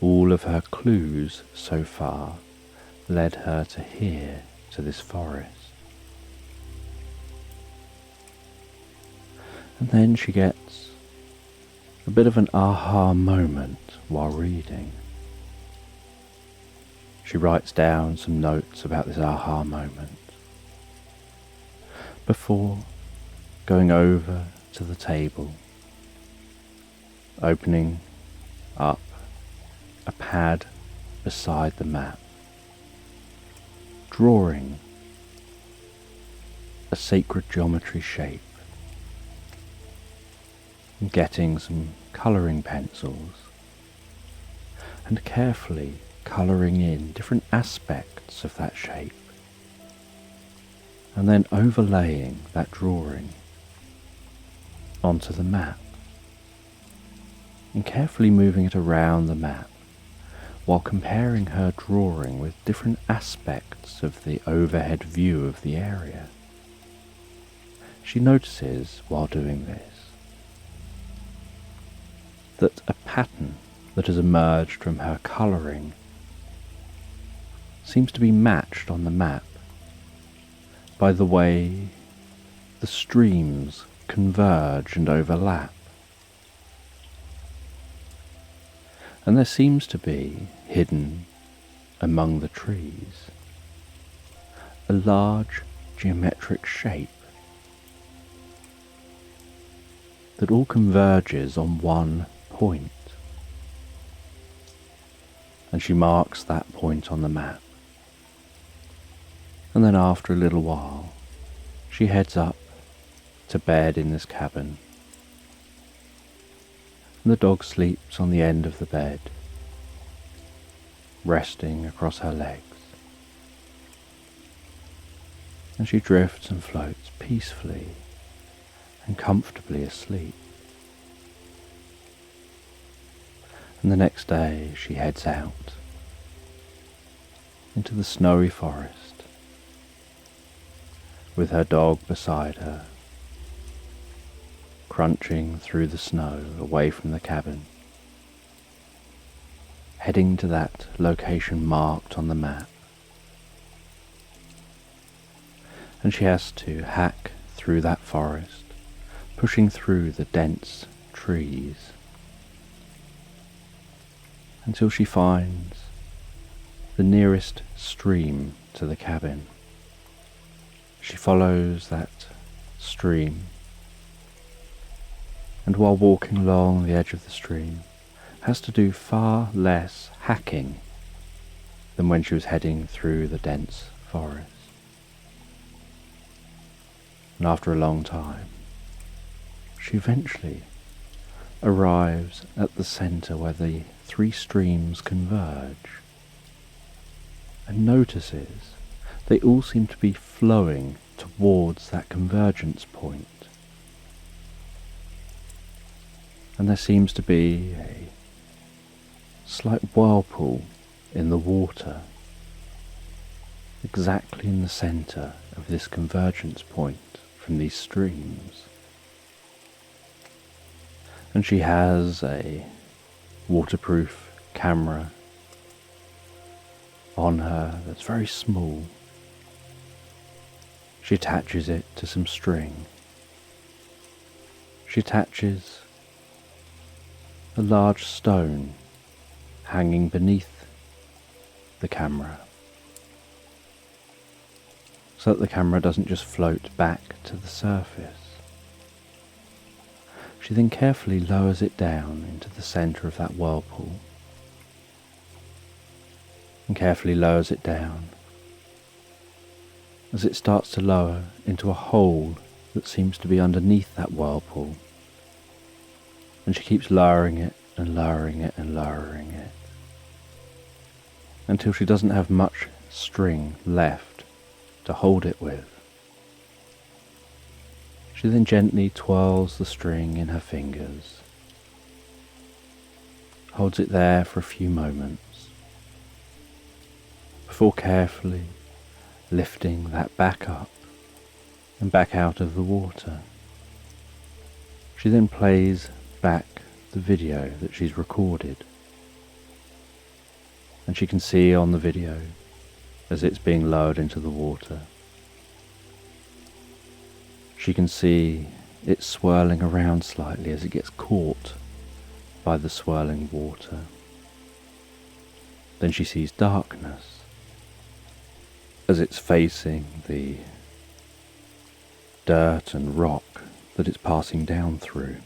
All of her clues so far led her to here, to this forest. And then she gets a bit of an aha moment while reading. She writes down some notes about this aha moment before going over to the table, opening up a pad beside the map, drawing a sacred geometry shape, and getting some colouring pencils and carefully colouring in different aspects of that shape, and then overlaying that drawing onto the map and carefully moving it around the map while comparing her drawing with different aspects of the overhead view of the area. She notices while doing this that a pattern that has emerged from her colouring seems to be matched on the map by the way the streams converge and overlap. And there seems to be, hidden among the trees, a large geometric shape that all converges on one point. And she marks that point on the map. And then after a little while, she heads up to bed in this cabin. And the dog sleeps on the end of the bed, resting across her legs. And she drifts and floats peacefully and comfortably asleep. And the next day she heads out into the snowy forest with her dog beside her, crunching through the snow away from the cabin, heading to that location marked on the map. And she has to hack through that forest, pushing through the dense trees, until she finds the nearest stream to the cabin. She follows that stream, and while walking along the edge of the stream, has to do far less hacking than when she was heading through the dense forest. And after a long time, she eventually arrives at the centre where the three streams converge, and notices they all seem to be flowing towards that convergence point. And there seems to be a slight whirlpool in the water, exactly in the centre of this convergence point from these streams. And she has a waterproof camera on her that's very small. She attaches it to some string. She attaches a large stone hanging beneath the camera, so that the camera doesn't just float back to the surface. She then carefully lowers it down into the centre of that whirlpool, and carefully lowers it down as it starts to lower into a hole that seems to be underneath that whirlpool. And she keeps lowering it and lowering it and lowering it until she doesn't have much string left to hold it with. She then gently twirls the string in her fingers, holds it there for a few moments, before carefully lifting that back up and back out of the water. She then plays back the video that she's recorded, and she can see on the video as it's being lowered into the water, she can see it swirling around slightly as it gets caught by the swirling water. Then she sees darkness as it's facing the dirt and rock that it's passing down through.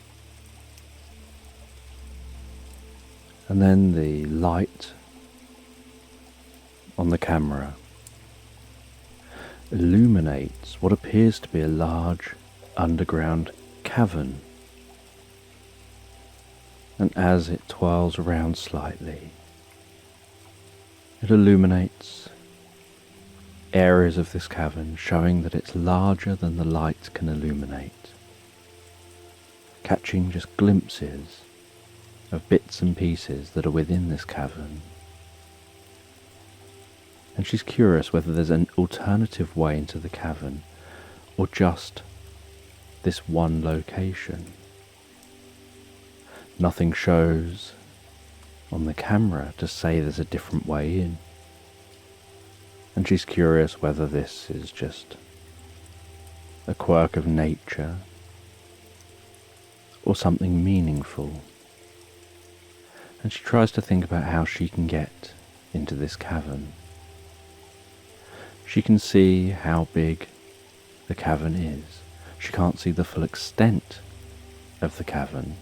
And then the light on the camera illuminates what appears to be a large underground cavern. And as it twirls around slightly, it illuminates areas of this cavern, showing that it's larger than the light can illuminate, catching just glimpses of bits and pieces that are within this cavern. And she's curious whether there's an alternative way into the cavern or just this one location. Nothing shows on the camera to say there's a different way in. And she's curious whether this is just a quirk of nature or something meaningful. And she tries to think about how she can get into this cavern. She can see how big the cavern is. She can't see the full extent of the cavern,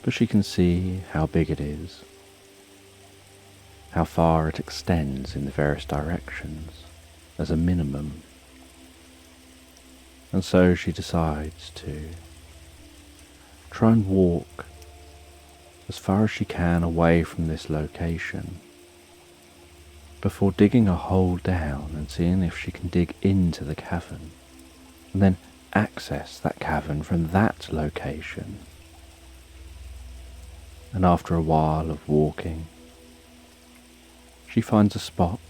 but she can see how big it is, how far it extends in the various directions as a minimum. And so she decides to try and walk as far as she can away from this location, before digging a hole down and seeing if she can dig into the cavern, and then access that cavern from that location. And after a while of walking, she finds a spot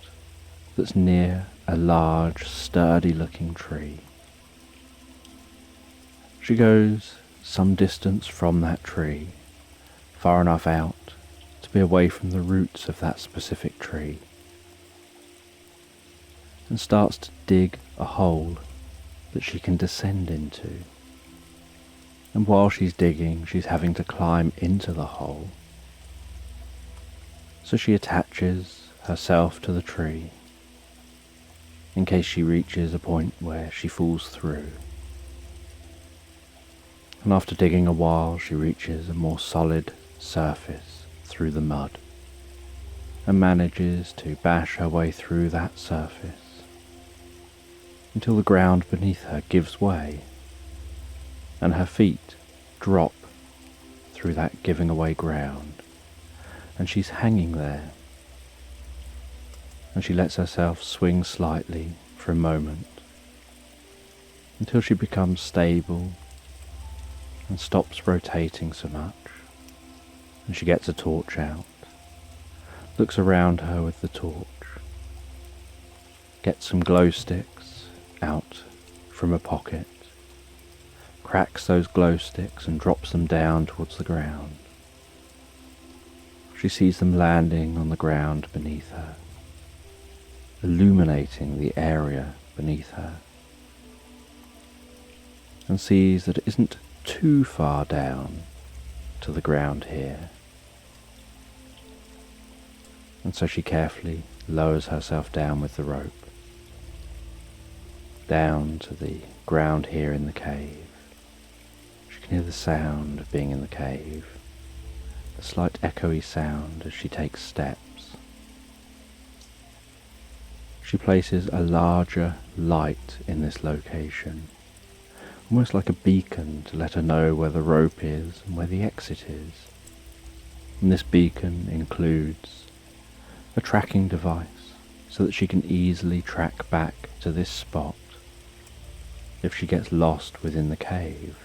that's near a large, sturdy-looking tree. She goes some distance from that tree, far enough out to be away from the roots of that specific tree, and starts to dig a hole that she can descend into. And while she's digging, she's having to climb into the hole. So she attaches herself to the tree, in case she reaches a point where she falls through. And after digging a while, she reaches a more solid surface through the mud and manages to bash her way through that surface until the ground beneath her gives way and her feet drop through that giving away ground, and she's hanging there, and she lets herself swing slightly for a moment until she becomes stable and stops rotating so much, and she gets a torch out, looks around her with the torch, gets some glow sticks out from a pocket, cracks those glow sticks and drops them down towards the ground. She sees them landing on the ground beneath her, illuminating the area beneath her, and sees that it isn't too far down to the ground here. And so she carefully lowers herself down with the rope, down to the ground here in the cave. She can hear the sound of being in the cave, the slight echoey sound as she takes steps. She places a larger light in this location, almost like a beacon to let her know where the rope is and where the exit is. And this beacon includes a tracking device so that she can easily track back to this spot if she gets lost within the cave,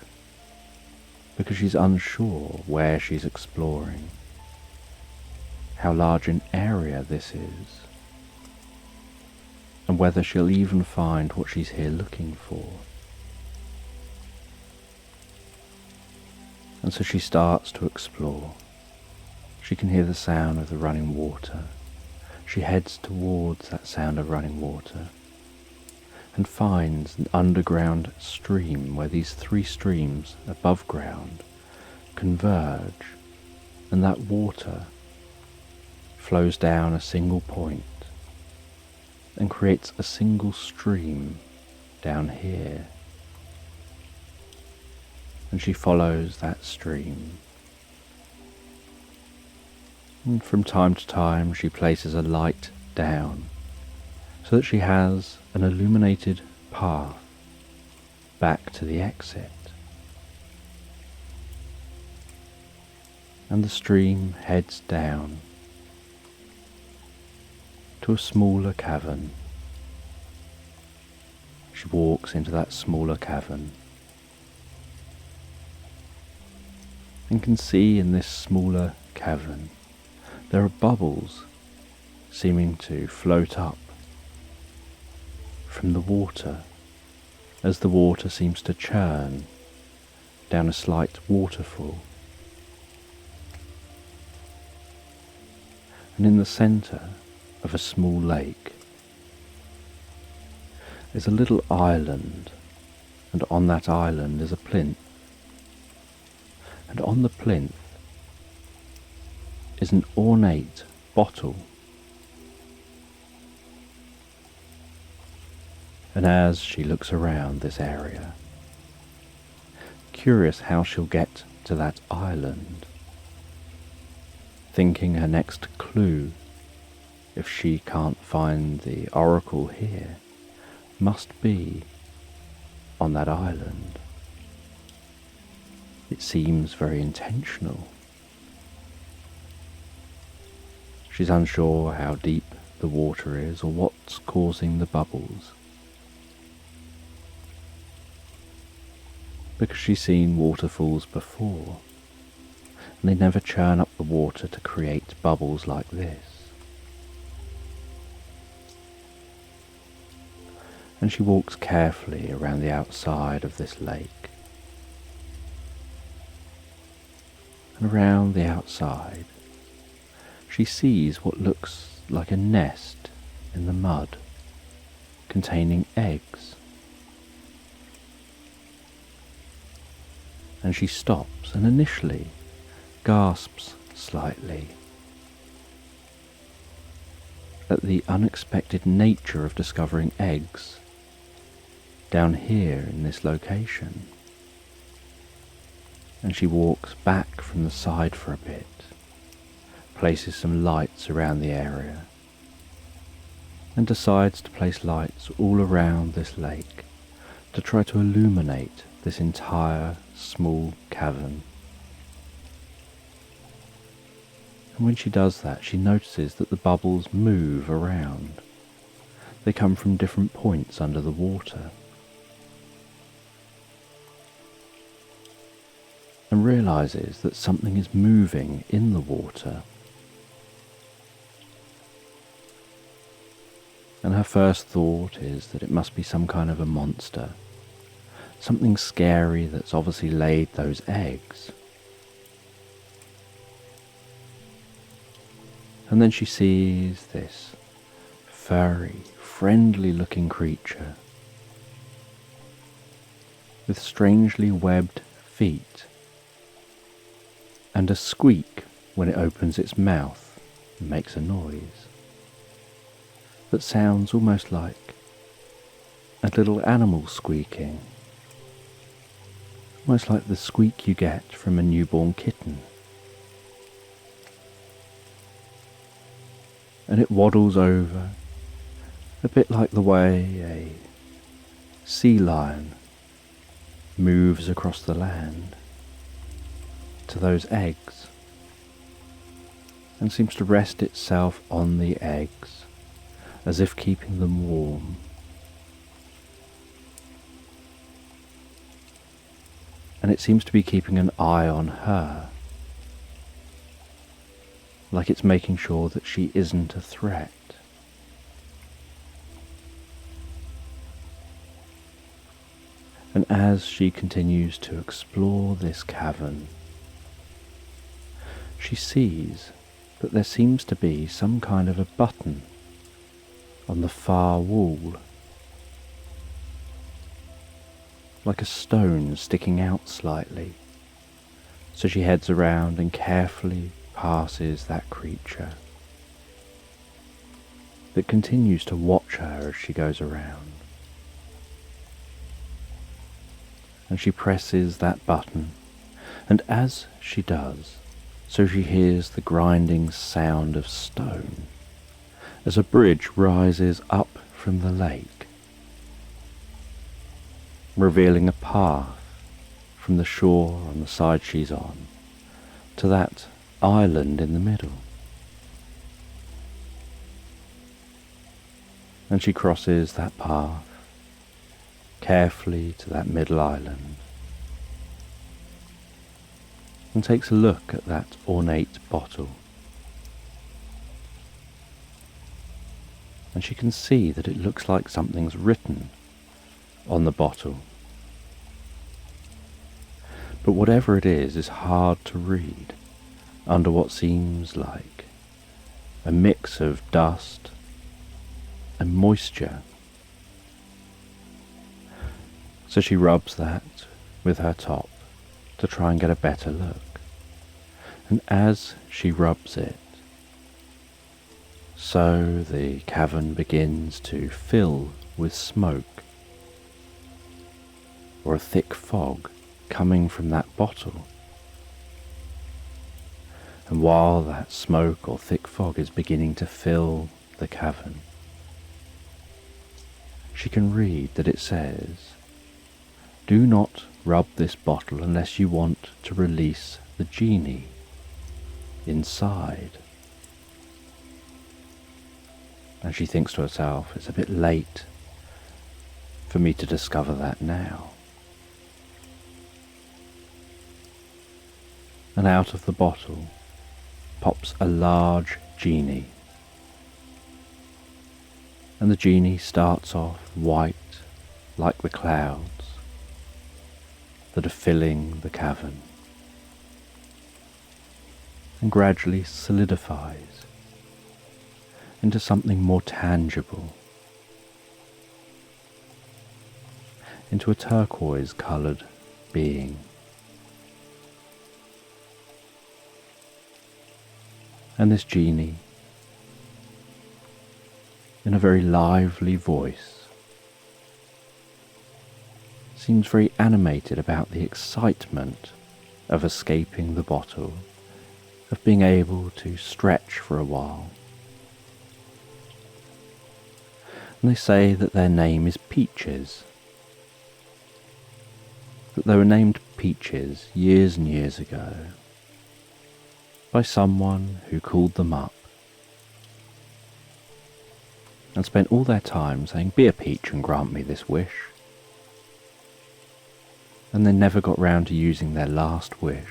because she's unsure where she's exploring, how large an area this is, and whether she'll even find what she's here looking for. And so she starts to explore. She can hear the sound of the running water. She heads towards that sound of running water and finds an underground stream where these three streams above ground converge, and that water flows down a single point and creates a single stream down here. And she follows that stream. And from time to time she places a light down so that she has an illuminated path back to the exit. And the stream heads down to a smaller cavern. She walks into that smaller cavern and can see in this smaller cavern there are bubbles seeming to float up from the water as the water seems to churn down a slight waterfall. And in the centre of a small lake is a little island, and on that island is a plinth, and on the plinth is an ornate bottle. And as she looks around this area, curious how she'll get to that island, thinking her next clue, if she can't find the oracle here, must be on that island. It seems very intentional. She's unsure how deep the water is or what's causing the bubbles, because she's seen waterfalls before, and they never churn up the water to create bubbles like this. And she walks carefully around the outside of this lake. And around the outside, she sees what looks like a nest in the mud containing eggs. And she stops and initially gasps slightly. at the unexpected nature of discovering eggs down here in this location. And she walks back from the side for a bit, places some lights around the area, and decides to place lights all around this lake to try to illuminate this entire small cavern. And when she does that, she notices that the bubbles move around. They come from different points under the water. And realizes that something is moving in the water. And her first thought is that it must be some kind of a monster, something scary that's obviously laid those eggs. And then she sees this furry, friendly looking creature with strangely webbed feet and a squeak when it opens its mouth and makes a noise that sounds almost like a little animal squeaking, almost like the squeak you get from a newborn kitten. And it waddles over, a bit like the way a sea lion moves across the land to those eggs, and seems to rest itself on the eggs, as if keeping them warm. And it seems to be keeping an eye on her, like it's making sure that she isn't a threat. And as she continues to explore this cavern, she sees that there seems to be some kind of a button on the far wall, like a stone sticking out slightly. So she heads around and carefully passes that creature that continues to watch her as she goes around. And she presses that button, and as she does, so she hears the grinding sound of stone as a bridge rises up from the lake, revealing a path from the shore on the side she's on to that island in the middle. And she crosses that path carefully to that middle island and takes a look at that ornate bottle. And she can see that it looks like something's written on the bottle. But whatever it is hard to read under what seems like a mix of dust and moisture. So she rubs that with her top to try and get a better look. And as she rubs it, so the cavern begins to fill with smoke, or a thick fog coming from that bottle. And while that smoke or thick fog is beginning to fill the cavern, she can read that it says, "Do not rub this bottle unless you want to release the genie inside." And she thinks to herself, it's a bit late for me to discover that now. And out of the bottle pops a large genie. And the genie starts off white like the clouds that are filling the cavern, and gradually solidifies into something more tangible, into a turquoise-coloured being. And this genie in a very lively voice. Seems very animated about the excitement of escaping the bottle, of being able to stretch for a while. And they say that their name is Peaches, that they were named Peaches years and years ago by someone who called them up and spent all their time saying, "Be a peach and grant me this wish." And they never got round to using their last wish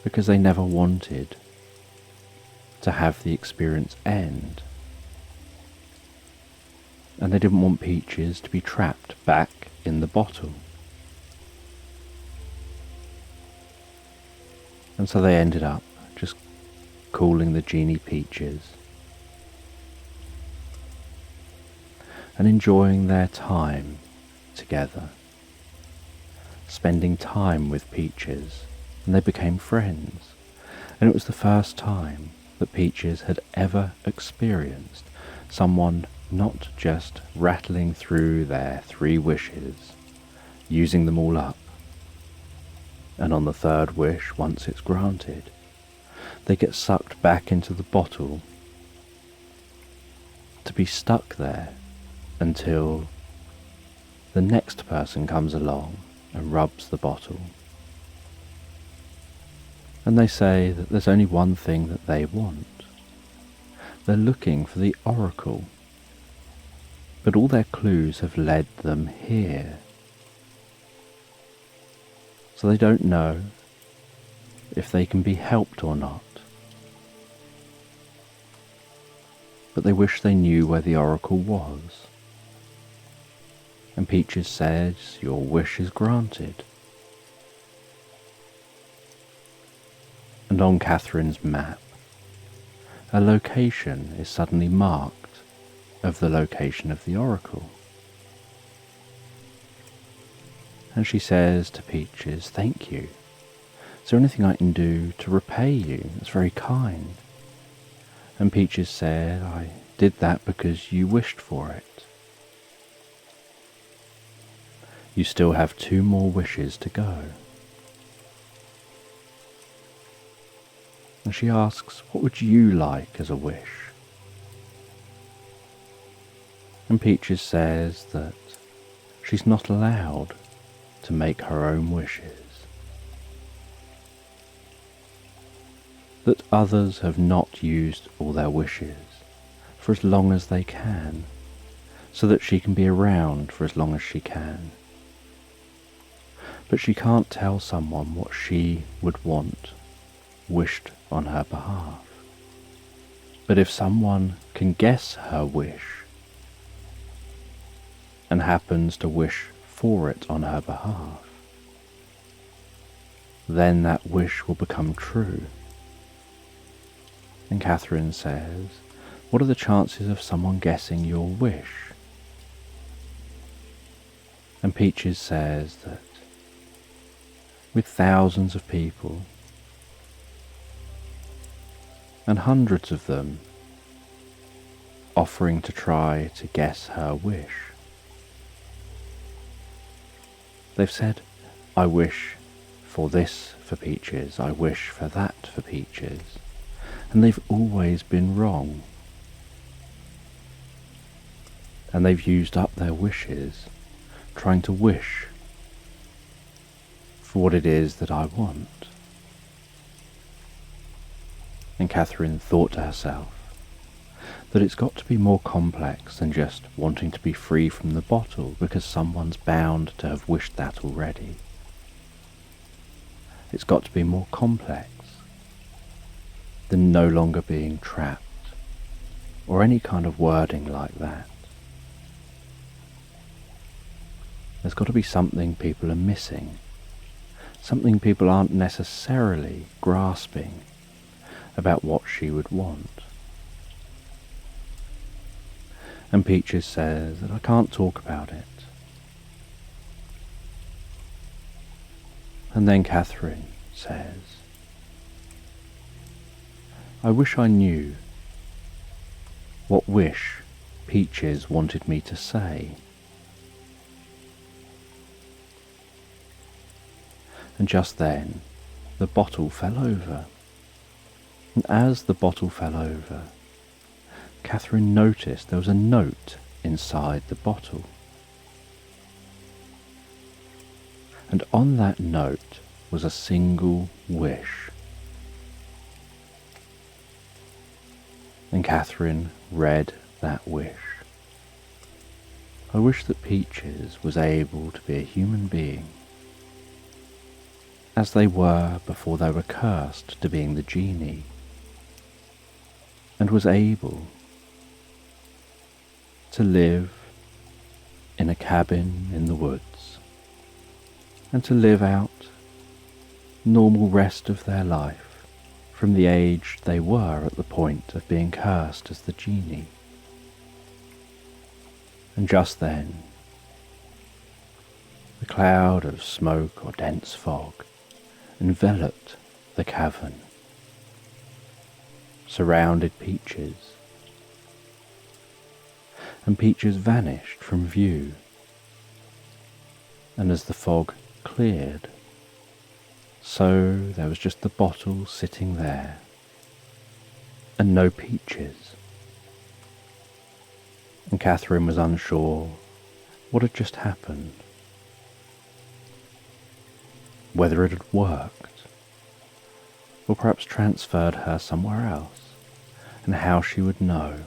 because they never wanted to have the experience end, and they didn't want Peaches to be trapped back in the bottle. And so they ended up just calling the genie Peaches and enjoying their time together, spending time with Peaches, and they became friends. And it was the first time that Peaches had ever experienced someone not just rattling through their 3 wishes, using them all up, and on the 3rd wish, once it's granted, they get sucked back into the bottle to be stuck there until the next person comes along and rubs the bottle. And they say that there's only one thing that they want. They're looking for the oracle, but all their clues have led them here. So they don't know if they can be helped or not. But they wish they knew where the oracle was. And Peaches says, "Your wish is granted." And on Catherine's map, a location is suddenly marked of the location of the oracle. And she says to Peaches, "Thank you. Is there anything I can do to repay you? It's very kind." And Peaches said, "I did that because you wished for it. You still have 2 more wishes to go." And she asks, "What would you like as a wish?" And Peaches says that she's not allowed to make her own wishes, that others have not used all their wishes for as long as they can, so that she can be around for as long as she can. But she can't tell someone what she would want wished on her behalf. But if someone can guess her wish and happens to wish for it on her behalf, then that wish will become true. And Catherine says, "What are the chances of someone guessing your wish?" And Peaches says that with thousands of people, and hundreds of them offering to try to guess her wish, they've said, "I wish for this for Peaches, I wish for that for Peaches," and they've always been wrong. And they've used up their wishes trying to wish for what it is that I want. And Catherine thought to herself that it's got to be more complex than just wanting to be free from the bottle because someone's bound to have wished that already. It's got to be more complex than no longer being trapped, or any kind of wording like that. There's got to be something people are missing, something people aren't necessarily grasping about what she would want. And Peaches says that I can't talk about it. And then Catherine says, "I wish I knew what wish Peaches wanted me to say. And just then, the bottle fell over. And as the bottle fell over, Catherine noticed there was a note inside the bottle. And on that note was a single wish. And Catherine read that wish. I wish that Peaches was able to be a human being, as they were before they were cursed to being the genie, and was able to live in a cabin in the woods, and to live out normal rest of their life from the age they were at the point of being cursed as the genie. And just then, the cloud of smoke or dense fog enveloped the cavern, surrounded Peaches, and Peaches vanished from view. And as the fog cleared, so there was just the bottle sitting there, and no Peaches. And Catherine was unsure what had just happened, whether it had worked, or perhaps transferred her somewhere else, and how she would know.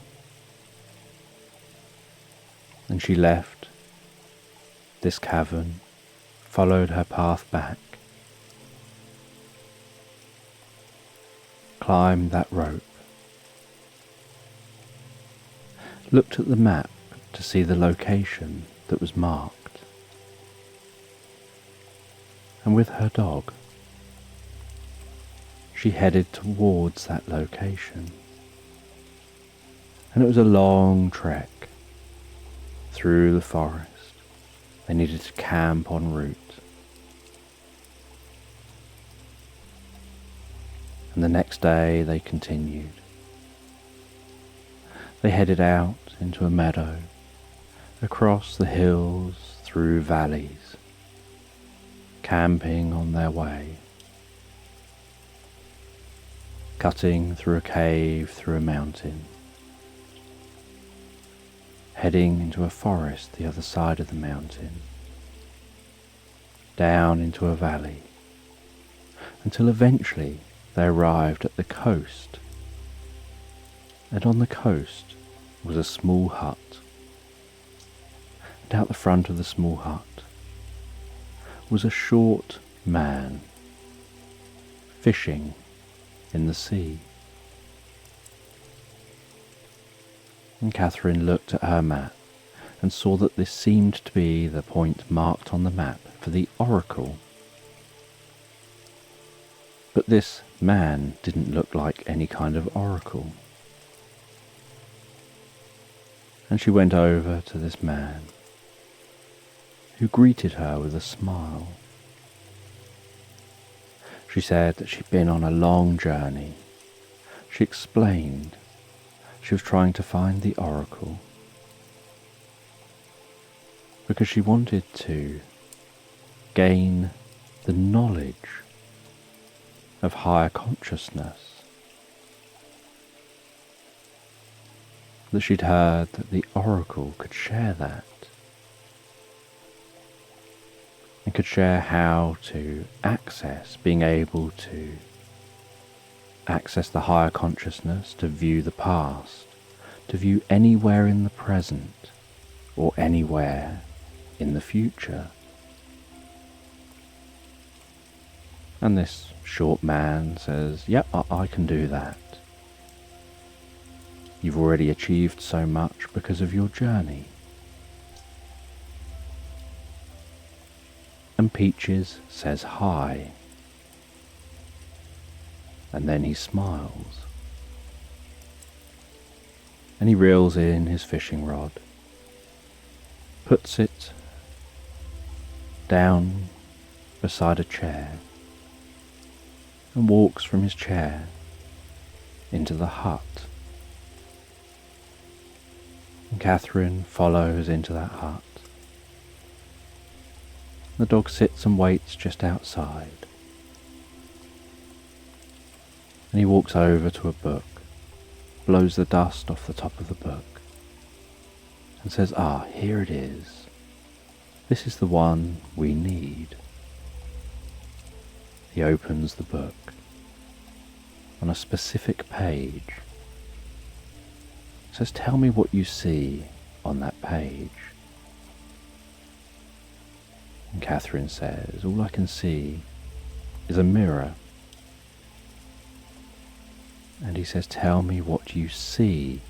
And she left this cavern, followed her path back, climbed that rope, looked at the map to see the location that was marked, and with her dog, she headed towards that location. And it was a long trek through the forest. They needed to camp en route. And the next day they continued. They headed out into a meadow, across the hills, through valleys, camping on their way, cutting through a cave, through a mountain, heading into a forest the other side of the mountain, down into a valley, until eventually they arrived at the coast. And on the coast was a small hut, and out the front of the small hut was a short man fishing in the sea. And Catherine looked at her map and saw that this seemed to be the point marked on the map for the oracle. But this man didn't look like any kind of oracle. And she went over to this man, who greeted her with a smile. She said that she'd been on a long journey. She explained she was trying to find the oracle because she wanted to gain the knowledge of higher consciousness, that she'd heard that the oracle could share that, and could share how to access being able to access the higher consciousness, to view the past, to view anywhere in the present or anywhere in the future. And this short man says, yep, I can do that. You've already achieved so much because of your journey. And Peaches says hi. And then he smiles. And he reels in his fishing rod, puts it down beside a chair, and walks from his chair into the hut. And Catherine follows into that hut. The dog sits and waits just outside. And he walks over to a book, blows the dust off the top of the book, and says, "Ah, here it is. This is the one we need." He opens the book. On a specific page, says, "Tell me what you see on that page." And Catherine says, "All I can see is a mirror." And he says, "Tell me what you see."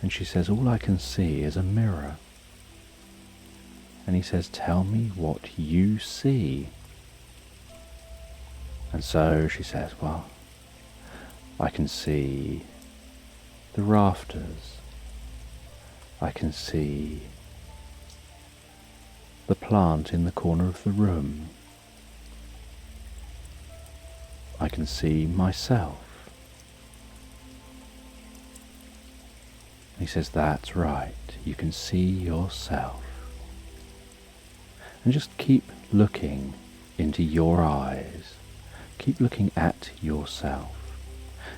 And she says, "All I can see is a mirror." And he says, "Tell me what you see." And so she says, "Well, I can see the rafters. I can see the plant in the corner of the room. I can see myself." He says, "That's right, you can see yourself. And just keep looking into your eyes. Keep looking at yourself.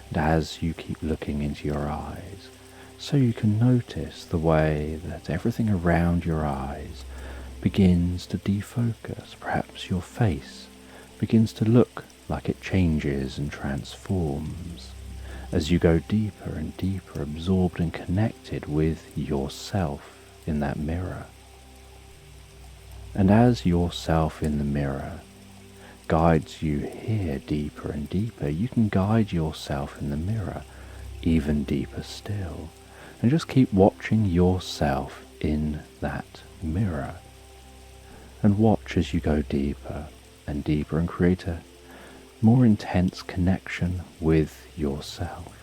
And as you keep looking into your eyes, so you can notice the way that everything around your eyes begins to defocus. Perhaps your face begins to look like it changes and transforms as you go deeper and deeper, absorbed and connected with yourself in that mirror. And as yourself in the mirror guides you here deeper and deeper, you can guide yourself in the mirror even deeper still. And just keep watching yourself in that mirror. And watch as you go deeper and deeper and create a more intense connection with yourself.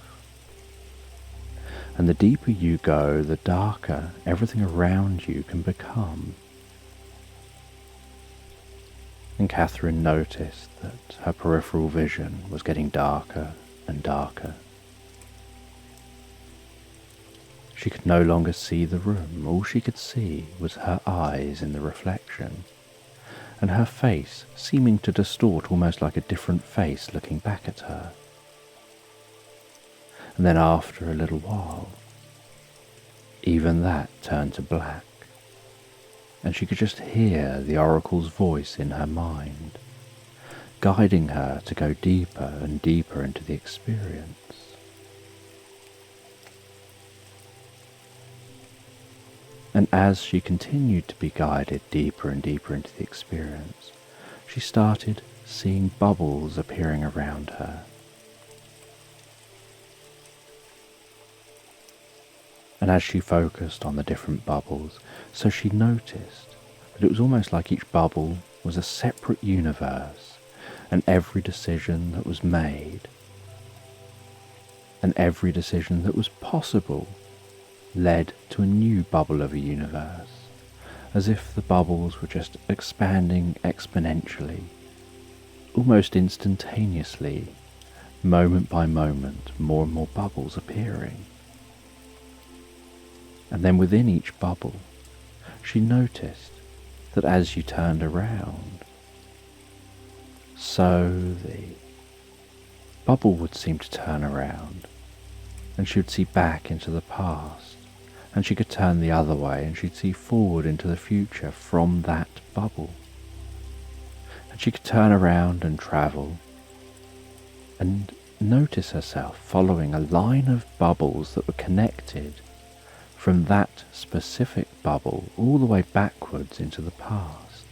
And the deeper you go, the darker everything around you can become. And Catherine noticed that her peripheral vision was getting darker and darker. She could no longer see the room. All she could see was her eyes in the reflection, and her face seeming to distort almost like a different face looking back at her. And then after a little while, even that turned to black, and she could just hear the oracle's voice in her mind, guiding her to go deeper and deeper into the experience. And as she continued to be guided deeper and deeper into the experience, she started seeing bubbles appearing around her. And as she focused on the different bubbles, so she noticed that it was almost like each bubble was a separate universe, and every decision that was made, and every decision that was possible, led to a new bubble of a universe, as if the bubbles were just expanding exponentially, almost instantaneously, moment by moment, more and more bubbles appearing. And then within each bubble, she noticed that as you turned around, so the bubble would seem to turn around, and she would see back into the past, and she could turn the other way and she'd see forward into the future from that bubble. And she could turn around and travel and notice herself following a line of bubbles that were connected from that specific bubble all the way backwards into the past.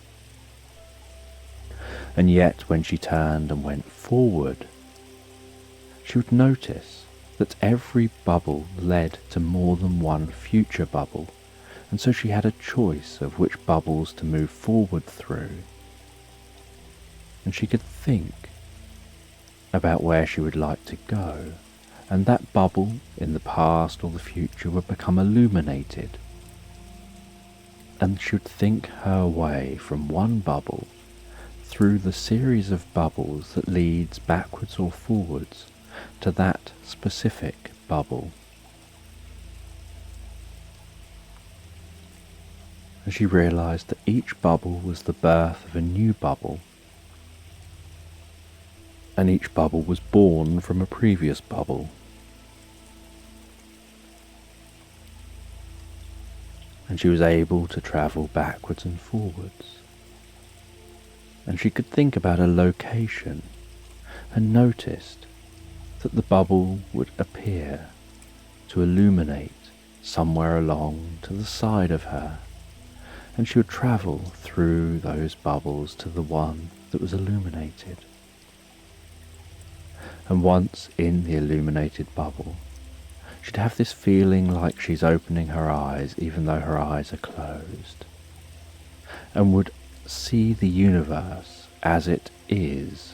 And yet when she turned and went forward, she would notice that every bubble led to more than one future bubble, and so she had a choice of which bubbles to move forward through. And she could think about where she would like to go, and that bubble in the past or the future would become illuminated, and she would think her way from one bubble through the series of bubbles that leads backwards or forwards to that specific bubble. and she realised that each bubble was the birth of a new bubble, and each bubble was born from a previous bubble. And she was able to travel backwards and forwards. And she could think about a location and noticed that the bubble would appear to illuminate somewhere along to the side of her, and she would travel through those bubbles to the one that was illuminated. And once in the illuminated bubble, she'd have this feeling like she's opening her eyes even though her eyes are closed, and would see the universe as it is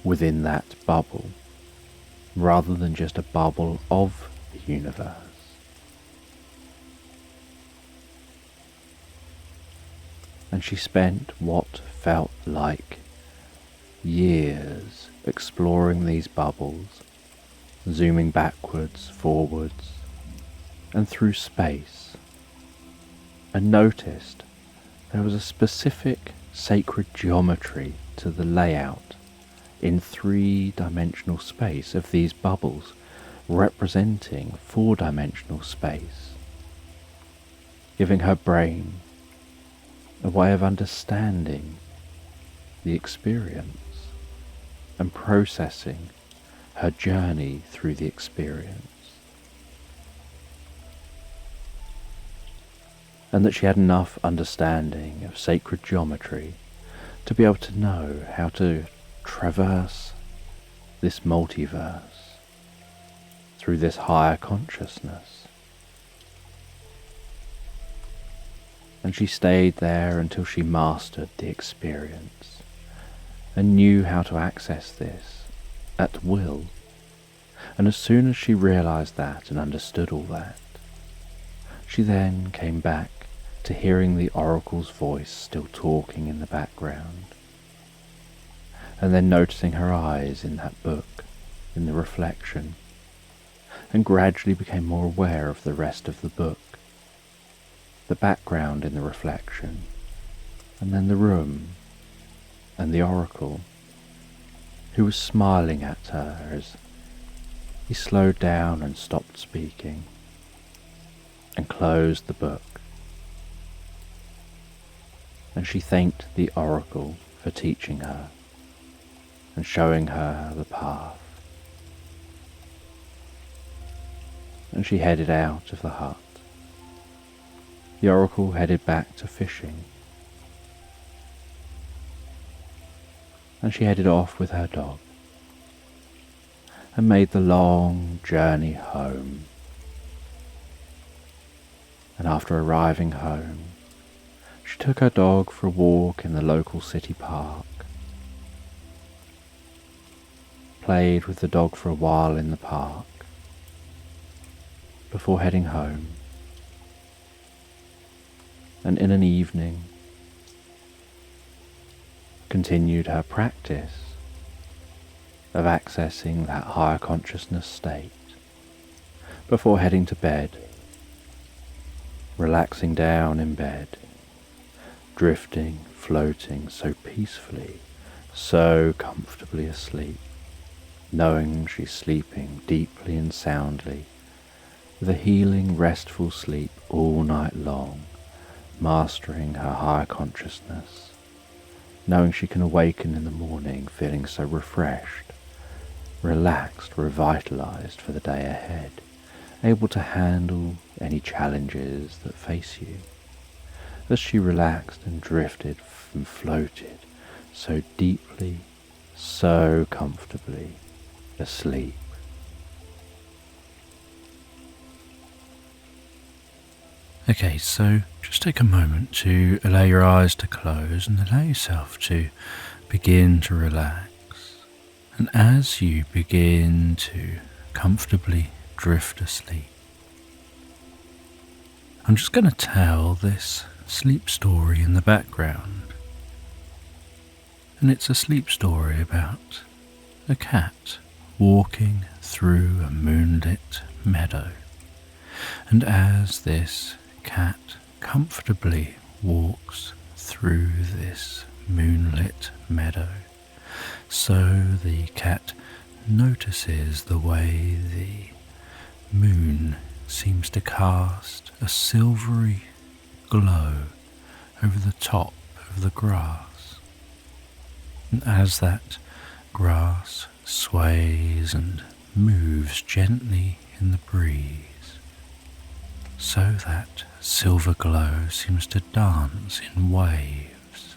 within that bubble, rather than just a bubble of the universe. And she spent what felt like years exploring these bubbles, zooming backwards, forwards, and through space, and noticed there was a specific sacred geometry to the layout in 3-dimensional space of these bubbles, representing 4-dimensional space, giving her brain a way of understanding the experience and processing her journey through the experience. And that she had enough understanding of sacred geometry to be able to know how to traverse this multiverse through this higher consciousness. And she stayed there until she mastered the experience and knew how to access this at will. And as soon as she realised that and understood all that, she then came back to hearing the oracle's voice still talking in the background, and then noticing her eyes in that book, in the reflection, and gradually became more aware of the rest of the book, the background in the reflection, and then the room, and the oracle, who was smiling at her as he slowed down and stopped speaking, and closed the book. And she thanked the oracle for teaching her and showing her the path. And she headed out of the hut. The oracle headed back to fishing, and she headed off with her dog and made the long journey home. And after arriving home, she took her dog for a walk in the local city park, played with the dog for a while in the park, before heading home, and in an evening continued her practice of accessing that higher consciousness state before heading to bed, relaxing down in bed, drifting, floating so peacefully, so comfortably asleep, knowing she's sleeping deeply and soundly, with a healing, restful sleep all night long, mastering her higher consciousness, knowing she can awaken in the morning feeling so refreshed, relaxed, revitalized for the day ahead, able to handle any challenges that face you. As she relaxed and drifted and floated so deeply, so comfortably asleep. Okay, so just take a moment to allow your eyes to close and allow yourself to begin to relax. And as you begin to comfortably drift asleep, I'm just going to tell this sleep story in the background. And it's a sleep story about a cat walking through a moonlit meadow. And as this cat comfortably walks through this moonlit meadow. So the cat notices the way the moon seems to cast a silvery glow over the top of the grass. And as that grass sways and moves gently in the breeze, so that silver glow seems to dance in waves,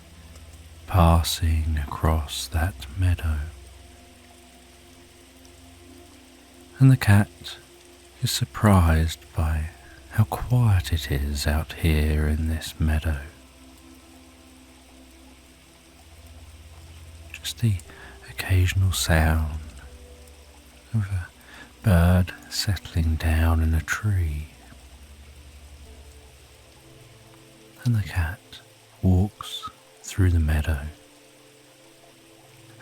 passing across that meadow. And the cat is surprised by how quiet it is out here in this meadow. Just the occasional sound of a bird settling down in a tree. And the cat walks through the meadow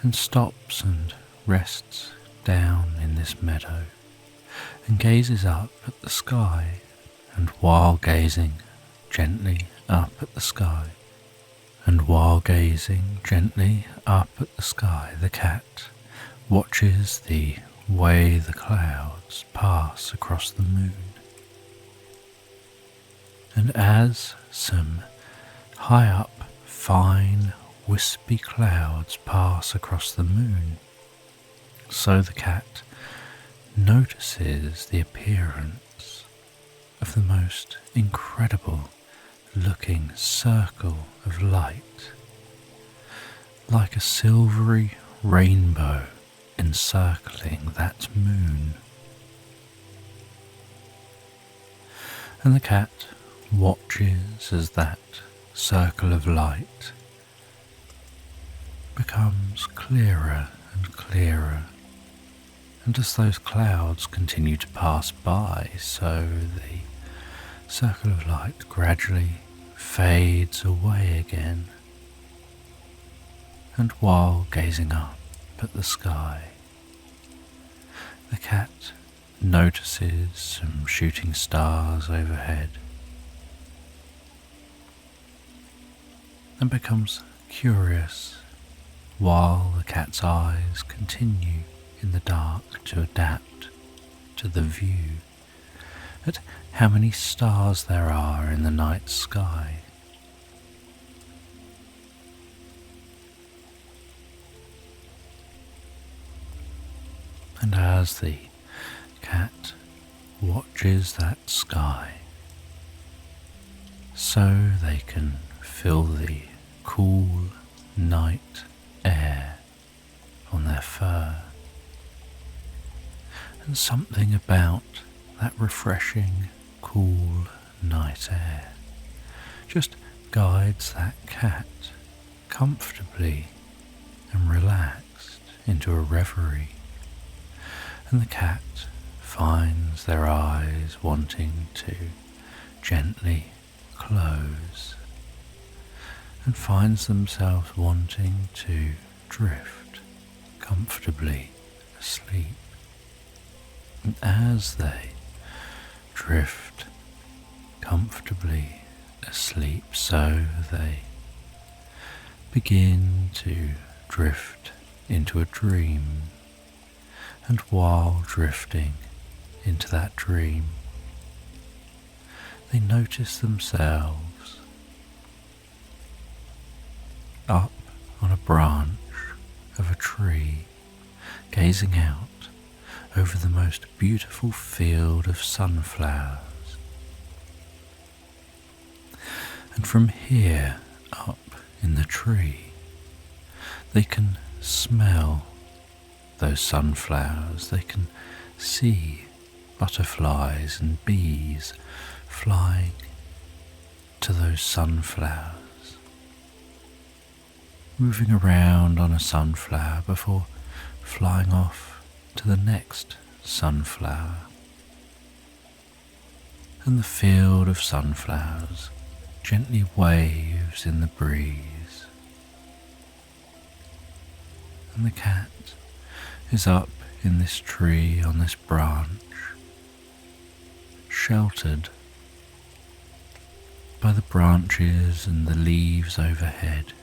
and stops and rests down in this meadow and gazes up at the sky. And while gazing gently up at the sky, the cat watches the way the clouds pass across the moon. And as some high up, fine, wispy clouds pass across the moon, so the cat notices the appearance of the most incredible looking circle of light, like a silvery rainbow encircling that moon. And the cat watches as that circle of light becomes clearer and clearer, and as those clouds continue to pass by, so the circle of light gradually fades away again. And while gazing up at the sky, the cat notices some shooting stars overhead and becomes curious, while the cat's eyes continue in the dark to adapt to the view, at how many stars there are in the night sky. And as the cat watches that sky, so they can feel the cool night air on their fur, and something about that refreshing, cool night air just guides that cat comfortably and relaxed into a reverie. And the cat finds their eyes wanting to gently close, and finds themselves wanting to drift comfortably asleep. And as they drift comfortably asleep, so they begin to drift into a dream. And while drifting into that dream, they notice themselves up on a branch of a tree, gazing out over the most beautiful field of sunflowers. And from here up in the tree, they can smell those sunflowers. They can see butterflies and bees flying to those sunflowers, moving around on a sunflower before flying off to the next sunflower. And the field of sunflowers gently waves in the breeze. And the cat is up in this tree on this branch, sheltered by the branches and the leaves overhead,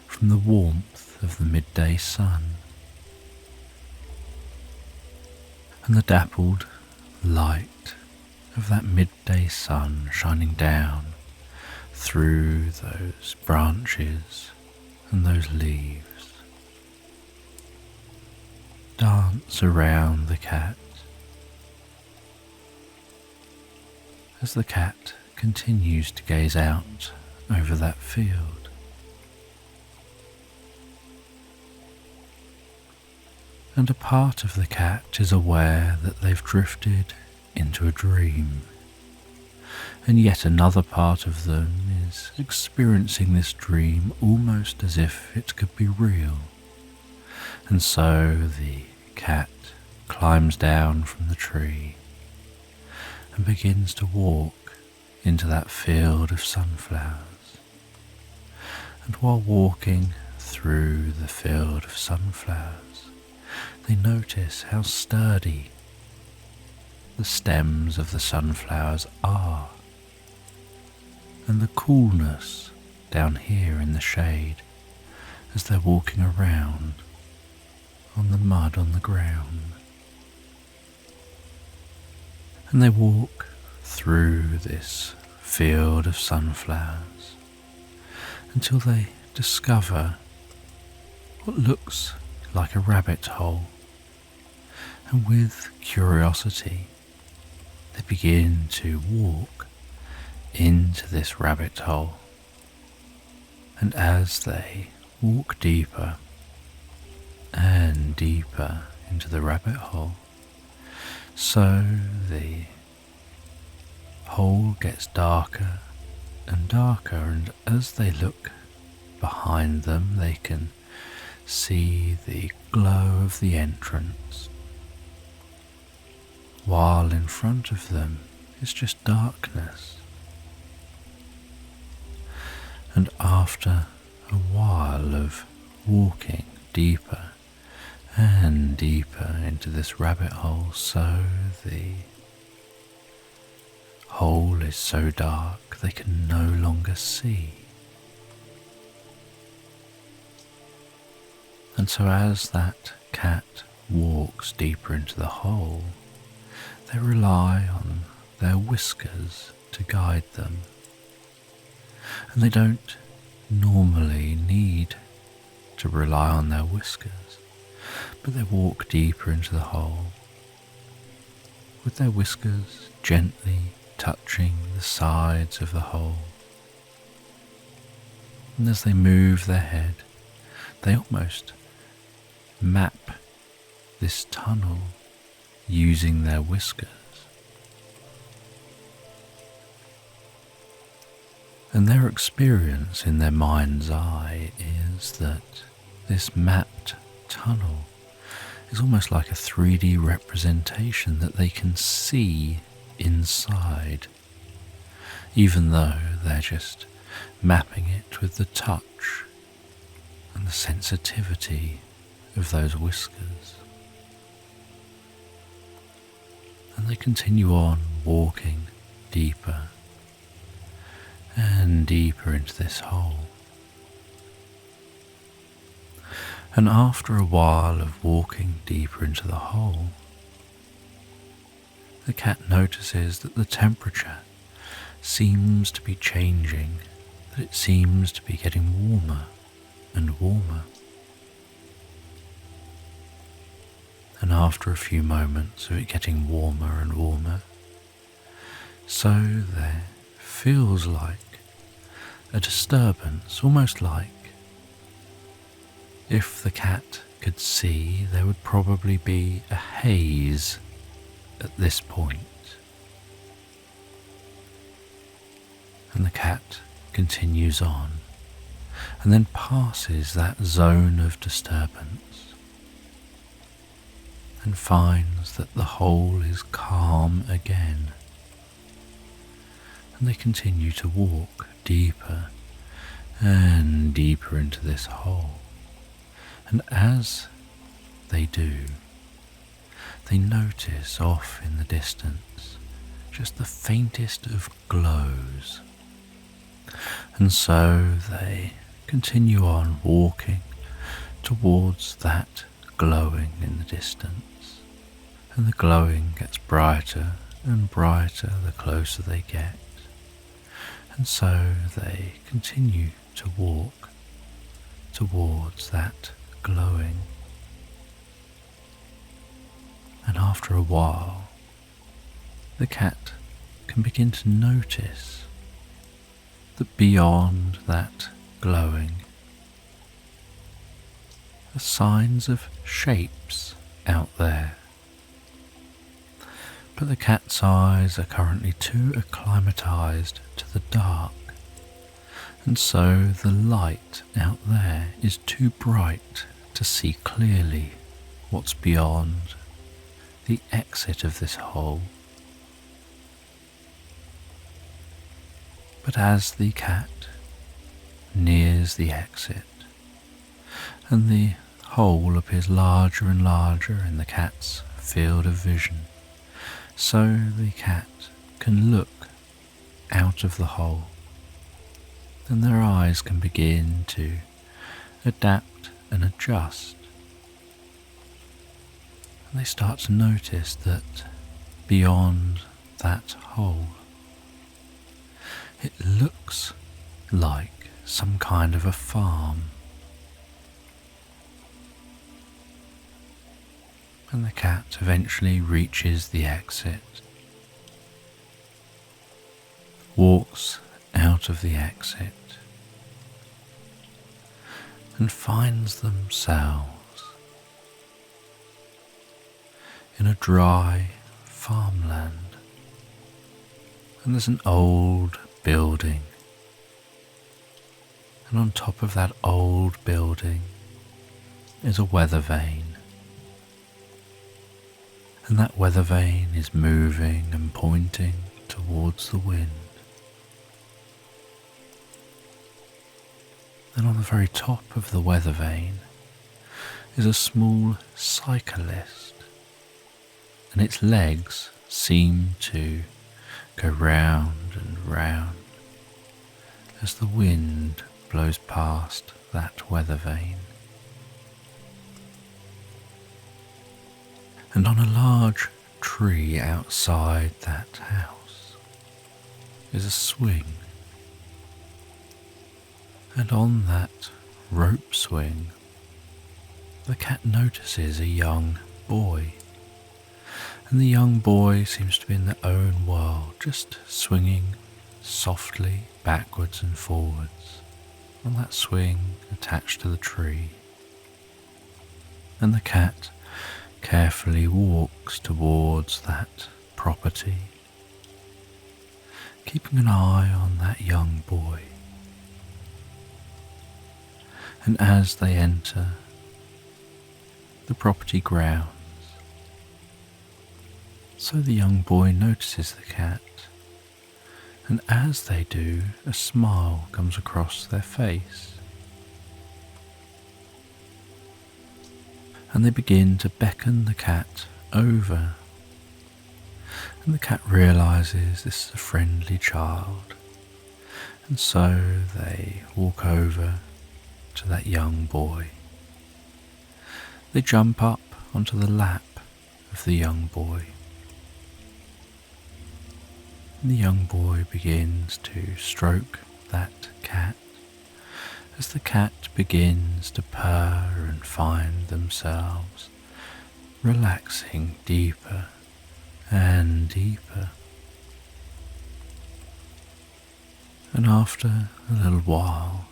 from the warmth of the midday sun, and the dappled light of that midday sun shining down through those branches and those leaves. Dance around the cat as the cat continues to gaze out over that field. And a part of the cat is aware that they've drifted into a dream, and yet another part of them is experiencing this dream almost as if it could be real. And so the cat climbs down from the tree and begins to walk into that field of sunflowers. And while walking through the field of sunflowers, they notice how sturdy the stems of the sunflowers are, and the coolness down here in the shade as they're walking around on the mud on the ground. And they walk through this field of sunflowers until they discover what looks like a rabbit hole, and with curiosity they begin to walk into this rabbit hole. And as they walk deeper and deeper into the rabbit hole, so the hole gets darker and darker, and as they look behind them they can see the glow of the entrance, while in front of them is just darkness. And after a while of walking deeper and deeper into this rabbit hole, so the hole is so dark they can no longer see. And so as that cat walks deeper into the hole, they rely on their whiskers to guide them. And they don't normally need to rely on their whiskers, but they walk deeper into the hole with their whiskers gently touching the sides of the hole. And as they move their head, they almost map this tunnel using their whiskers. And their experience in their mind's eye is that this mapped tunnel is almost like a 3D representation that they can see inside, even though they're just mapping it with the touch and the sensitivity of those whiskers. And they continue on walking deeper and deeper into this hole. And after a while of walking deeper into the hole, the cat notices that the temperature seems to be changing, that it seems to be getting warmer and warmer. And after a few moments of it getting warmer and warmer, so there feels like a disturbance, almost like if the cat could see, there would probably be a haze at this point. And the cat continues on and then passes that zone of disturbance and finds that the hole is calm again. And they continue to walk deeper and deeper into this hole. And as they do, they notice off in the distance just the faintest of glows. And so they continue on walking towards that glowing in the distance. And the glowing gets brighter and brighter the closer they get. And so they continue to walk towards that glowing. And after a while, the cat can begin to notice that beyond that glowing are signs of shapes out there. But the cat's eyes are currently too acclimatized to the dark, and so the light out there is too bright to see clearly what's beyond the exit of this hole. But as the cat nears the exit, and the hole appears larger and larger in the cat's field of vision, so the cat can look out of the hole, and their eyes can begin to adapt and adjust. And they start to notice that beyond that hole, it looks like some kind of a farm. And the cat eventually reaches the exit, walks out of the exit, and finds themselves in a dry farmland. And there's an old building, and on top of that old building is a weather vane. And that weather vane is moving and pointing towards the wind. And on the very top of the weather vane is a small cyclist, and its legs seem to go round and round as the wind blows past that weather vane. And on a large tree outside that house is a swing, and on that rope swing the cat notices a young boy, and the young boy seems to be in their own world, just swinging softly backwards and forwards on that swing attached to the tree. And the cat carefully walks towards that property, keeping an eye on that young boy. And as they enter the property grounds, so the young boy notices the cat, and as they do, a smile comes across their face. And they begin to beckon the cat over. And the cat realizes this is a friendly child, and so they walk over to that young boy. They jump up onto the lap of the young boy. And the young boy begins to stroke that cat as the cat begins to purr and find themselves relaxing deeper and deeper. And after a little while,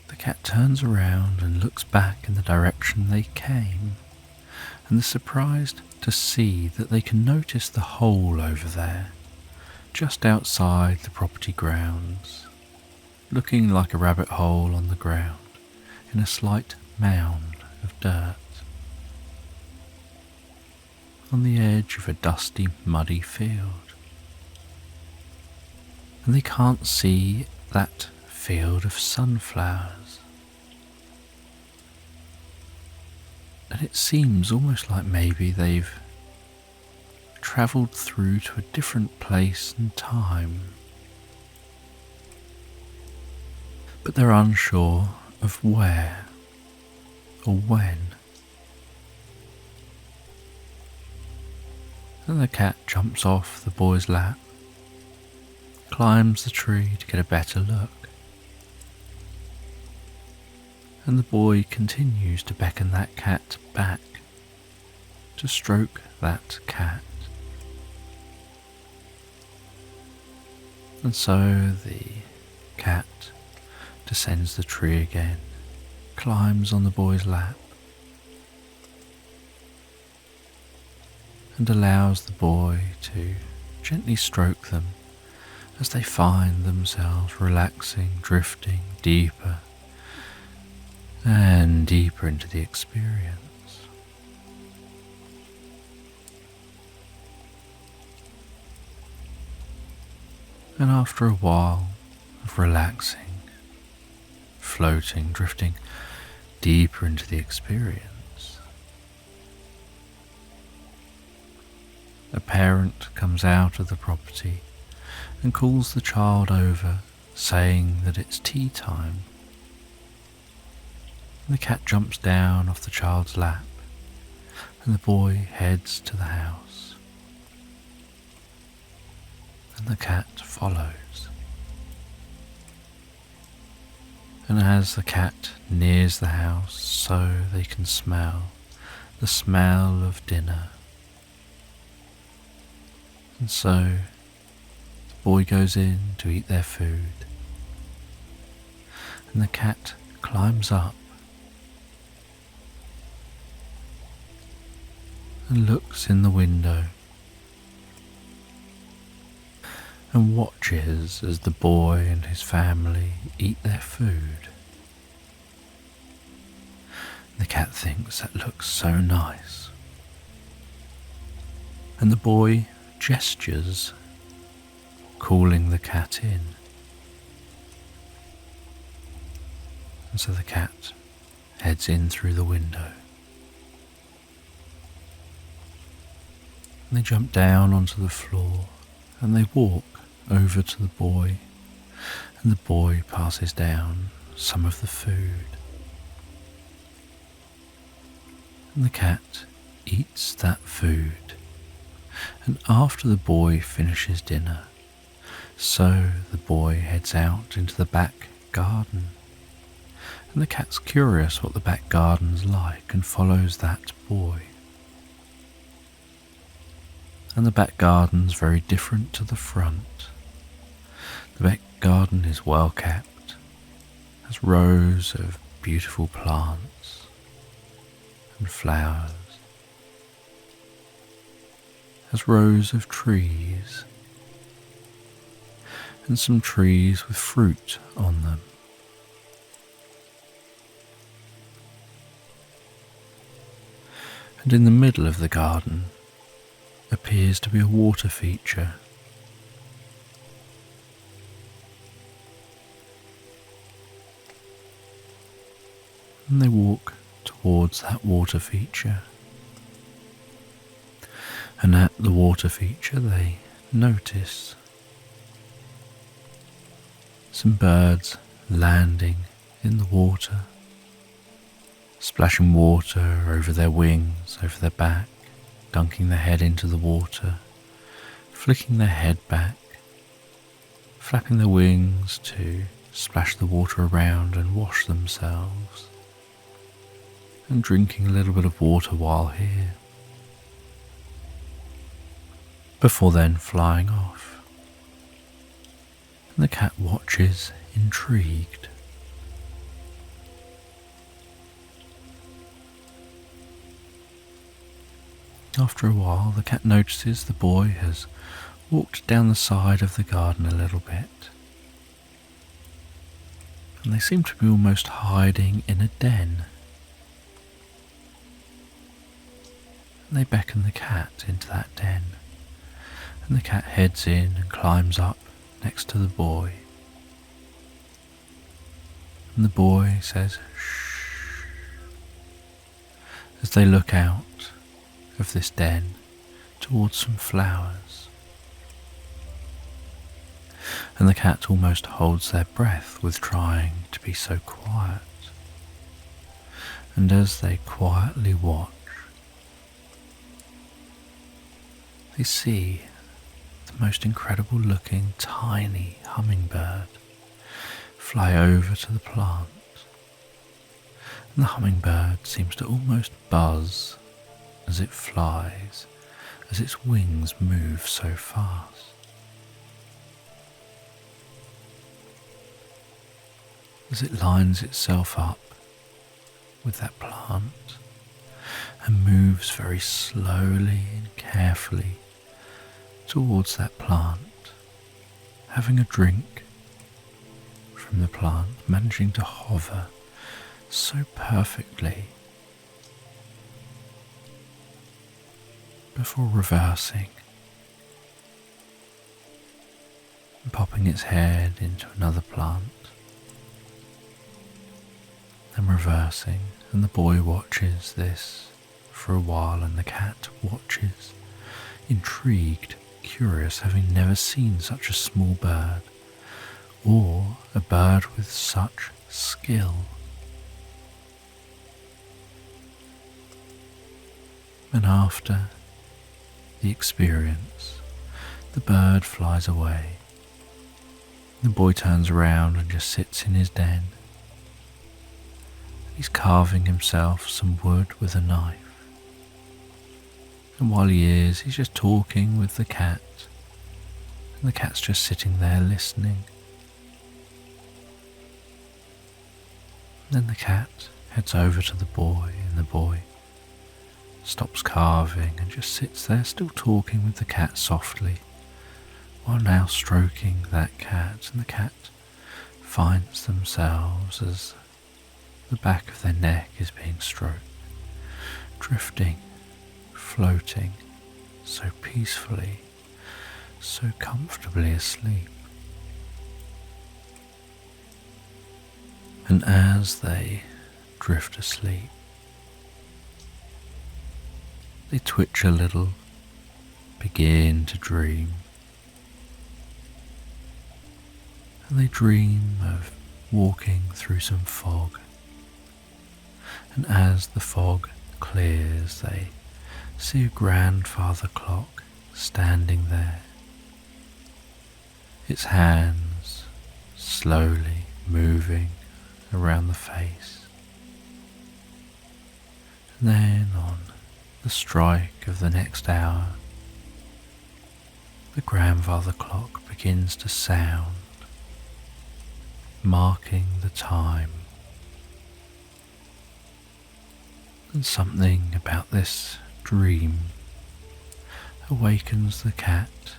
the cat turns around and looks back in the direction they came, and is surprised to see that they can notice the hole over there, just outside the property grounds, looking like a rabbit hole on the ground in a slight mound of dirt, on the edge of a dusty, muddy field. And they can't see that field of sunflowers. And it seems almost like maybe they've travelled through to a different place and time, but they're unsure of where or when. And the cat jumps off the boy's lap, climbs the tree to get a better look, and the boy continues to beckon that cat back to stroke that cat. And so the cat descends the tree again, climbs on the boy's lap, and allows the boy to gently stroke them as they find themselves relaxing, drifting deeper and deeper into the experience. And after a while of relaxing, floating, drifting deeper into the experience, a parent comes out of the property and calls the child over, saying that it's tea time. And the cat jumps down off the child's lap, and the boy heads to the house. And the cat follows. And as the cat nears the house, so they can smell the smell of dinner. And so the boy goes in to eat their food, and the cat climbs up and looks in the window and watches as the boy and his family eat their food. The cat thinks that looks so nice, and the boy gestures, calling the cat in. And so the cat heads in through the window. And they jump down onto the floor and they walk over to the boy, and the boy passes down some of the food. And the cat eats that food, and after the boy finishes dinner, so the boy heads out into the back garden. And the cat's curious what the back garden's like and follows that boy. And the back garden's very different to the front. The back garden is well kept, has rows of beautiful plants and flowers, has rows of trees, and some trees with fruit on them. And in the middle of the garden appears to be a water feature. And they walk towards that water feature. And at the water feature they notice some birds landing in the water, splashing water over their wings, over their back, dunking their head into the water, flicking their head back, flapping their wings to splash the water around and wash themselves, and drinking a little bit of water while here, before then flying off. And the cat watches, intrigued. After a while, the cat notices the boy has walked down the side of the garden a little bit, and they seem to be almost hiding in a den. And they beckon the cat into that den, and the cat heads in and climbs up next to the boy. And the boy says, "Shh," as they look out of this den towards some flowers, and the cat almost holds their breath with trying to be so quiet. And as they quietly watch, they see the most incredible looking tiny hummingbird fly over to the plant. And the hummingbird seems to almost buzz as it flies, as its wings move so fast. As it lines itself up with that plant and moves very slowly and carefully towards that plant, having a drink from the plant, managing to hover so perfectly before reversing and popping its head into another plant and reversing. And the boy watches this for a while, and the cat watches, intrigued, curious, having never seen such a small bird or a bird with such skill. And after the experience, the bird flies away. The boy turns around and just sits in his den. He's carving himself some wood with a knife. And while he is, he's just talking with the cat. And the cat's just sitting there listening. Then the cat heads over to the boy, and the boy stops carving and just sits there still talking with the cat softly, while now stroking that cat. And the cat finds themselves as the back of their neck is being stroked, drifting, floating so peacefully, so comfortably asleep. And as they drift asleep, they twitch a little, begin to dream, and they dream of walking through some fog. And as the fog clears, they see a grandfather clock standing there, its hands slowly moving around the face. And then on the strike of the next hour, the grandfather clock begins to sound, marking the time. And something about this dream awakens the cat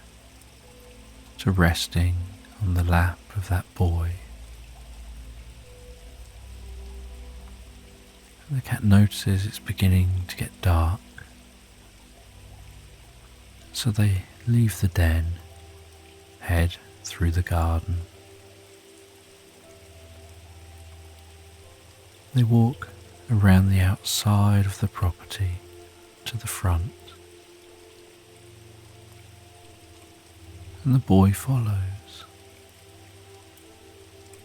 to resting on the lap of that boy. And the cat notices it's beginning to get dark, so they leave the den, head through the garden. They walk around the outside of the property to the front, and the boy follows.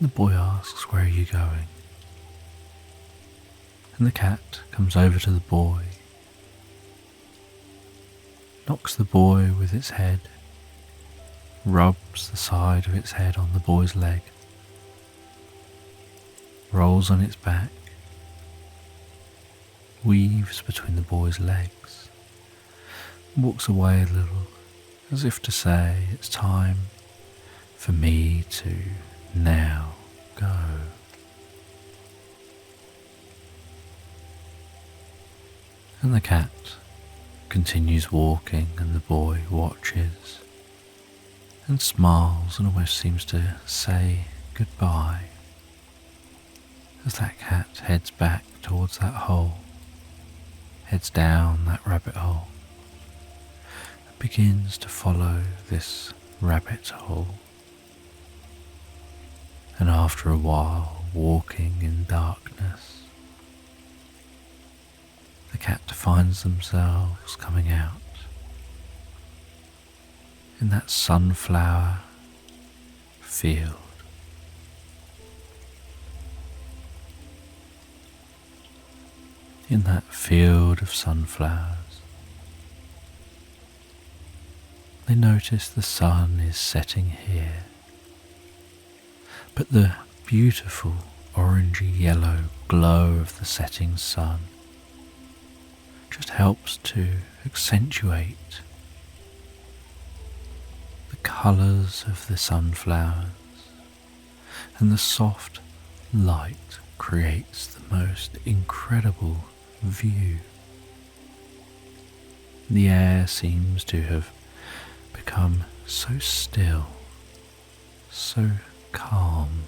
The boy asks, "Where are you going?" And the cat comes over to the boy, knocks the boy with its head, rubs the side of its head on the boy's leg, rolls on its back, weaves between the boy's legs, and walks away a little, as if to say, "It's time for me to now go." And the cat continues walking, and the boy watches and smiles and almost seems to say goodbye as that cat heads back towards that hole, heads down that rabbit hole, and begins to follow this rabbit hole. And after a while, walking in darkness, the cat finds themselves coming out in that sunflower field. In that field of sunflowers, they notice the sun is setting here, but the beautiful orangey yellow glow of the setting sun just helps to accentuate the colours of the sunflowers, and the soft light creates the most incredible view. The air seems to have become so still, so calm,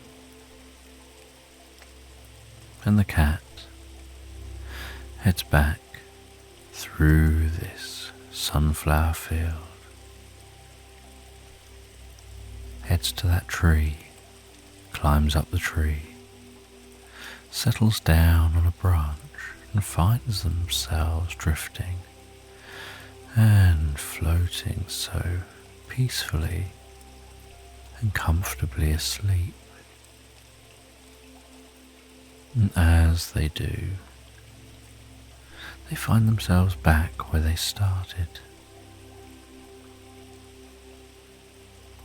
and the cat heads back through this sunflower field, heads to that tree, climbs up the tree, settles down on a branch and finds themselves drifting and floating so peacefully and comfortably asleep. And as they do, they find themselves back where they started,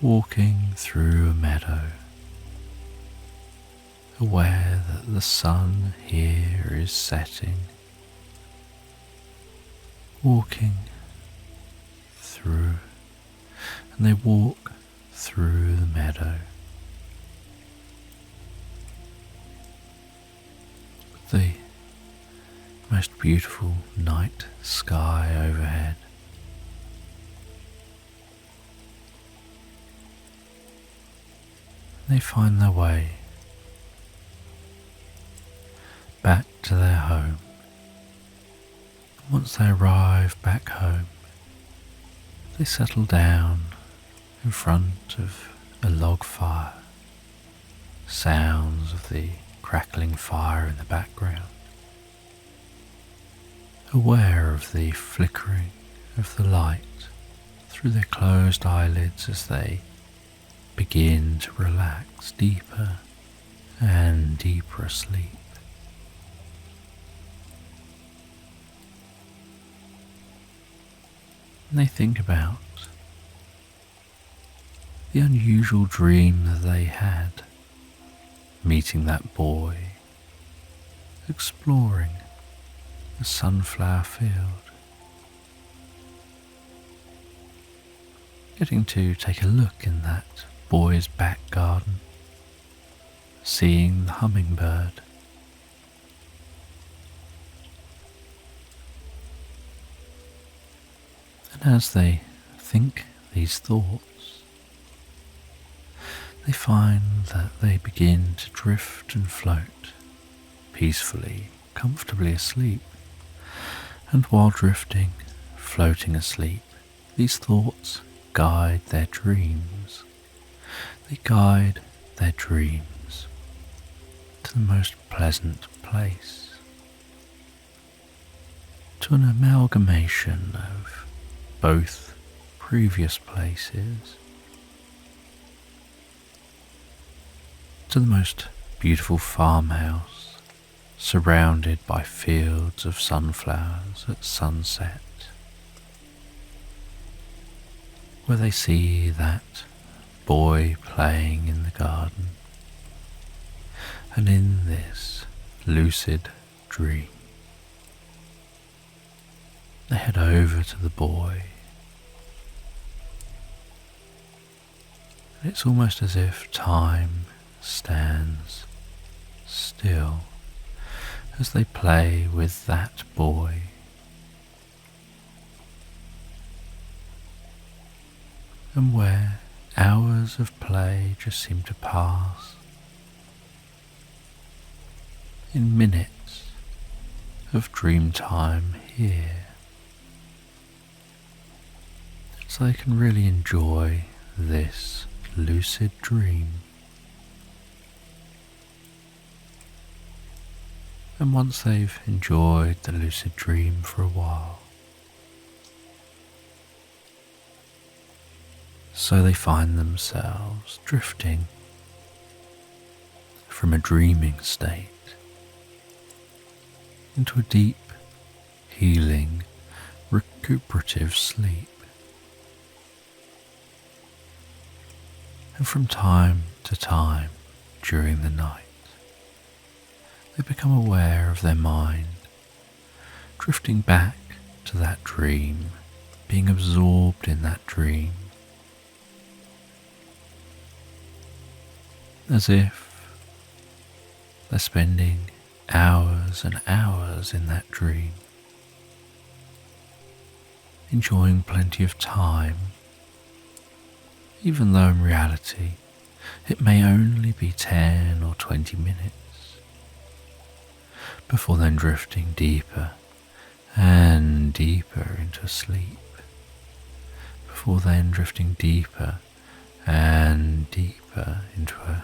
walking through a meadow, aware that the sun here is setting, walking through, and they walk through the meadow. With the most beautiful night sky overhead. They find their way back to their home. Once they arrive back home, they settle down in front of a log fire, sounds of the crackling fire in the background, aware of the flickering of the light through their closed eyelids as they begin to relax deeper and deeper asleep. And they think about the unusual dream that they had, meeting that boy, exploring the sunflower field, getting to take a look in that boy's back garden, seeing the hummingbird, and as they think these thoughts, they find that they begin to drift and float, peacefully, comfortably asleep. And while drifting, floating asleep, these thoughts guide their dreams. They guide their dreams to the most pleasant place, to an amalgamation of both previous places, to the most beautiful farmhouse surrounded by fields of sunflowers at sunset, where they see that boy playing in the garden, and in this lucid dream they head over to the boy. And it's almost as if time stands still as they play with that boy. And where hours of play just seem to pass in minutes of dream time here, so they can really enjoy this lucid dream. And once they've enjoyed the lucid dream for a while, So they find themselves drifting from a dreaming state into a deep, healing, recuperative sleep. And from time to time during the night, they become aware of their mind drifting back to that dream, being absorbed in that dream, as if they're spending hours and hours in that dream, enjoying plenty of time, even though in reality it may only be 10 or 20 minutes, before then drifting deeper and deeper into sleep, before then drifting deeper and deeper into a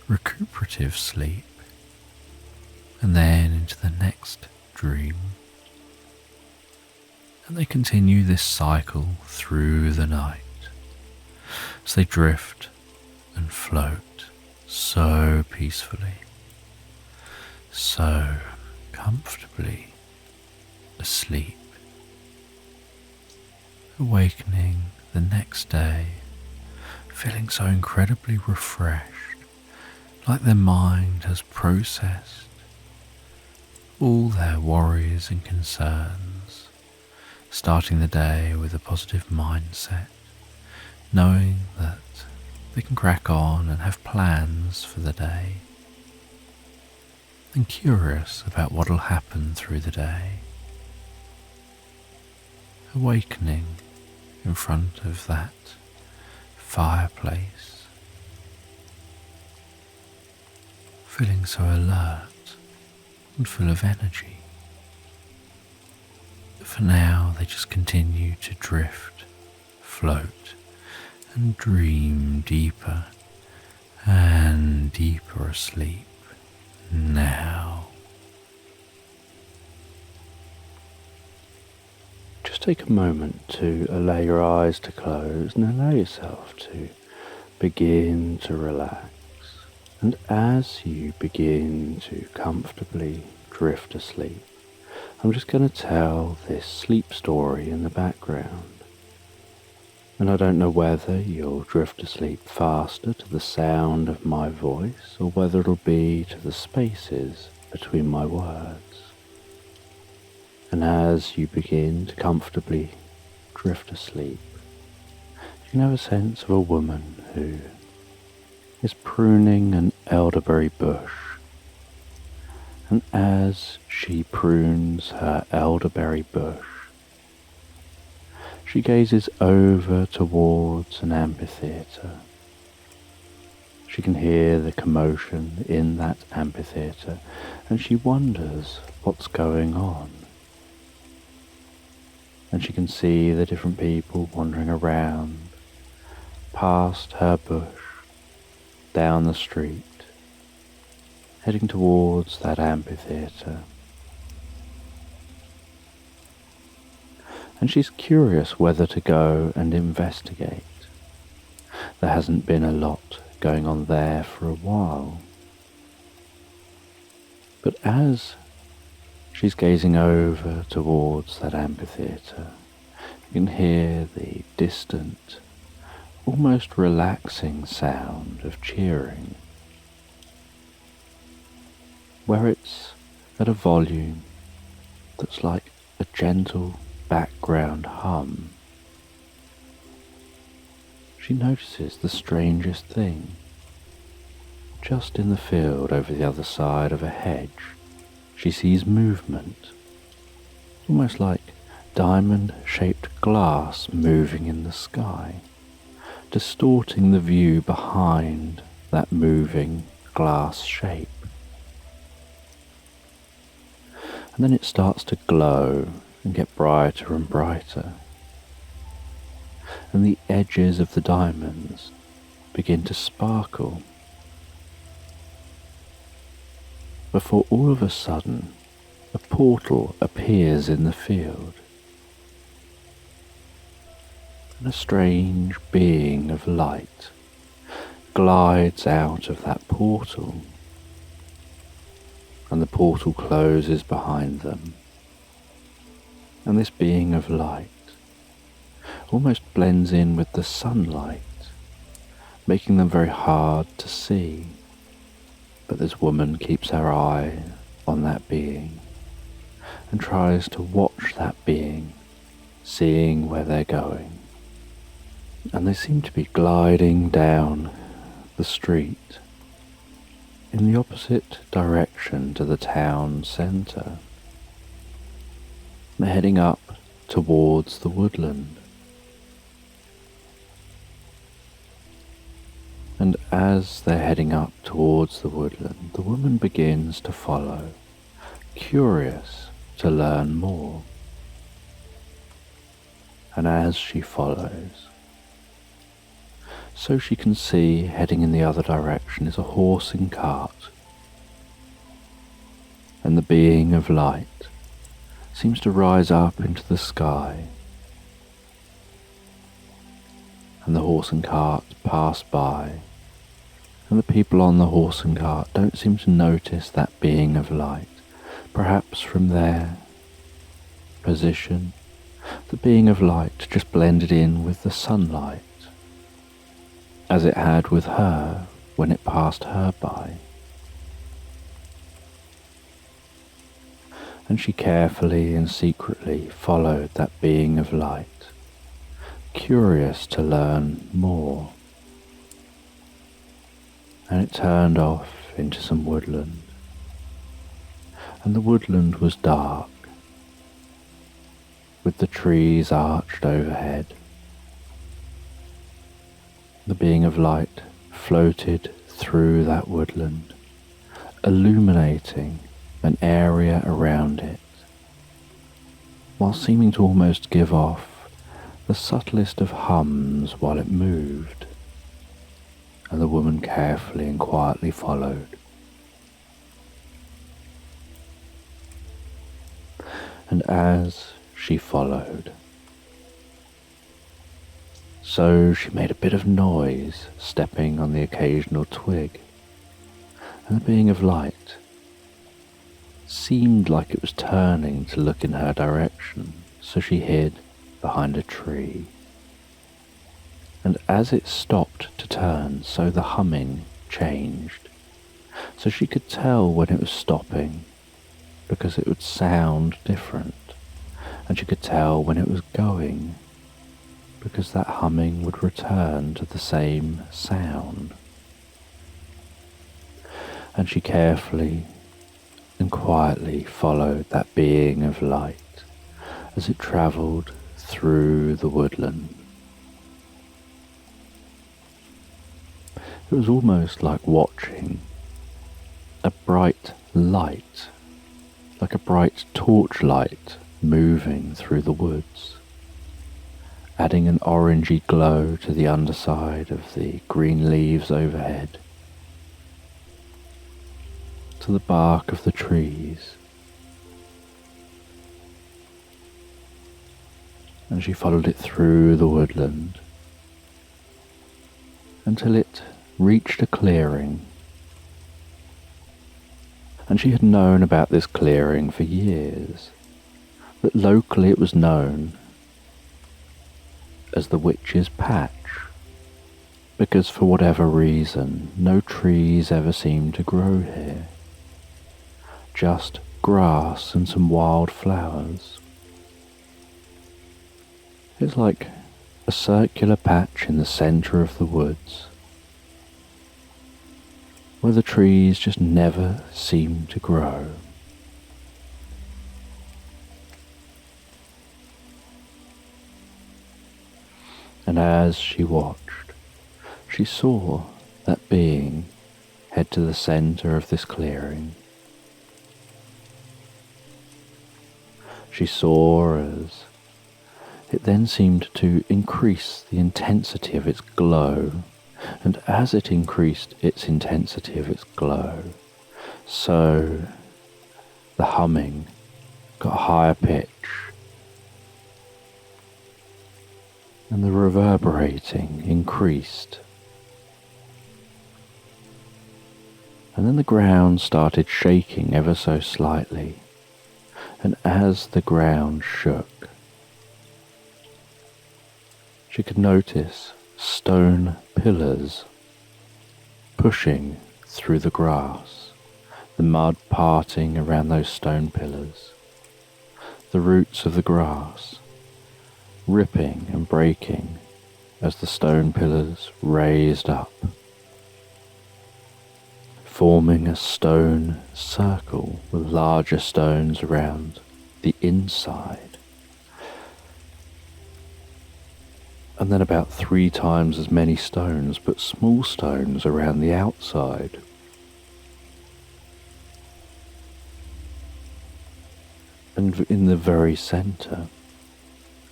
recuperative sleep, and then into the next dream. And they continue this cycle through the night as they drift and float so peacefully, so comfortably asleep, awakening the next day feeling so incredibly refreshed, like their mind has processed all their worries and concerns, starting the day with a positive mindset, knowing that they can crack on and have plans for the day, and curious about what will happen through the day, awakening in front of that fireplace, feeling so alert and full of energy. But for now, they just continue to drift, float, and dream deeper and deeper asleep now. Just take a moment to allow your eyes to close and allow yourself to begin to relax. And as you begin to comfortably drift asleep, I'm just going to tell this sleep story in the background. And I don't know whether you'll drift asleep faster to the sound of my voice or whether it'll be to the spaces between my words. And as you begin to comfortably drift asleep, you can have a sense of a woman who is pruning an elderberry bush. And as she prunes her elderberry bush, she gazes over towards an amphitheatre. She can hear the commotion in that amphitheatre, and she wonders what's going on. And she can see the different people wandering around, past her bush, down the street, heading towards that amphitheatre. And she's curious whether to go and investigate. There hasn't been a lot going on there for a while. But as she's gazing over towards that amphitheatre, you can hear the distant, almost relaxing sound of cheering, where it's at a volume that's like a gentle background hum. She notices the strangest thing. Just in the field over the other side of a hedge, she sees movement, almost like diamond-shaped glass moving in the sky, distorting the view behind that moving glass shape. And then it starts to glow and get brighter and brighter, and the edges of the diamonds begin to sparkle, before all of a sudden a portal appears in the field. and a strange being of light glides out of that portal, and the portal closes behind them, and this being of light almost blends in with the sunlight, making them very hard to see. But this woman keeps her eye on that being and tries to watch that being, seeing where they're going. And they seem to be gliding down the street in the opposite direction to the town centre. They're heading up towards the woodland. And as they're heading up towards the woodland, the woman begins to follow, curious to learn more. And as she follows, so she can see heading in the other direction is a horse and cart. And the being of light seems to rise up into the sky. And the horse and cart pass by, and the people on the horse and cart don't seem to notice that being of light. Perhaps from their position, the being of light just blended in with the sunlight, as it had with her when it passed her by. And she carefully and secretly followed that being of light, curious to learn more. And it turned off into some woodland, and the woodland was dark, with the trees arched overhead. The being of light floated through that woodland, illuminating an area around it, while seeming to almost give off the subtlest of hums while it moved, and the woman carefully and quietly followed. And as she followed, so she made a bit of noise, stepping on the occasional twig, and the being of light seemed like it was turning to look in her direction, so she hid behind a tree. And as it stopped to turn, so the humming changed, so she could tell when it was stopping, because it would sound different, and she could tell when it was going, because that humming would return to the same sound. And she carefully and quietly followed that being of light as it travelled through the woodland. It was almost like watching a bright light, like a bright torchlight moving through the woods, adding an orangey glow to the underside of the green leaves overhead, to the bark of the trees. And she followed it through the woodland until it reached a clearing. And she had known about this clearing for years, but locally it was known as the Witch's Patch, because for whatever reason no trees ever seemed to grow here, just grass and some wild flowers. It's like a circular patch in the centre of the woods, where the trees just never seem to grow. And as she watched, she saw that being head to the centre of this clearing. She saw as it then seemed to increase the intensity of its glow, and as it increased its intensity of its glow, so the humming got higher pitch, and the reverberating increased. And then the ground started shaking ever so slightly, and as the ground shook, she could notice stone pillars pushing through the grass, the mud parting around those stone pillars, the roots of the grass ripping and breaking as the stone pillars raised up, forming a stone circle with larger stones around the inside, and then about 3 times as many stones, but small stones around the outside. And in the very centre,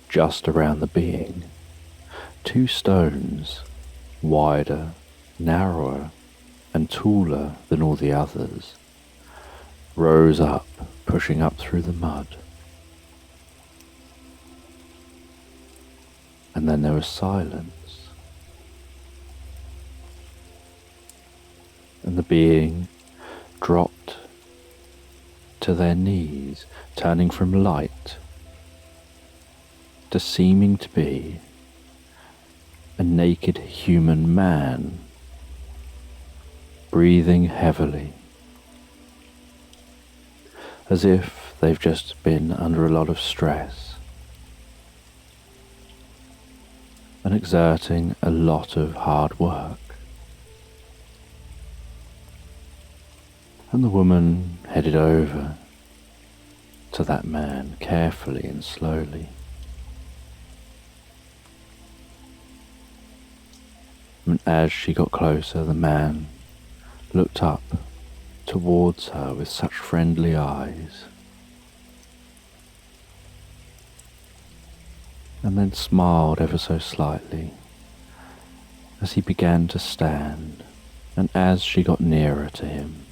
just around the being, 2 stones, wider, narrower, and taller than all the others, rose up, pushing up through the mud. And then there was silence, and the being dropped to their knees, turning from light to seeming to be a naked human man, breathing heavily, as if they've just been under a lot of stress and exerting a lot of hard work. And the woman headed over to that man carefully and slowly. And as she got closer, the man looked up towards her with such friendly eyes, and then smiled ever so slightly as he began to stand. And as she got nearer to him,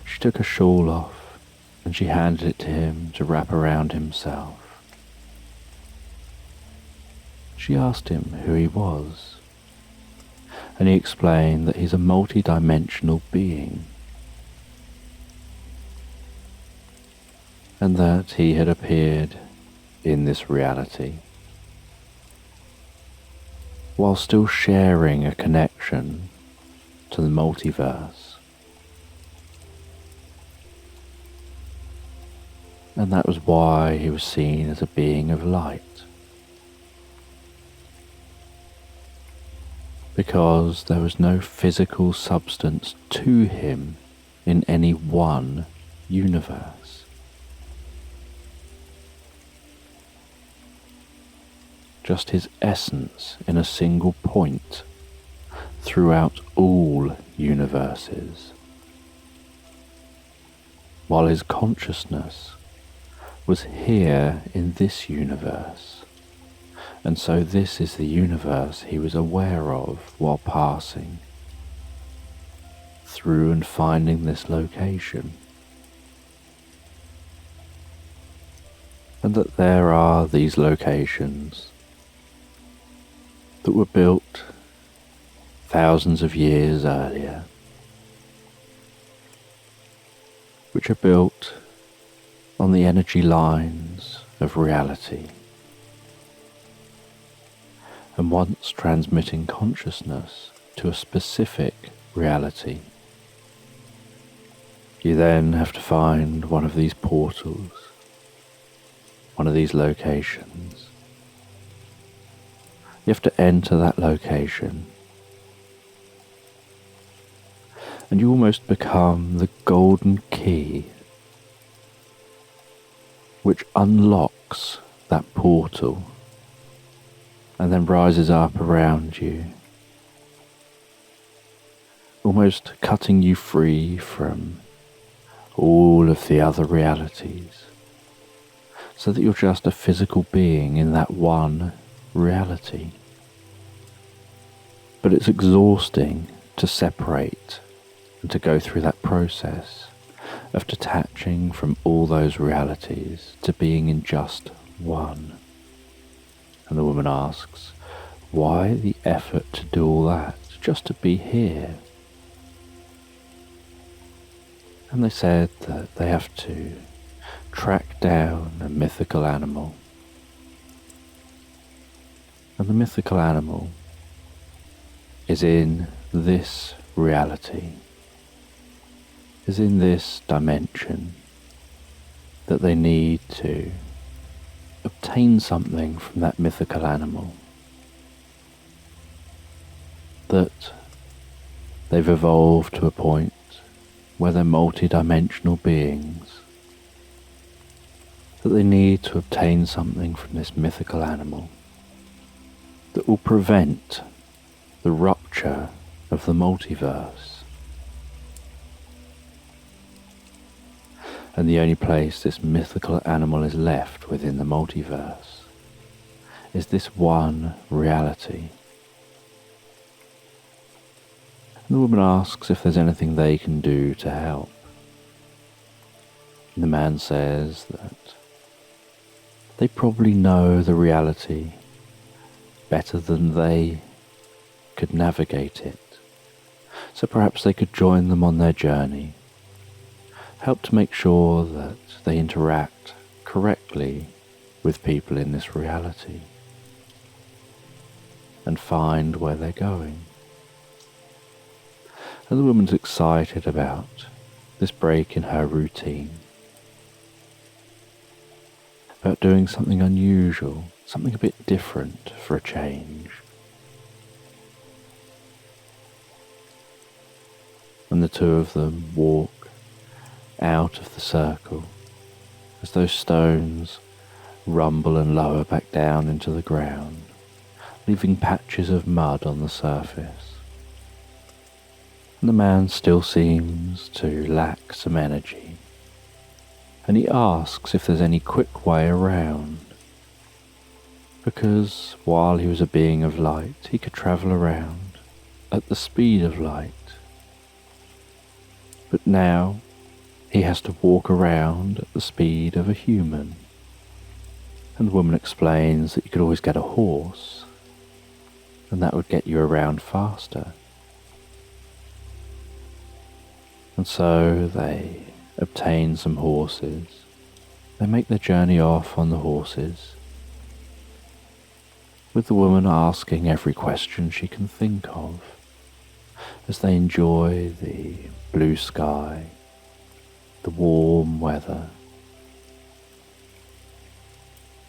she took a shawl off and she handed it to him to wrap around himself. She asked him who he was, and he explained that he's a multidimensional being, and that he had appeared in this reality while still sharing a connection to the multiverse. And that was why he was seen as a being of light, because there was no physical substance to him in any one universe. Just his essence in a single point throughout all universes, while his consciousness was here in this universe, and so this is the universe he was aware of while passing through and finding this location. And that there are these locations that were built thousands of years earlier, which are built on the energy lines of reality, and once transmitting consciousness to a specific reality, you then have to find one of these portals, one of these locations. You have to enter that location, and you almost become the golden key which unlocks that portal and then rises up around you, almost cutting you free from all of the other realities, so that you're just a physical being in that one reality. But it's exhausting to separate and to go through that process of detaching from all those realities to being in just one. And the woman asks, why the effort to do all that just to be here? And they said that they have to track down a mythical animal. And the mythical animal is in this reality, is in this dimension, that they need to obtain something from that mythical animal, that they've evolved to a point where they're multidimensional beings, that they need to obtain something from this mythical animal that will prevent the rupture of the multiverse. And the only place this mythical animal is left within the multiverse is this one reality. And the woman asks if there's anything they can do to help. And the man says that they probably know the reality better than they could navigate it. So perhaps they could join them on their journey, help to make sure that they interact correctly with people in this reality, and find where they're going. And the woman's excited about this break in her routine, about doing something unusual, something a bit different for a change. And the two of them walk out of the circle as those stones rumble and lower back down into the ground, leaving patches of mud on the surface. And the man still seems to lack some energy, and he asks if there's any quick way around, because while he was a being of light, he could travel around at the speed of light. But now he has to walk around at the speed of a human. And the woman explains that you could always get a horse, and that would get you around faster. And so they obtain some horses. They make their journey off on the horses, with the woman asking every question she can think of, as they enjoy the blue sky, the warm weather,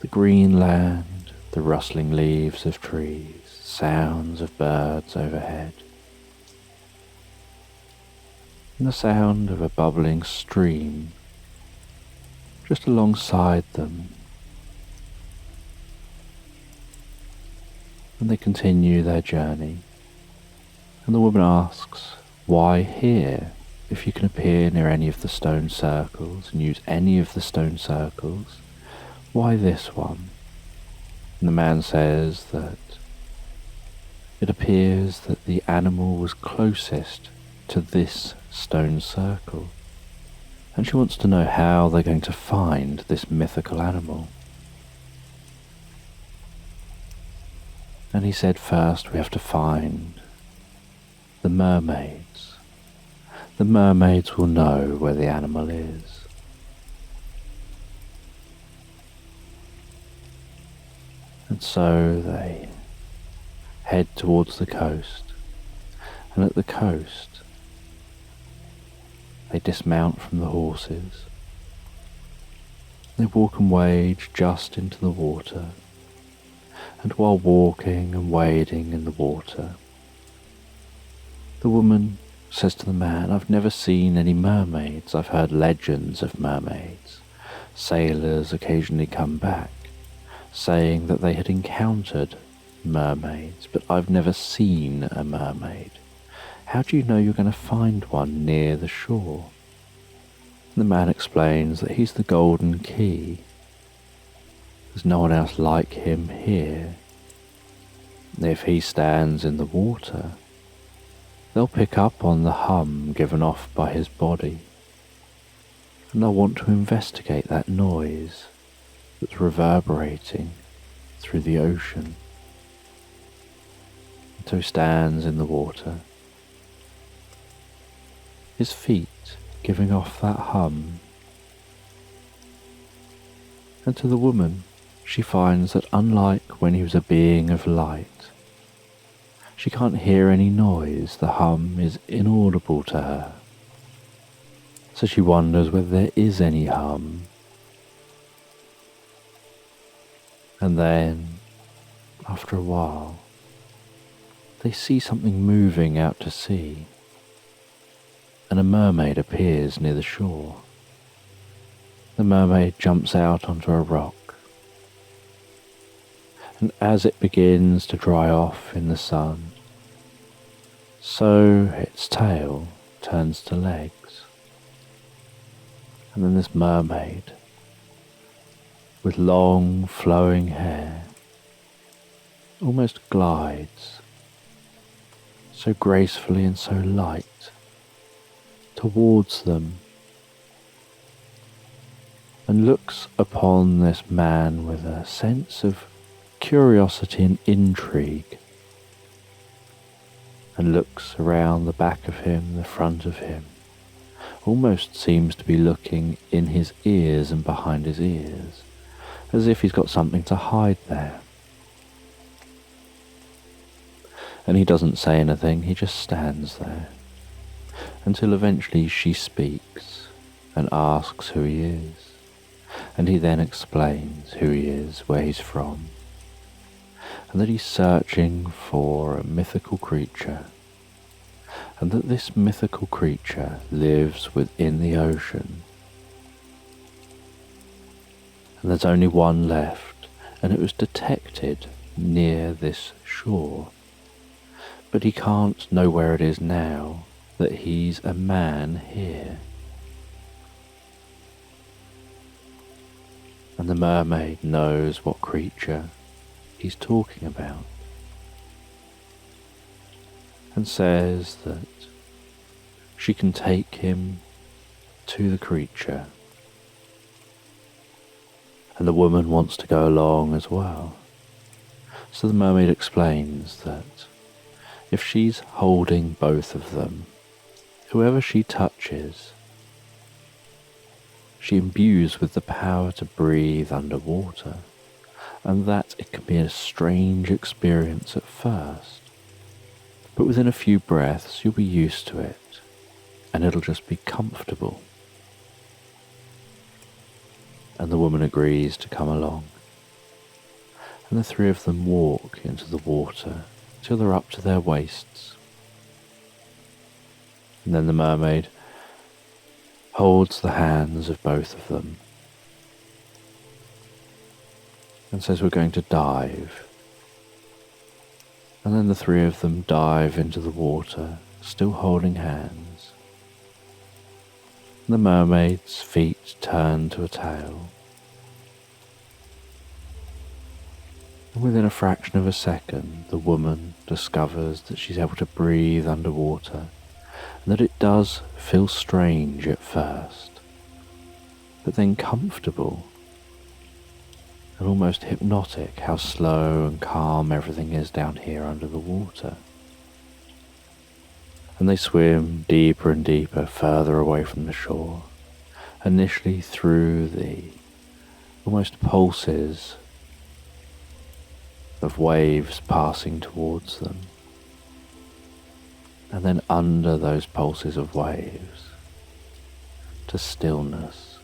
the green land, the rustling leaves of trees, sounds of birds overhead, and the sound of a bubbling stream just alongside them. And they continue their journey, and the woman asks, why here? If you can appear near any of the stone circles and use any of the stone circles, why this one? And the man says that it appears that the animal was closest to this stone circle, and she wants to know how they're going to find this mythical animal. And he said, first we have to find the mermaids. The mermaids will know where the animal is. And so they head towards the coast, and at the coast they dismount from the horses. They walk and wade just into the water, and while walking and wading in the water, the woman says to the man, I've never seen any mermaids. I've heard legends of mermaids. Sailors occasionally come back, saying that they had encountered mermaids, but I've never seen a mermaid. How do you know you're going to find one near the shore? And the man explains that he's the golden key. There's no one else like him here. If he stands in the water, they'll pick up on the hum given off by his body, and they'll want to investigate that noise that's reverberating through the ocean. So he stands in the water, his feet giving off that hum. And to the woman, she finds that unlike when he was a being of light, she can't hear any noise, the hum is inaudible to her. So she wonders whether there is any hum. And then, after a while, they see something moving out to sea, and a mermaid appears near the shore. The mermaid jumps out onto a rock, and as it begins to dry off in the sun, so its tail turns to legs. And then this mermaid, with long flowing hair, almost glides, so gracefully and so light, towards them, and looks upon this man with a sense of curiosity and intrigue, and looks around the back of him, the front of him, almost seems to be looking in his ears and behind his ears, as if he's got something to hide there. And he doesn't say anything, he just stands there, until eventually she speaks and asks who he is, and he then explains who he is, where he's from, and that he's searching for a mythical creature, and that this mythical creature lives within the ocean, and there's only one left, and it was detected near this shore, but he can't know where it is now, that he's a man here. And the mermaid knows what creature he's talking about, and says that she can take him to the creature. And the woman wants to go along as well. So the mermaid explains that if she's holding both of them, whoever she touches, she imbues with the power to breathe underwater, and that it can be a strange experience at first, but within a few breaths you'll be used to it, and it'll just be comfortable. And the woman agrees to come along, and the three of them walk into the water till they're up to their waists. And then the mermaid holds the hands of both of them and says, "We're going to dive." And then the three of them dive into the water, still holding hands. The mermaid's feet turn to a tail. And within a fraction of a second, the woman discovers that she's able to breathe underwater, and that it does feel strange at first, but then comfortable and almost hypnotic how slow and calm everything is down here under the water. And they swim deeper and deeper, further away from the shore, initially through the almost pulses of waves passing towards them, and then under those pulses of waves to stillness.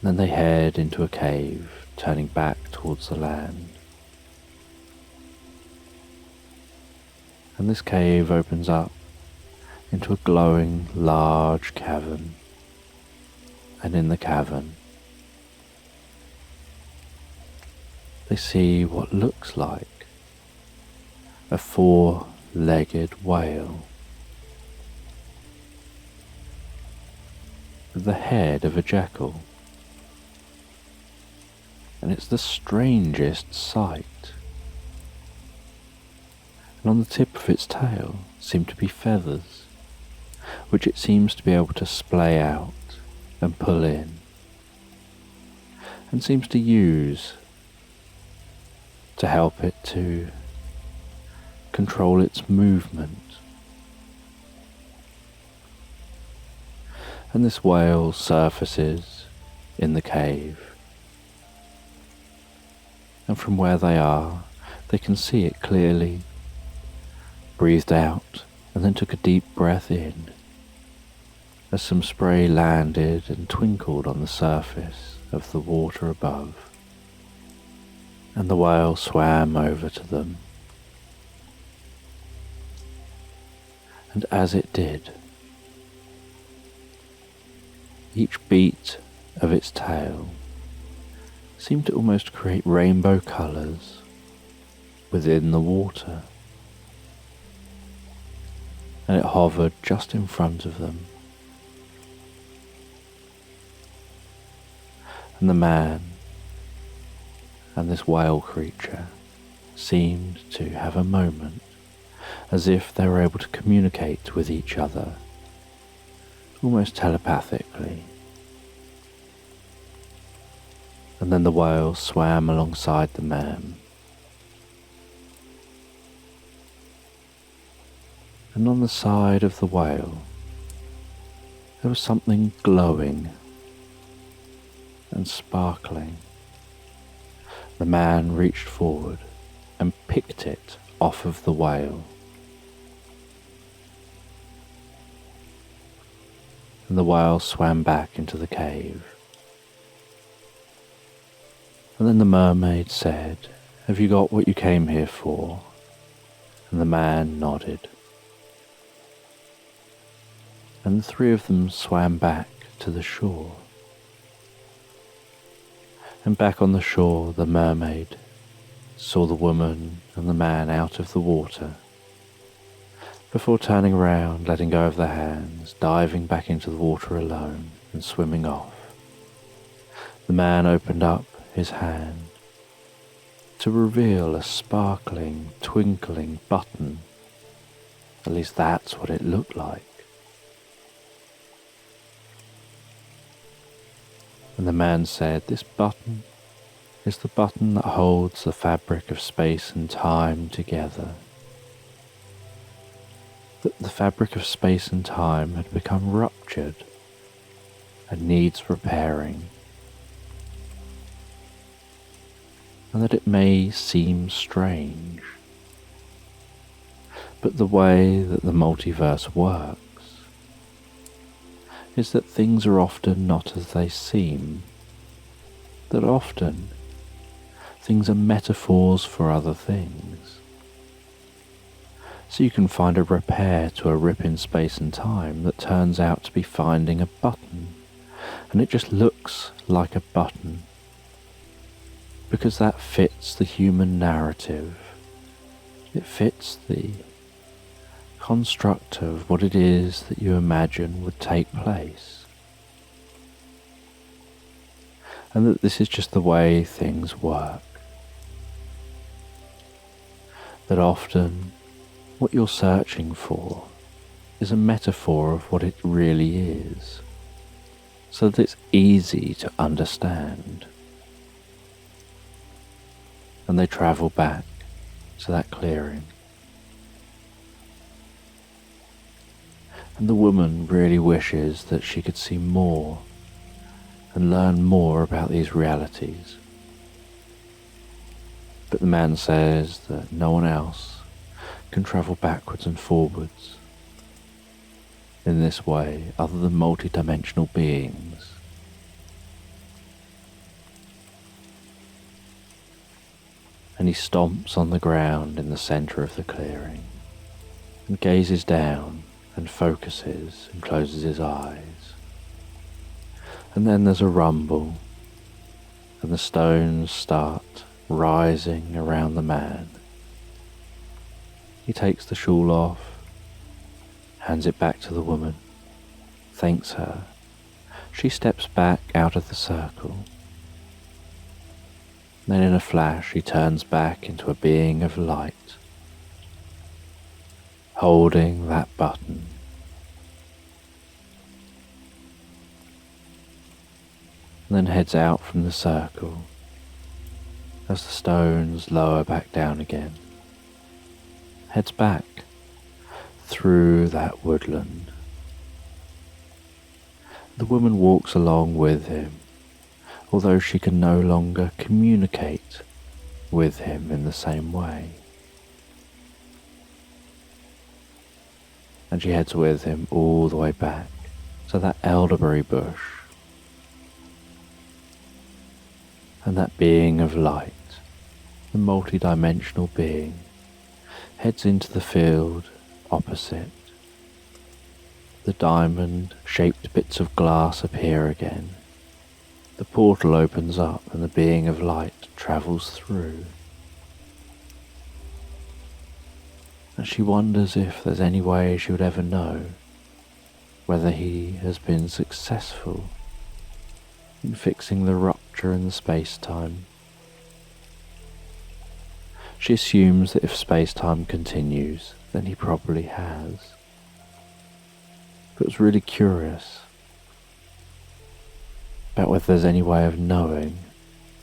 And then they head into a cave, turning back towards the land. And this cave opens up into a glowing large cavern, and in the cavern they see what looks like a four-legged whale with the head of a jackal, and it's the strangest sight. And on the tip of its tail seem to be feathers, which it seems to be able to splay out and pull in, and seems to use to help it to control its movement. And this whale surfaces in the cave, and from where they are, they can see it clearly. Breathed out and then took a deep breath in as some spray landed and twinkled on the surface of the water above, and the whale swam over to them. And as it did, each beat of its tail seemed to almost create rainbow colours within the water, and it hovered just in front of them. And the man and this whale creature seemed to have a moment, as if they were able to communicate with each other, almost telepathically. And then the whale swam alongside the man. And on the side of the whale, there was something glowing and sparkling. The man reached forward and picked it off of the whale. And the whale swam back into the cave. And then the mermaid said, "Have you got what you came here for?" And the man nodded. And the three of them swam back to the shore. And back on the shore, the mermaid saw the woman and the man out of the water, before turning around, letting go of their hands, diving back into the water alone and swimming off. The man opened up his hand to reveal a sparkling, twinkling button. At least that's what it looked like. And the man said, "This button is the button that holds the fabric of space and time together." That the fabric of space and time had become ruptured and needs repairing. And that it may seem strange, but the way that the multiverse works is that things are often not as they seem, that often things are metaphors for other things. So you can find a repair to a rip in space and time that turns out to be finding a button, and it just looks like a button, because that fits the human narrative. It fits the construct of what it is that you imagine would take place. And that this is just the way things work. That often what you're searching for is a metaphor of what it really is, so that it's easy to understand. And they travel back to that clearing. And the woman really wishes that she could see more and learn more about these realities. But the man says that no one else can travel backwards and forwards in this way other than multidimensional beings. And he stomps on the ground in the centre of the clearing and gazes down and focuses and closes his eyes. And then there's a rumble, and the stones start rising around the man. He takes the shawl off, hands it back to the woman, thanks her. She steps back out of the circle. Then in a flash he turns back into a being of light, holding that button. And then heads out from the circle as the stones lower back down again, heads back through that woodland. The woman walks along with him, although she can no longer communicate with him in the same way. And she heads with him all the way back to that elderberry bush. And that being of light, the multidimensional being, heads into the field opposite. The diamond-shaped bits of glass appear again. The portal opens up and the being of light travels through. And she wonders if there's any way she would ever know whether he has been successful in fixing the rupture in the space-time. She assumes that if space-time continues, then he probably has. But was really curious about whether there's any way of knowing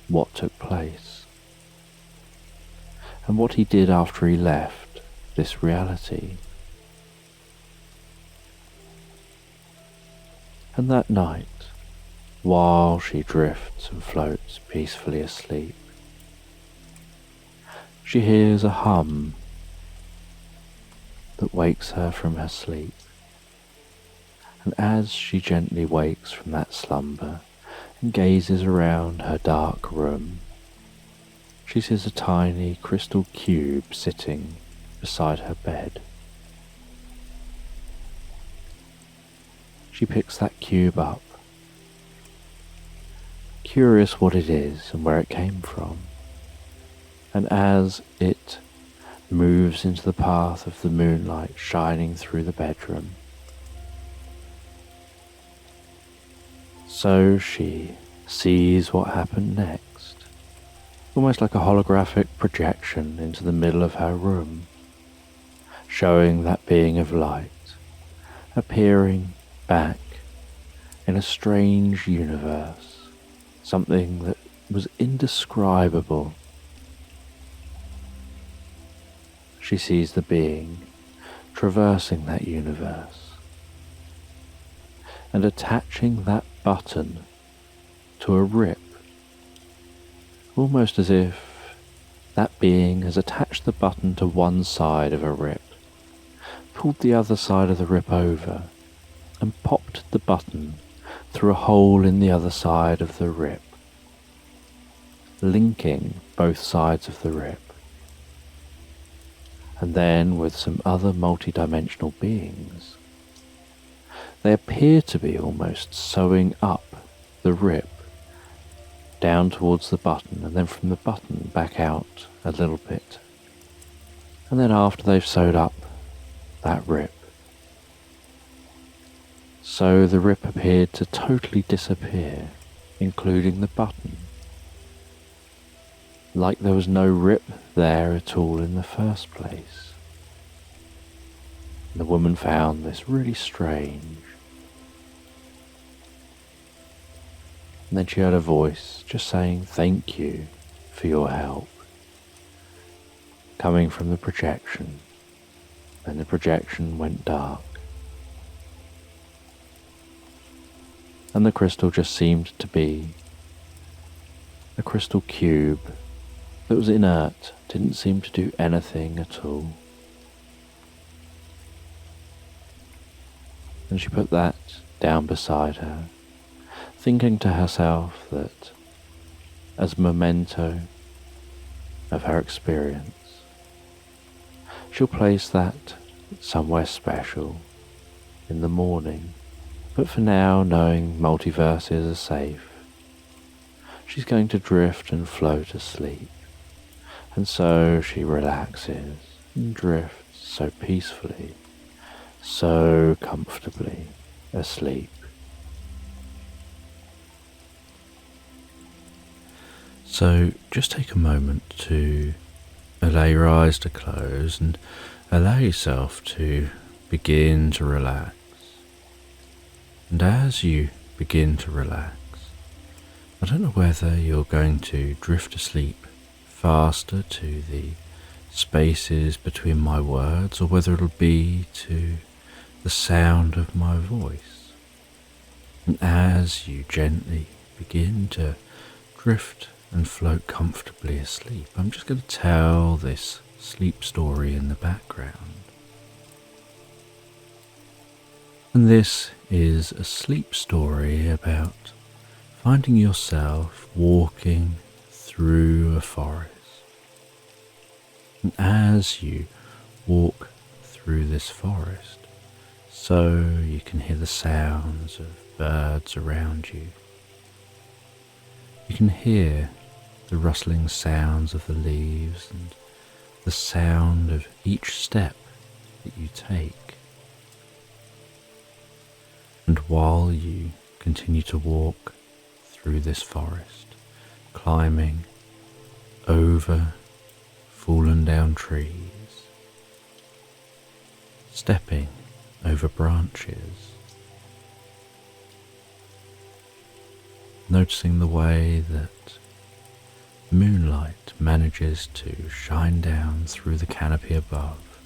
what took place and what he did after he left this reality. And that night, while she drifts and floats peacefully asleep, she hears a hum that wakes her from her sleep. And as she gently wakes from that slumber and gazes around her dark room, she sees a tiny crystal cube sitting beside her bed. She picks that cube up, curious what it is and where it came from. And as it moves into the path of the moonlight shining through the bedroom, so she sees what happened next, almost like a holographic projection into the middle of her room, showing that being of light appearing back in a strange universe, something that was indescribable. She sees the being traversing that universe and attaching that button to a rip, almost as if that being has attached the button to one side of a rip, pulled the other side of the rip over, and popped the button through a hole in the other side of the rip, linking both sides of the rip. And then, with some other multidimensional beings, they appear to be almost sewing up the rip down towards the button, and then from the button back out a little bit. And then after they've sewed up that rip, so the rip appeared to totally disappear, including the button, like there was no rip there at all in the first place. The woman found this really strange. And then she heard a voice just saying thank you for your help, coming from the projection. And the projection went dark. And the crystal just seemed to be a crystal cube that was inert, didn't seem to do anything at all. And she put that down beside her, thinking to herself that as a memento of her experience, she'll place that somewhere special in the morning. But for now, knowing multiverses are safe, she's going to drift and float asleep. And so she relaxes and drifts so peacefully, so comfortably asleep. So just take a moment to allow your eyes to close and allow yourself to begin to relax. And as you begin to relax, I don't know whether you're going to drift asleep faster to the spaces between my words, or whether it'll be to the sound of my voice. And as you gently begin to drift and float comfortably asleep, I'm just going to tell this sleep story in the background. And this is a sleep story about finding yourself walking through a forest. And as you walk through this forest, so you can hear the sounds of birds around you. You can hear the rustling sounds of the leaves and the sound of each step that you take. And while you continue to walk through this forest, climbing over fallen down trees, stepping over branches, noticing the way that moonlight manages to shine down through the canopy above,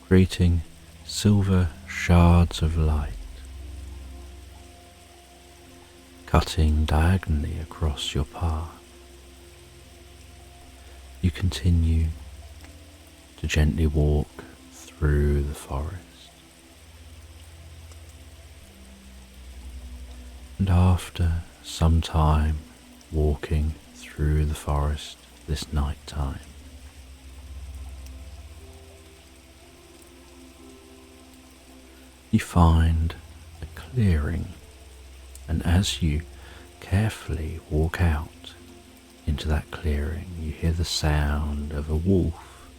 creating silver shards of light, cutting diagonally across your path. You continue to gently walk through the forest. And after some time walking through the forest this night time, you find a clearing, and as you carefully walk out into that clearing, you hear the sound of a wolf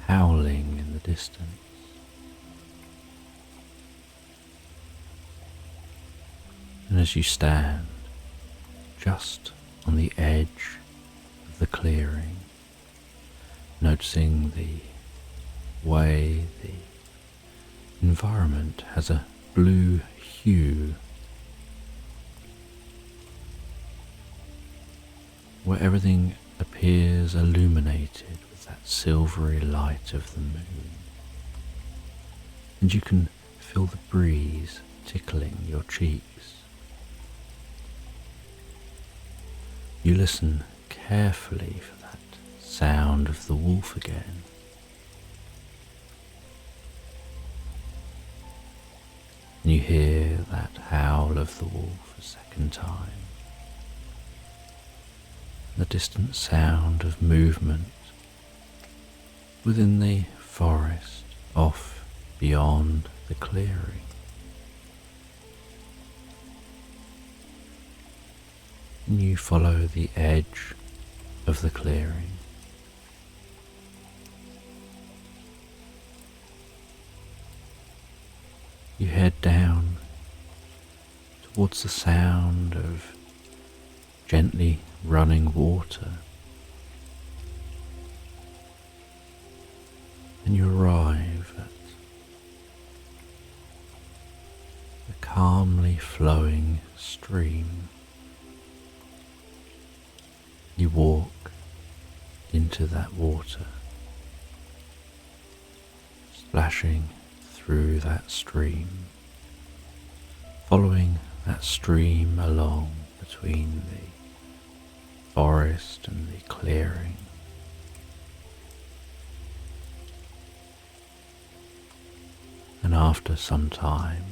howling in the distance. And as you stand just on the edge of the clearing, noticing the way the environment has a blue hue, where everything appears illuminated with that silvery light of the moon, and you can feel the breeze tickling your cheeks. You listen carefully for that sound of the wolf again. And you hear that howl of the wolf a second time. The distant sound of movement within the forest off beyond the clearing. And you follow the edge of the clearing. You head down towards the sound of gently running water, and you arrive at the calmly flowing stream. You walk into that water, splashing through that stream, following that stream along between the forest and the clearing. And after some time,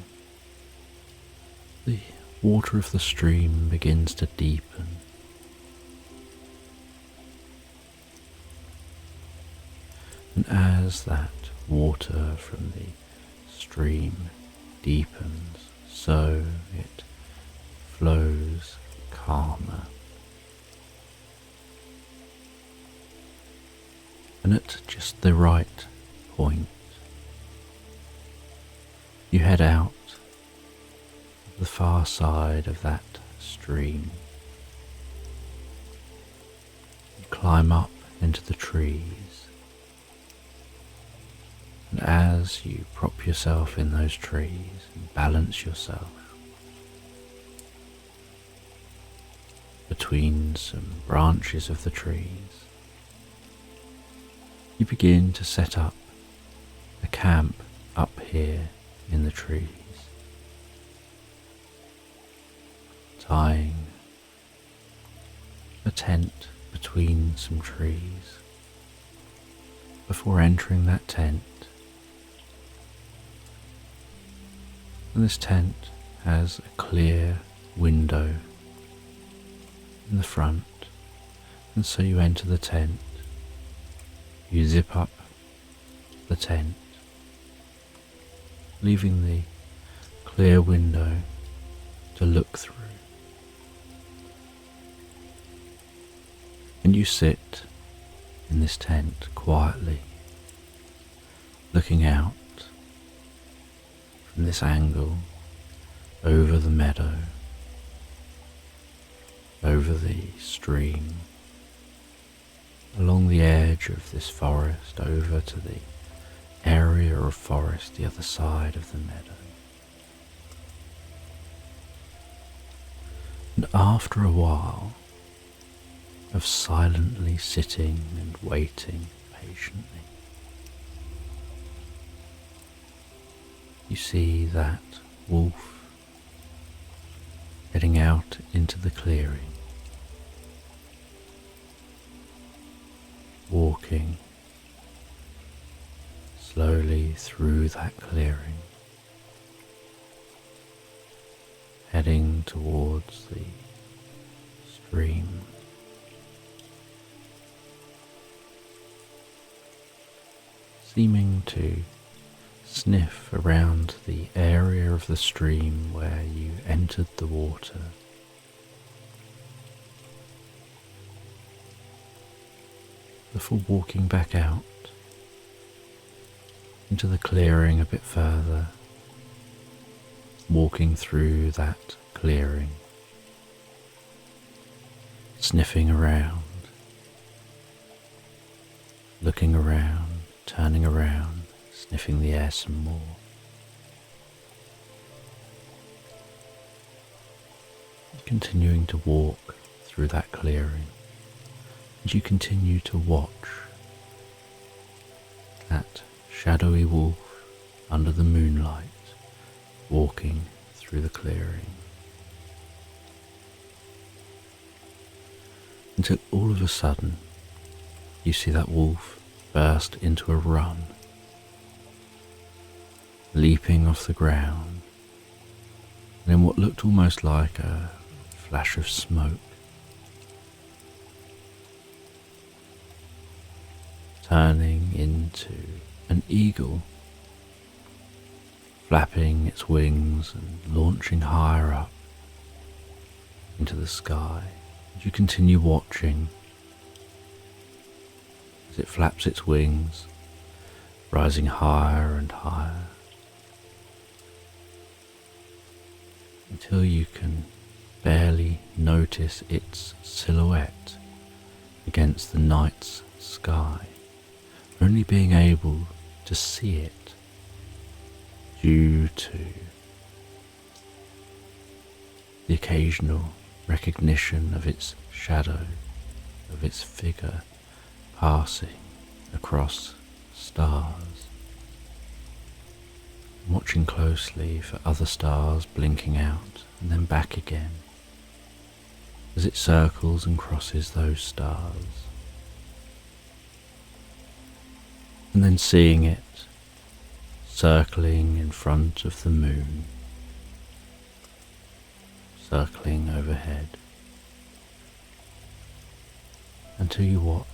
the water of the stream begins to deepen. And as that water from the stream deepens, so it flows calmer. And at just the right point, you head out the far side of that stream. You climb up into the trees. And as you prop yourself in those trees and balance yourself, between some branches of the trees, you begin to set up a camp up here in the trees, tying a tent between some trees. Before entering that tent, and this tent has a clear window in the front, and so you enter the tent, you zip up the tent, leaving the clear window to look through, and you sit in this tent quietly, looking out from this angle over the meadow, over the stream, along the edge of this forest, over to the area of forest the other side of the meadow. And after a while of silently sitting and waiting patiently, you see that wolf heading out into the clearing, walking slowly through that clearing, heading towards the stream. Seeming to sniff around the area of the stream where you entered the water. Before walking back out into the clearing a bit further, walking through that clearing, sniffing around, looking around, turning around, sniffing the air some more. Continuing to walk through that clearing, and you continue to watch that shadowy wolf under the moonlight walking through the clearing, until all of a sudden you see that wolf burst into a run, leaping off the ground, and in what looked almost like a flash of smoke, turning into an eagle, flapping its wings and launching higher up into the sky. As you continue watching as it flaps its wings, rising higher and higher, until you can barely notice its silhouette against the night's sky, only being able to see it due to the occasional recognition of its shadow, of its figure passing across stars, watching closely for other stars blinking out and then back again as it circles and crosses those stars, and then seeing it circling in front of the moon, circling overhead, until you watch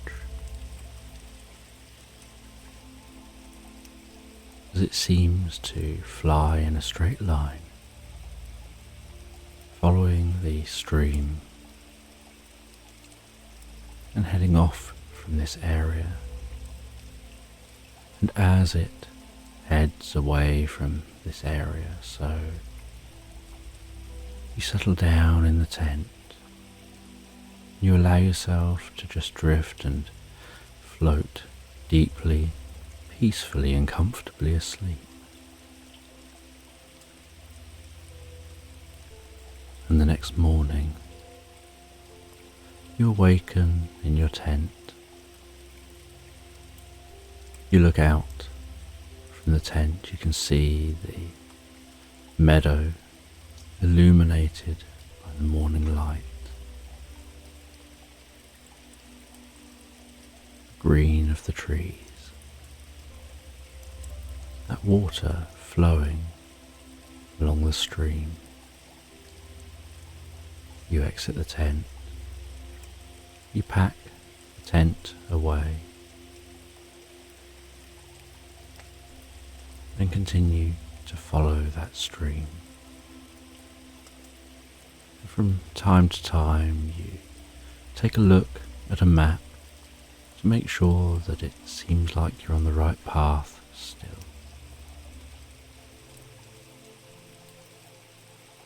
as it seems to fly in a straight line, following the stream and heading off from this area. And as it heads away from this area, so you settle down in the tent, you allow yourself to just drift and float deeply, peacefully and comfortably asleep. And the next morning, You awaken in your tent. You look out from the tent. You can see the meadow illuminated by the morning light. The green of the trees. That water flowing along the stream. You exit the tent. You pack the tent away and continue to follow that stream. From time to time you take a look at a map to make sure that it seems like you're on the right path still.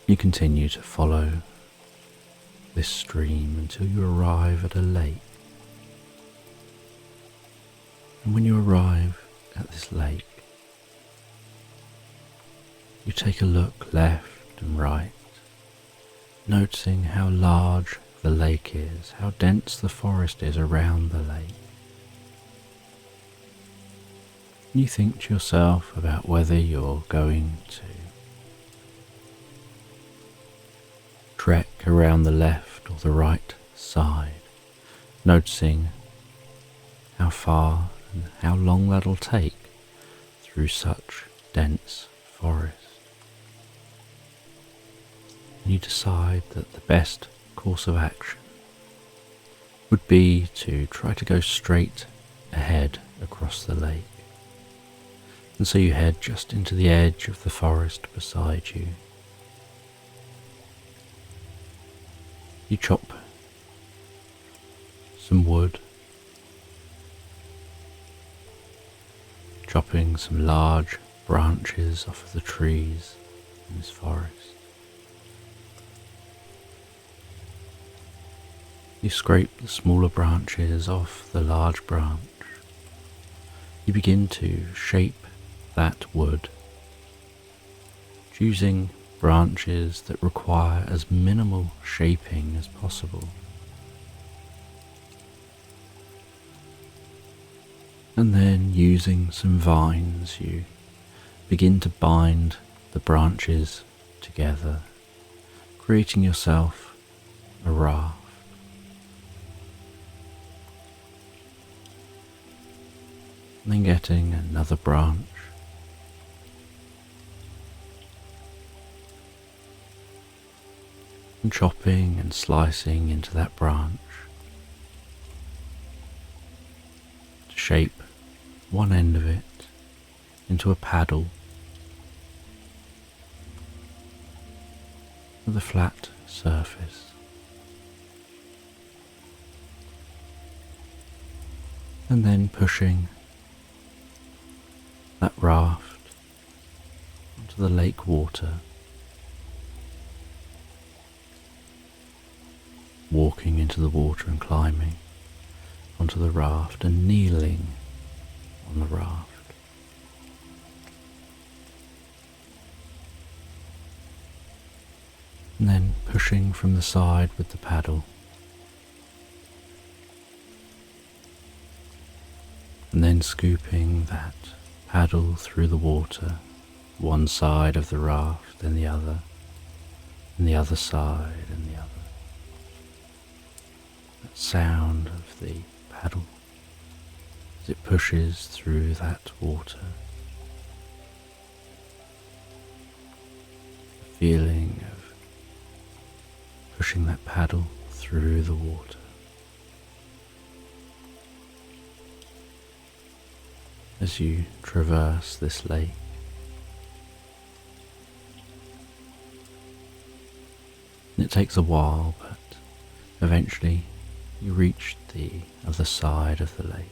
You continue to follow this stream until you arrive at a lake. And when you arrive at this lake, you take a look left and right, noticing how large the lake is, how dense the forest is around the lake. You think to yourself about whether you're going to trek around the left or the right side, noticing how far and how long that'll take through such dense forest. And you decide that the best course of action would be to try to go straight ahead across the lake. And so you head just into the edge of the forest beside you. You chop some wood, chopping some large branches off of the trees in this forest. You scrape the smaller branches off the large branch. You begin to shape that wood, choosing branches that require as minimal shaping as possible. And then, using some vines, you begin to bind the branches together, creating yourself a raft. And then getting another branch, and chopping and slicing into that branch to shape one end of it into a paddle with a flat surface. And then pushing that raft onto the lake water, walking into the water and climbing onto the raft and kneeling on the raft. And then pushing from the side with the paddle, and then scooping that paddle through the water, one side of the raft, then the other, and the other side and the other. That sound of the paddle as it pushes through that water. The feeling of pushing that paddle through the water. As you traverse this lake, and it takes a while, but eventually you reach the other side of the lake.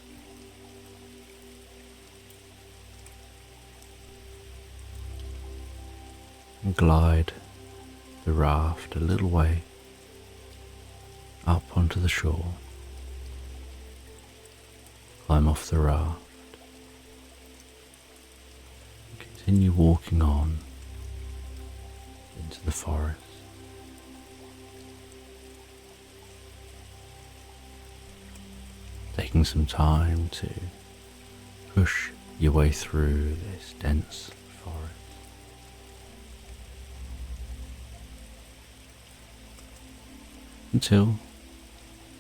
And glide the raft a little way up onto the shore. Climb off the raft. Continue walking on into the forest. taking some time to push your way through this dense forest. Until,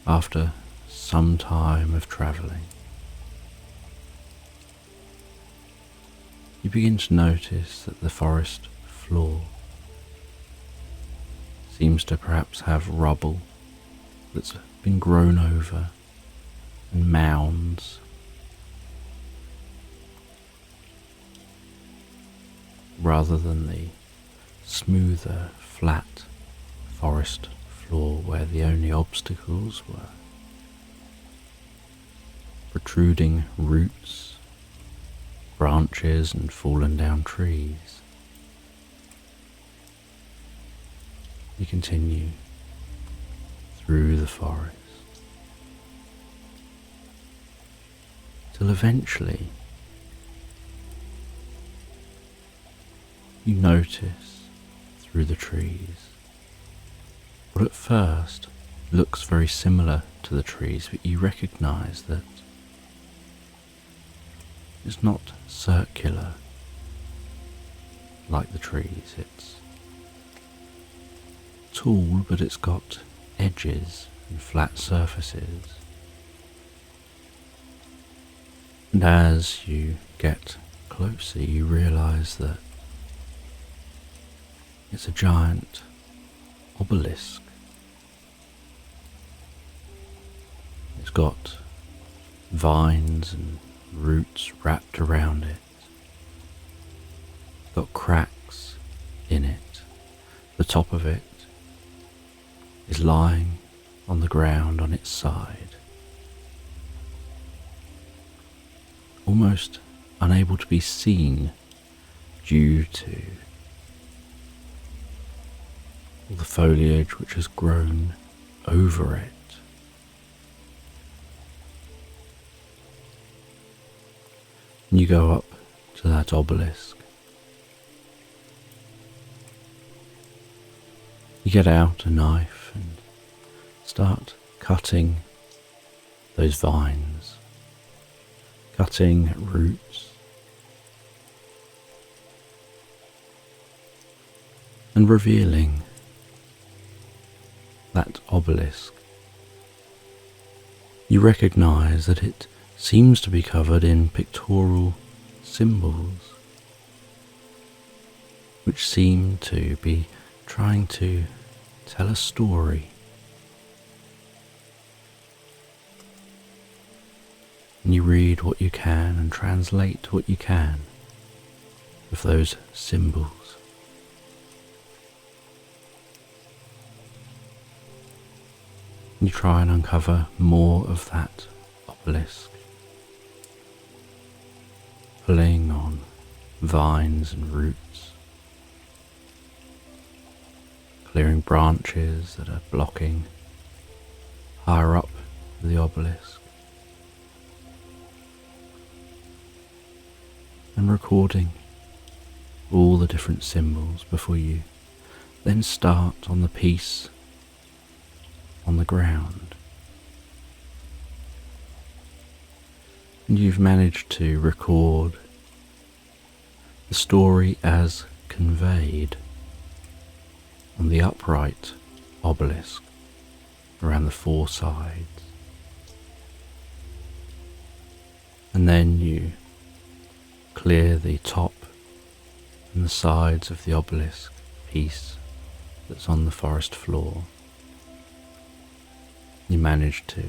after some time of travelling, you begin to notice that the forest floor seems to perhaps have rubble that's been grown over and mounds. Rather than the smoother, flat forest floor where the only obstacles were protruding roots, branches and fallen down trees. You continue through the forest till eventually you notice through the trees what at first looks very similar to the trees, but you recognize that it's not circular like the trees. It's tall, but it's got edges and flat surfaces. And as you get closer, you realize that it's a giant obelisk. It's got vines and roots wrapped around it. It's got cracks in it. The top of it is lying on the ground on its side, almost unable to be seen due to all the foliage which has grown over it. And you go up to that obelisk. You get out a knife and start cutting those vines, cutting roots, and revealing that obelisk. You recognize that it seems to be covered in pictorial symbols, which seem to be trying to tell a story. And you read what you can and translate what you can of those symbols. And you try and uncover more of that obelisk, pulling on vines and roots, clearing branches that are blocking higher up the obelisk, and recording all the different symbols before you then start on the piece on the ground. And you've managed to record the story as conveyed on the upright obelisk around the four sides. And then you clear the top and the sides of the obelisk piece that's on the forest floor. You manage to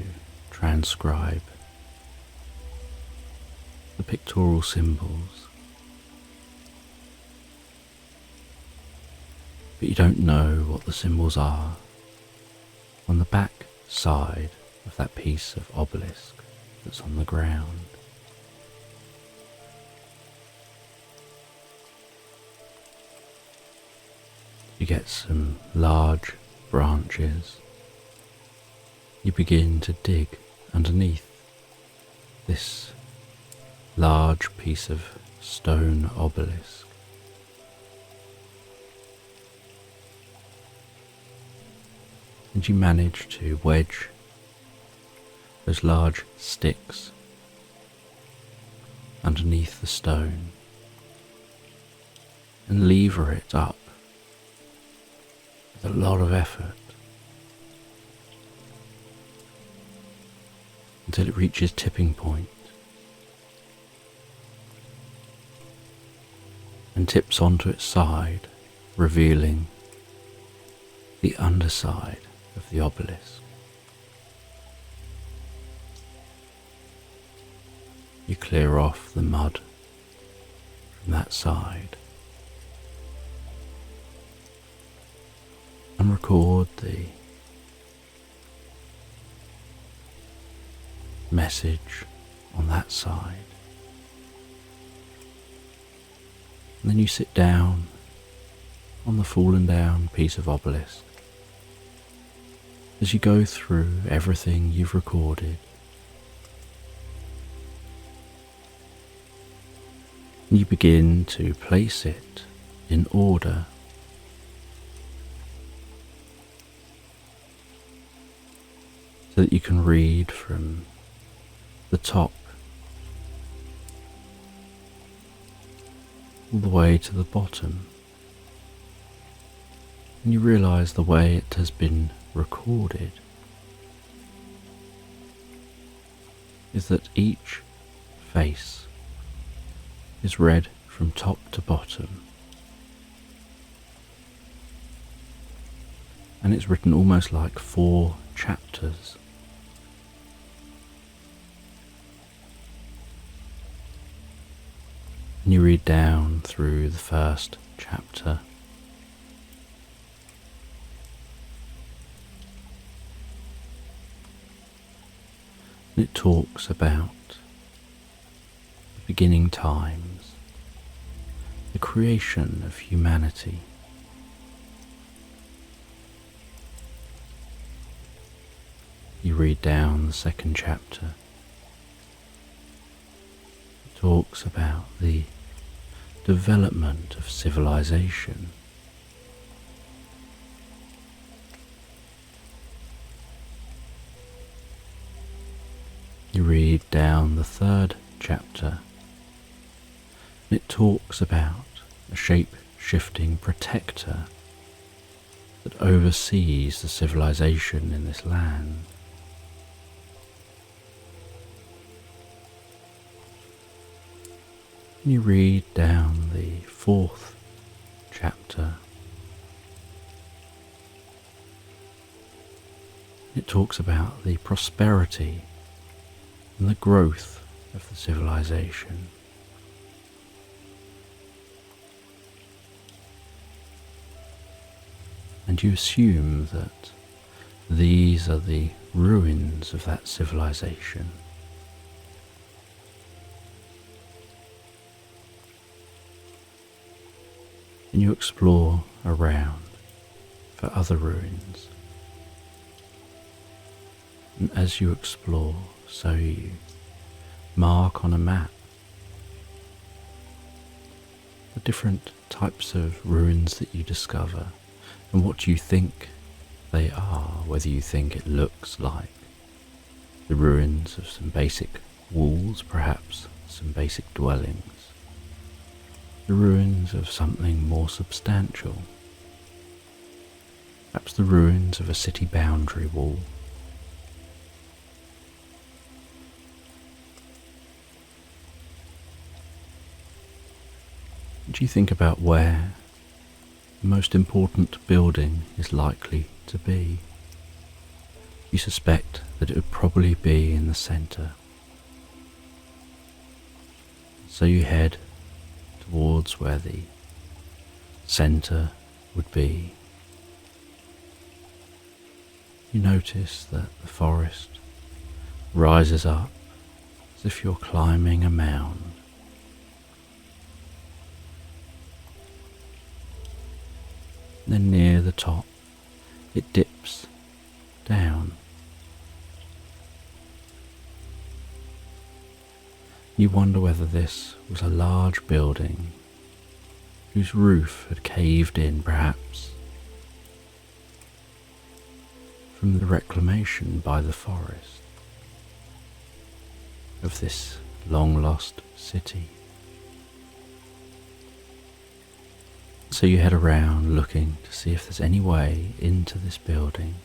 transcribe the pictorial symbols, but you don't know what the symbols are on the back side of that piece of obelisk that's on the ground. You get some large branches. You begin to dig underneath this large piece of stone obelisk. And you manage to wedge those large sticks underneath the stone and lever it up with a lot of effort until it reaches tipping point and tips onto its side, revealing the underside of the obelisk. You clear off the mud from that side and record the message on that side. And then you sit down on the fallen down piece of obelisk. As you go through everything you've recorded, you begin to place it in order. So that you can read from the top all the way to the bottom. And you realise the way it has been recorded is that each face is read from top to bottom, and it's written almost like 4 chapters. And you read down through the first chapter, and it talks about the beginning times, the creation of humanity. You read down the second chapter. It talks about the development of civilization. You read down the third chapter. It talks about a shape-shifting protector that oversees the civilization in this land. You read down the fourth chapter. It talks about the prosperity and the growth of the civilization. And you assume that these are the ruins of that civilization. And you explore around for other ruins. And as you explore, so you mark on a map the different types of ruins that you discover and what you think they are, whether you think it looks like the ruins of some basic walls, perhaps some basic dwellings, the ruins of something more substantial, perhaps the ruins of a city boundary wall. Do you think about where the most important building is likely to be? You suspect that it would probably be in the centre. So you head towards where the centre would be. You notice that the forest rises up as if you're climbing a mound. Then near the top, it dips down. You wonder whether this was a large building whose roof had caved in, perhaps from the reclamation by the forest. of this long-lost city. So you head around looking to see if there's any way into this building.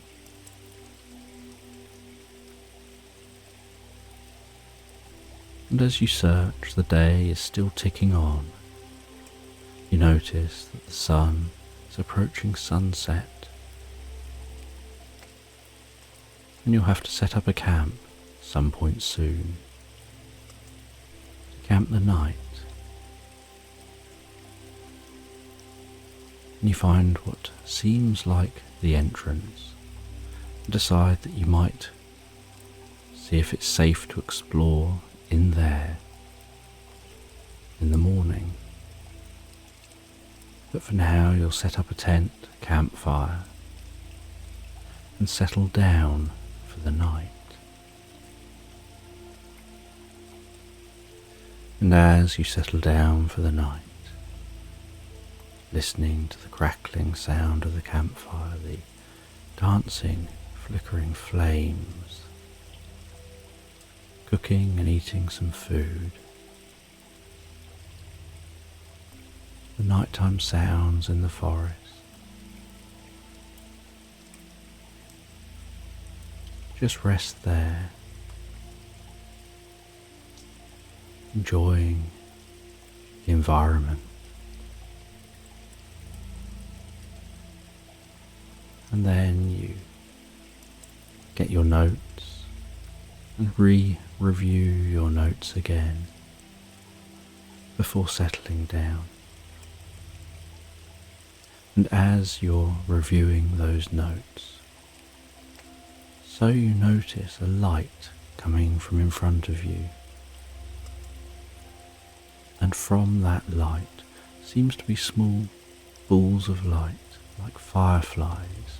And as you search, the day is still ticking on. You notice that the sun is approaching sunset, and you'll have to set up a camp some point soon to camp the night. And you find what seems like the entrance and decide that you might see if it's safe to explore in there in the morning. But for now you'll set up a tent, a campfire, and settle down for the night. And as you settle down for the night, listening to the crackling sound of the campfire, the dancing, flickering flames, cooking and eating some food, the nighttime sounds in the forest, just rest there, enjoying the environment. And then you get your notes and review your notes again before settling down. And as you're reviewing those notes, so you notice a light coming from in front of you. And from that light seems to be small balls of light, like fireflies,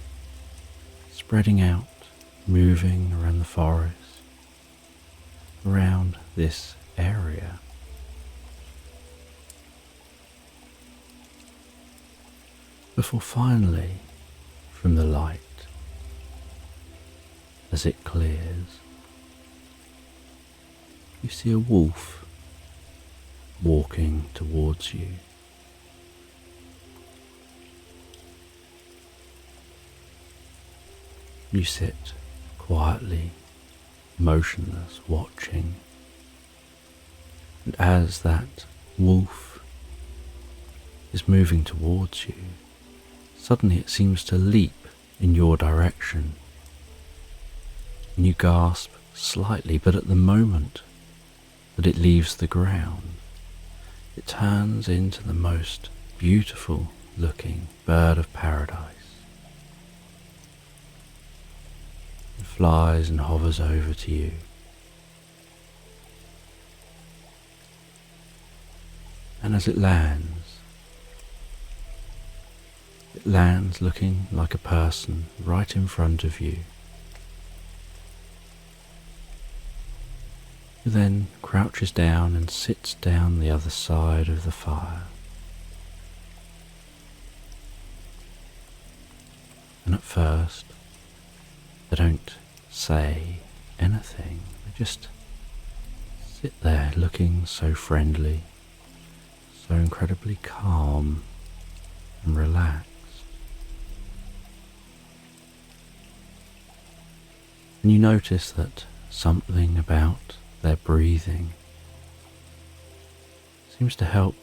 spreading out, moving around the forest, around this area. Before finally, from the light, as it clears, you see a wolf walking towards you. You sit quietly, motionless, watching, and as that wolf is moving towards you, suddenly it seems to leap in your direction, and you gasp slightly, but at the moment that it leaves the ground, it turns into the most beautiful looking bird of paradise. It flies and hovers over to you. And as it lands looking like a person right in front of you, who then crouches down and sits down the other side of the fire. And at first, they don't say anything, they just sit there looking so friendly, so incredibly calm and relaxed. And you notice that something about their breathing seems to help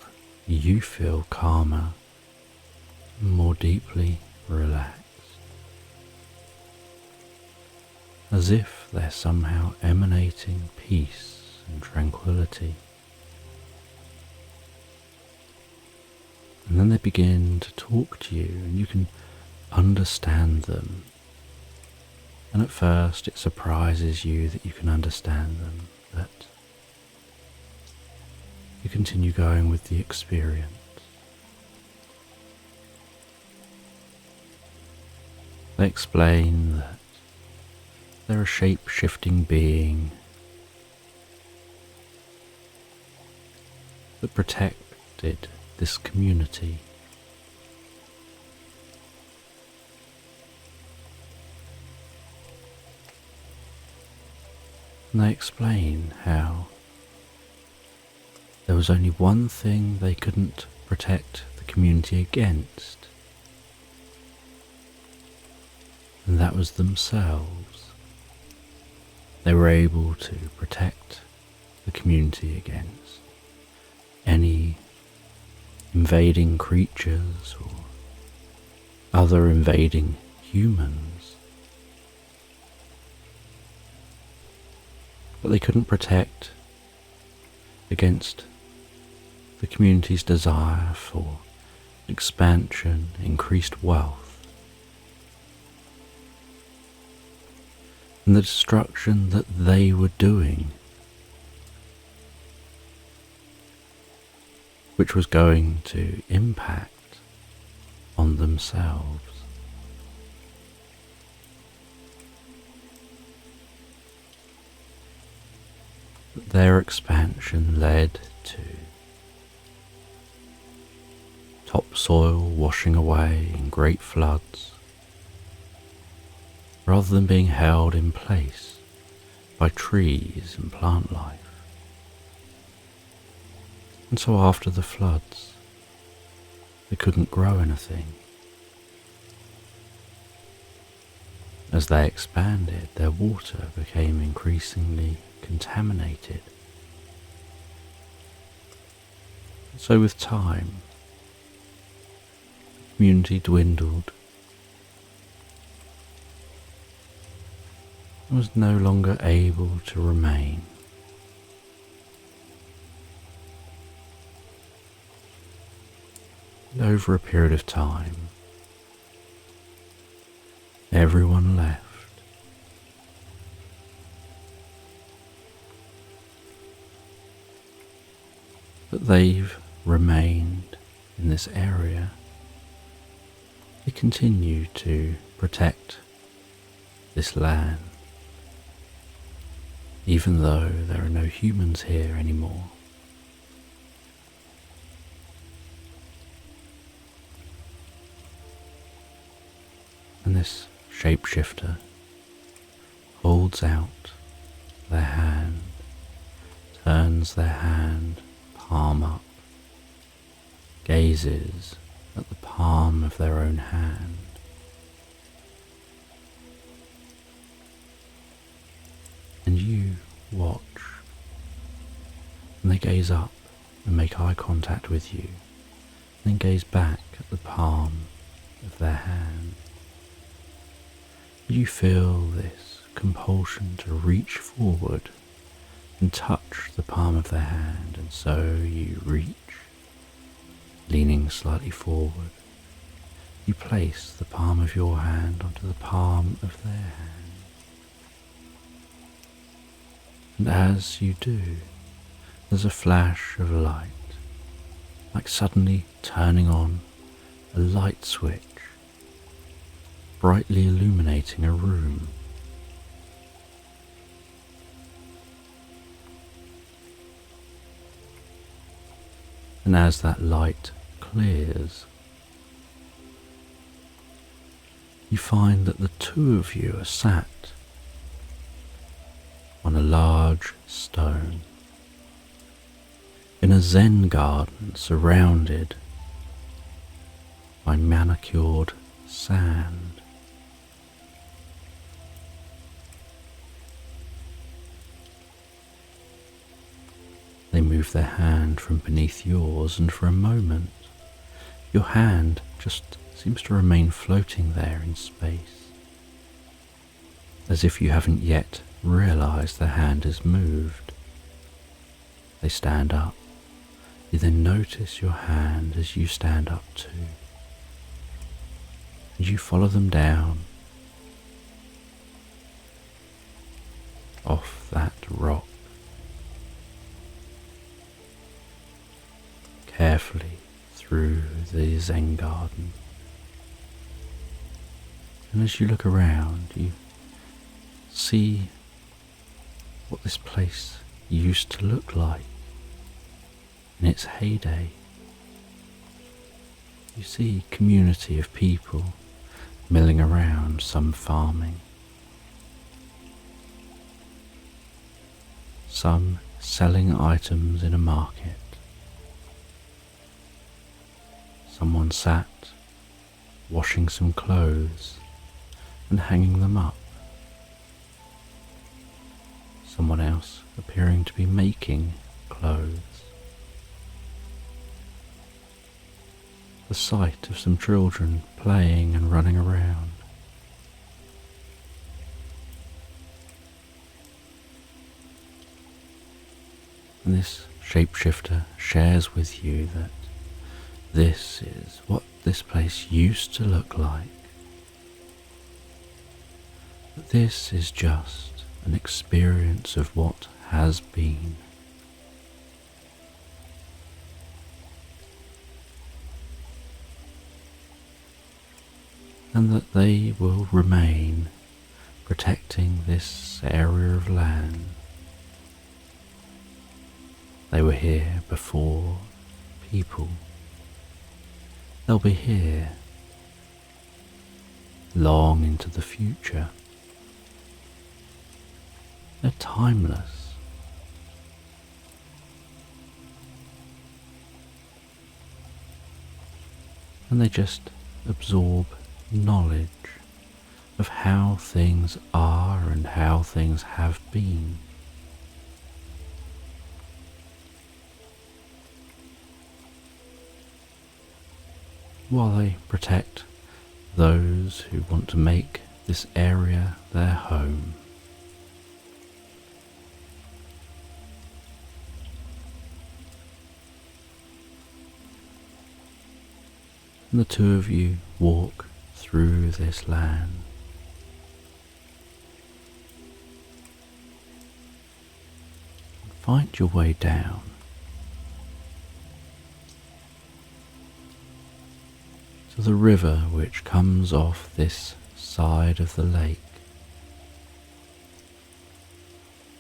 you feel calmer, more deeply relaxed, as if they're somehow emanating peace and tranquility. And then they begin to talk to you, and you can understand them. And at first it surprises you that you can understand them, but you continue going with the experience. They explain that they're a shape-shifting being that protected this community. And they explain how there was only one thing they couldn't protect the community against, and that was themselves. They were able to protect the community against any invading creatures or other invading humans. But they couldn't protect against the community's desire for expansion, increased wealth, and the destruction that they were doing, which was going to impact on themselves. Their expansion led to topsoil washing away in great floods, rather than being held in place by trees and plant life. And so after the floods, they couldn't grow anything. As they expanded, their water became increasingly contaminated. So with time, the community dwindled and was no longer able to remain. And over a period of time, everyone left. But they've remained in this area. They continue to protect this land, even though there are no humans here anymore. And this shapeshifter holds out their hand, turns their hand palm up, gazes at the palm of their own hand, and you watch, and they gaze up and make eye contact with you, and then gaze back at the palm of their hand. You feel this compulsion to reach forward and touch the palm of their hand, and so you reach, leaning slightly forward. You place the palm of your hand onto the palm of their hand. And as you do, there's a flash of light, like suddenly turning on a light switch, brightly illuminating a room. And as that light clears, you find that the two of you are sat on a large stone in a Zen garden surrounded by manicured sand. They move their hand from beneath yours, and for a moment, your hand just seems to remain floating there in space, as if you haven't yet realized the hand has moved. They stand up. You then notice your hand as you stand up too, and you follow them down off that rock, carefully through the Zen garden. And as you look around, you see what this place used to look like in its heyday. You see a community of people milling around, some farming, some selling items in a market. Someone sat washing some clothes and hanging them up. Someone else appearing to be making clothes. The sight of some children playing and running around. And this shapeshifter shares with you that this is what this place used to look like. But this is just an experience of what has been. And that they will remain protecting this area of land. They were here before people. They'll be here long into the future. They're timeless. And they just absorb knowledge of how things are and how things have been. While they protect those who want to make this area their home. And the two of you walk through this land. And find your way down. To the river which comes off this side of the lake.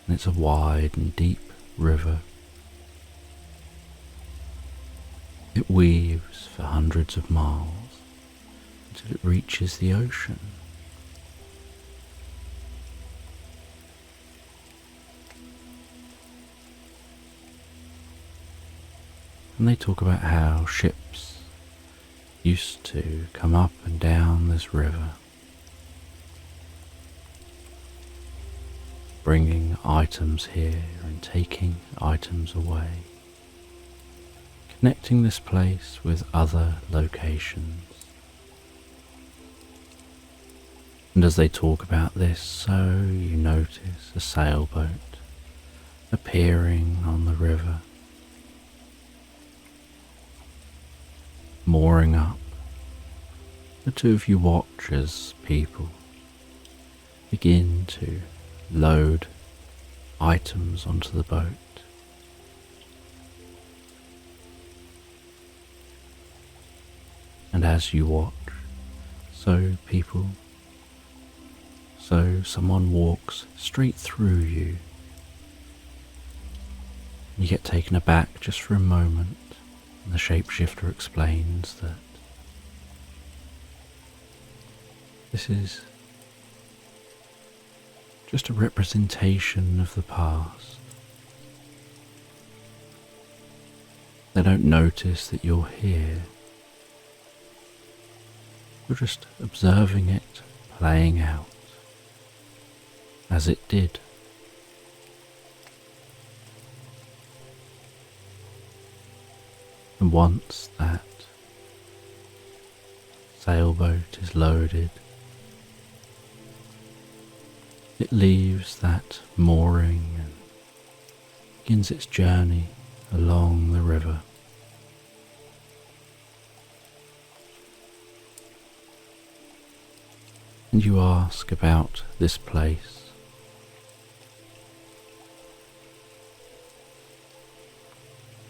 And it's a wide and deep river. It weaves for hundreds of miles until it reaches the ocean. And they talk about how ships used to come up and down this river, bringing items here and taking items away, connecting this place with other locations. And as they talk about this, so you notice a sailboat appearing on the river, mooring up. The two of you watch as people begin to load items onto the boat. And as you watch, so someone walks straight through you. You get taken aback just for a moment, and the shapeshifter explains that this is just a representation of the past. They don't notice that you're here. You're just observing it playing out as it did. And once that sailboat is loaded, it leaves that mooring and begins its journey along the river. And you ask about this place.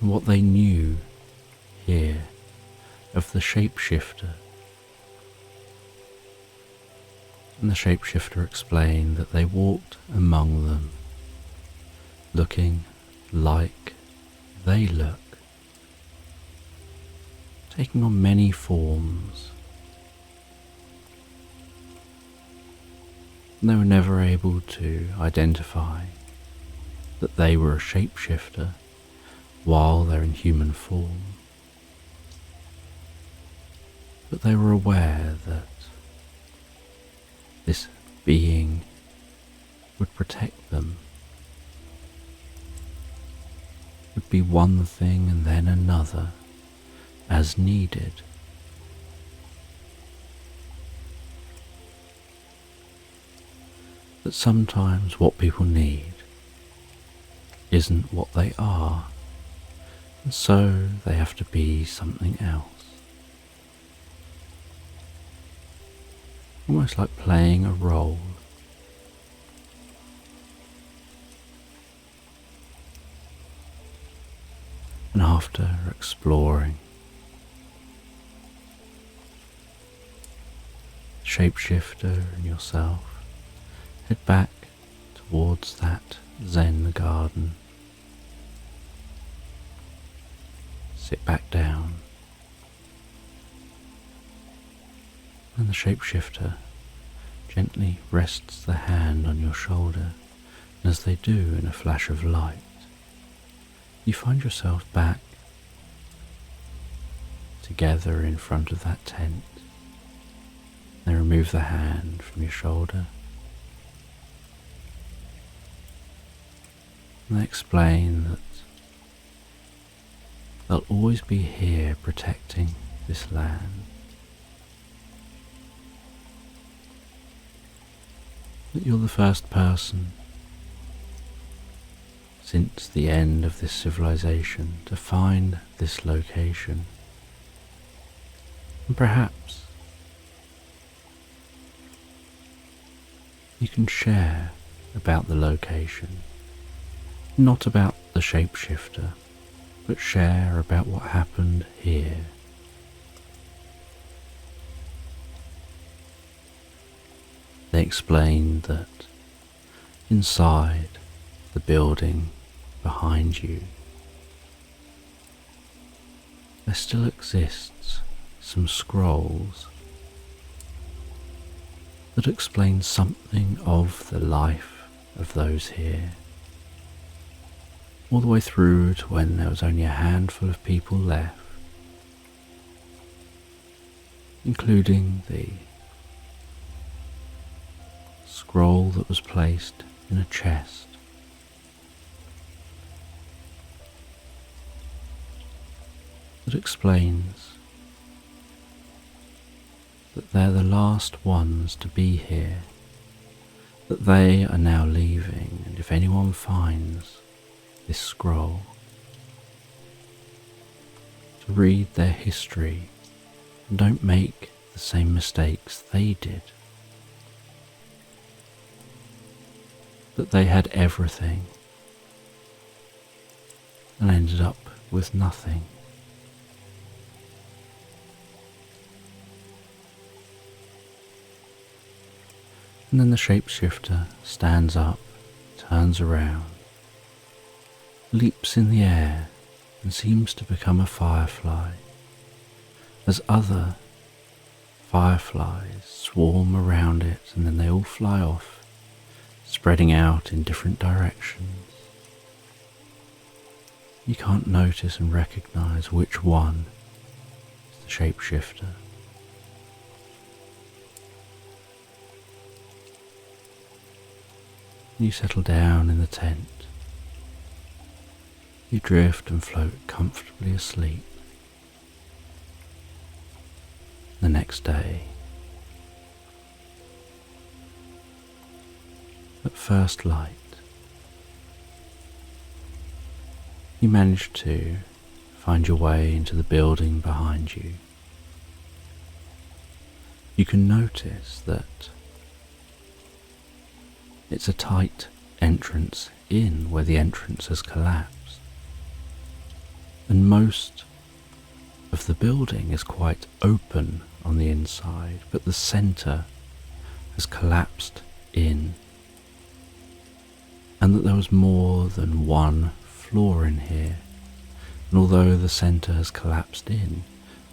And what they knew here of the shapeshifter. And the shapeshifter explained that they walked among them, looking like they look, taking on many forms. And they were never able to identify that they were a shapeshifter while they're in human form, but they were aware that this being would protect them, would be one thing and then another as needed. That sometimes what people need isn't what they are, and so they have to be something else. Almost like playing a role. And after exploring, the shapeshifter and yourself head back towards that Zen garden. Sit back down, and the shapeshifter gently rests the hand on your shoulder, and as they do in a flash of light, you find yourself back together in front of that tent. They remove the hand from your shoulder, and they explain that they'll always be here protecting this land. That you're the first person since the end of this civilization to find this location, and perhaps you can share about the location, not about the shapeshifter, but share about what happened here. They explained that inside the building behind you, there still exists some scrolls that explain something of the life of those here, all the way through to when there was only a handful of people left, including the scroll that was placed in a chest. That explains that they're the last ones to be here, that they are now leaving, and if anyone finds this scroll, to read their history and don't make the same mistakes they did. That they had everything and ended up with nothing. And then the shapeshifter stands up, turns around, leaps in the air and seems to become a firefly, as other fireflies swarm around it, and then they all fly off, spreading out in different directions. You can't notice and recognize which one is the shapeshifter. You settle down in the tent. You drift and float comfortably asleep. The next day, at first light, you manage to find your way into the building behind you. You can notice that it's a tight entrance in where the entrance has collapsed, and most of the building is quite open on the inside, but the centre has collapsed in, and that there was more than one floor in here, and although the centre has collapsed in,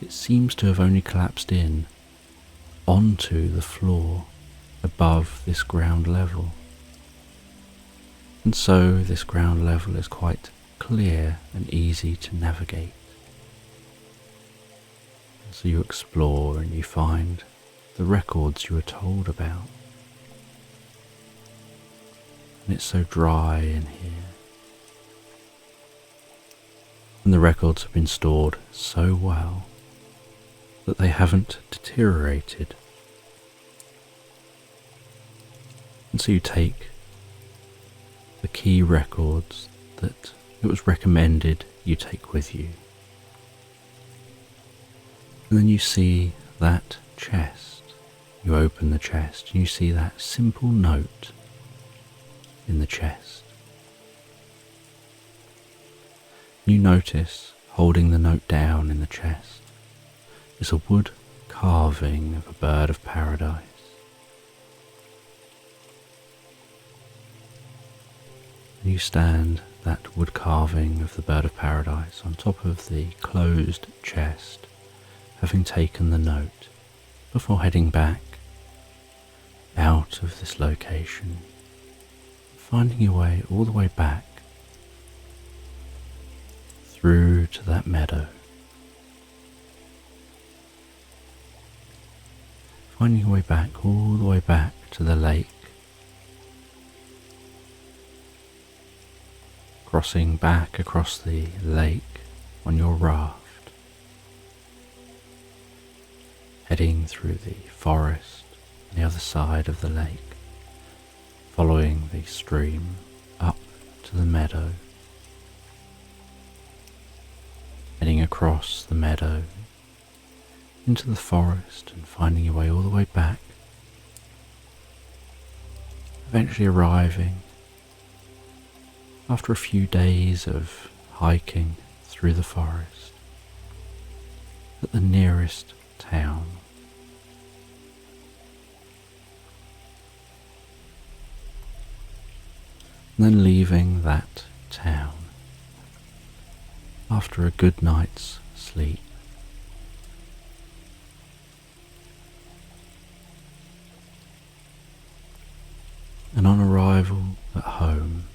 it seems to have only collapsed in onto the floor above this ground level. And so this ground level is quite clear and easy to navigate. So you explore and you find the records you were told about. And it's so dry in here. And the records have been stored so well that they haven't deteriorated. And so you take the key records that it was recommended you take with you. And then you see that chest. You open the chest and you see that simple note in the chest. You notice, holding the note down in the chest, is a wood carving of a bird of paradise. And you stand that wood carving of the bird of paradise on top of the closed chest, having taken the note, before heading back out of this location, finding your way all the way back through to that meadow, finding your way back all the way back to the lake, crossing back across the lake on your raft, heading through the forest on the other side of the lake, following the stream up to the meadow, heading across the meadow into the forest and finding your way all the way back, eventually arriving after a few days of hiking through the forest at the nearest town. And then leaving that town after a good night's sleep. And on arrival at home,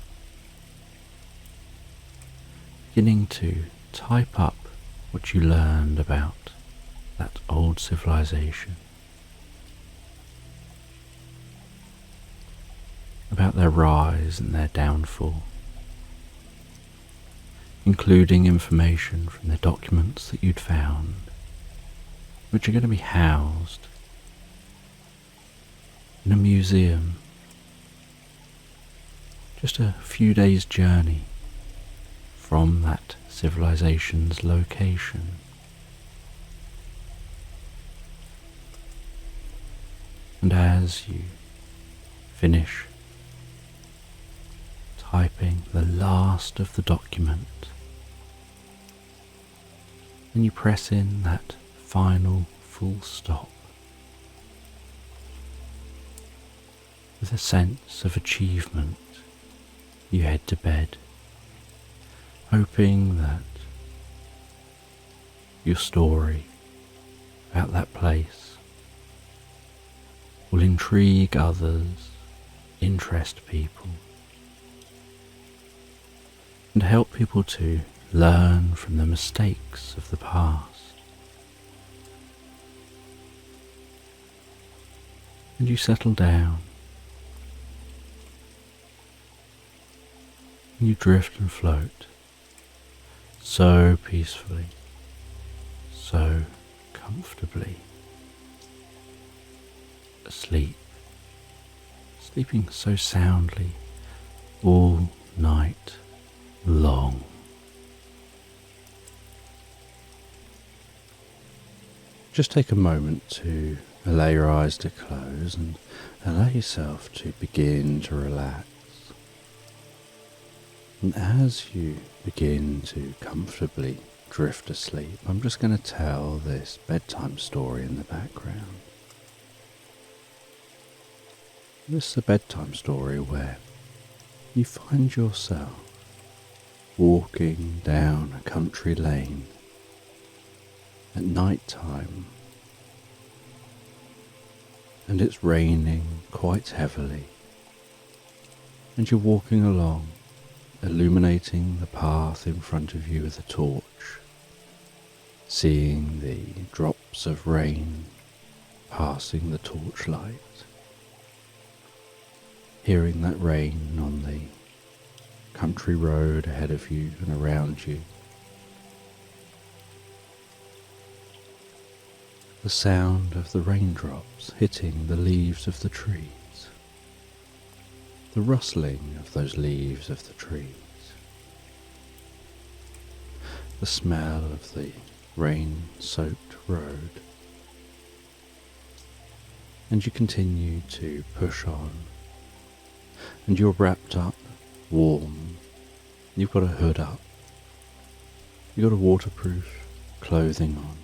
beginning to type up what you learned about that old civilization, about their rise and their downfall, including information from the documents that you'd found, which are going to be housed in a museum just a few days' journey from that civilization's location. And as you finish typing the last of the document, and you press in that final full stop, with a sense of achievement, you head to bed, hoping that your story about that place will intrigue others, interest people, and help people to learn from the mistakes of the past. And you settle down, and you drift and float so peacefully, so comfortably, asleep, sleeping so soundly all night long. Just take a moment to allow your eyes to close and allow yourself to begin to relax. And as you begin to comfortably drift asleep, I'm just going to tell this bedtime story in the background. This is a bedtime story where you find yourself walking down a country lane at night time, and it's raining quite heavily. And you're walking along, illuminating the path in front of you with a torch, seeing the drops of rain passing the torchlight, hearing that rain on the country road ahead of you and around you. The sound of the raindrops hitting the leaves of the trees, the rustling of those leaves of the trees, the smell of the rain-soaked road. And you continue to push on, and you're wrapped up, warm. You've got a hood up, you've got a waterproof clothing on,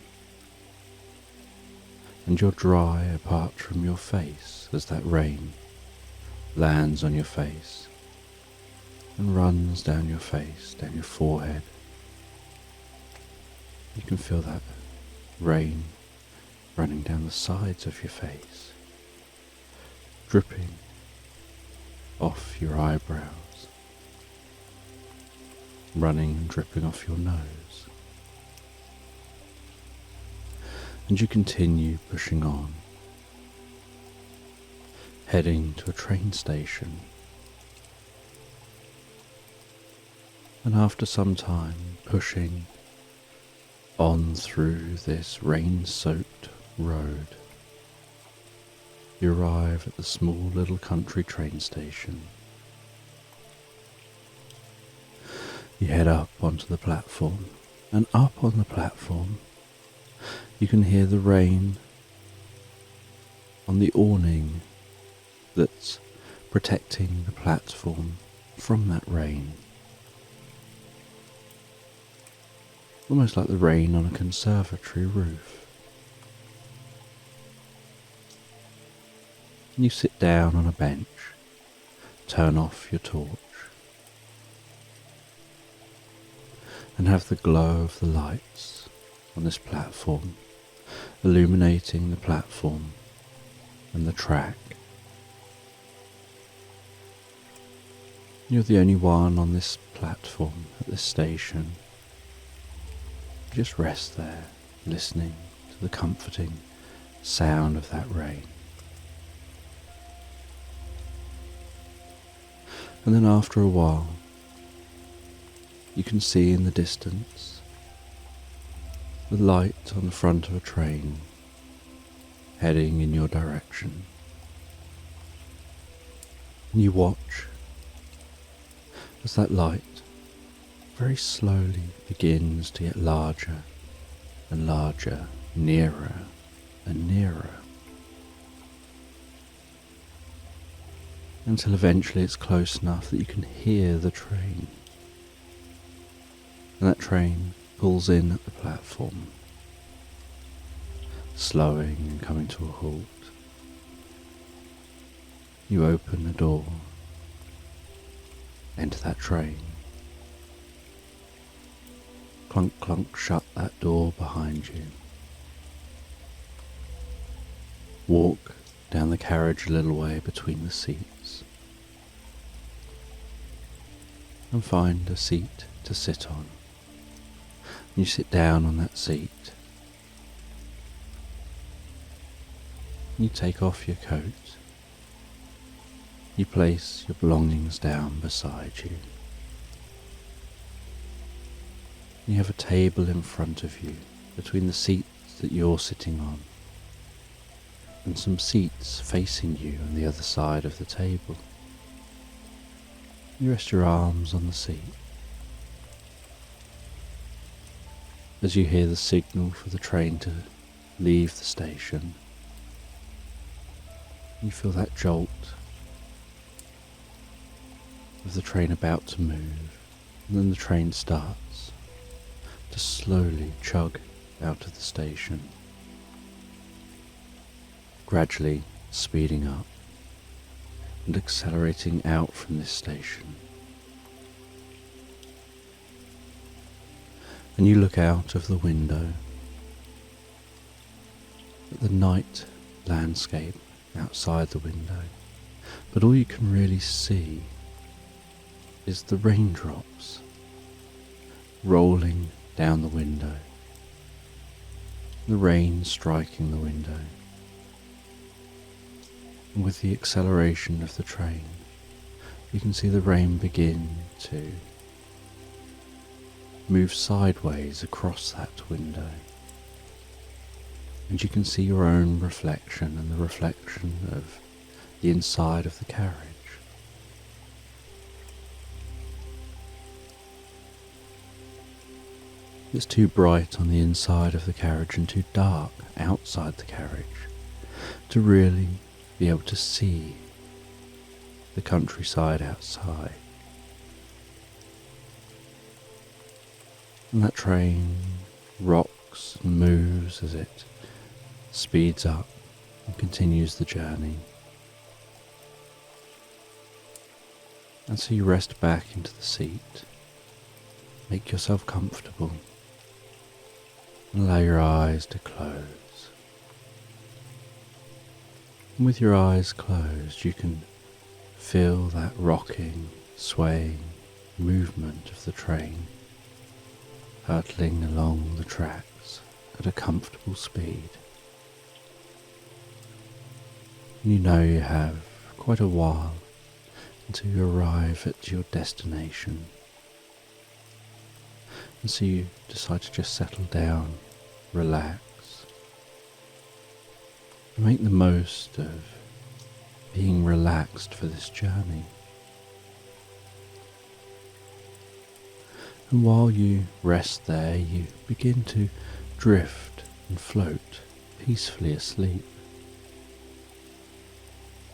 and you're dry apart from your face as that rain lands on your face and runs down your face, down your forehead. You can feel that rain running down the sides of your face, dripping off your eyebrows, running and dripping off your nose. And you continue pushing on, heading to a train station. And after some time pushing on through this rain-soaked road, you arrive at the small little country train station. You head up onto the platform, and up on the platform you can hear the rain on the awning that's protecting the platform from that rain. Almost like the rain on a conservatory roof. And you sit down on a bench, turn off your torch, and have the glow of the lights on this platform illuminating the platform and the track. You're the only one on this platform at this station. You just rest there, listening to the comforting sound of that rain. And then after a while, you can see in the distance the light on the front of a train heading in your direction. And you watch as that light very slowly begins to get larger and larger, nearer and nearer, until eventually it's close enough that you can hear the train. And that train pulls in at the platform, slowing and coming to a halt. You open the door, enter that train, clunk clunk shut that door behind you, walk down the carriage a little way between the seats, and find a seat to sit on. You sit down on that seat. You take off your coat. You place your belongings down beside you. You have a table in front of you between the seats that you're sitting on, and some seats facing you on the other side of the table. You rest your arms on the seat. As you hear the signal for the train to leave the station, you feel that jolt of the train about to move, and then the train starts to slowly chug out of the station, gradually speeding up and accelerating out from this station. And you look out of the window at the night landscape outside the window, but all you can really see is the raindrops rolling down the window, the rain striking the window, and with the acceleration of the train, you can see the rain begin to move sideways across that window, and you can see your own reflection and the reflection of the inside of the carriage. It's too bright on the inside of the carriage and too dark outside the carriage to really be able to see the countryside outside. And that train rocks and moves as it speeds up and continues the journey. And so you rest back into the seat, make yourself comfortable, and allow your eyes to close. And with your eyes closed, you can feel that rocking, swaying movement of the train hurtling along the tracks at a comfortable speed. And you know you have quite a while until you arrive at your destination. And so you decide to just settle down, relax, and make the most of being relaxed for this journey. And while you rest there, you begin to drift and float peacefully asleep.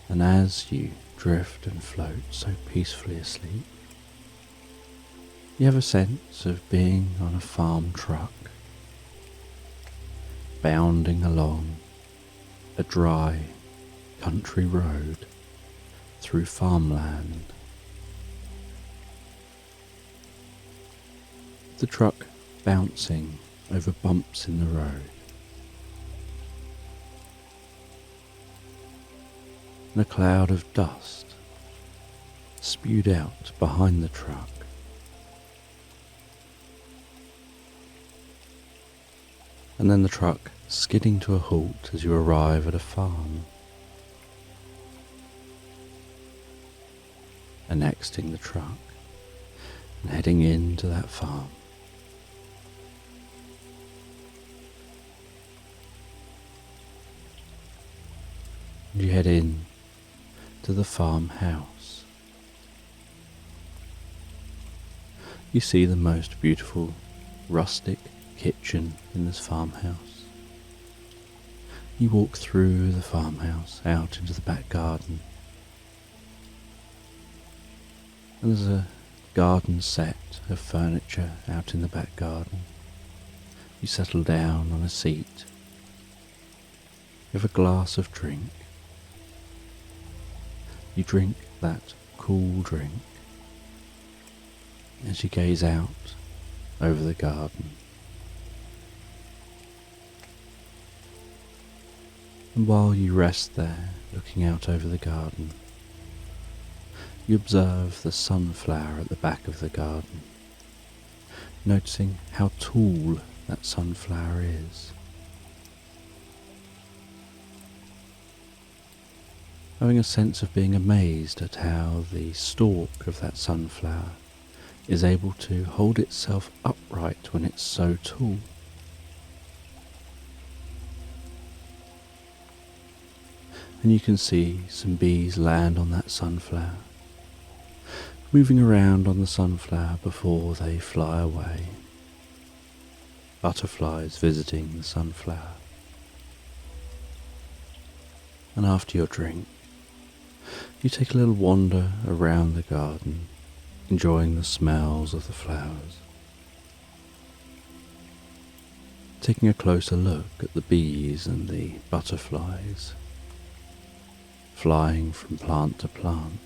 And as you drift and float so peacefully asleep, you have a sense of being on a farm truck, bounding along a dry country road through farmland. The truck bouncing over bumps in the road. And a cloud of dust spewed out behind the truck. And then the truck skidding to a halt as you arrive at a farm. And exiting the truck and heading into that farm. And you head in to the farmhouse. You see the most beautiful rustic kitchen in this farmhouse. You walk through the farmhouse out into the back garden. And there's a garden set of furniture out in the back garden. You settle down on a seat. You have a glass of drink. You drink that cool drink as you gaze out over the garden. And while you rest there, looking out over the garden, you observe the sunflower at the back of the garden, noticing how tall that sunflower is. Having a sense of being amazed at how the stalk of that sunflower is able to hold itself upright when it's so tall. And you can see some bees land on that sunflower, moving around on the sunflower before they fly away. Butterflies visiting the sunflower. And after your drink, you take a little wander around the garden, enjoying the smells of the flowers. Taking a closer look at the bees and the butterflies, flying from plant to plant.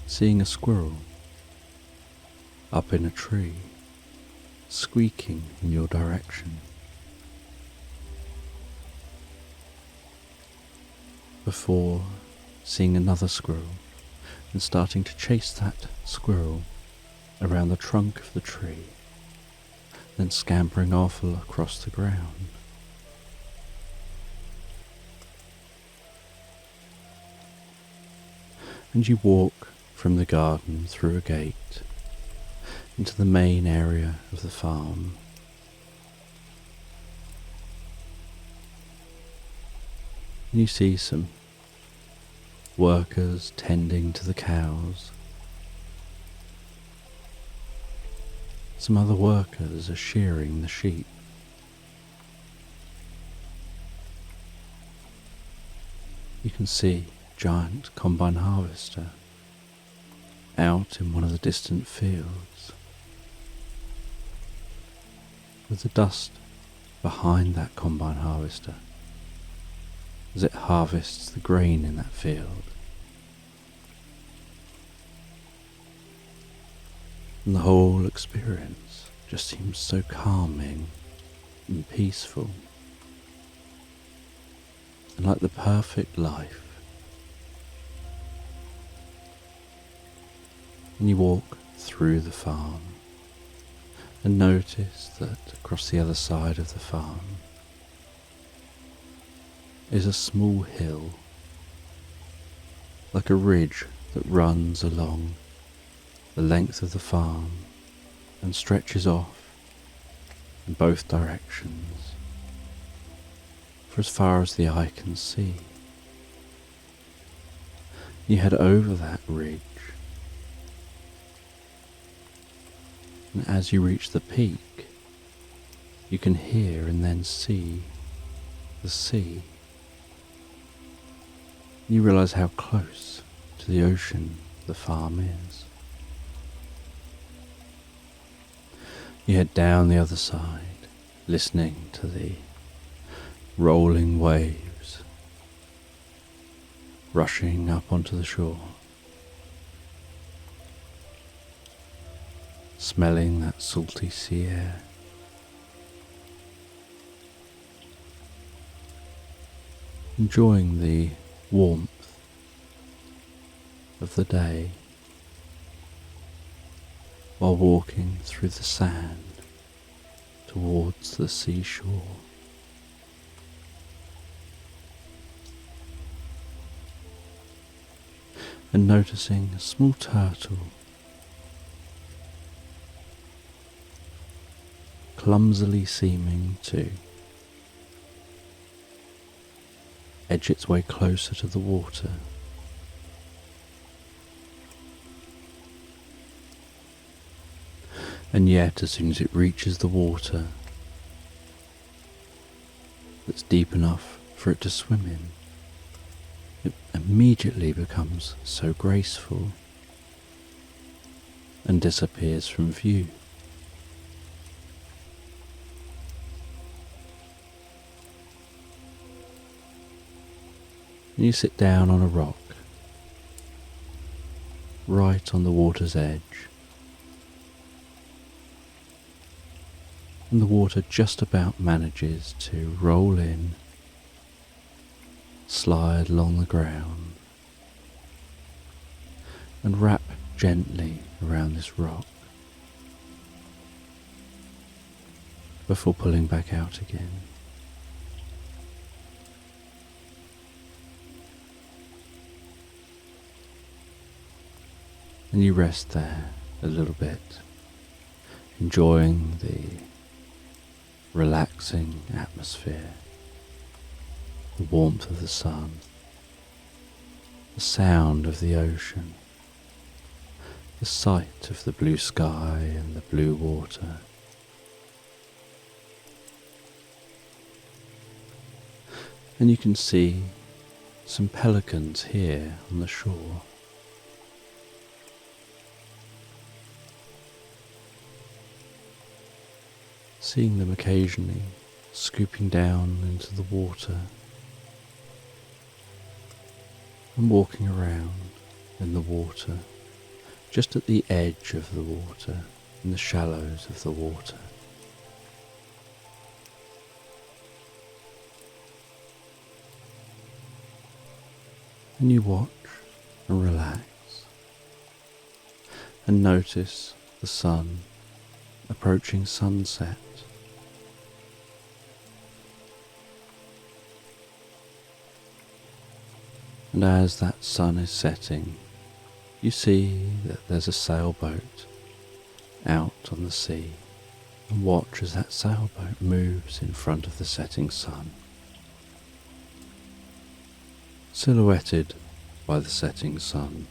Seeing a squirrel up in a tree, squeaking in your direction. Before seeing another squirrel and starting to chase that squirrel around the trunk of the tree, then scampering off across the ground. And you walk from the garden through a gate into the main area of the farm. And you see some workers tending to the cows. Some other workers are shearing the sheep. You can see a giant combine harvester out in one of the distant fields, with the dust behind that combine harvester as it harvests the grain in that field. And the whole experience just seems so calming and peaceful, and like the perfect life. And you walk through the farm and notice that across the other side of the farm is a small hill, like a ridge that runs along the length of the farm and stretches off in both directions for as far as the eye can see. You head over that ridge, and as you reach the peak, you can hear and then see the sea. You realise how close to the ocean the farm is. You head down the other side, listening to the rolling waves rushing up onto the shore, smelling that salty sea air. Enjoying the warmth of the day while walking through the sand towards the seashore. And noticing a small turtle clumsily seeming to edge its way closer to the water. And yet, as soon as it reaches the water that's deep enough for it to swim in, it immediately becomes so graceful and disappears from view. And you sit down on a rock, right on the water's edge, and the water just about manages to roll in, slide along the ground, and wrap gently around this rock before pulling back out again. And you rest there a little bit, enjoying the relaxing atmosphere, the warmth of the sun, the sound of the ocean, the sight of the blue sky and the blue water. And you can see some pelicans here on the shore. Seeing them occasionally scooping down into the water and walking around in the water, just at the edge of the water, in the shallows of the water. And you watch and relax, and notice the sun approaching sunset. And as that sun is setting, you see that there's a sailboat out on the sea, and watch as that sailboat moves in front of the setting sun, silhouetted by the setting sun.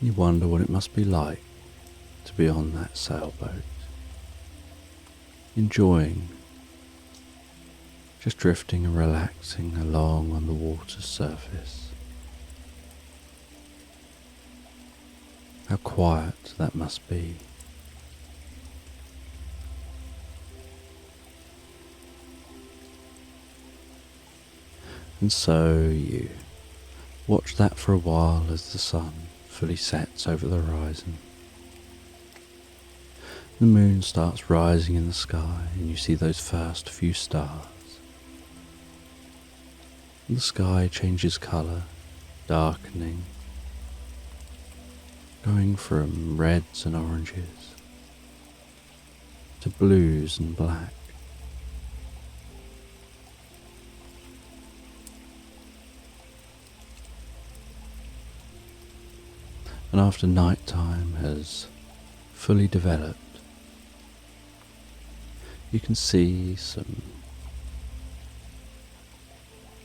You wonder what it must be like to be on that sailboat, enjoying, just drifting and relaxing along on the water's surface. How quiet that must be. And so you watch that for a while as the sun fully sets over the horizon. The moon starts rising in the sky and you see those first few stars. The sky changes colour, darkening, going from reds and oranges to blues and black. And after night time has fully developed, you can see some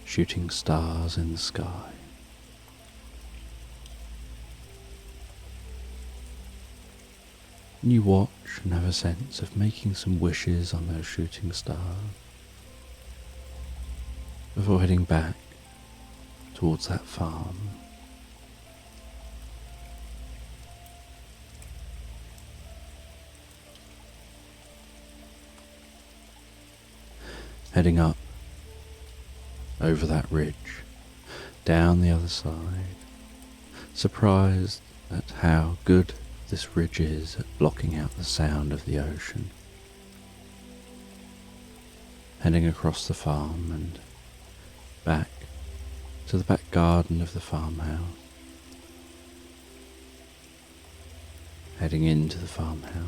shooting stars in the sky. And you watch and have a sense of making some wishes on those shooting stars before heading back towards that farm. Heading up over that ridge, down the other side, surprised at how good this ridge is at blocking out the sound of the ocean. Heading across the farm and back to the back garden of the farmhouse. Heading into the farmhouse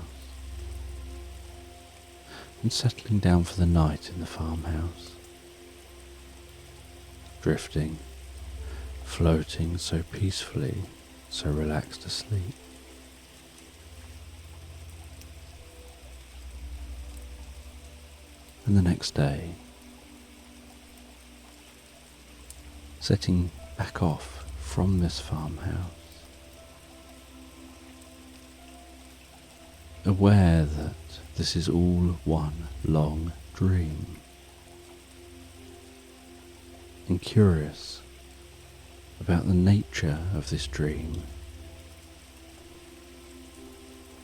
and settling down for the night in the farmhouse. Drifting, floating so peacefully, so relaxed asleep. And the next day, setting back off from this farmhouse, aware that this is all one long dream, and curious about the nature of this dream,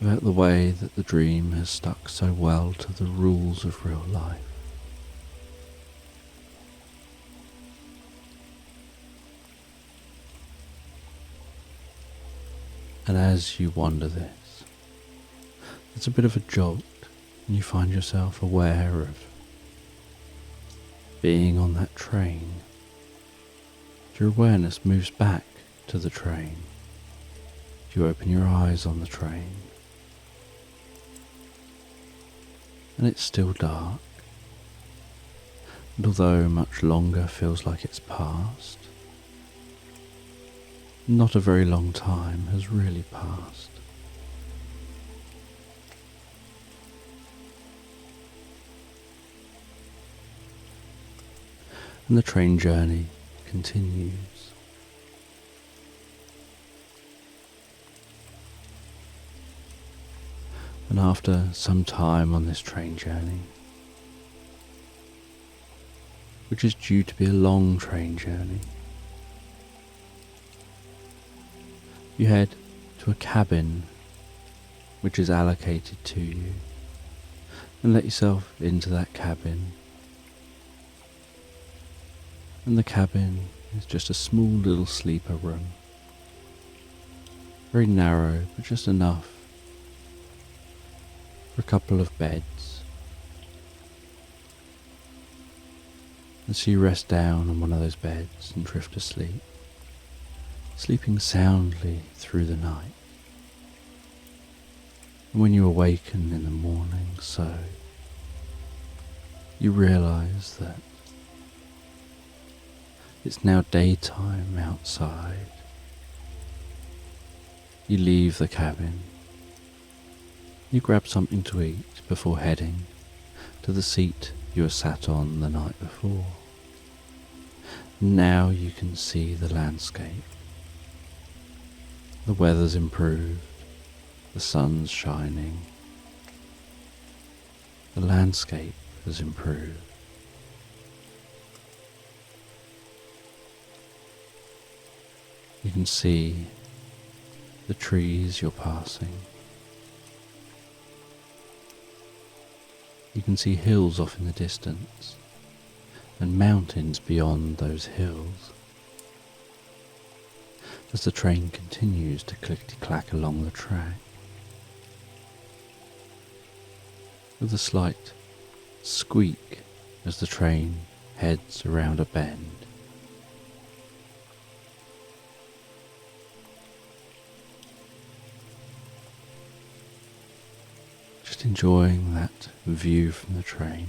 about the way that the dream has stuck so well to the rules of real life. And as you wonder this, it's a bit of a jolt, and you find yourself aware of being on that train. Your awareness moves back to the train. You open your eyes on the train, and it's still dark. And although much longer feels like it's passed, not a very long time has really passed. And the train journey continues. And after some time on this train journey, which is due to be a long train journey, you head to a cabin which is allocated to you, and let yourself into that cabin. And the cabin is just a small little sleeper room, very narrow, but just enough for a couple of beds. as you rest down on one of those beds and drift asleep, sleeping soundly through the night. And when you awaken in the morning, you realize that it's now daytime outside. You leave the cabin. You grab something to eat before heading to the seat you were sat on the night before. Now you can see the landscape. The weather's improved, the sun's shining. The landscape has improved. You can see the trees you're passing. You can see hills off in the distance and mountains beyond those hills. As the train continues to clickety-clack along the track, with a slight squeak as the train heads around a bend. Just enjoying that view from the train.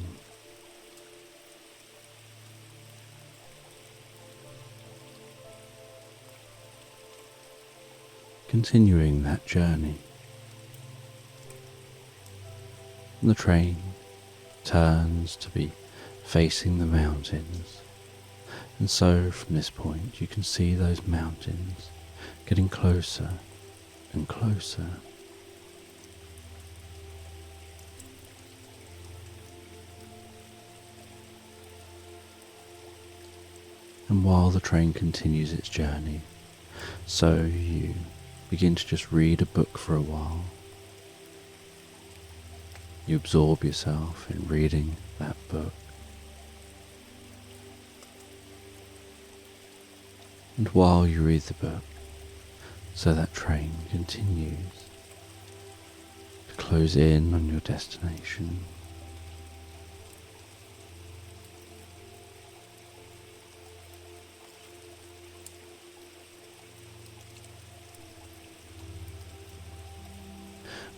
Continuing that journey. And the train turns to be facing the mountains, and so from this point you can see those mountains getting closer and closer. And while the train continues its journey, so you begin to just read a book for a while. You absorb yourself in reading that book. And while you read the book, so that train continues to close in on your destination.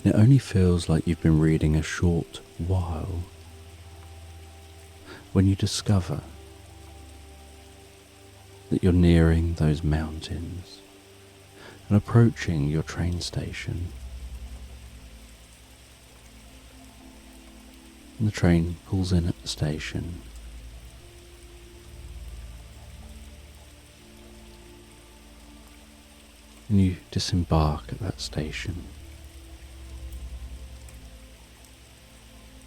It only feels like you've been reading a short while when you discover that you're nearing those mountains and approaching your train station. And the train pulls in at the station. And you disembark at that station.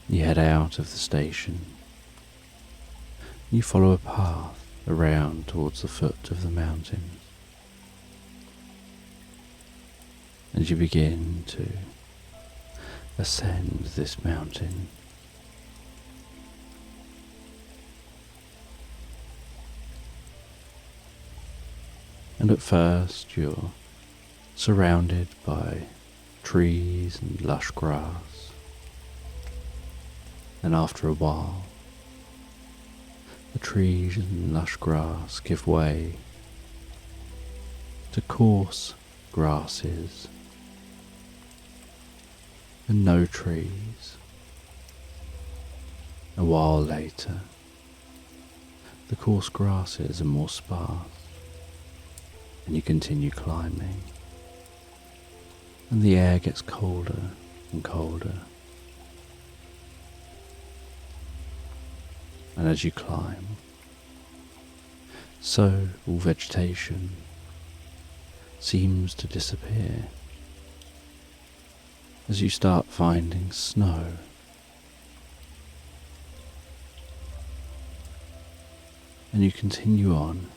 You head out of the station. You follow a path around towards the foot of the mountains. And you begin to ascend this mountain. And at first you're surrounded by trees and lush grass. And after a while, the trees and lush grass give way to coarse grasses and no trees. A while later, the coarse grasses are more sparse, and you continue climbing, and the air gets colder and colder. And as you climb, so all vegetation seems to disappear as you start finding snow. And you continue on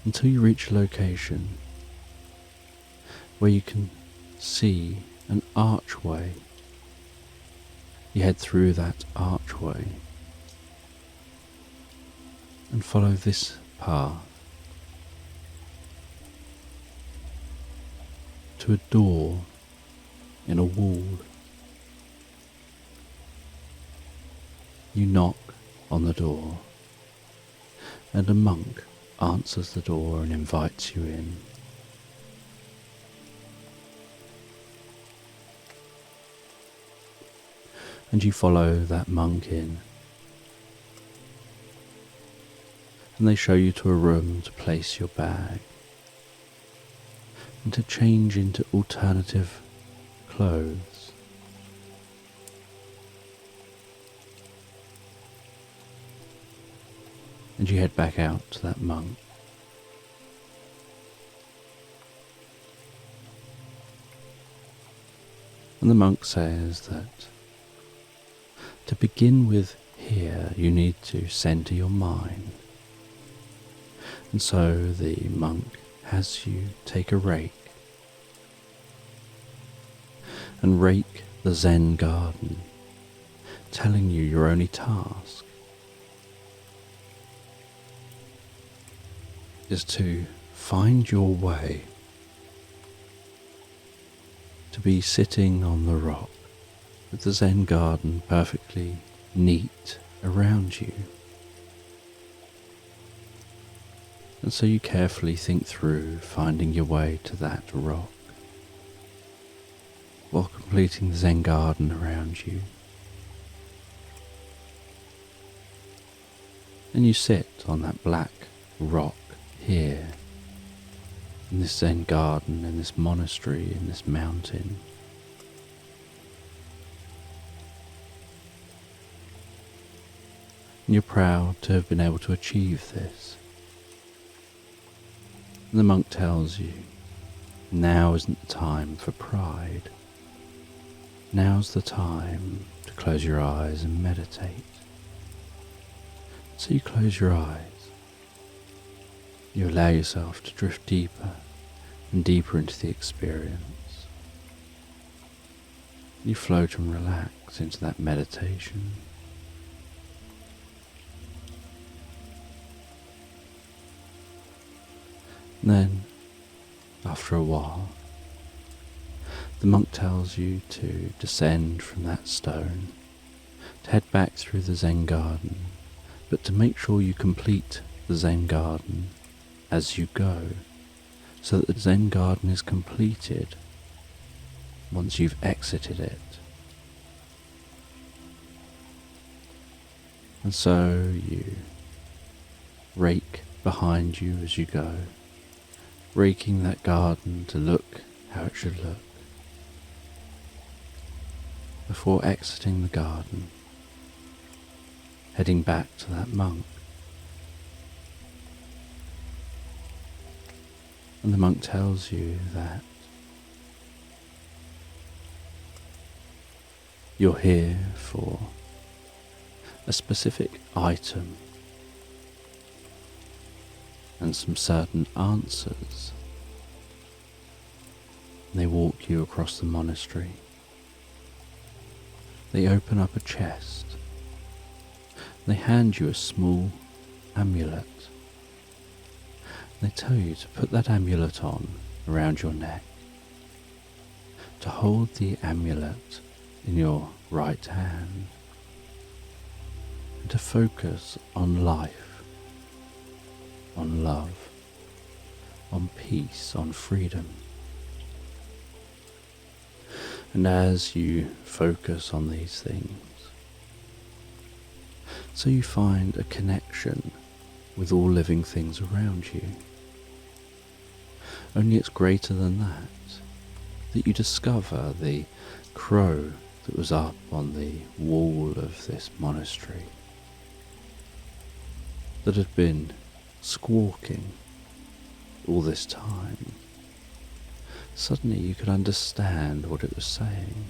until you reach a location where you can see an archway. You head through that archway and follow this path to a door in a wall. You knock on the door, and a monk answers the door and invites you in. And you follow that monk in, and they show you to a room to place your bag and to change into alternative clothes. And you head back out to that monk. And the monk says that to begin with here, you need to center your mind. And so the monk has you take a rake and rake the Zen garden, telling you your only task is to find your way to be sitting on the rock with the Zen garden perfectly neat around you. And so you carefully think through finding your way to that rock while completing the Zen garden around you. And you sit on that black rock here, in this Zen garden, in this monastery, in this mountain. And you're proud to have been able to achieve this. And the monk tells you, now isn't the time for pride. Now's the time to close your eyes and meditate. So you close your eyes. You allow yourself to drift deeper and deeper into the experience. You float and relax into that meditation. And then, after a while, the monk tells you to descend from that stone, to head back through the Zen garden, but to make sure you complete the Zen garden as you go, so that the Zen garden is completed once you've exited it. And so you rake behind you as you go, raking that garden to look how it should look, before exiting the garden, heading back to that monk. And the monk tells you that you're here for a specific item and some certain answers. They walk you across the monastery. They open up a chest. They hand you a small amulet. They tell you to put that amulet on around your neck, to hold the amulet in your right hand, and to focus on life, on love, on peace, on freedom. And as you focus on these things, so you find a connection with all living things around you. Only it's greater than that you discover the crow that was up on the wall of this monastery, that had been squawking all this time. Suddenly you could understand what it was saying.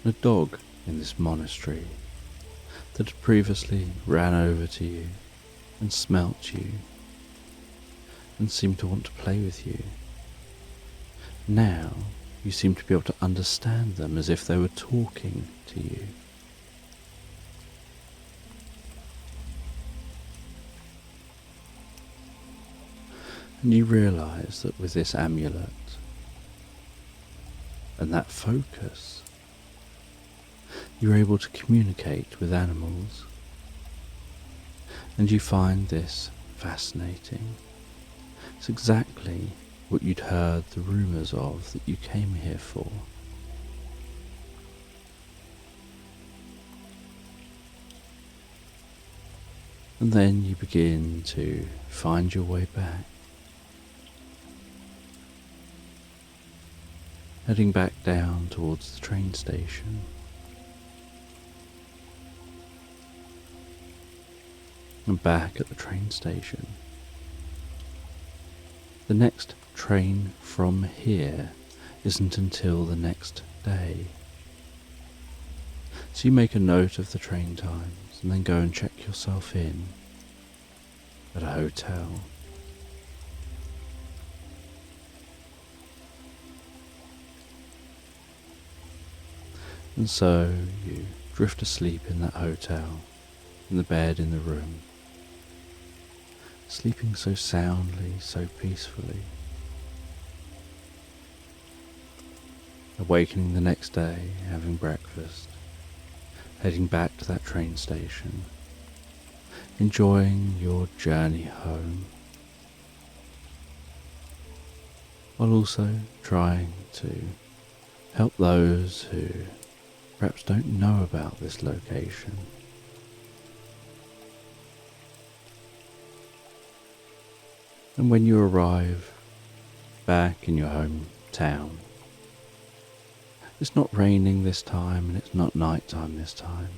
A dog in this monastery that had previously ran over to you and smelt you and seemed to want to play with you. Now you seem to be able to understand them as if they were talking to you. And you realize that with this amulet and that focus, you're able to communicate with animals, and you find this fascinating. It's exactly what you'd heard the rumours of that you came here for. And then you begin to find your way back, heading back down towards the train station. And back at the train station, the next train from here isn't until the next day. So you make a note of the train times and then go and check yourself in at a hotel. And so you drift asleep in that hotel, in the bed in the room, sleeping so soundly, so peacefully. Awakening the next day, having breakfast, heading back to that train station, enjoying your journey home, while also trying to help those who perhaps don't know about this location. And when you arrive back in your hometown, it's not raining this time and it's not night time this time,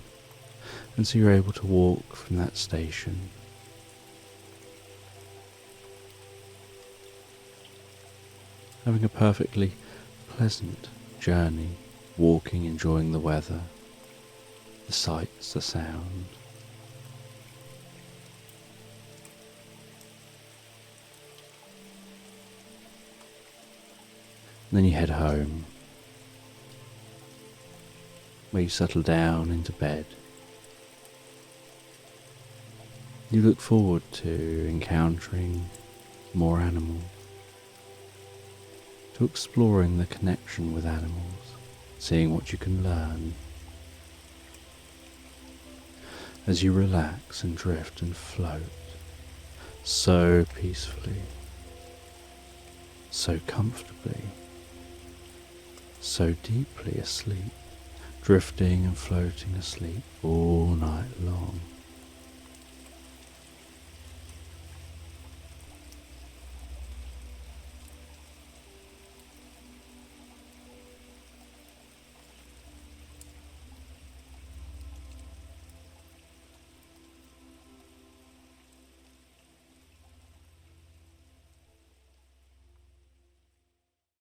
and so you're able to walk from that station having a perfectly pleasant journey, walking, enjoying the weather, the sights, the sound. And then you head home, where you settle down into bed. You look forward to encountering more animals, to exploring the connection with animals, seeing what you can learn. As you relax and drift and float, so peacefully, so comfortably, so deeply asleep, drifting and floating asleep all night long.